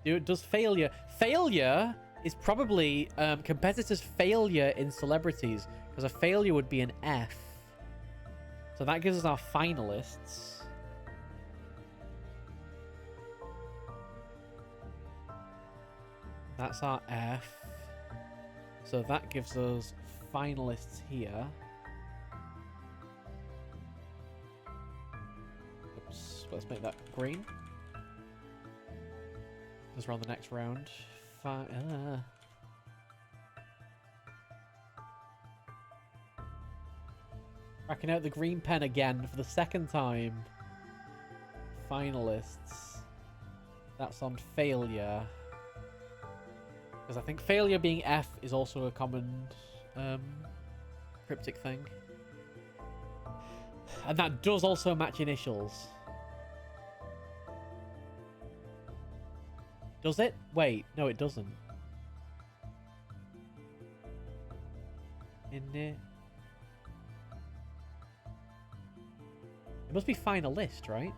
Speaker 1: Dude, does failure... Failure is probably competitors' failure in celebrities, because a failure would be an F. So that gives us our finalists. That's our F. So that gives us finalists here. Oops, let's make that green. Because we're on the next round. Cracking out the green pen again for the second time. Finalists. That's on failure. Because I think failure being F is also a common cryptic thing. And that does also match initials. Does it? Wait, no it doesn't. In it. It must be finalist, right?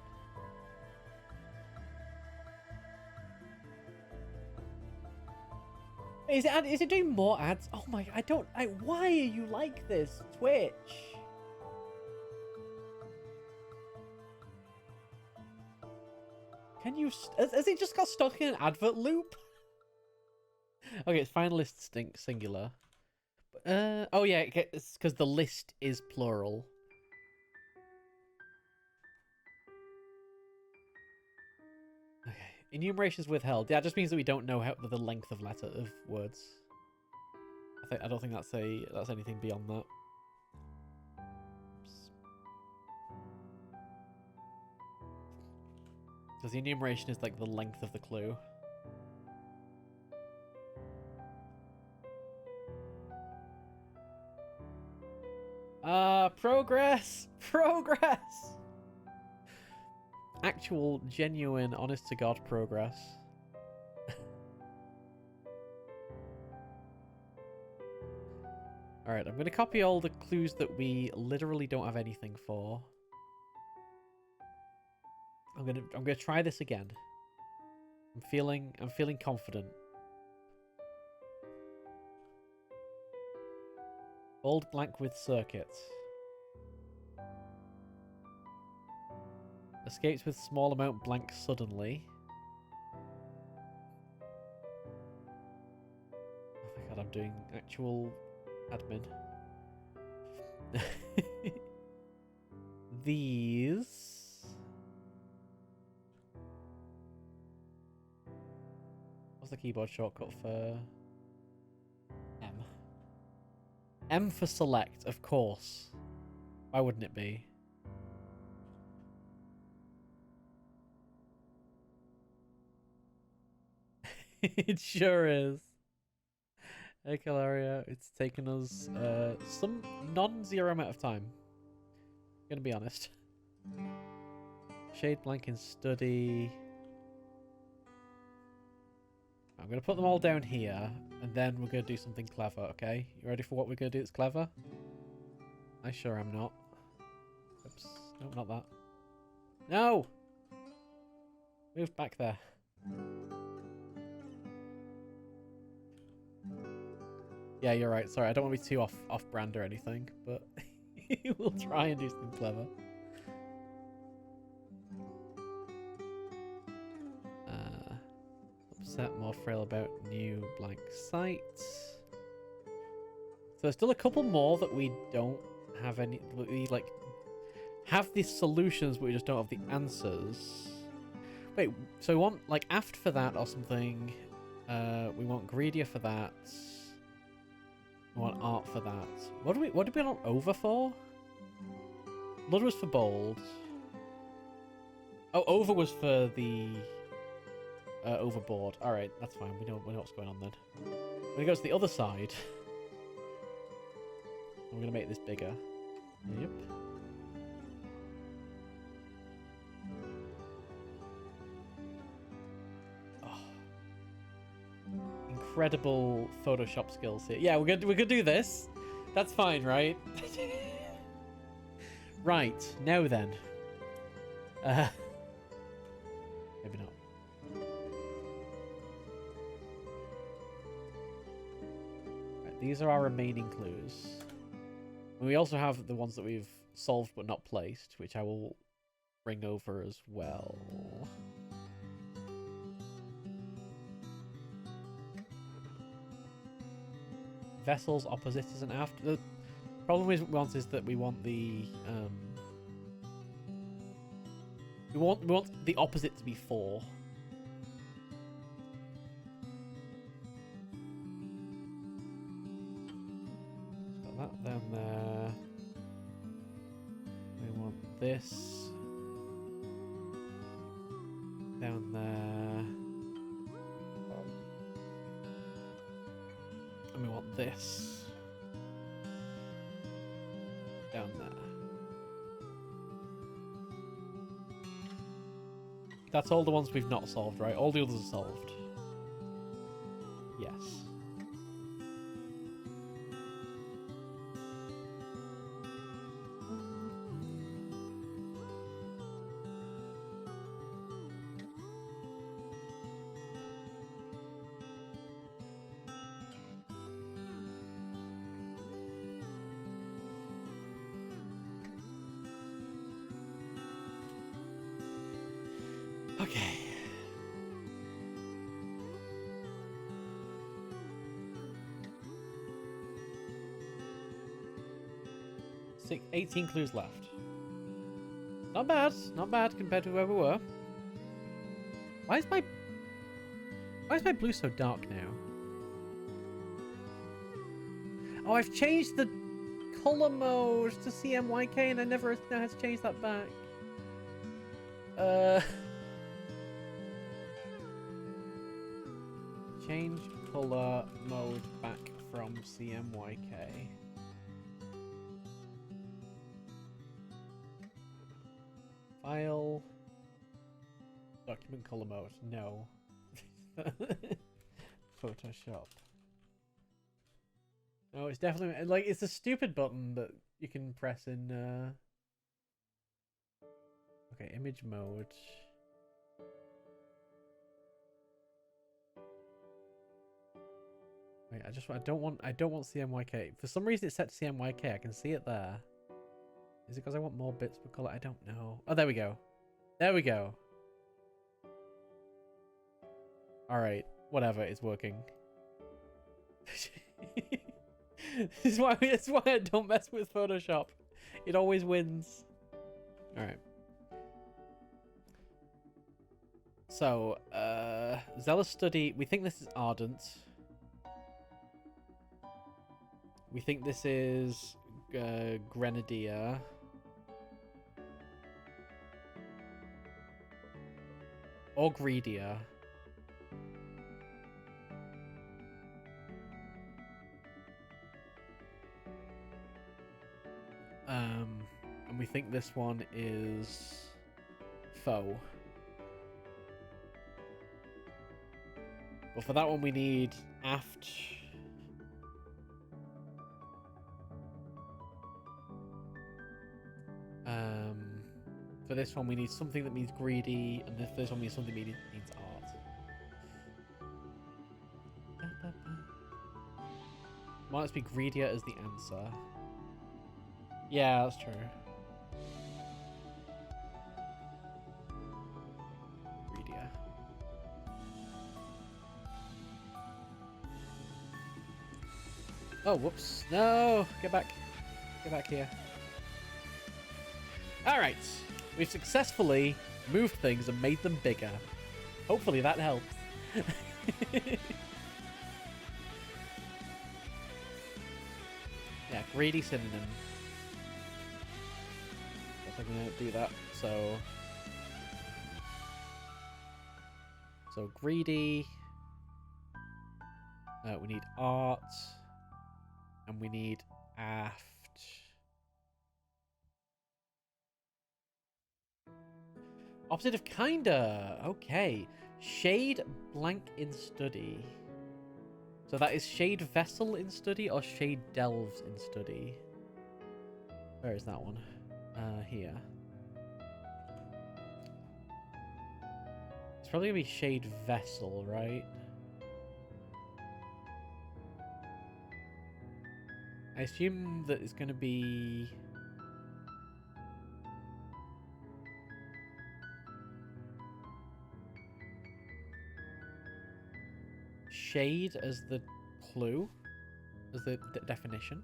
Speaker 1: Is it doing more ads? Oh my, why are you like this, Twitch? Can you, has it just got stuck in an advert loop? Okay, it's finalist singular. Oh yeah, it's because the list is plural. Okay, enumeration is withheld. Yeah, it just means that we don't know the length of letter of words. I don't think that's anything beyond that. Because the enumeration is like the length of the clue. Progress! Progress! Actual, genuine, honest-to-God progress. Alright, I'm going to copy all the clues that we literally don't have anything for. I'm gonna try this again. I'm feeling confident. Bold blank with circuit. Escapes with small amount blank suddenly. Oh my god, I'm doing actual admin. These. What's the keyboard shortcut for M? M for select, of course. Why wouldn't it be? It sure is. Hey, Calaria, it's taken us some non-zero amount of time. Gonna be honest. Shade blank in study. I'm gonna put them all down here, and then we're gonna do something clever, okay? You ready for what we're gonna do that's clever? I sure am not. Oops. No, not that. No! Move back there. Yeah, you're right. Sorry, I don't want to be too off-brand or anything, but we'll try and do something clever. Upset, more frail about new blank sites. So there's still a couple more that we don't have any. have the solutions, but we just don't have the answers. Wait, so we want like aft for that or something. We want greedier for that. We want art for that. What did we want over for? Blood was for bold. Oh, over was for the overboard. All right, that's fine. We know what's going on then. When it goes to the other side, we're gonna make this bigger. Yep. Oh. Incredible Photoshop skills here. Yeah, we could do this. That's fine, right? Right, now then. Maybe not. Right, these are our remaining clues. And we also have the ones that we've solved but not placed, which I will bring over as well. Vessels, opposite isn't after. The problem we want is that we want the we want the opposite to be 4. Got that down there. We want this down there. And we want this down there. That's all the ones we've not solved, right? All the others are solved. Yes. Okay. Six, 18 clues left. Not bad compared to where we were. Why is my blue so dark now? Oh, I've changed the color mode to CMYK and I never know how to change that back. Change color mode back from CMYK. File. Document color mode. No. Photoshop. No, it's definitely like it's a stupid button that you can press in. Okay, image mode. Wait, I don't want CMYK. For some reason it's set to CMYK. I can see it there. Is it because I want more bits per color? I don't know. Oh, there we go. There we go. All right, whatever. It's working. This is why I don't mess with Photoshop. It always wins. All right. So, zealous study. We think this is ardent. We think this is grenadier. Or greedier. And we think this one is foe. But for that one we need aft. For this one we need something that means greedy, and if this one means something that means art. Might just be greedier as the answer. Yeah, that's true. Greedier. Oh, whoops. No! Get back. Get back here. Alright. We've successfully moved things and made them bigger. Hopefully that helps. Yeah, greedy synonym. Guess I'm gonna do that. So greedy. We need art. And we need aft. Opposite of kinda. Okay. Shade blank in study. So that is shade vessel in study or shade delves in study? Where is that one? Here. It's probably gonna be shade vessel, right? I assume that it's gonna be... shade as the clue, as the definition.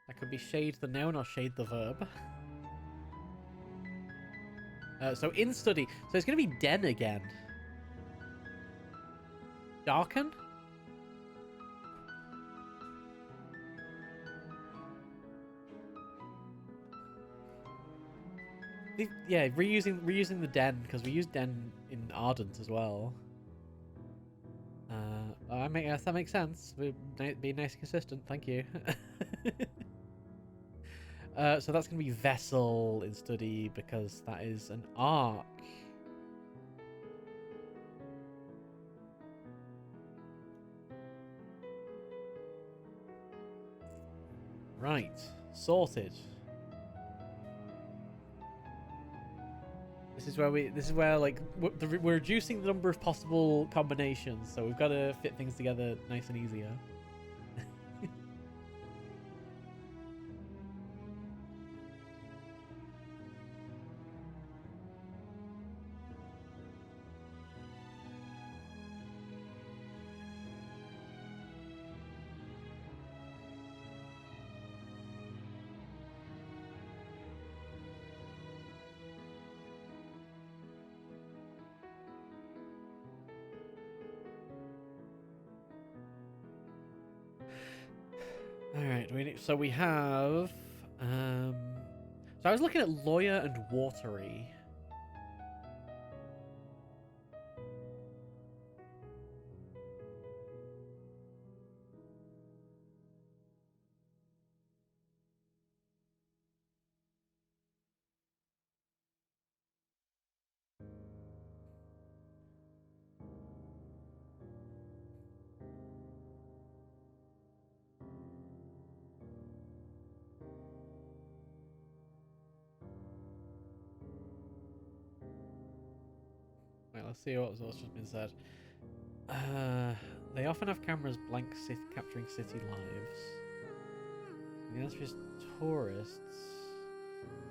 Speaker 1: That could be shade the noun or shade the verb. So in study. So it's going to be den again. Darken? Yeah, reusing the den, because we used den in Ardent as well. I guess that makes sense. Be nice and consistent, thank you. So that's going to be vessel in study, because that is an arc. Right, sorted. This is where like we're reducing the number of possible combinations, so we've got to fit things together nice and easier. Alright, so we have... So I was looking at lawyer and watery. Right, let's see what's just been said. They often have cameras capturing city lives. The answer is tourists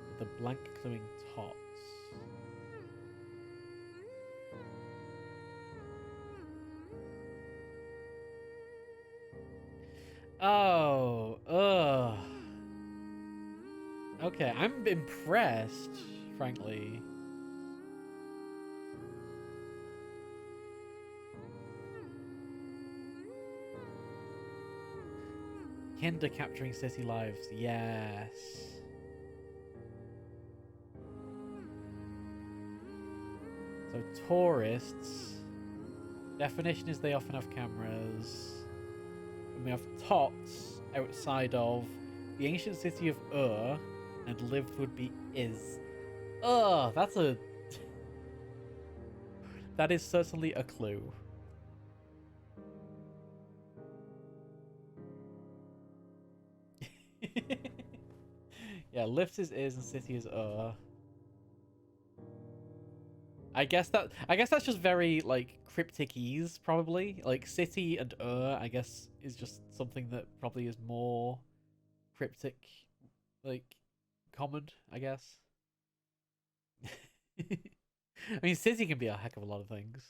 Speaker 1: with the blank cluing tots. Oh, ugh. Okay, I'm impressed, frankly. Kinder capturing city lives, yes. So tourists. Definition is they often have cameras. And we have tots outside of the ancient city of Ur, and lived would be is. Oh, that's a... that is certainly a clue. Yeah, lift is and city is guess that's just very like cryptic-ese, probably. Like city and I guess is just something that probably is more cryptic, like common, I guess. I mean, city can be a heck of a lot of things.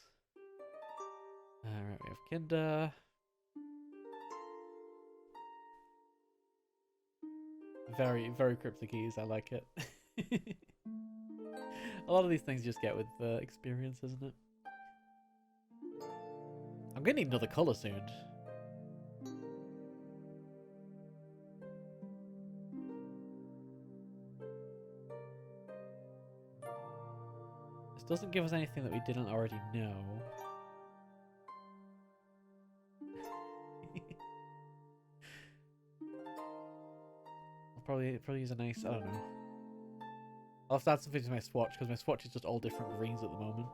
Speaker 1: Alright, we have Kinder. Very, very cryptic-ese, I like it. A lot of these things you just get with experience, isn't it? I'm gonna need another colour soon. This doesn't give us anything that we didn't already know. I'll probably use a nice, I don't know. I'll have to add something to my swatch, because my swatch is just all different greens at the moment.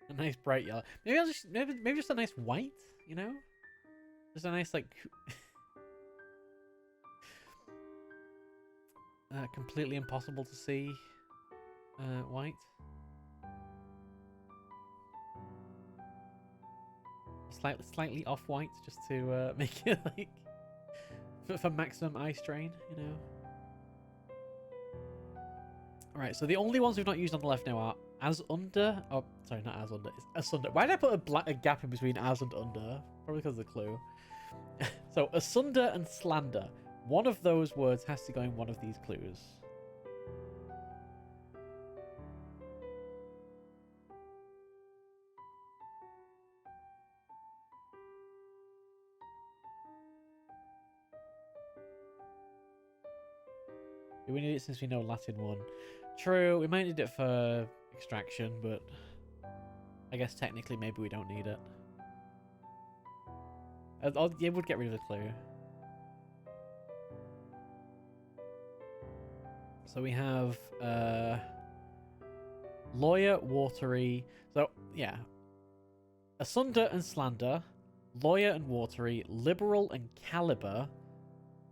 Speaker 1: A nice bright yellow. Maybe I'll just maybe just a nice white, you know? Just a nice like completely impossible to see white. Slightly off white, just to make it like for maximum eye strain, you know. Alright, so the only ones we've not used on the left now are as under. Oh, sorry, not as under. It's asunder. Why did I put a gap in between as and under? Probably because of the clue. So asunder and slander. One of those words has to go in one of these clues. We need it since we know Latin 1. True, we might need it for extraction, but I guess technically maybe we don't need it. It would get rid of the clue. So we have lawyer, watery. So yeah, asunder and slander, lawyer and watery, liberal and caliber,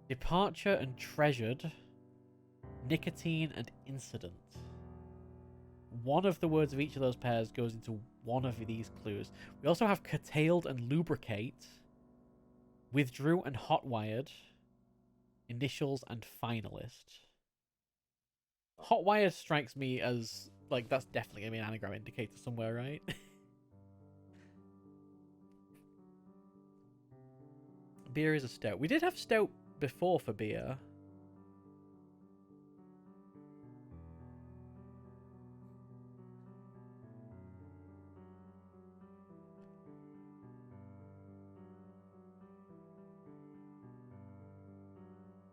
Speaker 1: departure and treasured, nicotine and incident. One of the words of each of those pairs goes into one of these clues. We also have curtailed and lubricate, withdrew and hotwired, initials and finalist. Hotwired strikes me as like that's definitely gonna be an anagram indicator somewhere, right? Beer is a stout. We did have stout before for beer.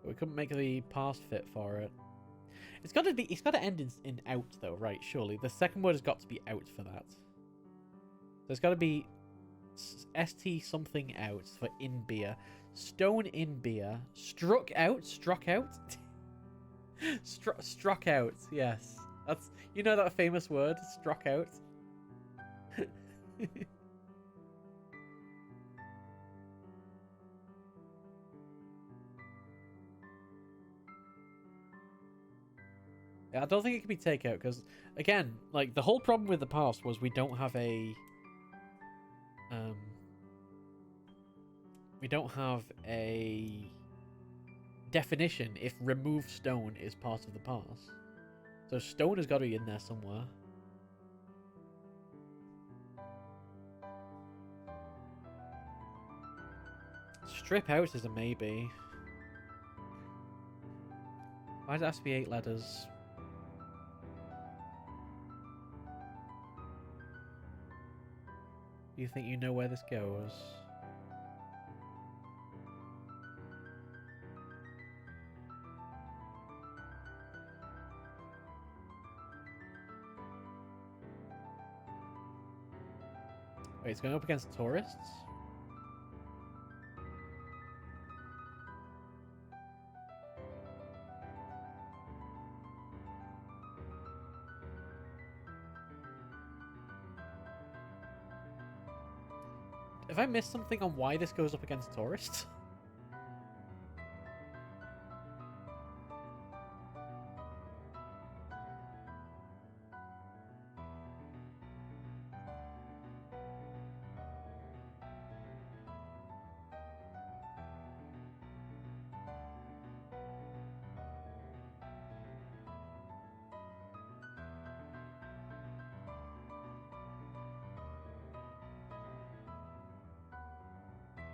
Speaker 1: But we couldn't make the past fit for it. It's got to end in out though, right? Surely the second word has got to be out for that. So it's got to be st something out for in beer. Stone in beer. Struck out. Struck out. Struck out. Yes, that's, you know, that famous word, struck out. I don't think it can be takeout because, again, like the whole problem with the past was we don't have a definition if remove stone is part of the past. So stone has got to be in there somewhere. Strip out is a maybe. Why does it have to be 8 letters? Do you think you know where this goes? Wait, it's going up against tourists? Have I missed something on why this goes up against tourists?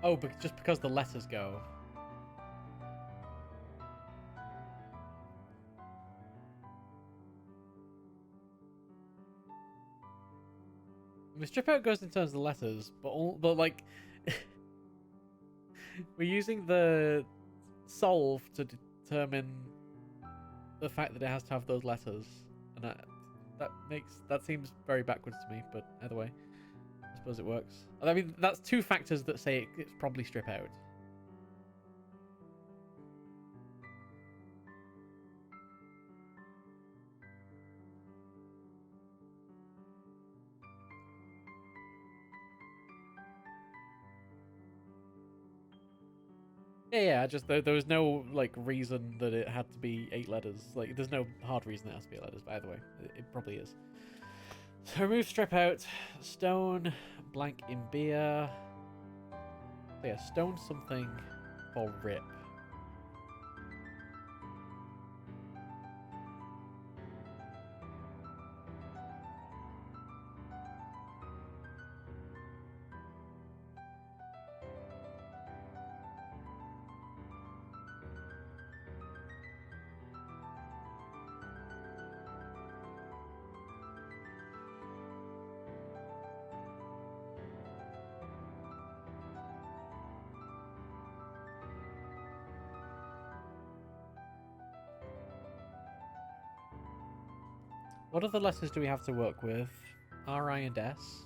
Speaker 1: Oh, but just because the letters go. I mean, strip out goes in terms of the letters, but like we're using the solve to determine the fact that it has to have those letters, and that seems very backwards to me. But either way, I suppose it works. I mean, that's two factors that say it's probably strip out. Yeah, just there was no like reason that it had to be 8 letters. Like, there's no hard reason it has to be 8 letters. But either way, it probably is. So remove strip out, stone, blank in beer. So yeah, stone something for rip. What other letters do we have to work with? R, I, and S.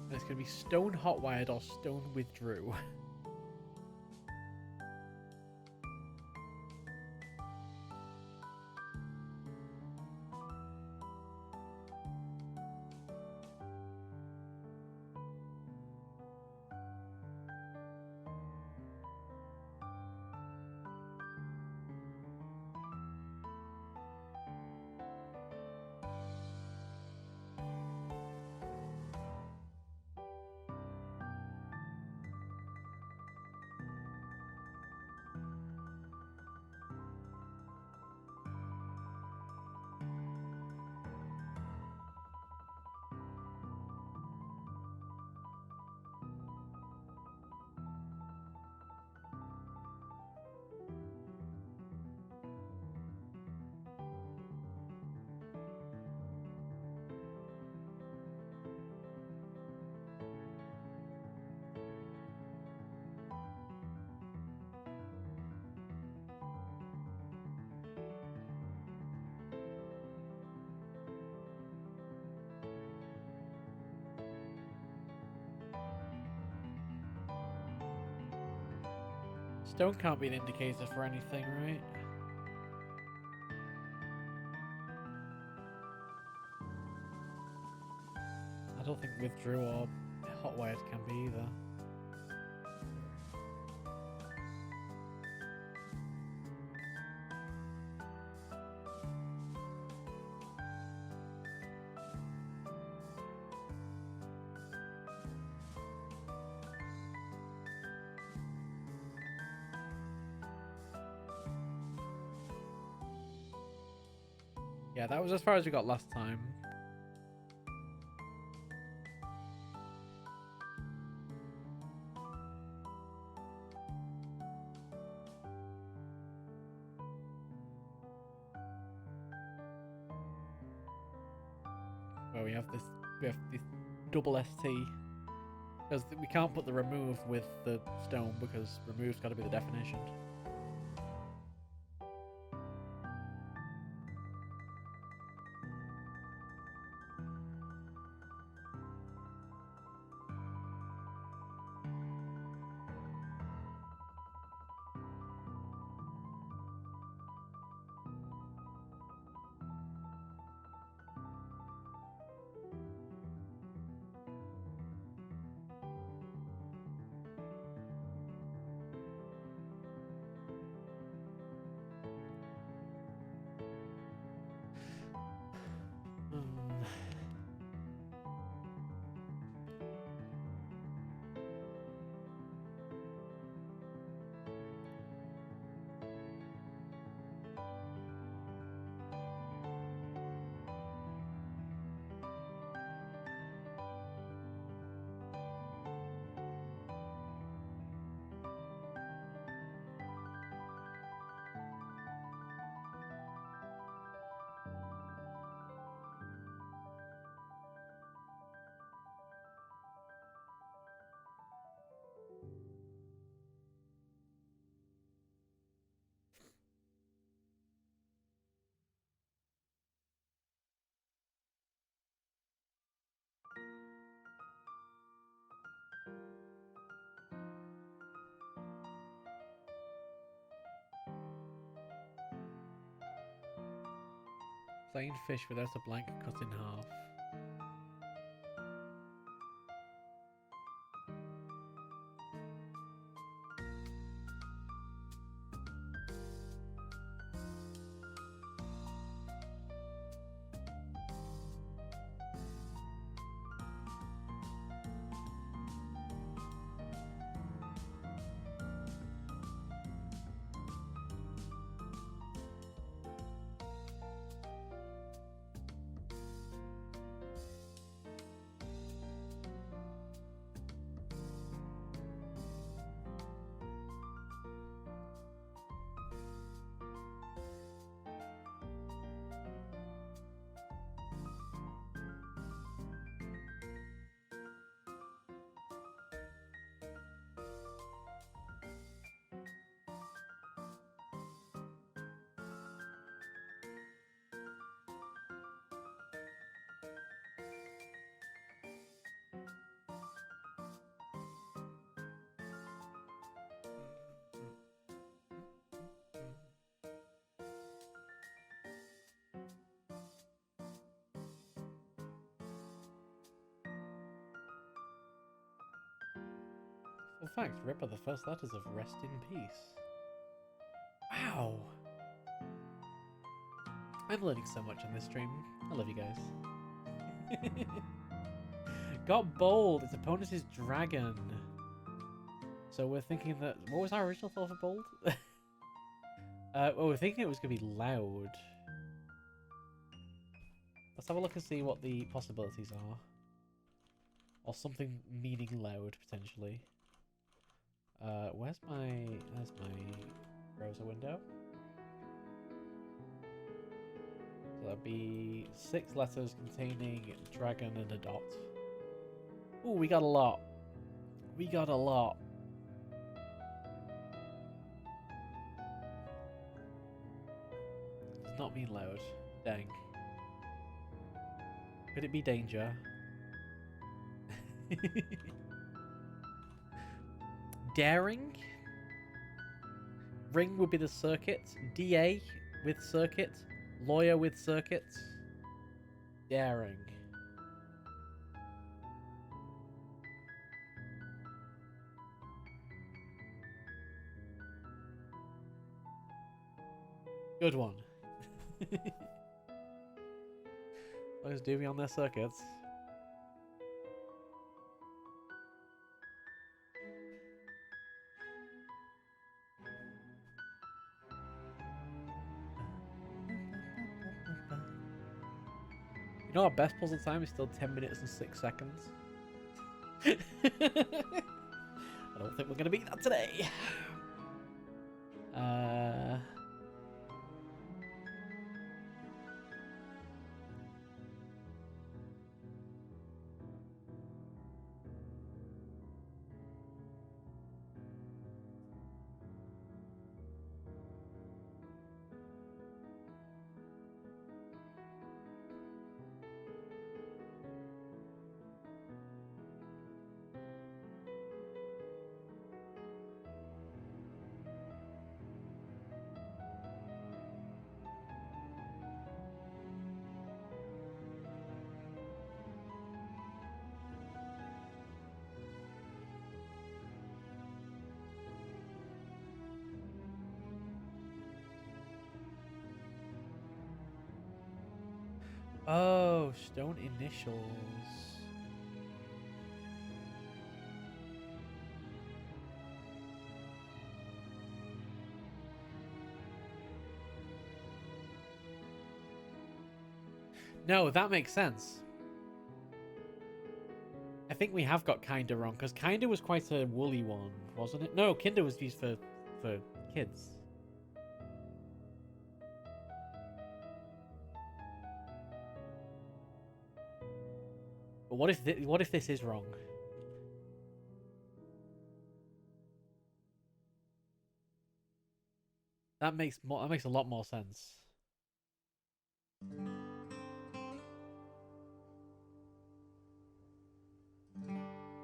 Speaker 1: And it's going to be stone hotwired or stone withdrew. Stone can't be an indicator for anything, right? I don't think withdrew or hotwired can be either. Yeah, that was as far as we got last time. Where we have this double ST. Because we can't put the remove with the stone because remove's got to be the definition. Plain fish without a blank cut in half. In fact, Ripper, the first letters of rest in peace. Wow! I'm learning so much on this stream. I love you guys. Got bold! Its opponent is dragon. So we're thinking that... What was our original thought for bold? Well, we're thinking it was going to be loud. Let's have a look and see what the possibilities are. Or something meaning loud, potentially. There's my browser window. So that'd be 6 letters containing dragon and a dot. Ooh, we got a lot. We got a lot. Does not mean loud. Dang. Could it be danger? Daring? Ring would be the circuit. DA with circuit. Lawyer with circuit. Daring. Good one. Those do be on their circuits. You know, our best puzzle time is still 10 minutes and 6 seconds. I don't think we're going to beat that today. Oh, stone initials. No, that makes sense. I think we have got kinda wrong, because kinda was quite a woolly one, wasn't it? No, kinder was used for kids. But what if this is wrong? That makes a lot more sense.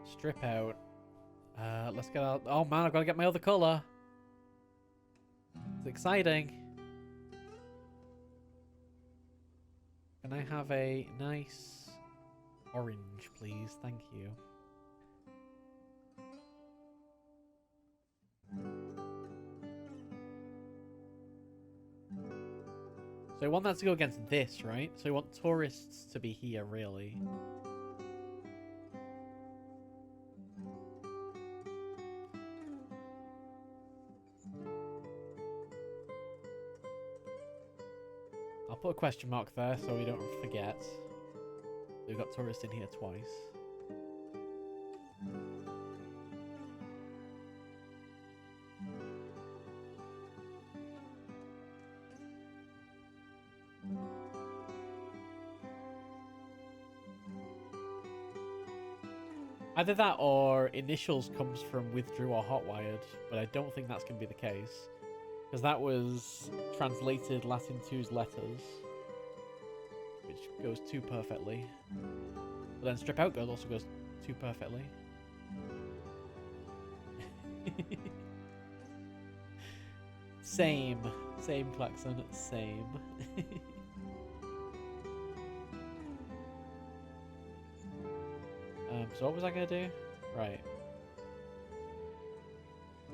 Speaker 1: Strip out. Let's get out. Oh man, I've got to get my other color. It's exciting. Can I have a nice orange, please? Thank you. So I want that to go against this, right? So I want tourists to be here, really. I'll put a question mark there so we don't forget. We've got tourists in here twice. Either that or initials comes from withdrew or hotwired, but I don't think that's going to be the case. Because that was translated Latin 2's letters, which goes too perfectly. But then strip out goes also goes too perfectly. Same klaxon, same. So what was I gonna do? Right.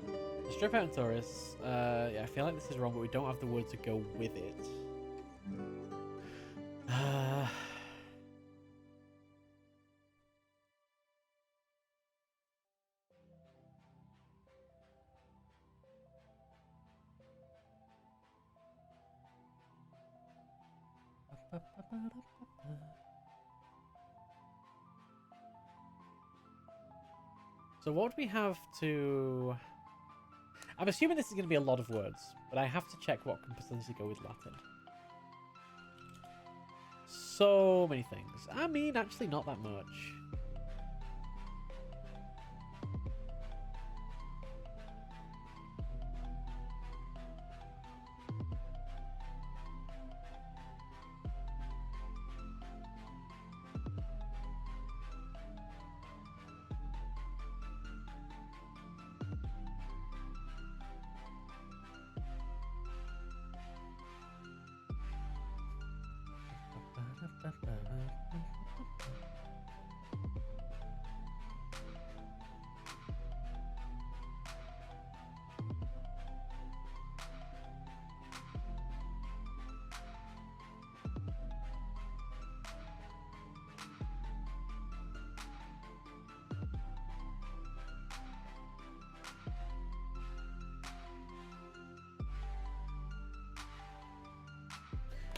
Speaker 1: The strip out and tourists. Yeah, I feel like this is wrong, but we don't have the word to go with it. So what would we have to... I'm assuming this is going to be a lot of words, but I have to check what can potentially go with Latin. So many things. I mean, actually not that much.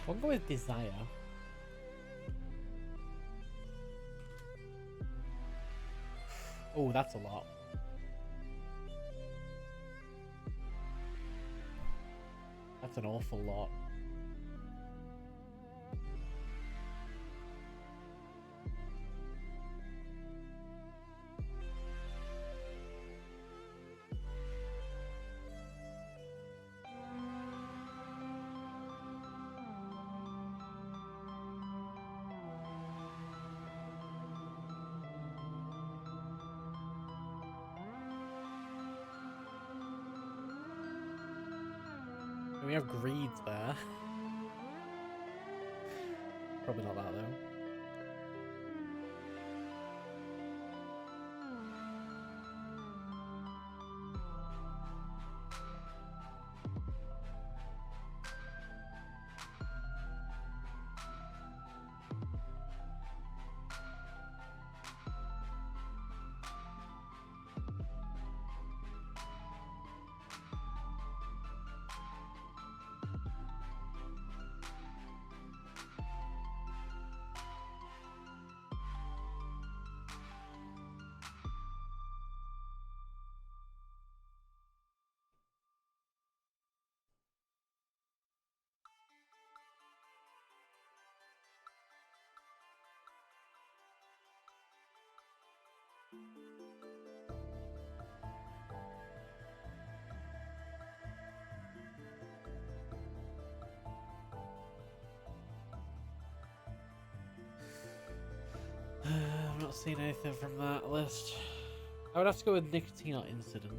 Speaker 1: I'll go with desire. Oh, that's a lot. That's an awful lot. We have greeds there. Probably not that though. I'm not seeing anything from that list. I would have to go with nicotine or incident.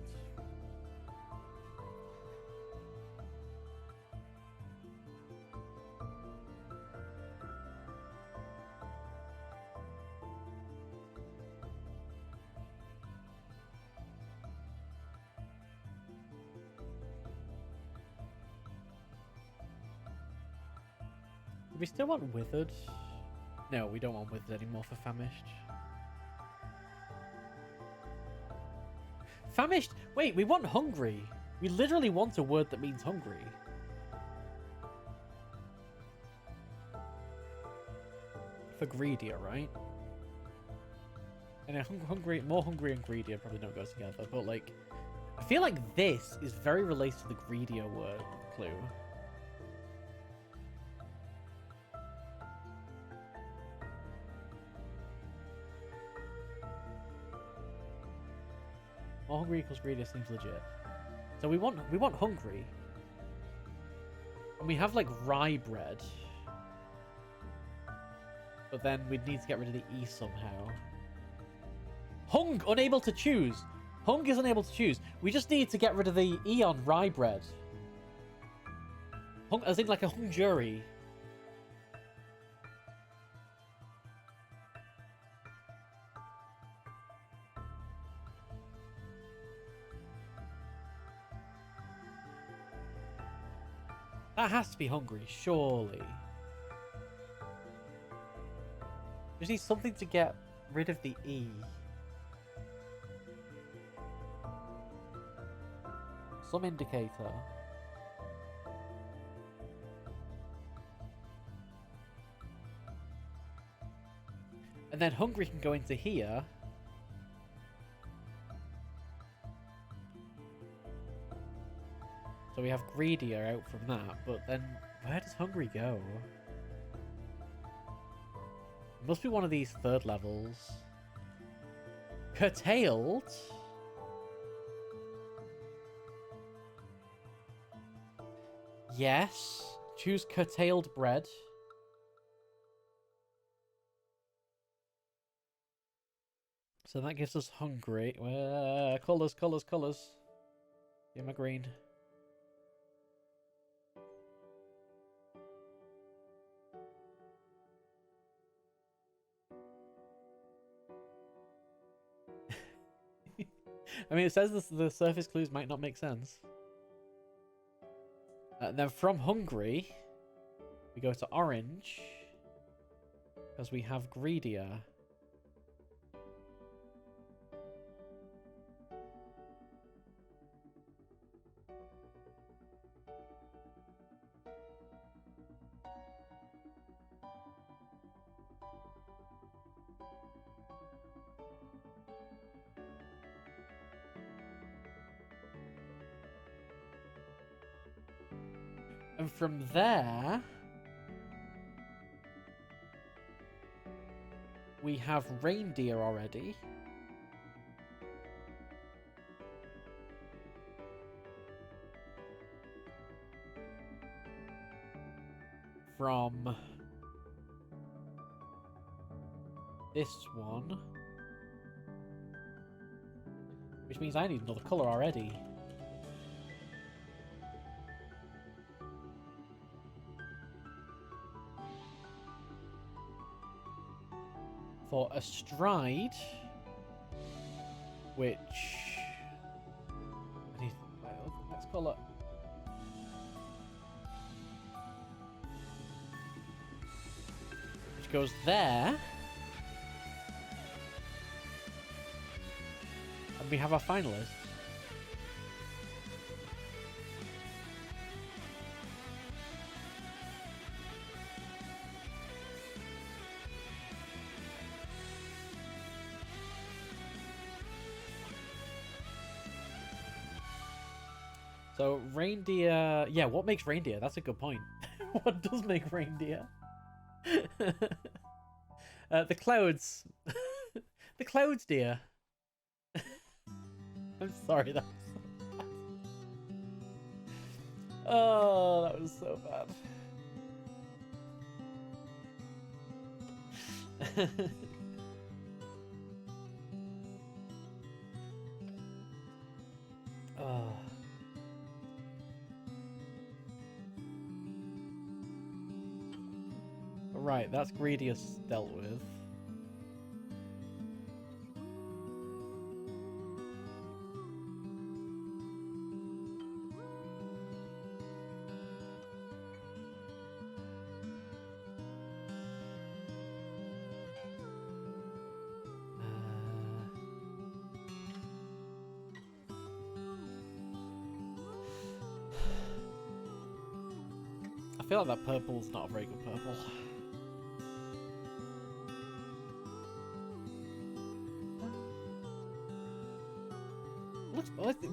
Speaker 1: Do we still want withered? No, we don't want withered anymore for famished. Famished? Wait, we want hungry. We literally want a word that means hungry. For greedier, right? And hungry, more hungry and greedier probably don't go together, but like, I feel like this is very related to the greedier word clue. More hungry equals greedier seems legit. So we want hungry. And we have like rye bread. But then we'd need to get rid of the E somehow. Hung, unable to choose. Hung is unable to choose. We just need to get rid of the E on rye bread. Hung, as in like a hung jury. That has to be hungry, surely. Just need something to get rid of the E. Some indicator. And then hungry can go into here. So we have greedier out from that, but then where does hungry go? It must be one of these third levels. Curtailed? Yes. Choose curtailed bread. So that gives us hungry. Colours, colours, colours. Give my green. I mean, it says the surface clues might not make sense. And then from hungry, we go to orange. Because we have greedier. And from there, we have reindeer already. From this one. Which means I need another colour already. For a stride, which I need. Let's call it. Which goes there, and we have our finalist. So reindeer, yeah. What makes reindeer? That's a good point. What does make reindeer? The clouds. The clouds, dear. I'm sorry, that was so bad. Oh, that was so bad. Oh. Right, that's Greedius dealt with. I feel like that purple's not a very good purple.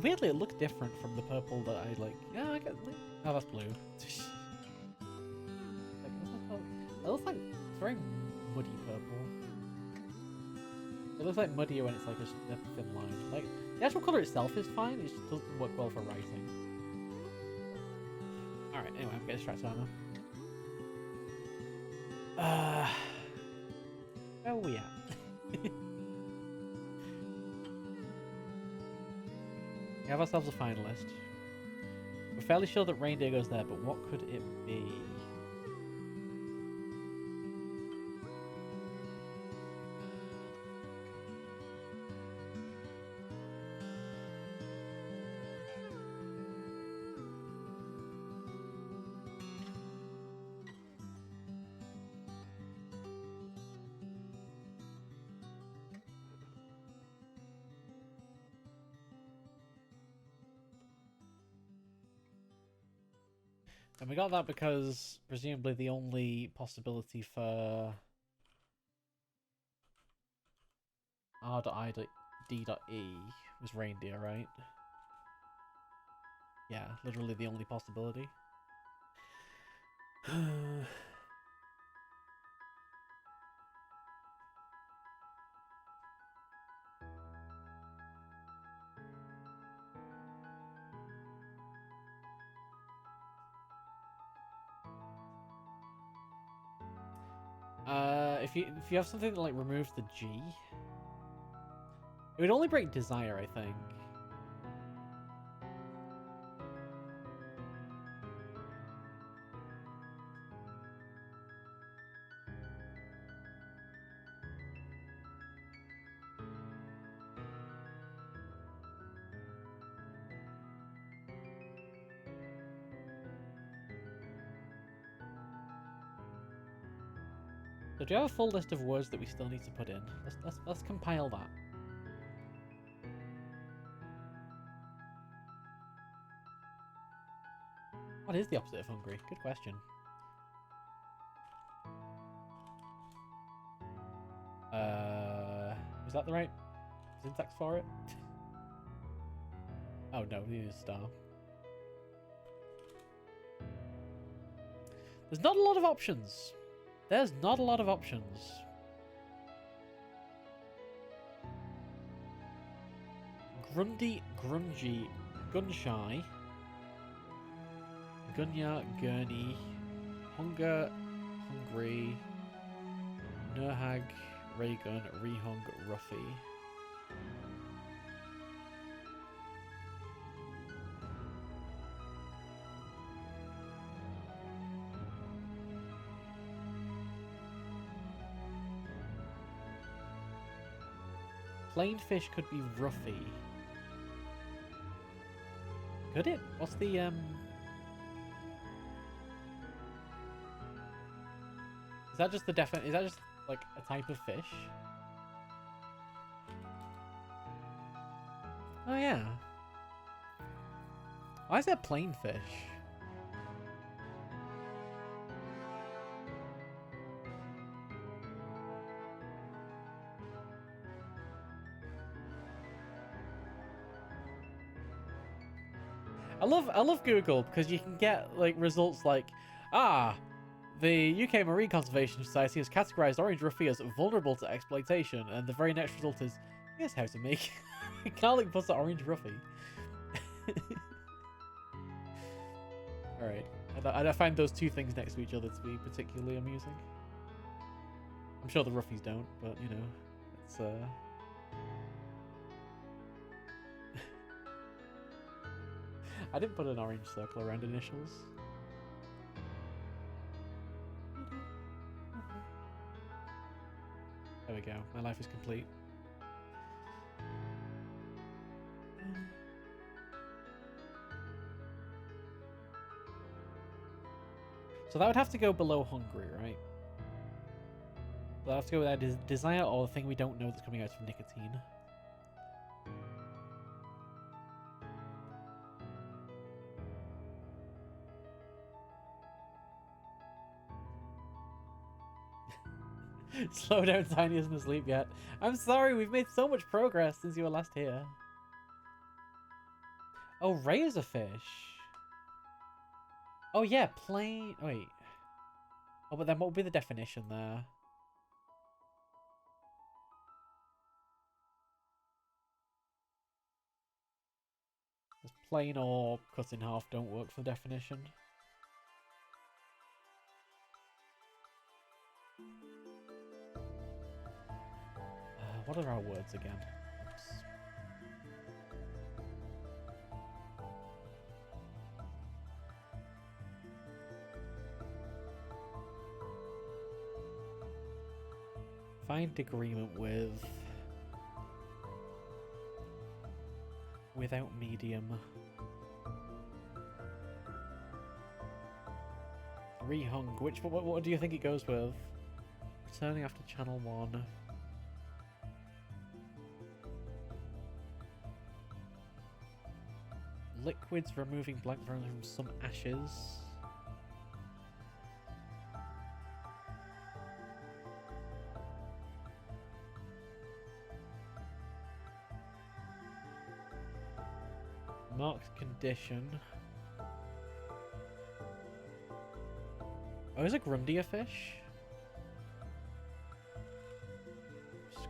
Speaker 1: Weirdly, it looks different from the purple that I like. Yeah, I get. Oh, that's blue. It looks like it's very muddy purple. It looks like muddier when it's like a thin line. Like the actual color itself is fine. It just doesn't work well for writing. All right. Anyway, I'm getting distracted now. Where are we at? We have ourselves a finalist. We're fairly sure that reindeer goes there, but what could it be? And we got that because presumably the only possibility for R.I.D.E was reindeer, right? Yeah, literally the only possibility. If you have something that like removes the G, it would only break desire, I think. So do you have a full list of words that we still need to put in? Let's compile that. What is the opposite of hungry? Good question. Is that the right syntax for it? Oh no, we need a star. There's not a lot of options. There's not a lot of options. Grundy, Grungy, Gunshy, Gunya, Gurney, Hunger, Hungry, Nurhag, Raygun, Rehung, Ruffy. Plain fish could be Ruffy. Could it? What's the Is that just the is that just like a type of fish? Oh yeah. Why is that plain fish? I love Google because you can get like results like, the UK Marine Conservation Society has categorized orange ruffy as vulnerable to exploitation, and the very next result is, here's how to make garlic butter orange ruffy. Alright, I find those two things next to each other to be particularly amusing. I'm sure the ruffies don't, but you know, it's I didn't put an orange circle around initials. There we go. My life is complete. So that would have to go below hungry, right? That would have to go with that desire or the thing we don't know that's coming out from nicotine. Slow down, Tiny isn't asleep yet. I'm sorry, we've made so much progress since you were last here. Oh, Ray is a fish. Oh yeah, plain... Wait. Oh, but then what would be the definition there? Because plain or cut in half don't work for definition. What are our words again? Oops. Find agreement with... Without medium. Rehung. What do you think it goes with? Returning after channel 1. Liquids removing black thrones from some ashes. Marked condition. Oh, is a Grundy a fish?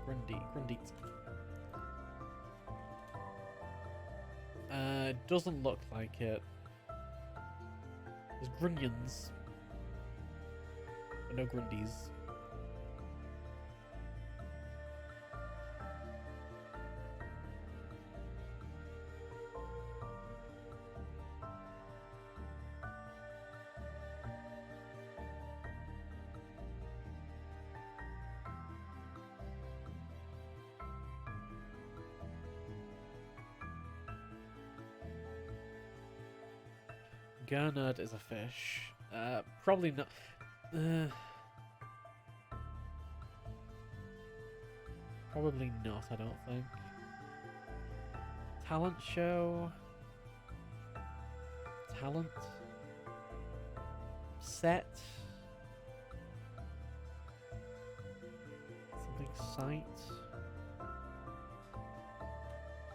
Speaker 1: Grundy. Doesn't look like it. There's Grunions, but no Grundys. Gurnard is a fish. Probably not. Probably not, I don't think. Talent show. Talent. Set. Something site.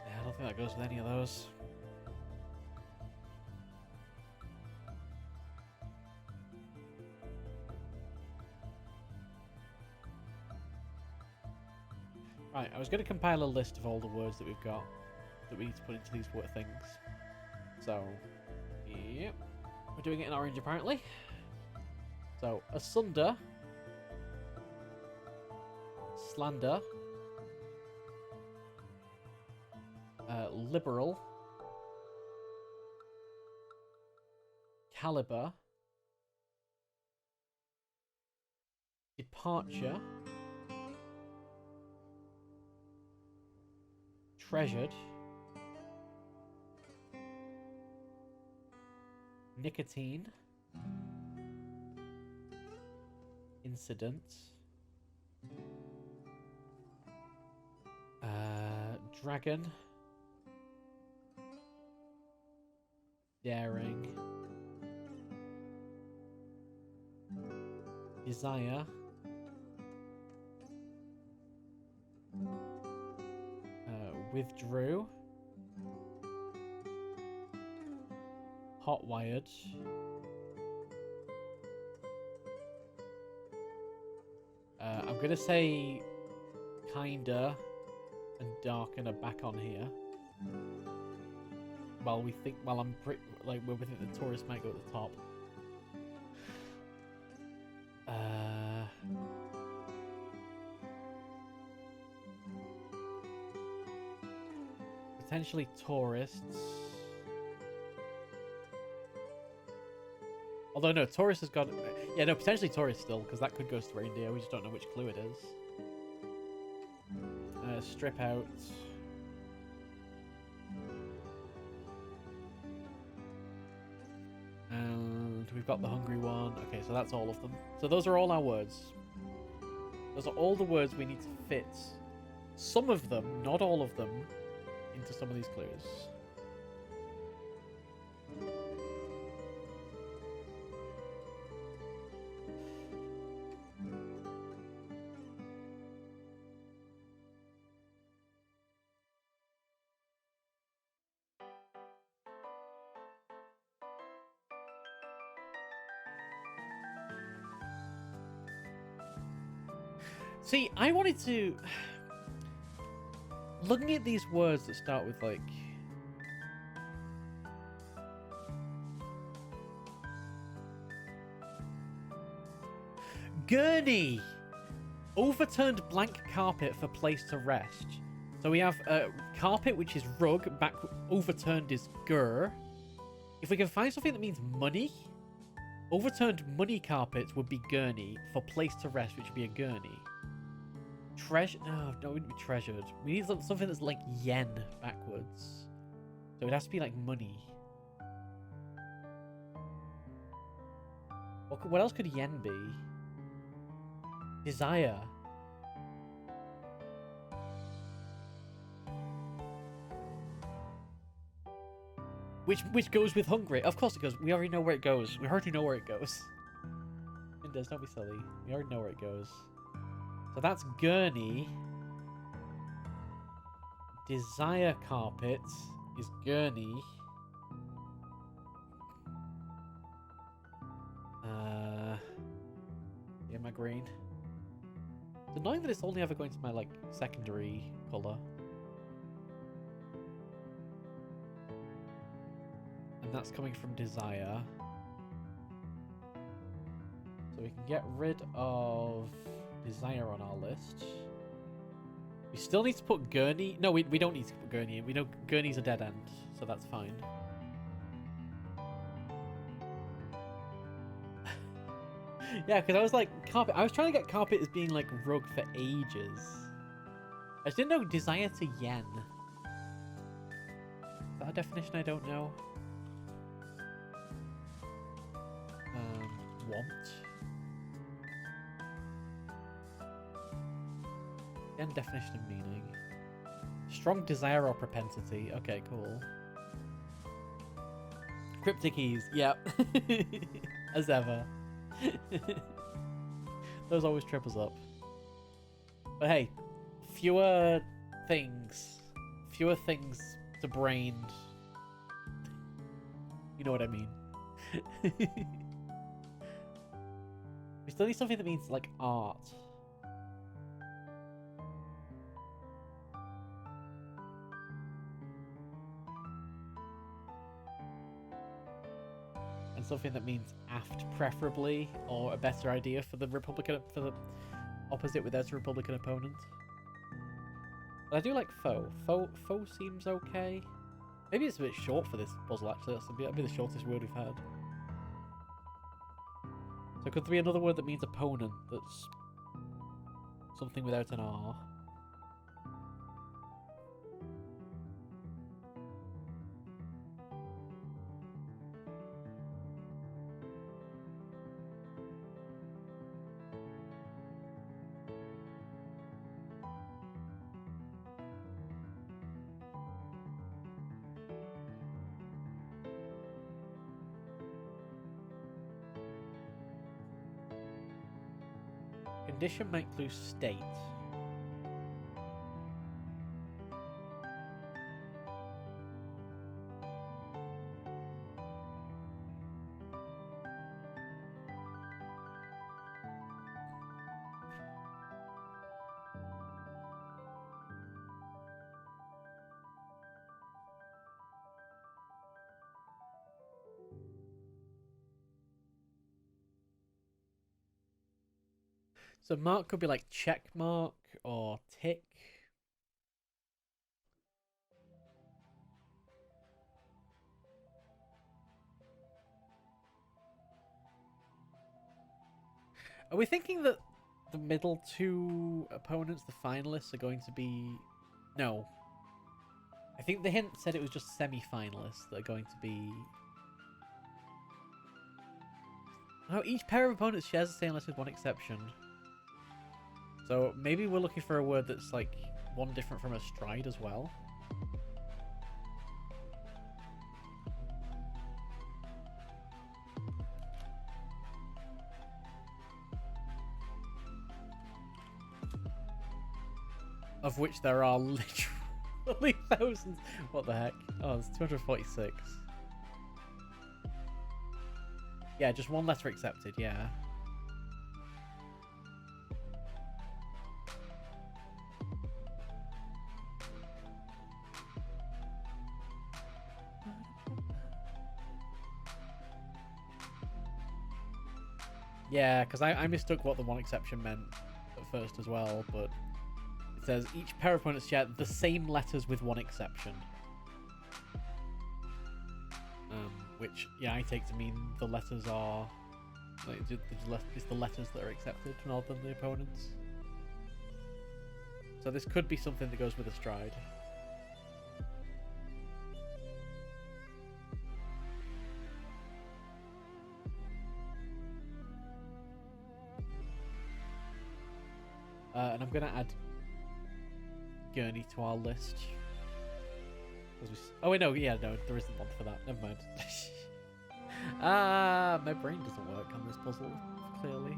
Speaker 1: Yeah, I don't think that goes with any of those. Right, I was going to compile a list of all the words that we've got that we need to put into these word things. So, yep. We're doing it in orange, apparently. So, asunder. Slander. Liberal. Caliber. Departure. Treasured. Nicotine. Incident. Dragon. Daring. Desire. Withdrew. Hotwired. I'm gonna say kinda and darken are back on here. While we think, while I'm like we think the tourist might go at the top. Potentially tourists. Although no, tourist has got. Yeah, no, potentially tourist still, because that could go to reindeer. We just don't know which clue it is. Strip out. And we've got the hungry one. Okay, so that's all of them. So those are all our words. Those are all the words we need to fit. Some of them, not all of them, into some of these clues. See, I wanted to... Looking at these words that start with, like... Gurney! Overturned blank carpet for place to rest. So we have carpet, which is rug. Back overturned is gur. If we can find something that means money... Overturned money carpet would be gurney. For place to rest, which would be a gurney. Treasure? No, it wouldn't be treasured. We need something that's like yen backwards. So it has to be like money. What else could yen be? Desire. Which goes with hungry. Of course it goes. We already know where it goes. We already know where it goes. Mindez, don't be silly. We already know where it goes. So that's gurney. Desire carpet is gurney. Yeah, my green. It's annoying that it's only ever going to my like secondary colour. And that's coming from desire. So we can get rid of desire on our list. We still need to put gurney. No, we don't need to put gurney in. We know gurney's a dead end, so that's fine. Yeah, because I was like, carpet. I was trying to get carpet as being like rug for ages. I just didn't know desire to yen. Is that a definition I don't know? Want. Again, definition of meaning. Strong desire or propensity. Okay, cool. Cryptic keys. Yep. As ever. Those always trip us up. But hey, fewer things. Fewer things to brain. You know what I mean. We still need something that means, like, art. something that means aft, preferably, or a better idea for the opposite with their Republican opponent. But I do like foe. Foe seems okay. Maybe it's a bit short for this puzzle, actually. That'd be the shortest word we've had. So could there be another word that means opponent that's something without an R? Condition might include state. So mark could be like check mark or tick. Are we thinking that the middle two opponents, the finalists, are going to be... No. I think the hint said it was just semi-finalists that are going to be... No, each pair of opponents shares the same letter with one exception. So maybe we're looking for a word that's like one different from a stride as well. Of which there are literally thousands. What the heck? Oh, there's 246. Yeah, just one letter accepted, yeah. Yeah, because I mistook what the one exception meant at first as well, but it says each pair of opponents share the same letters with one exception. Which, yeah, I take to mean the letters are... Like, it's the letters that are accepted rather than the opponents. So this could be something that goes with a stride. And I'm going to add Gurney to our list. Oh wait, no, yeah, no, there isn't one for that. Never mind. My brain doesn't work on this puzzle, clearly.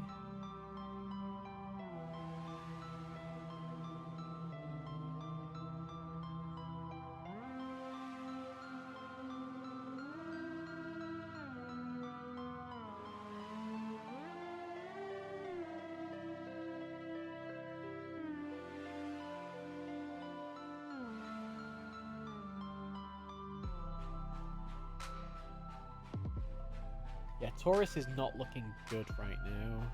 Speaker 1: Yeah, Taurus is not looking good right now.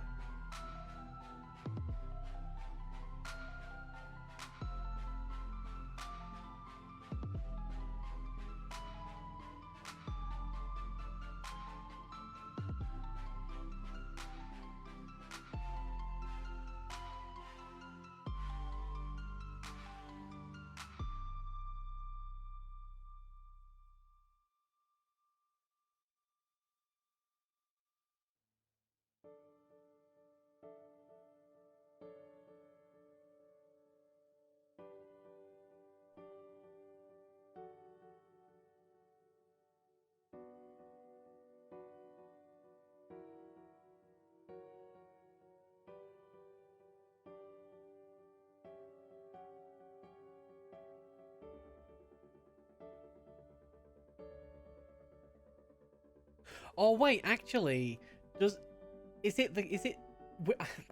Speaker 1: Oh wait, actually,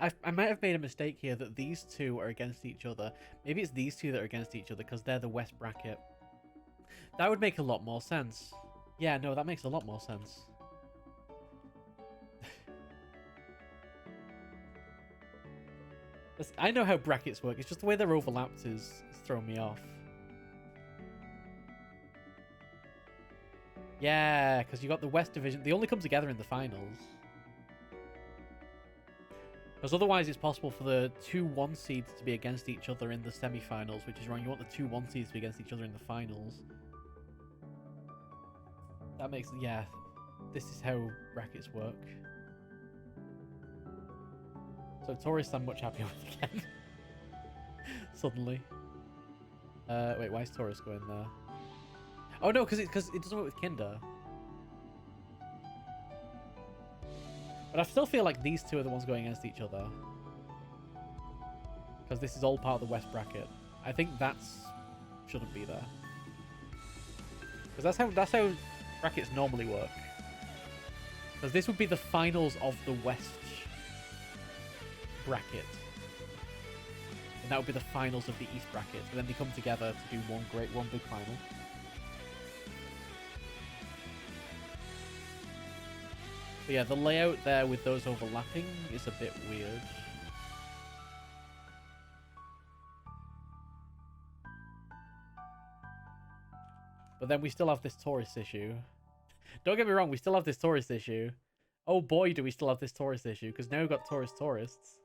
Speaker 1: I might have made a mistake here that these two are against each other. Maybe it's these two that are against each other because they're the West bracket. That would make a lot more sense. Yeah, no, that makes a lot more sense. I know how brackets work. It's just the way they're overlapped is throwing me off. Yeah, because you got the West Division. They only come together in the finals. Because otherwise it's possible for the 2-1 seeds to be against each other in the semi-finals, which is wrong. You want the 2-1 seeds to be against each other in the finals. That makes... Yeah, this is how brackets work. So tourists I'm much happier with again. Suddenly. Wait, why is Taurus going there? Oh no, because it doesn't work with Kinder. But I still feel like these two are the ones going against each other. Because this is all part of the West bracket. I think shouldn't be there. Because that's how brackets normally work. Because this would be the finals of the West bracket. And that would be the finals of the East bracket. And then they come together to do one big final. But yeah, the layout there with those overlapping is a bit weird. But then we still have this tourist issue. Don't get me wrong, we still have this tourist issue. Oh boy, do we still have this tourist issue, because now we've got tourists.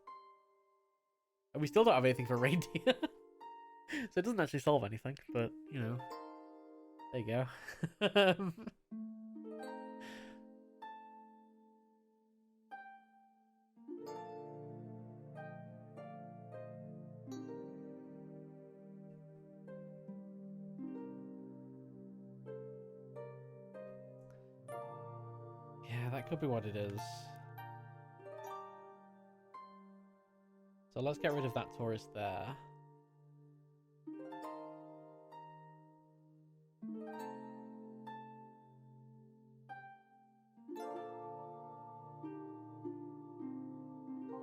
Speaker 1: And we still don't have anything for reindeer. So it doesn't actually solve anything, but, you know. There you go. Yeah, that could be what it is. So let's get rid of that tourist there.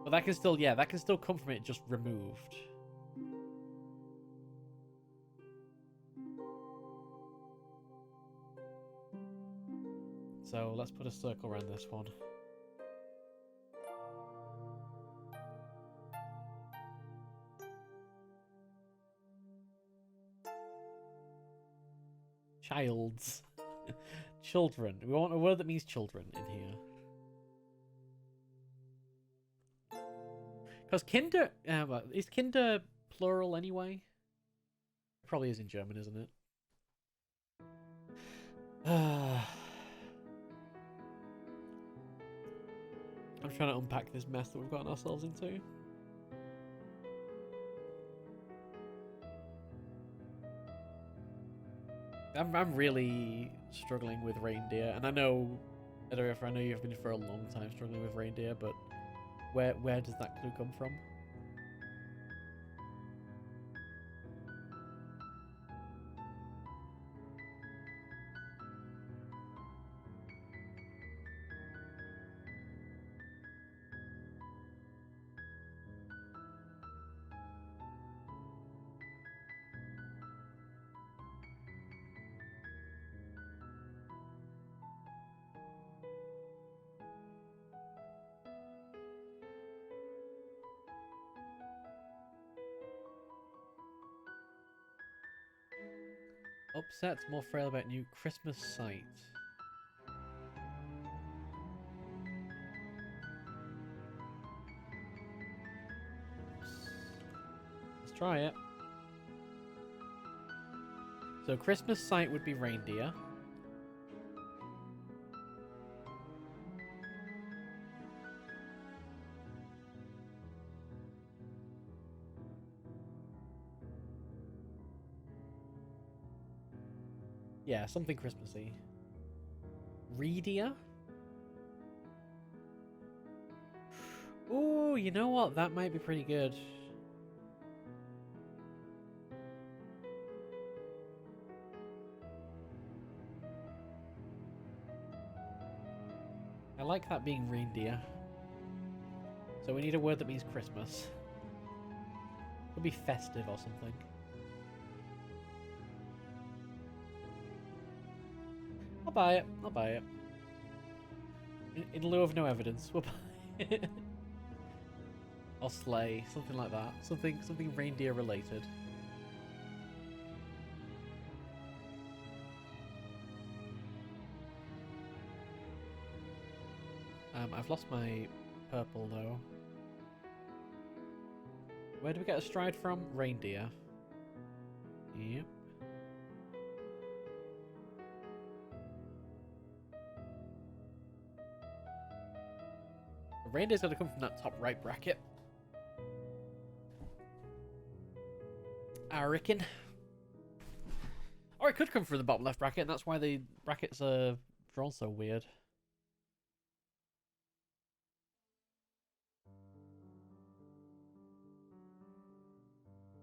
Speaker 1: But that can still, yeah, that can still come from it just removed. So let's put a circle around this one. Childs. Children. We want a word that means children in here. Because Kinder... is Kinder plural anyway? It probably is in German, isn't it? I'm trying to unpack this mess that we've gotten ourselves into. I'm really struggling with reindeer, and I know you've been for a long time struggling with reindeer, but where does that clue come from? Upsets more frail about new Christmas site. Let's try it. So Christmas site would be reindeer. Yeah, something Christmassy. Reedier? Ooh, you know what? That might be pretty good. I like that being reindeer. So we need a word that means Christmas. Could be festive or something. I'll buy it. I'll buy it. In lieu of no evidence, we'll buy it. Or sleigh, something like that. Something reindeer related. I've lost my purple though. Where do we get a stride from? Reindeer. Yep. The reindeer's got to come from that top right bracket. I reckon. Or it could come from the bottom left bracket, and that's why the brackets are drawn so weird.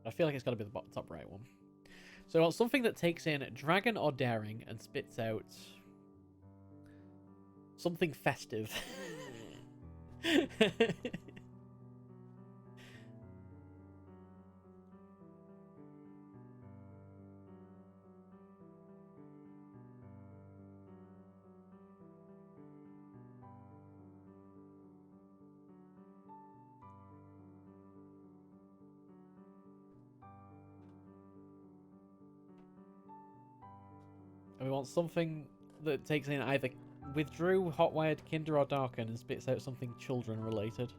Speaker 1: I feel like it's got to be the bottom top right one. So I want something that takes in dragon or daring and spits out something festive. And we want something that takes in either withdrew, hotwired, kinder, or darken and spits out something children related.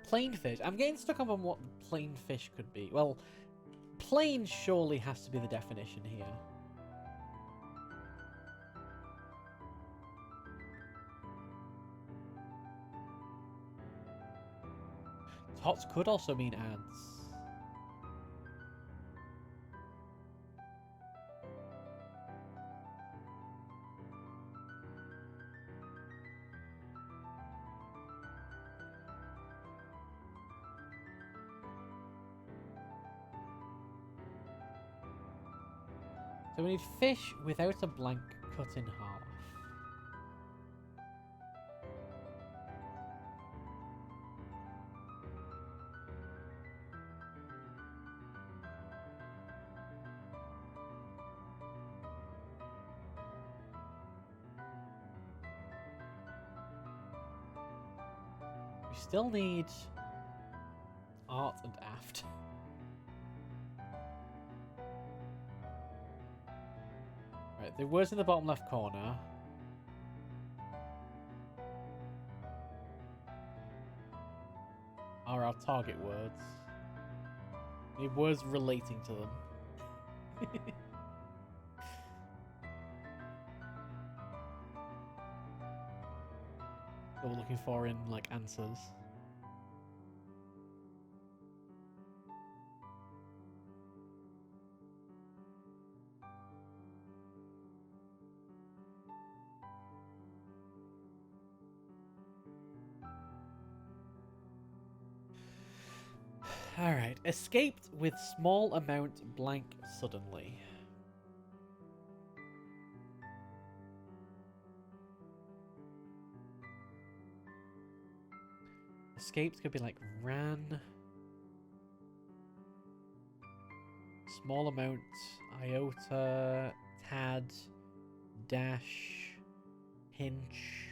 Speaker 1: Plain fish. I'm getting stuck on what plain fish could be. Well, plain surely has to be the definition here. Tots could also mean ads. So we need fish without a blank cut in half. We still need art and aft. Right, the words in the bottom left corner. Are our target words. We need words relating to them. That we're looking for in, like, answers. Alright, escaped with small amount blank suddenly. Escaped could be like ran. Small amount, iota, tad, dash, hinch.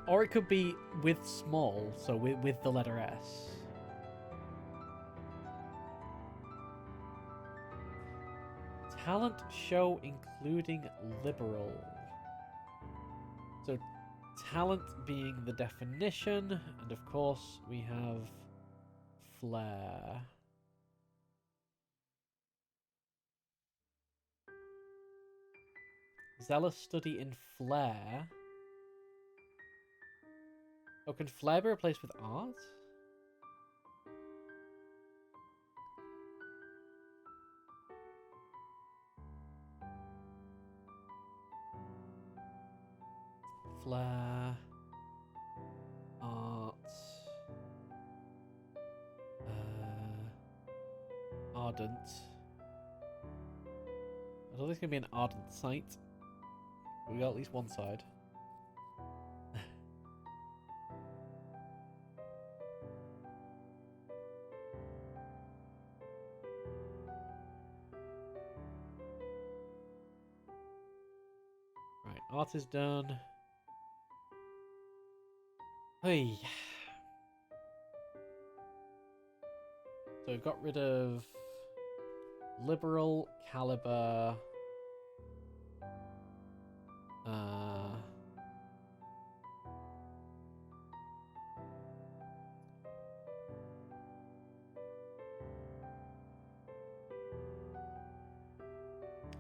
Speaker 1: Or it could be with small, so with the letter S. Talent show including liberal. So Talent being the definition, and of course we have flair. Zealous study in flair. Oh, can flair be replaced with art? Flair. Art. Ardent. I don't think it's going to be an ardent sight. We got at least one side. Right, art is done. Hey. So we've got rid of liberal, caliber.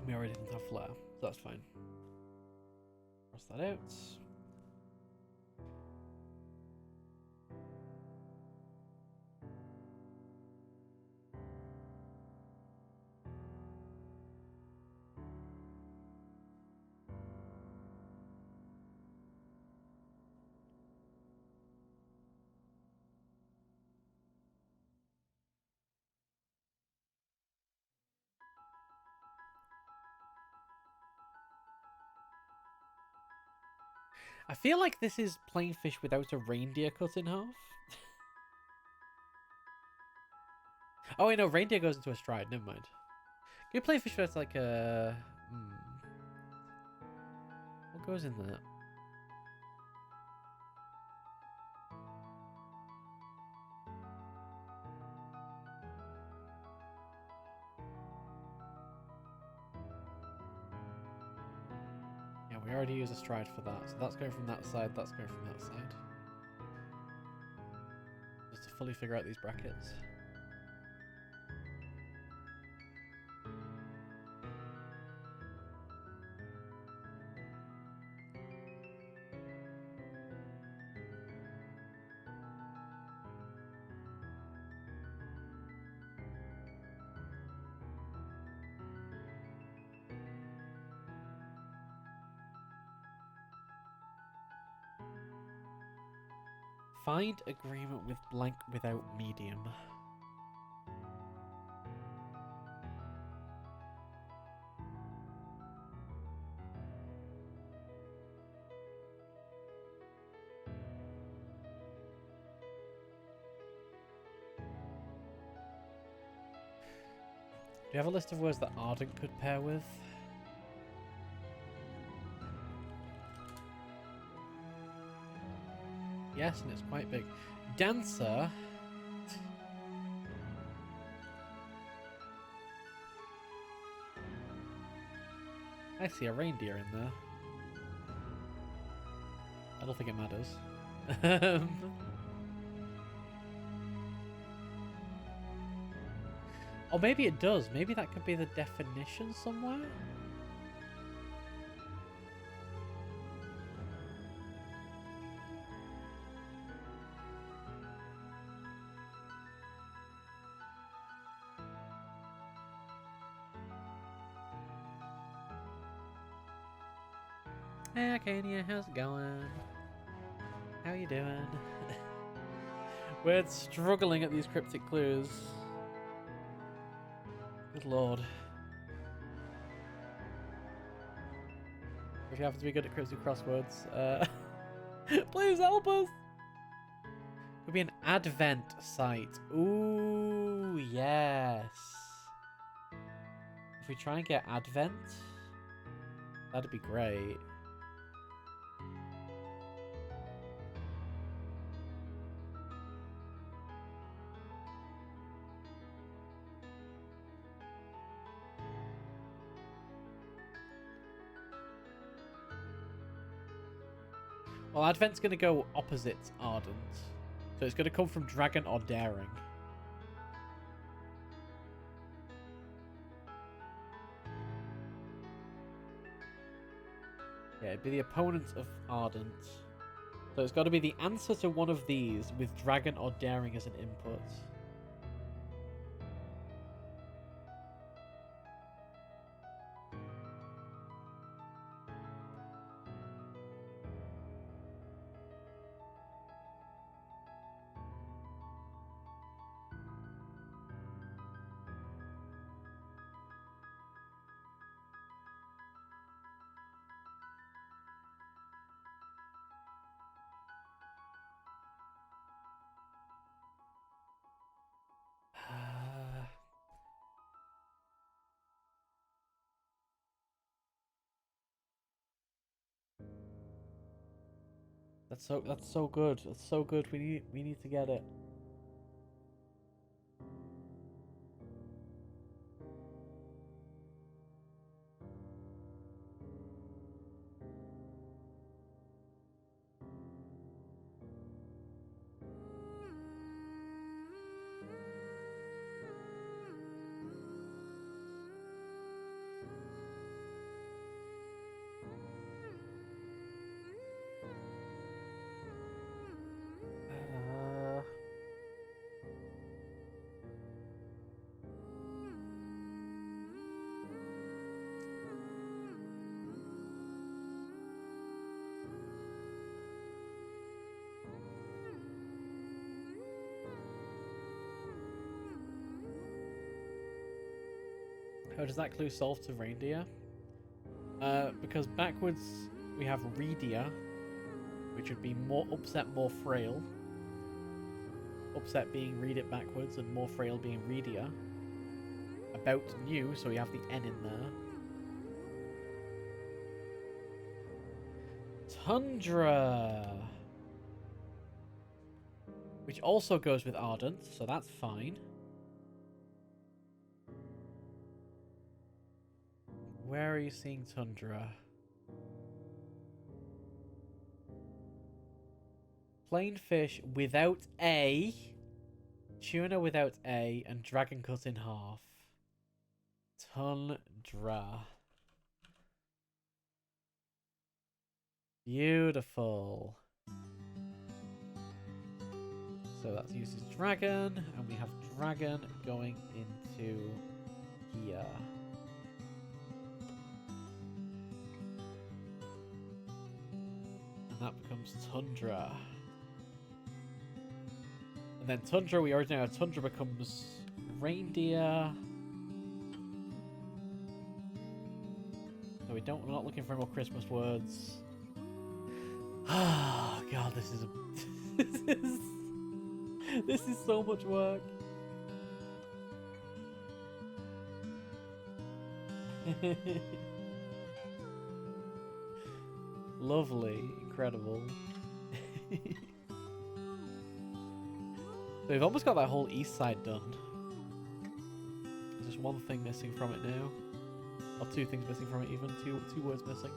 Speaker 1: We already didn't have flair, so that's fine. Cross that out. I feel like this is plain fish without a reindeer cut in half. Oh, wait, no, reindeer goes into a stride. Never mind. Can you play fish where it's like a... What goes in that? Yeah, we already use a stride for that. So that's going from that side, that's going from that side. Just to fully figure out these brackets. Find agreement with blank without medium. Do you have a list of words that Ardent could pair with? Yes, and it's quite big. Dancer. I see a reindeer in there. I don't think it matters. Or maybe it does. Maybe that could be the definition somewhere? Hey Arcania, how's it going? How you doing? We're struggling at these cryptic clues. Good lord. If you happen to be good at cryptic crosswords, please help us! Could be an advent site. Ooh, yes. If we try and get advent, that'd be great. Well, Advent's going to go opposite Ardent. So it's going to come from Dragon or Daring. Yeah, it'd be the opponent of Ardent. So it's got to be the answer to one of these with Dragon or Daring as an input. That's so good. That's so good. We need to get it. How does that clue solve to reindeer? Because backwards we have Redia, which would be more upset, more frail. Upset being read it backwards, and more frail being Redia. About new, so we have the N in there. Tundra, which also goes with Ardent, so that's fine. Where are you seeing Tundra? Plain fish without A, tuna without A, and dragon cut in half. Tundra. Beautiful. So that uses dragon, and we have dragon going into here. And that becomes Tundra. And then Tundra, we already know Tundra becomes reindeer. So we're not looking for more Christmas words. Ah, God, this is this is so much work. Lovely, incredible. So we've almost got that whole east side done. There's just one thing missing from it now. Or two things missing from it even. Two words missing.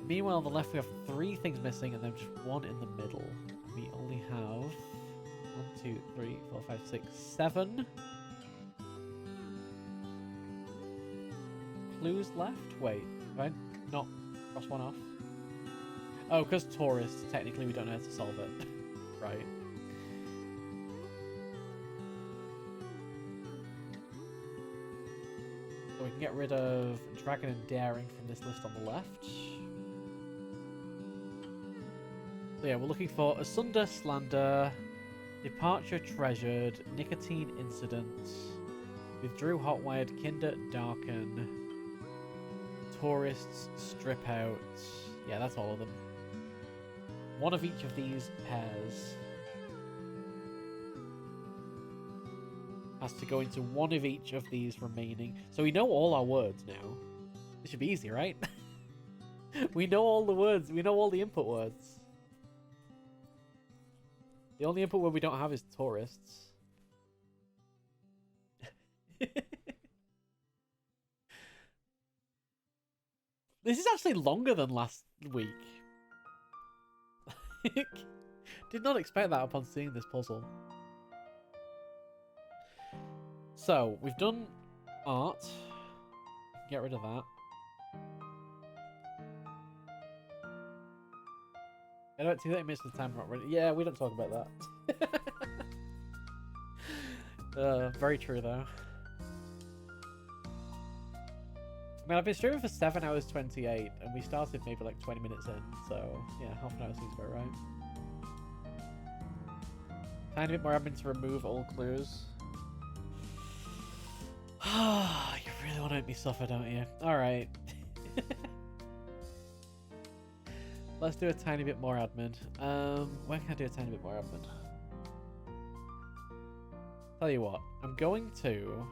Speaker 1: Meanwhile, on the left we have three things missing and then just one in the middle. We only have 1, 2, 3, 4, 5, 6, 7 clues left. Wait, have I not crossed one off? Oh, because tourists, technically we don't know how to solve it. Right. So we can get rid of Dragon and Daring from this list on the left. So yeah, we're looking for Asunder Slander, Departure Treasured, Nicotine Incident, Withdrew Hotwired, Kinder Darken, Tourists Strip Out. Yeah, that's all of them. One of each of these pairs has to go into one of each of these remaining. So we know all our words now. This should be easy, right? We know all the words. We know all the input words. The only input word we don't have is tourists. This is actually longer than last week. Did not expect that upon seeing this puzzle. So, we've done art. Get rid of that. I don't see that minutes of the time not ready. Yeah, we don't talk about that. Very true though. I mean, I've been streaming for 7 hours 28, and we started maybe like 20 minutes in, so yeah, half an hour seems about right. Tiny bit more admin to remove all clues. You really want to make me suffer, don't you? Alright. Let's do a tiny bit more admin. When can I do a tiny bit more admin? Tell you what, I'm going to...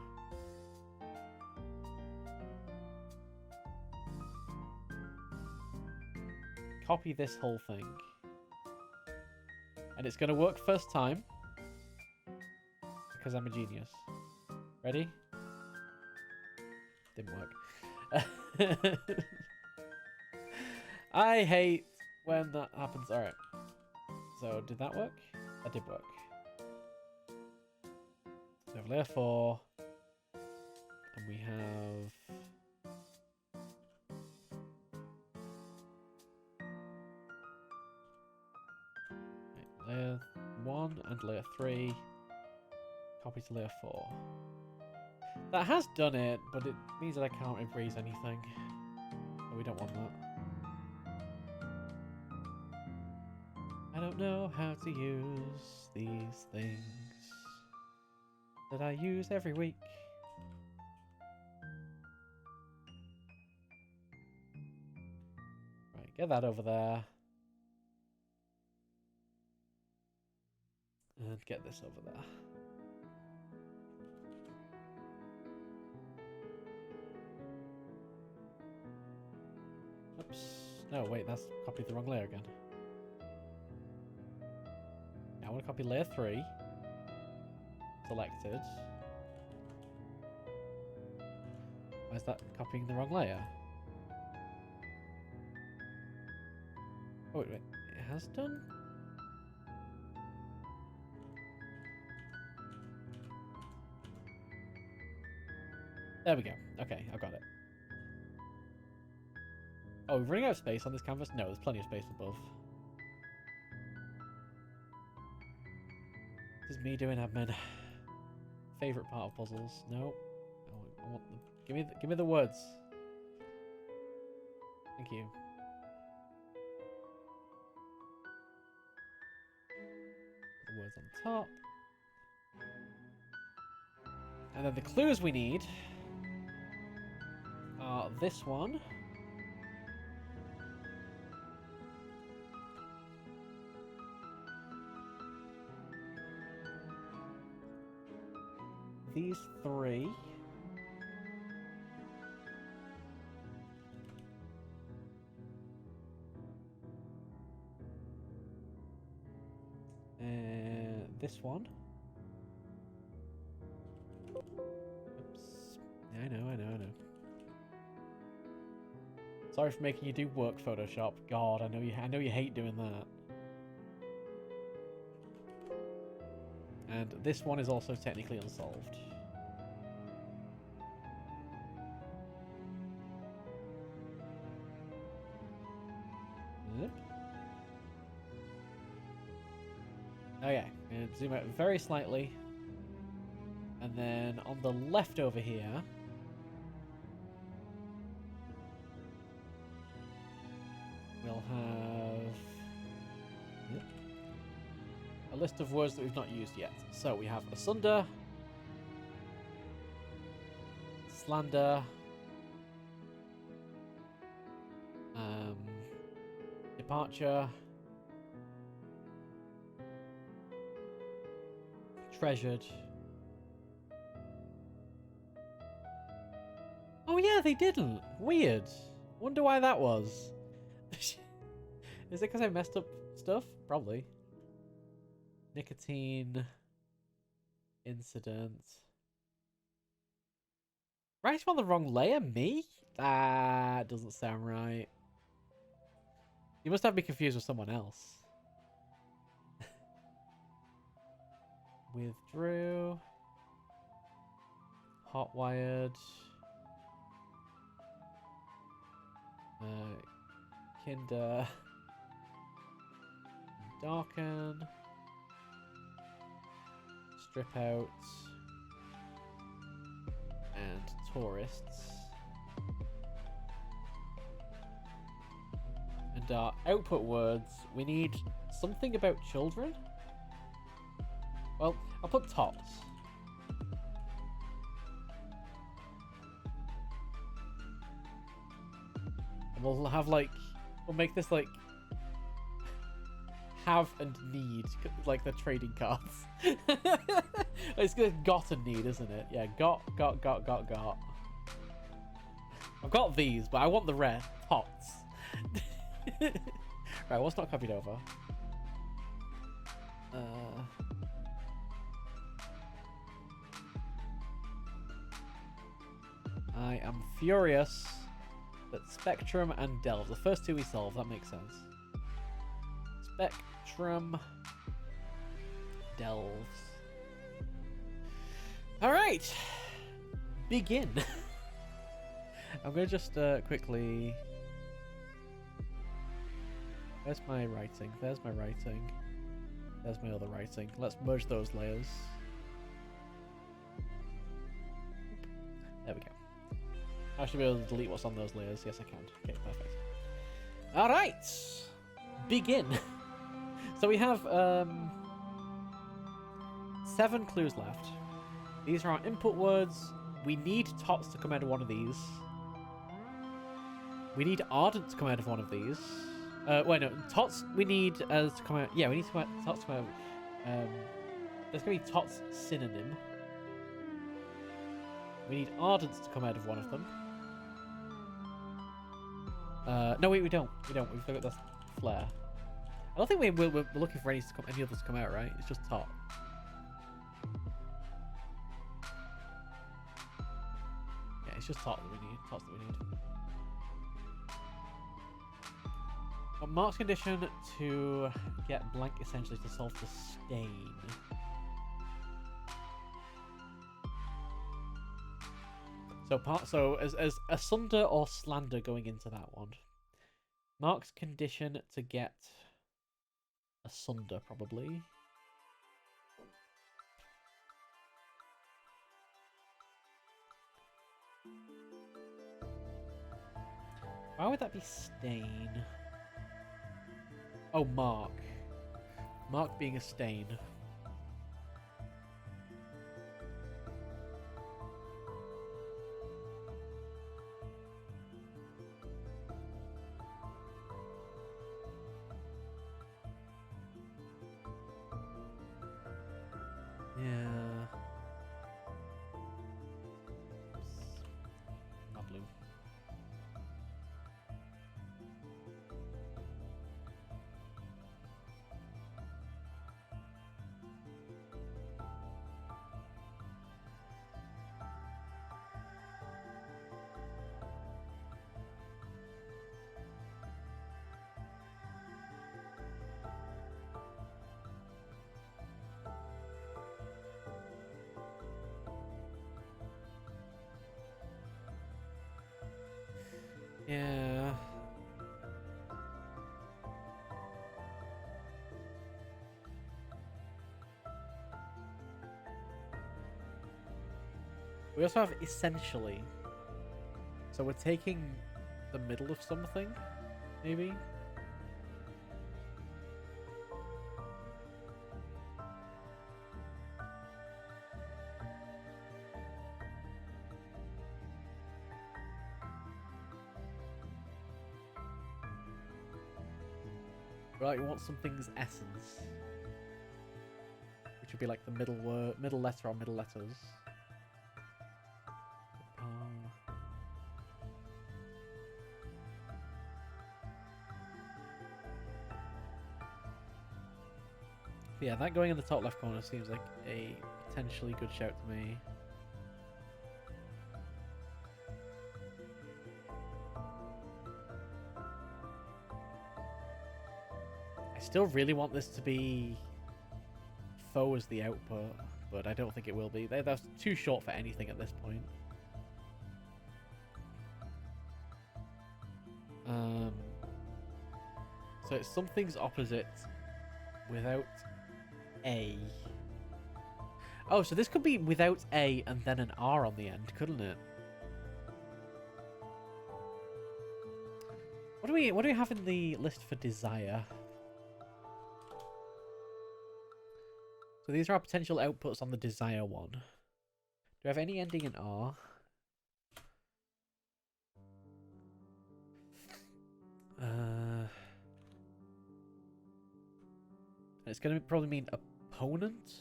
Speaker 1: copy this whole thing. And it's going to work first time. Because I'm a genius. Ready? Didn't work. I hate when that happens. Alright. So, did that work? That did work. So, we have layer 4. And we have... layer 1 and layer 3. Copy to layer 4. That has done it, but it means that I can't erase anything. So we don't want that. I don't know how to use these things that I use every week. Right, get that over there. And get this over there. Oops. No, wait, that's copied the wrong layer again. Now I want to copy layer 3. Selected. Why is that copying the wrong layer? Oh, wait. It has done? There we go. Okay, I've got it. Oh, we're running out of space on this canvas? No, there's plenty of space above. This is me doing admin. Favorite part of puzzles? No. I want them. Give me the words. Thank you. The words on top. And then the clues we need are this one. These 3. This one. Oops. I know. Sorry for making you do work, Photoshop. God, I know you hate doing that. And this one is also technically unsolved. Yep. Okay, and zoom out very slightly. And then on the left over here, we'll have a list of words that we've not used yet. So we have asunder, slander, departure, treasured. Oh yeah, they didn't. Weird. Wonder why that was. Is it because I messed up stuff? Probably. Nicotine. Incident. Right, I'm on the wrong layer? Me? That doesn't sound right. You must have me confused with someone else. Withdrew. Hotwired. Kinder. Darken. Strip out. And tourists. And our output words, we need something about children. Well, I'll put tots. And we'll have like, we'll make this like have and need, like the trading cards. It's good, got and need, isn't it? Yeah, got. I've got these, but I want the rare tots. Right, what's not copied over? I am furious that Spectrum and Delve, the first two we solved, that makes sense. Spectrum, Delves. Alright! Begin! I'm gonna just quickly... There's my writing, there's my writing. There's my other writing. Let's merge those layers. There we go. I should be able to delete what's on those layers. Yes, I can. Okay, perfect. Alright! Begin! So we have 7 clues left. These are our input words. We need tots to come out of one of these. We need ardent to come out of one of these. Wait, no. Tots we need to come out... Yeah, we need tots to come out... there's going to be tots synonym. We need ardent to come out of one of them. No, wait, we don't. We don't. We've got the flare. I don't think we're looking for any others to come out, right? It's just tot. Yeah, it's just tot that we need. Tots that we need. A marked condition to get blank essentially to solve the stain. So as asunder or slander going into that one. Marked condition to get asunder probably. Why would that be stain? Oh, mark. Mark being a stain. Yeah. Oops. Not blue. Yeah. We also have essentially. So we're taking the middle of something, maybe? Right, we want something's essence. Which would be like the middle word, middle letter or middle letters. Yeah, that going in the top left corner seems like a potentially good shout to me. I still really want this to be faux as the output, but I don't think it will be. That's too short for anything at this point. So it's something's opposite without A. Oh, so this could be without A and then an R on the end, couldn't it? What do we have in the list for desire? So these are our potential outputs on the desire one. Do we have any ending in R? It's going to probably mean opponent?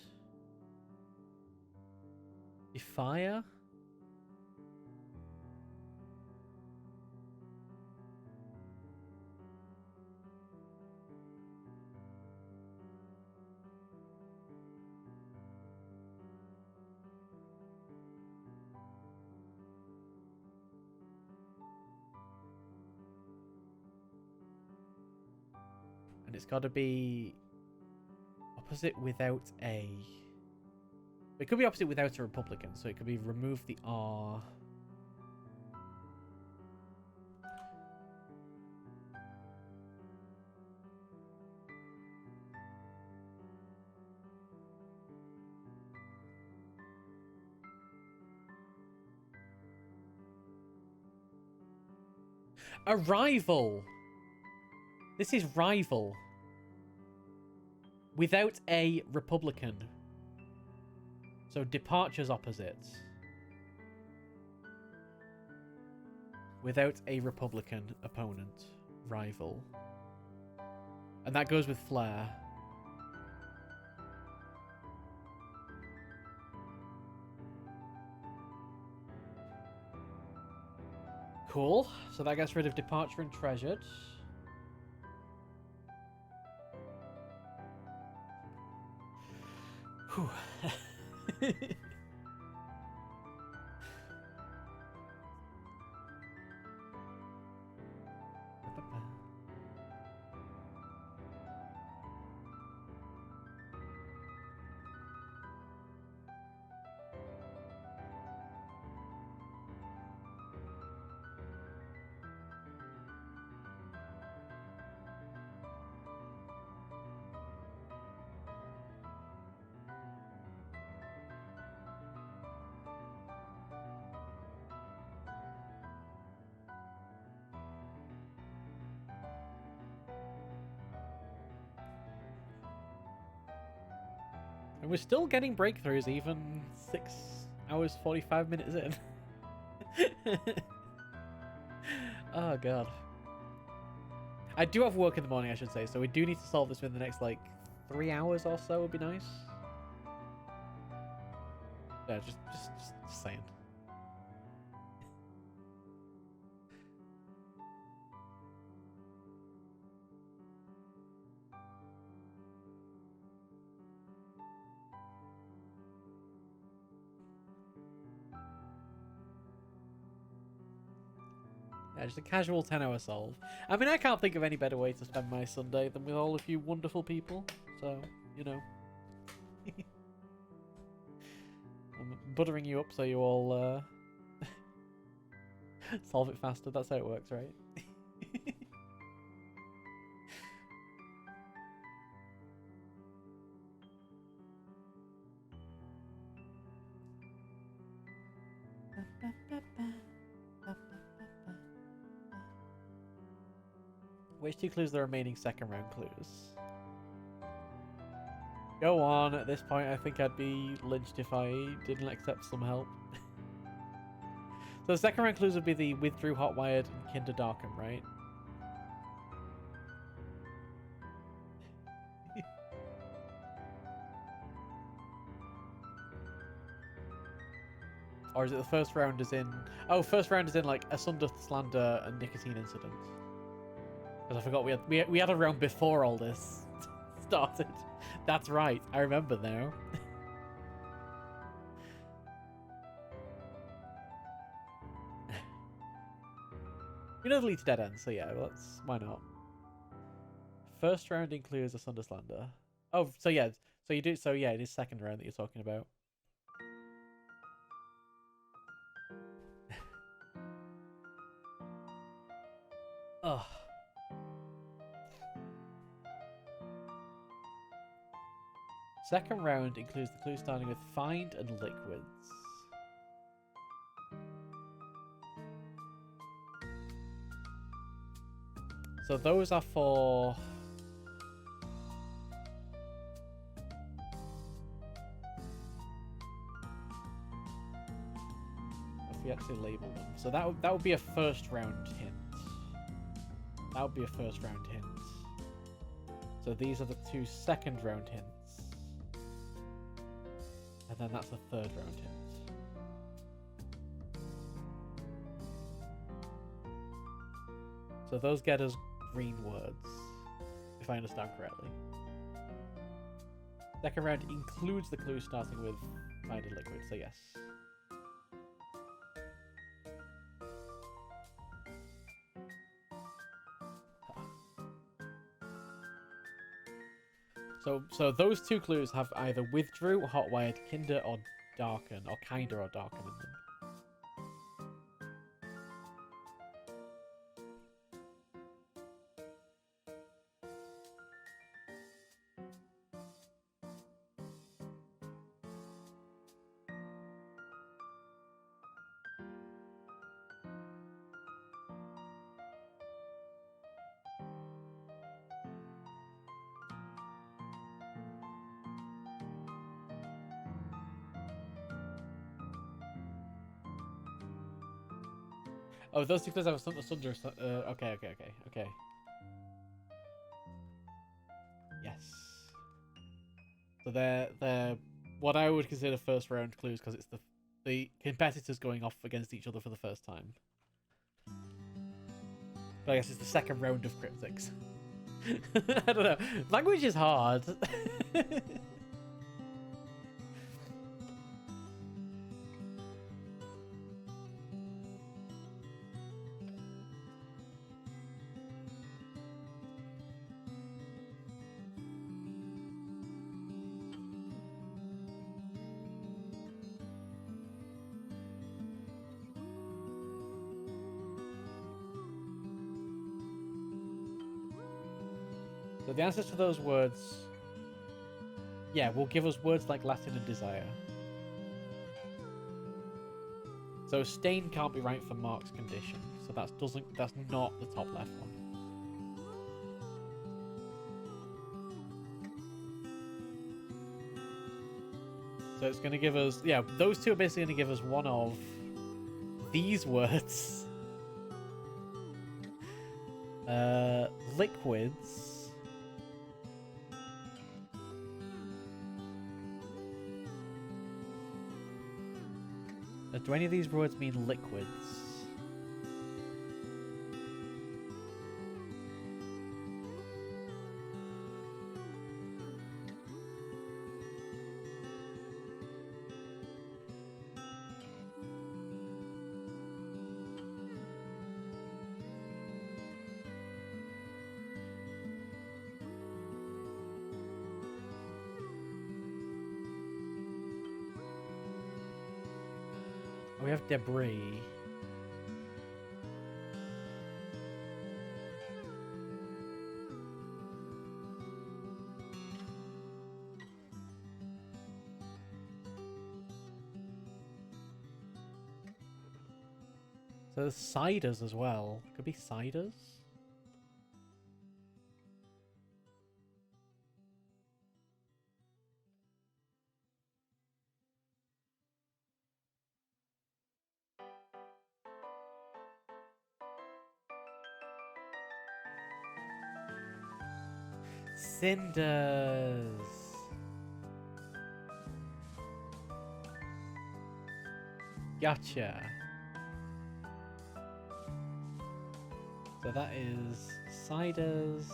Speaker 1: Defier? And it's got to be opposite without A. It could be opposite without a Republican, so it could be remove the R. A rival! This is rival. Without a Republican. So departure's opposites. Without a Republican opponent. Rival. And that goes with flair. Cool. So that gets rid of departure and treasured. Whew. And we're still getting breakthroughs even 6 hours 45 minutes in. Oh god. I do have work in the morning, I should say, so we do need to solve this within the next like 3 hours or so would be nice. Yeah, just saying. Yeah, just a casual 10-hour solve. I mean, I can't think of any better way to spend my Sunday than with all of you wonderful people. So, you know. I'm buttering you up so you all solve it faster. That's how it works, right? Which 2 clues are the remaining second round clues? Go on, at this point I think I'd be lynched if I didn't accept some help. So the second round clues would be the withdrew, hotwired, and kinder darken, right? Or is it the first round is in... Oh, first round is in like asunder, slander, and nicotine incident. Because I forgot we had a round before all this started. That's right. I remember now. We know the lead to dead end, so yeah, why not? First round includes asunder, slander. Oh, so yeah. So you do. So yeah, it is second round that you're talking about. Ugh. Second round includes the clue starting with find and liquids. So those are for... if we actually label them. So that would be a first round hint. That would be a first round hint. So these are the two second round hints. And then that's a third round hint. So those get us green words, if I understand correctly. Second round includes the clue starting with find a liquid, so yes. So those two clues have either withdrew, hotwired, kinder, or darken, or kinder or darken in them. Oh, those two clues have a sunder. Okay. Yes. So they're what I would consider first round clues because it's the competitors going off against each other for the first time. But I guess it's the second round of cryptics. I don't know. Language is hard. So the answers to those words, yeah, will give us words like Latin and desire. So stain can't be right for Mark's condition. So that's not the top left one. So it's going to give us, yeah, those two are basically going to give us one of these words. Liquids. Do any of these words mean liquids? We have debris. So there's ciders as well. Could be ciders. Cinders. Gotcha. So that is ciders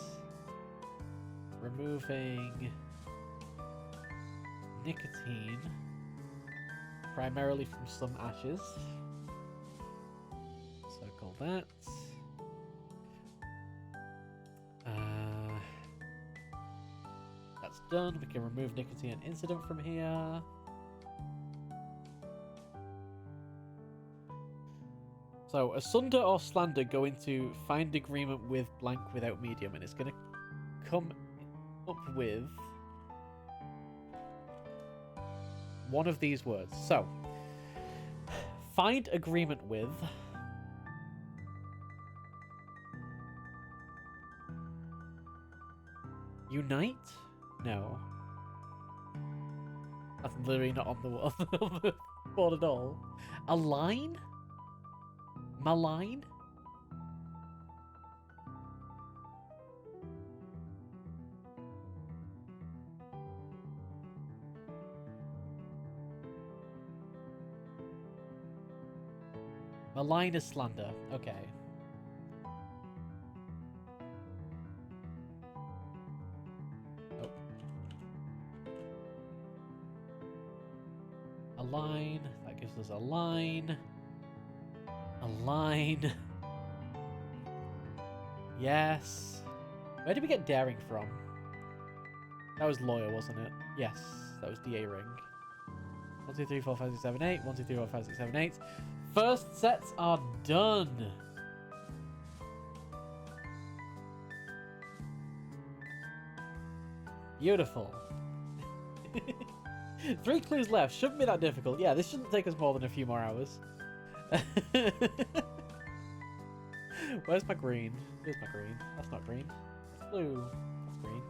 Speaker 1: removing nicotine primarily from some ashes. Circle that. That's done. We can remove nicotine and incident from here. So, asunder or slander go into find agreement with blank without medium, and it's going to come up with one of these words. So, find agreement with unite? No. That's literally not on the board at all. Align? Malign? Malign is slander. Okay. Oh. Align. That gives us a line. Align. Yes. Where did we get daring from? That was lawyer, wasn't it? Yes, that was DA ring. 1, 2, 3, 4, 5, 6, 7, 8. 1, 2, 3, 4, 5, 6, 7, 8. First sets are done. Beautiful. 3 clues left. Shouldn't be that difficult. Yeah, this shouldn't take us more than a few more hours. Where's my green? Here's my green. That's not green. That's blue. That's green.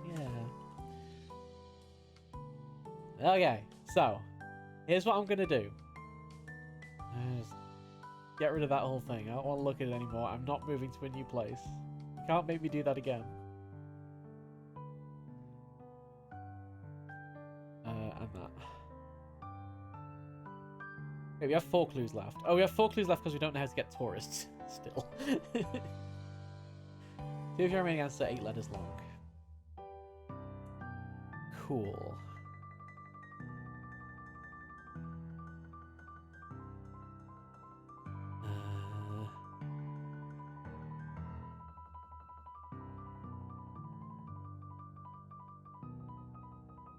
Speaker 1: Yeah. Okay, so here's what I'm gonna do. Just get rid of that whole thing. I don't want to look at it anymore. I'm not moving to a new place. You can't make me do that again. And that. Okay, we have 4 clues left. Oh, we have 4 clues left because we don't know how to get tourists still. 2 of your remaining answers are 8 letters long. Cool.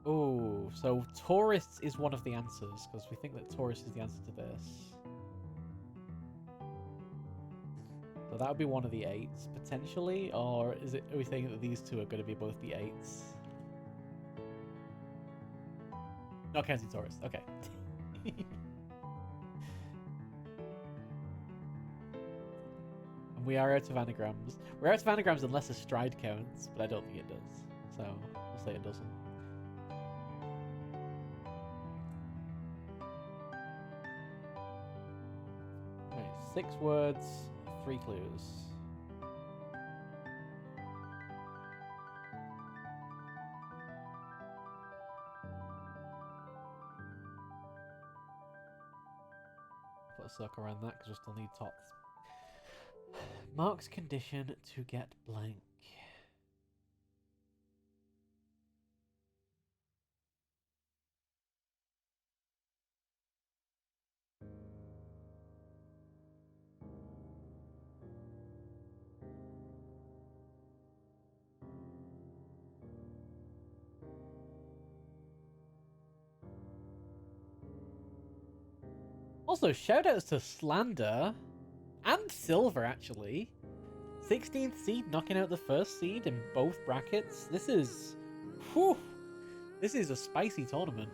Speaker 1: Oh, so tourists is one of the answers, because we think that tourist is the answer to this. So that would be one of the 8s, potentially, or is it? Are we thinking that these 2 are going to be both the 8s? Not counting tourists, okay. And we are out of anagrams. We're out of anagrams unless a stride counts, but I don't think it does. So, we'll say it doesn't. Right, 6 words, 3 clues. Put a circle around that because we'll still need tops. Marks condition to get blank. Also, shoutouts to Slander and Silver, actually. 16th seed knocking out the first seed in both brackets. This is... Whew! This is a spicy tournament.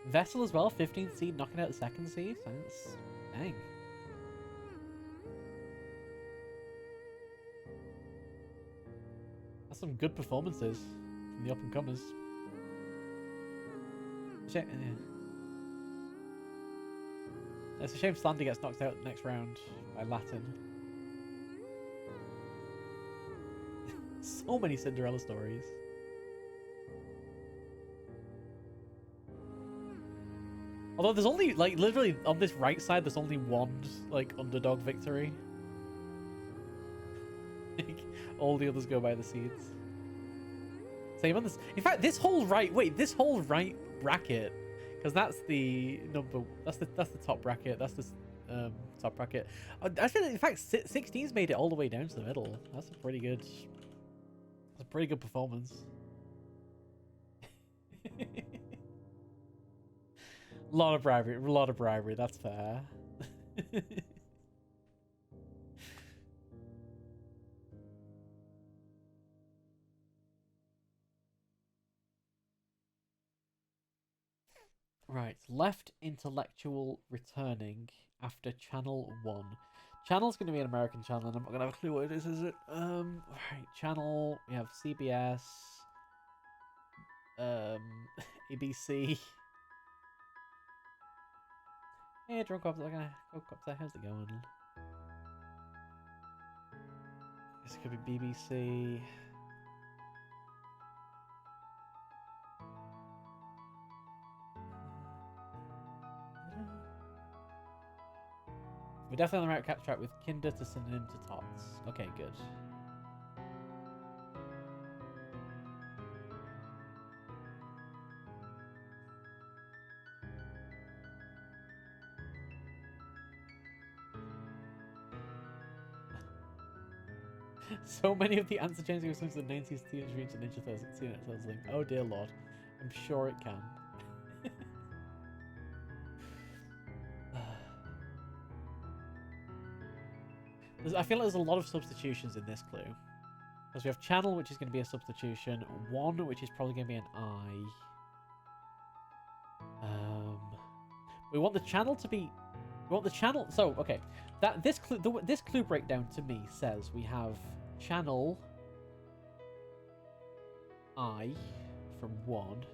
Speaker 1: Vessel as well, 15th seed knocking out the second seed. That's... Dang. That's some good performances from the up-and-comers. Yeah. It's a shame Slander gets knocked out next round by Latin. So many Cinderella stories. Although there's only, like, literally on this right side, there's only one, like, underdog victory. All the others go by the seeds. Same on this. In fact, this whole right, this whole right bracket, because that's the number, that's the top bracket, that's the top bracket. I feel like, in fact, 16's made it all the way down to the middle. That's a pretty good performance. Lot of bribery. A lot of bribery. That's fair. Right, left intellectual returning after channel 1. Channel's going to be an American channel, and I'm not going to have a clue what it is it? Right, channel, we have CBS, ABC. Hey, drunk copter, how's it going? This could be BBC. We're definitely on the right track with Kinder to synonym to tots. Okay, good. So many of the answer changing were since the 90s Teenage Mutant Ninja Turtles. Oh dear lord. I'm sure it can. I feel like there's a lot of substitutions in this clue. Because we have channel, which is going to be a substitution. 1, which is probably going to be an I. We want the channel to be... We want the channel... So, okay. This clue breakdown to me says we have channel I from 1.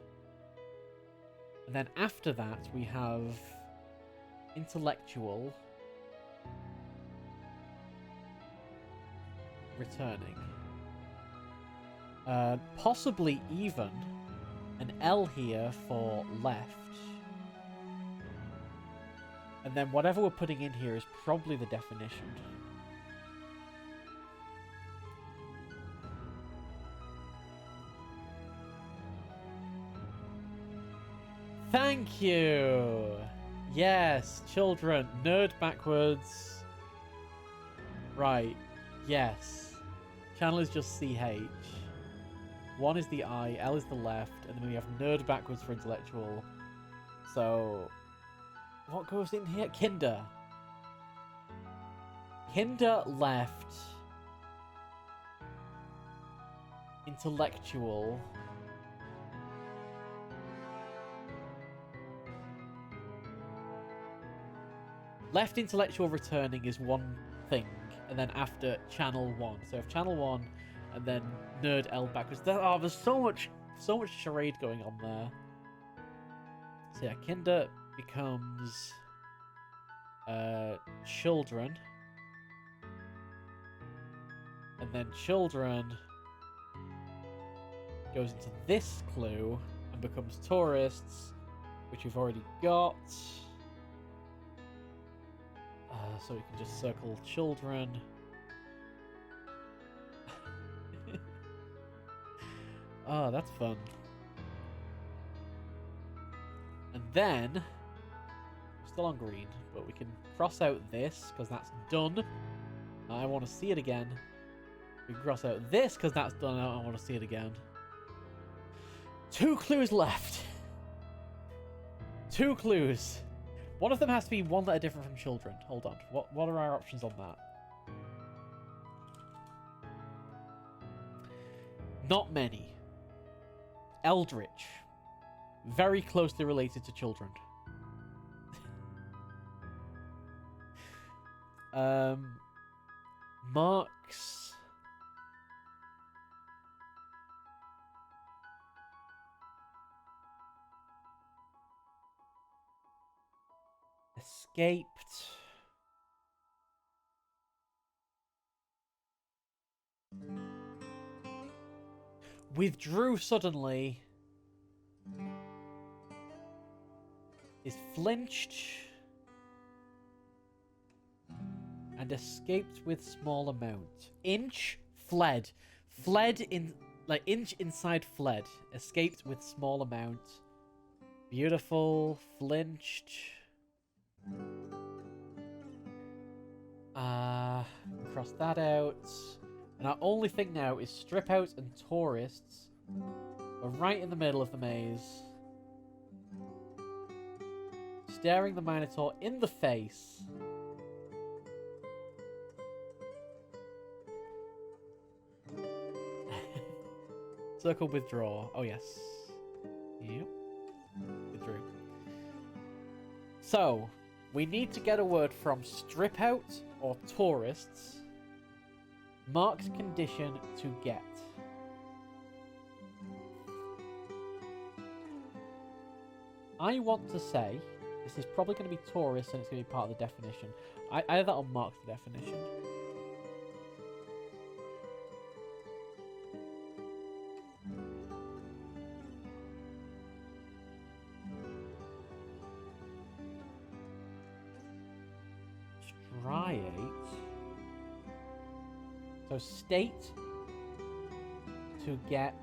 Speaker 1: And then after that, we have intellectual... returning. Possibly even an L here for left. And then whatever we're putting in here is probably the definition. Thank you! Yes, children. Nerd backwards. Right. Yes. Channel is just CH. 1 is the I, L is the left, and then we have nerd backwards for intellectual. So, what goes in here? Kinder. Kinder left. Intellectual. Left intellectual returning is one thing. And then after channel 1. So if channel 1 and then nerd L backwards. There's so much charade going on there. So yeah, Kinder becomes children. And then children goes into this clue and becomes tourists, which we've already got. So we can just circle children. Oh, that's fun. And then, we're still on green, but we can cross out this, because that's done. I want to see it again. We can cross out this, because that's done. I want to see it again. 2 clues left. 2 clues. One of them has to be one letter different from children. Hold on. What are our options on that? Not many. Eldritch. Very closely related to children. Marks. Escaped. Withdrew suddenly. Is flinched. And escaped with small amount. Inch. Fled. Fled in... Like, inch inside fled. Escaped with small amount. Beautiful. Flinched. Cross that out. And our only thing now is strip out and tourists. We're right in the middle of the maze. staring the Minotaur in the face. Circle withdraw. Oh, yes. Yep. Withdrew. So, we need to get a word from strip out or tourists. Marked condition to get. I want to say this is probably going to be tourists and it's going to be part of the definition. Either that or mark the definition. Striate. So state to get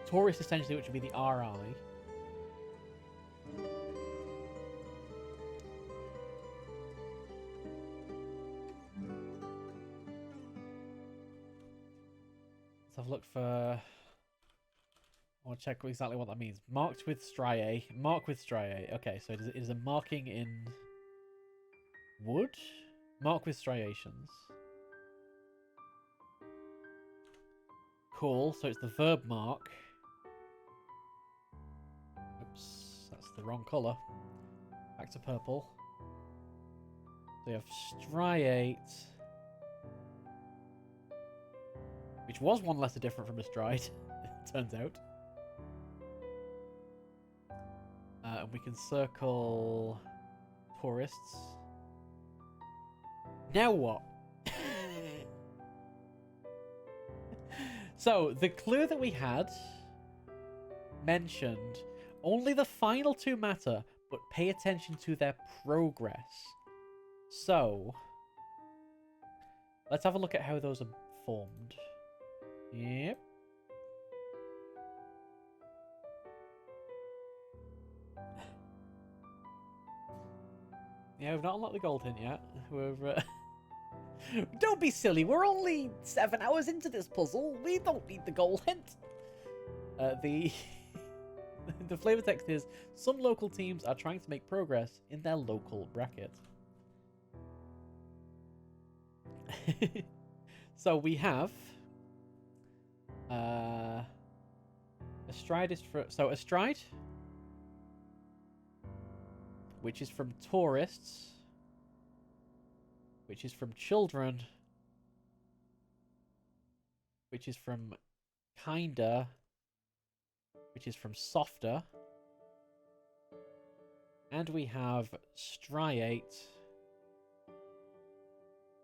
Speaker 1: tourist essentially, which would be the RI. Let's have a look for. I want to check exactly what that means. Marked with striae. Mark with striae. Okay, so it is a marking in wood. Mark with striations. Cool. So it's the verb mark. Oops, that's the wrong colour. Back to purple. So you have striate, which was one letter different from a stride, it turns out. And we can circle tourists. Now what? So, the clue that we had mentioned only the final two matter, but pay attention to their progress. So, let's have a look at how those are formed. Yep. Yeah, we've not unlocked the gold hint yet. We're Don't be silly, we're only 7 hours into this puzzle. We don't need the gold hint. The flavor text is, some local teams are trying to make progress in their local bracket. So we have Astride is for Astride, which is from tourists, which is from children, which is from kinda, which is from softer, and we have striate,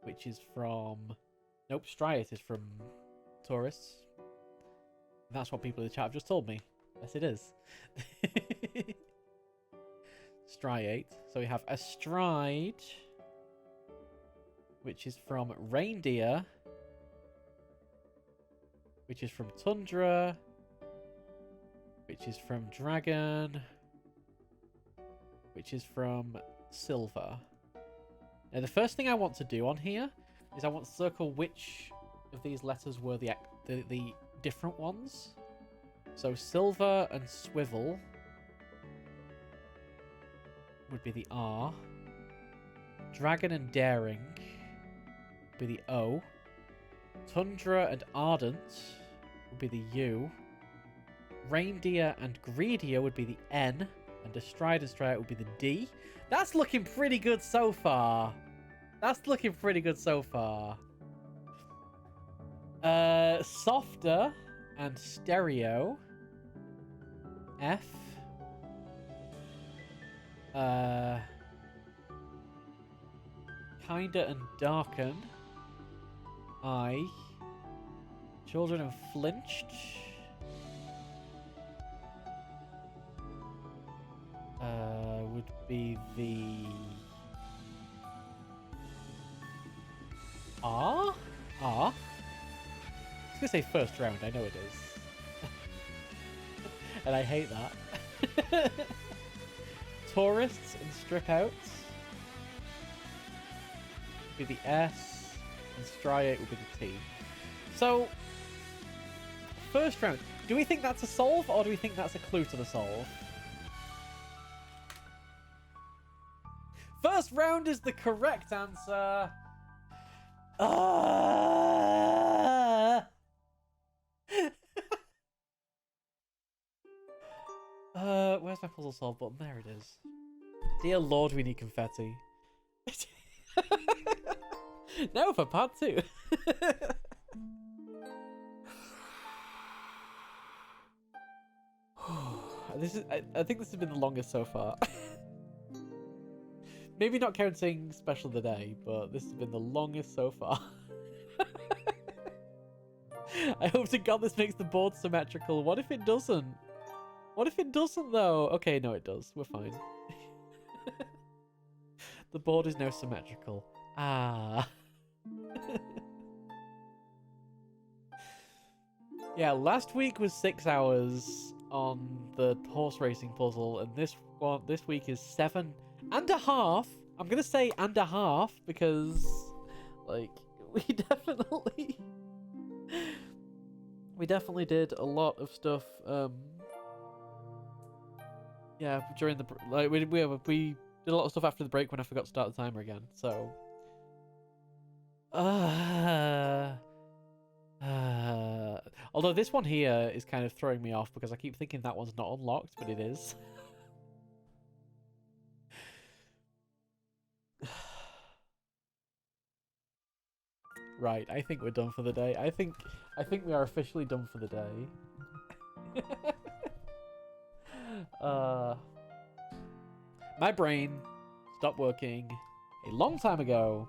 Speaker 1: which is from... Nope, striate is from tourists. That's what people in the chat have just told me. Yes, it is. Striate. So we have astride, which is from reindeer, which is from tundra, which is from dragon, which is from silver. Now, the first thing I want to do on here is I want to circle which of these letters were the different ones. So silver and swivel would be the R. Dragon and daring would be the O. Tundra and ardent would be the U. Reindeer and greedier would be the N. And astride and striate would be the D. That's looking pretty good so far. Softer and stereo. F. Kinda and darken. I. Children and flinched. Would be the R? R? I was gonna say first round, I know it is. And I hate that. Tourists and strip outs would be the S, and striate would be the T. So, first round. Do we think that's a solve, or do we think that's a clue to the solve? First round is the correct answer. Where's my puzzle solve button? There it is. Dear Lord, we need confetti. Now for part 2. I think this has been the longest so far. Maybe not counting special of the day, but this has been the longest so far. I hope to God this makes the board symmetrical. What if it doesn't? What if it doesn't though? Okay, no it does. We're fine. The board is now symmetrical. Ah. Yeah, last week was 6 hours on the horse racing puzzle, and this week is 7.5. I'm gonna say and a half because, like, we definitely did a lot of stuff. Yeah, during the we did a lot of stuff after the break when I forgot to start the timer again. So, although this one here is kind of throwing me off because I keep thinking that one's not unlocked, but it is. Right, I think we're done for the day. I think we are officially done for the day. My brain stopped working a long time ago.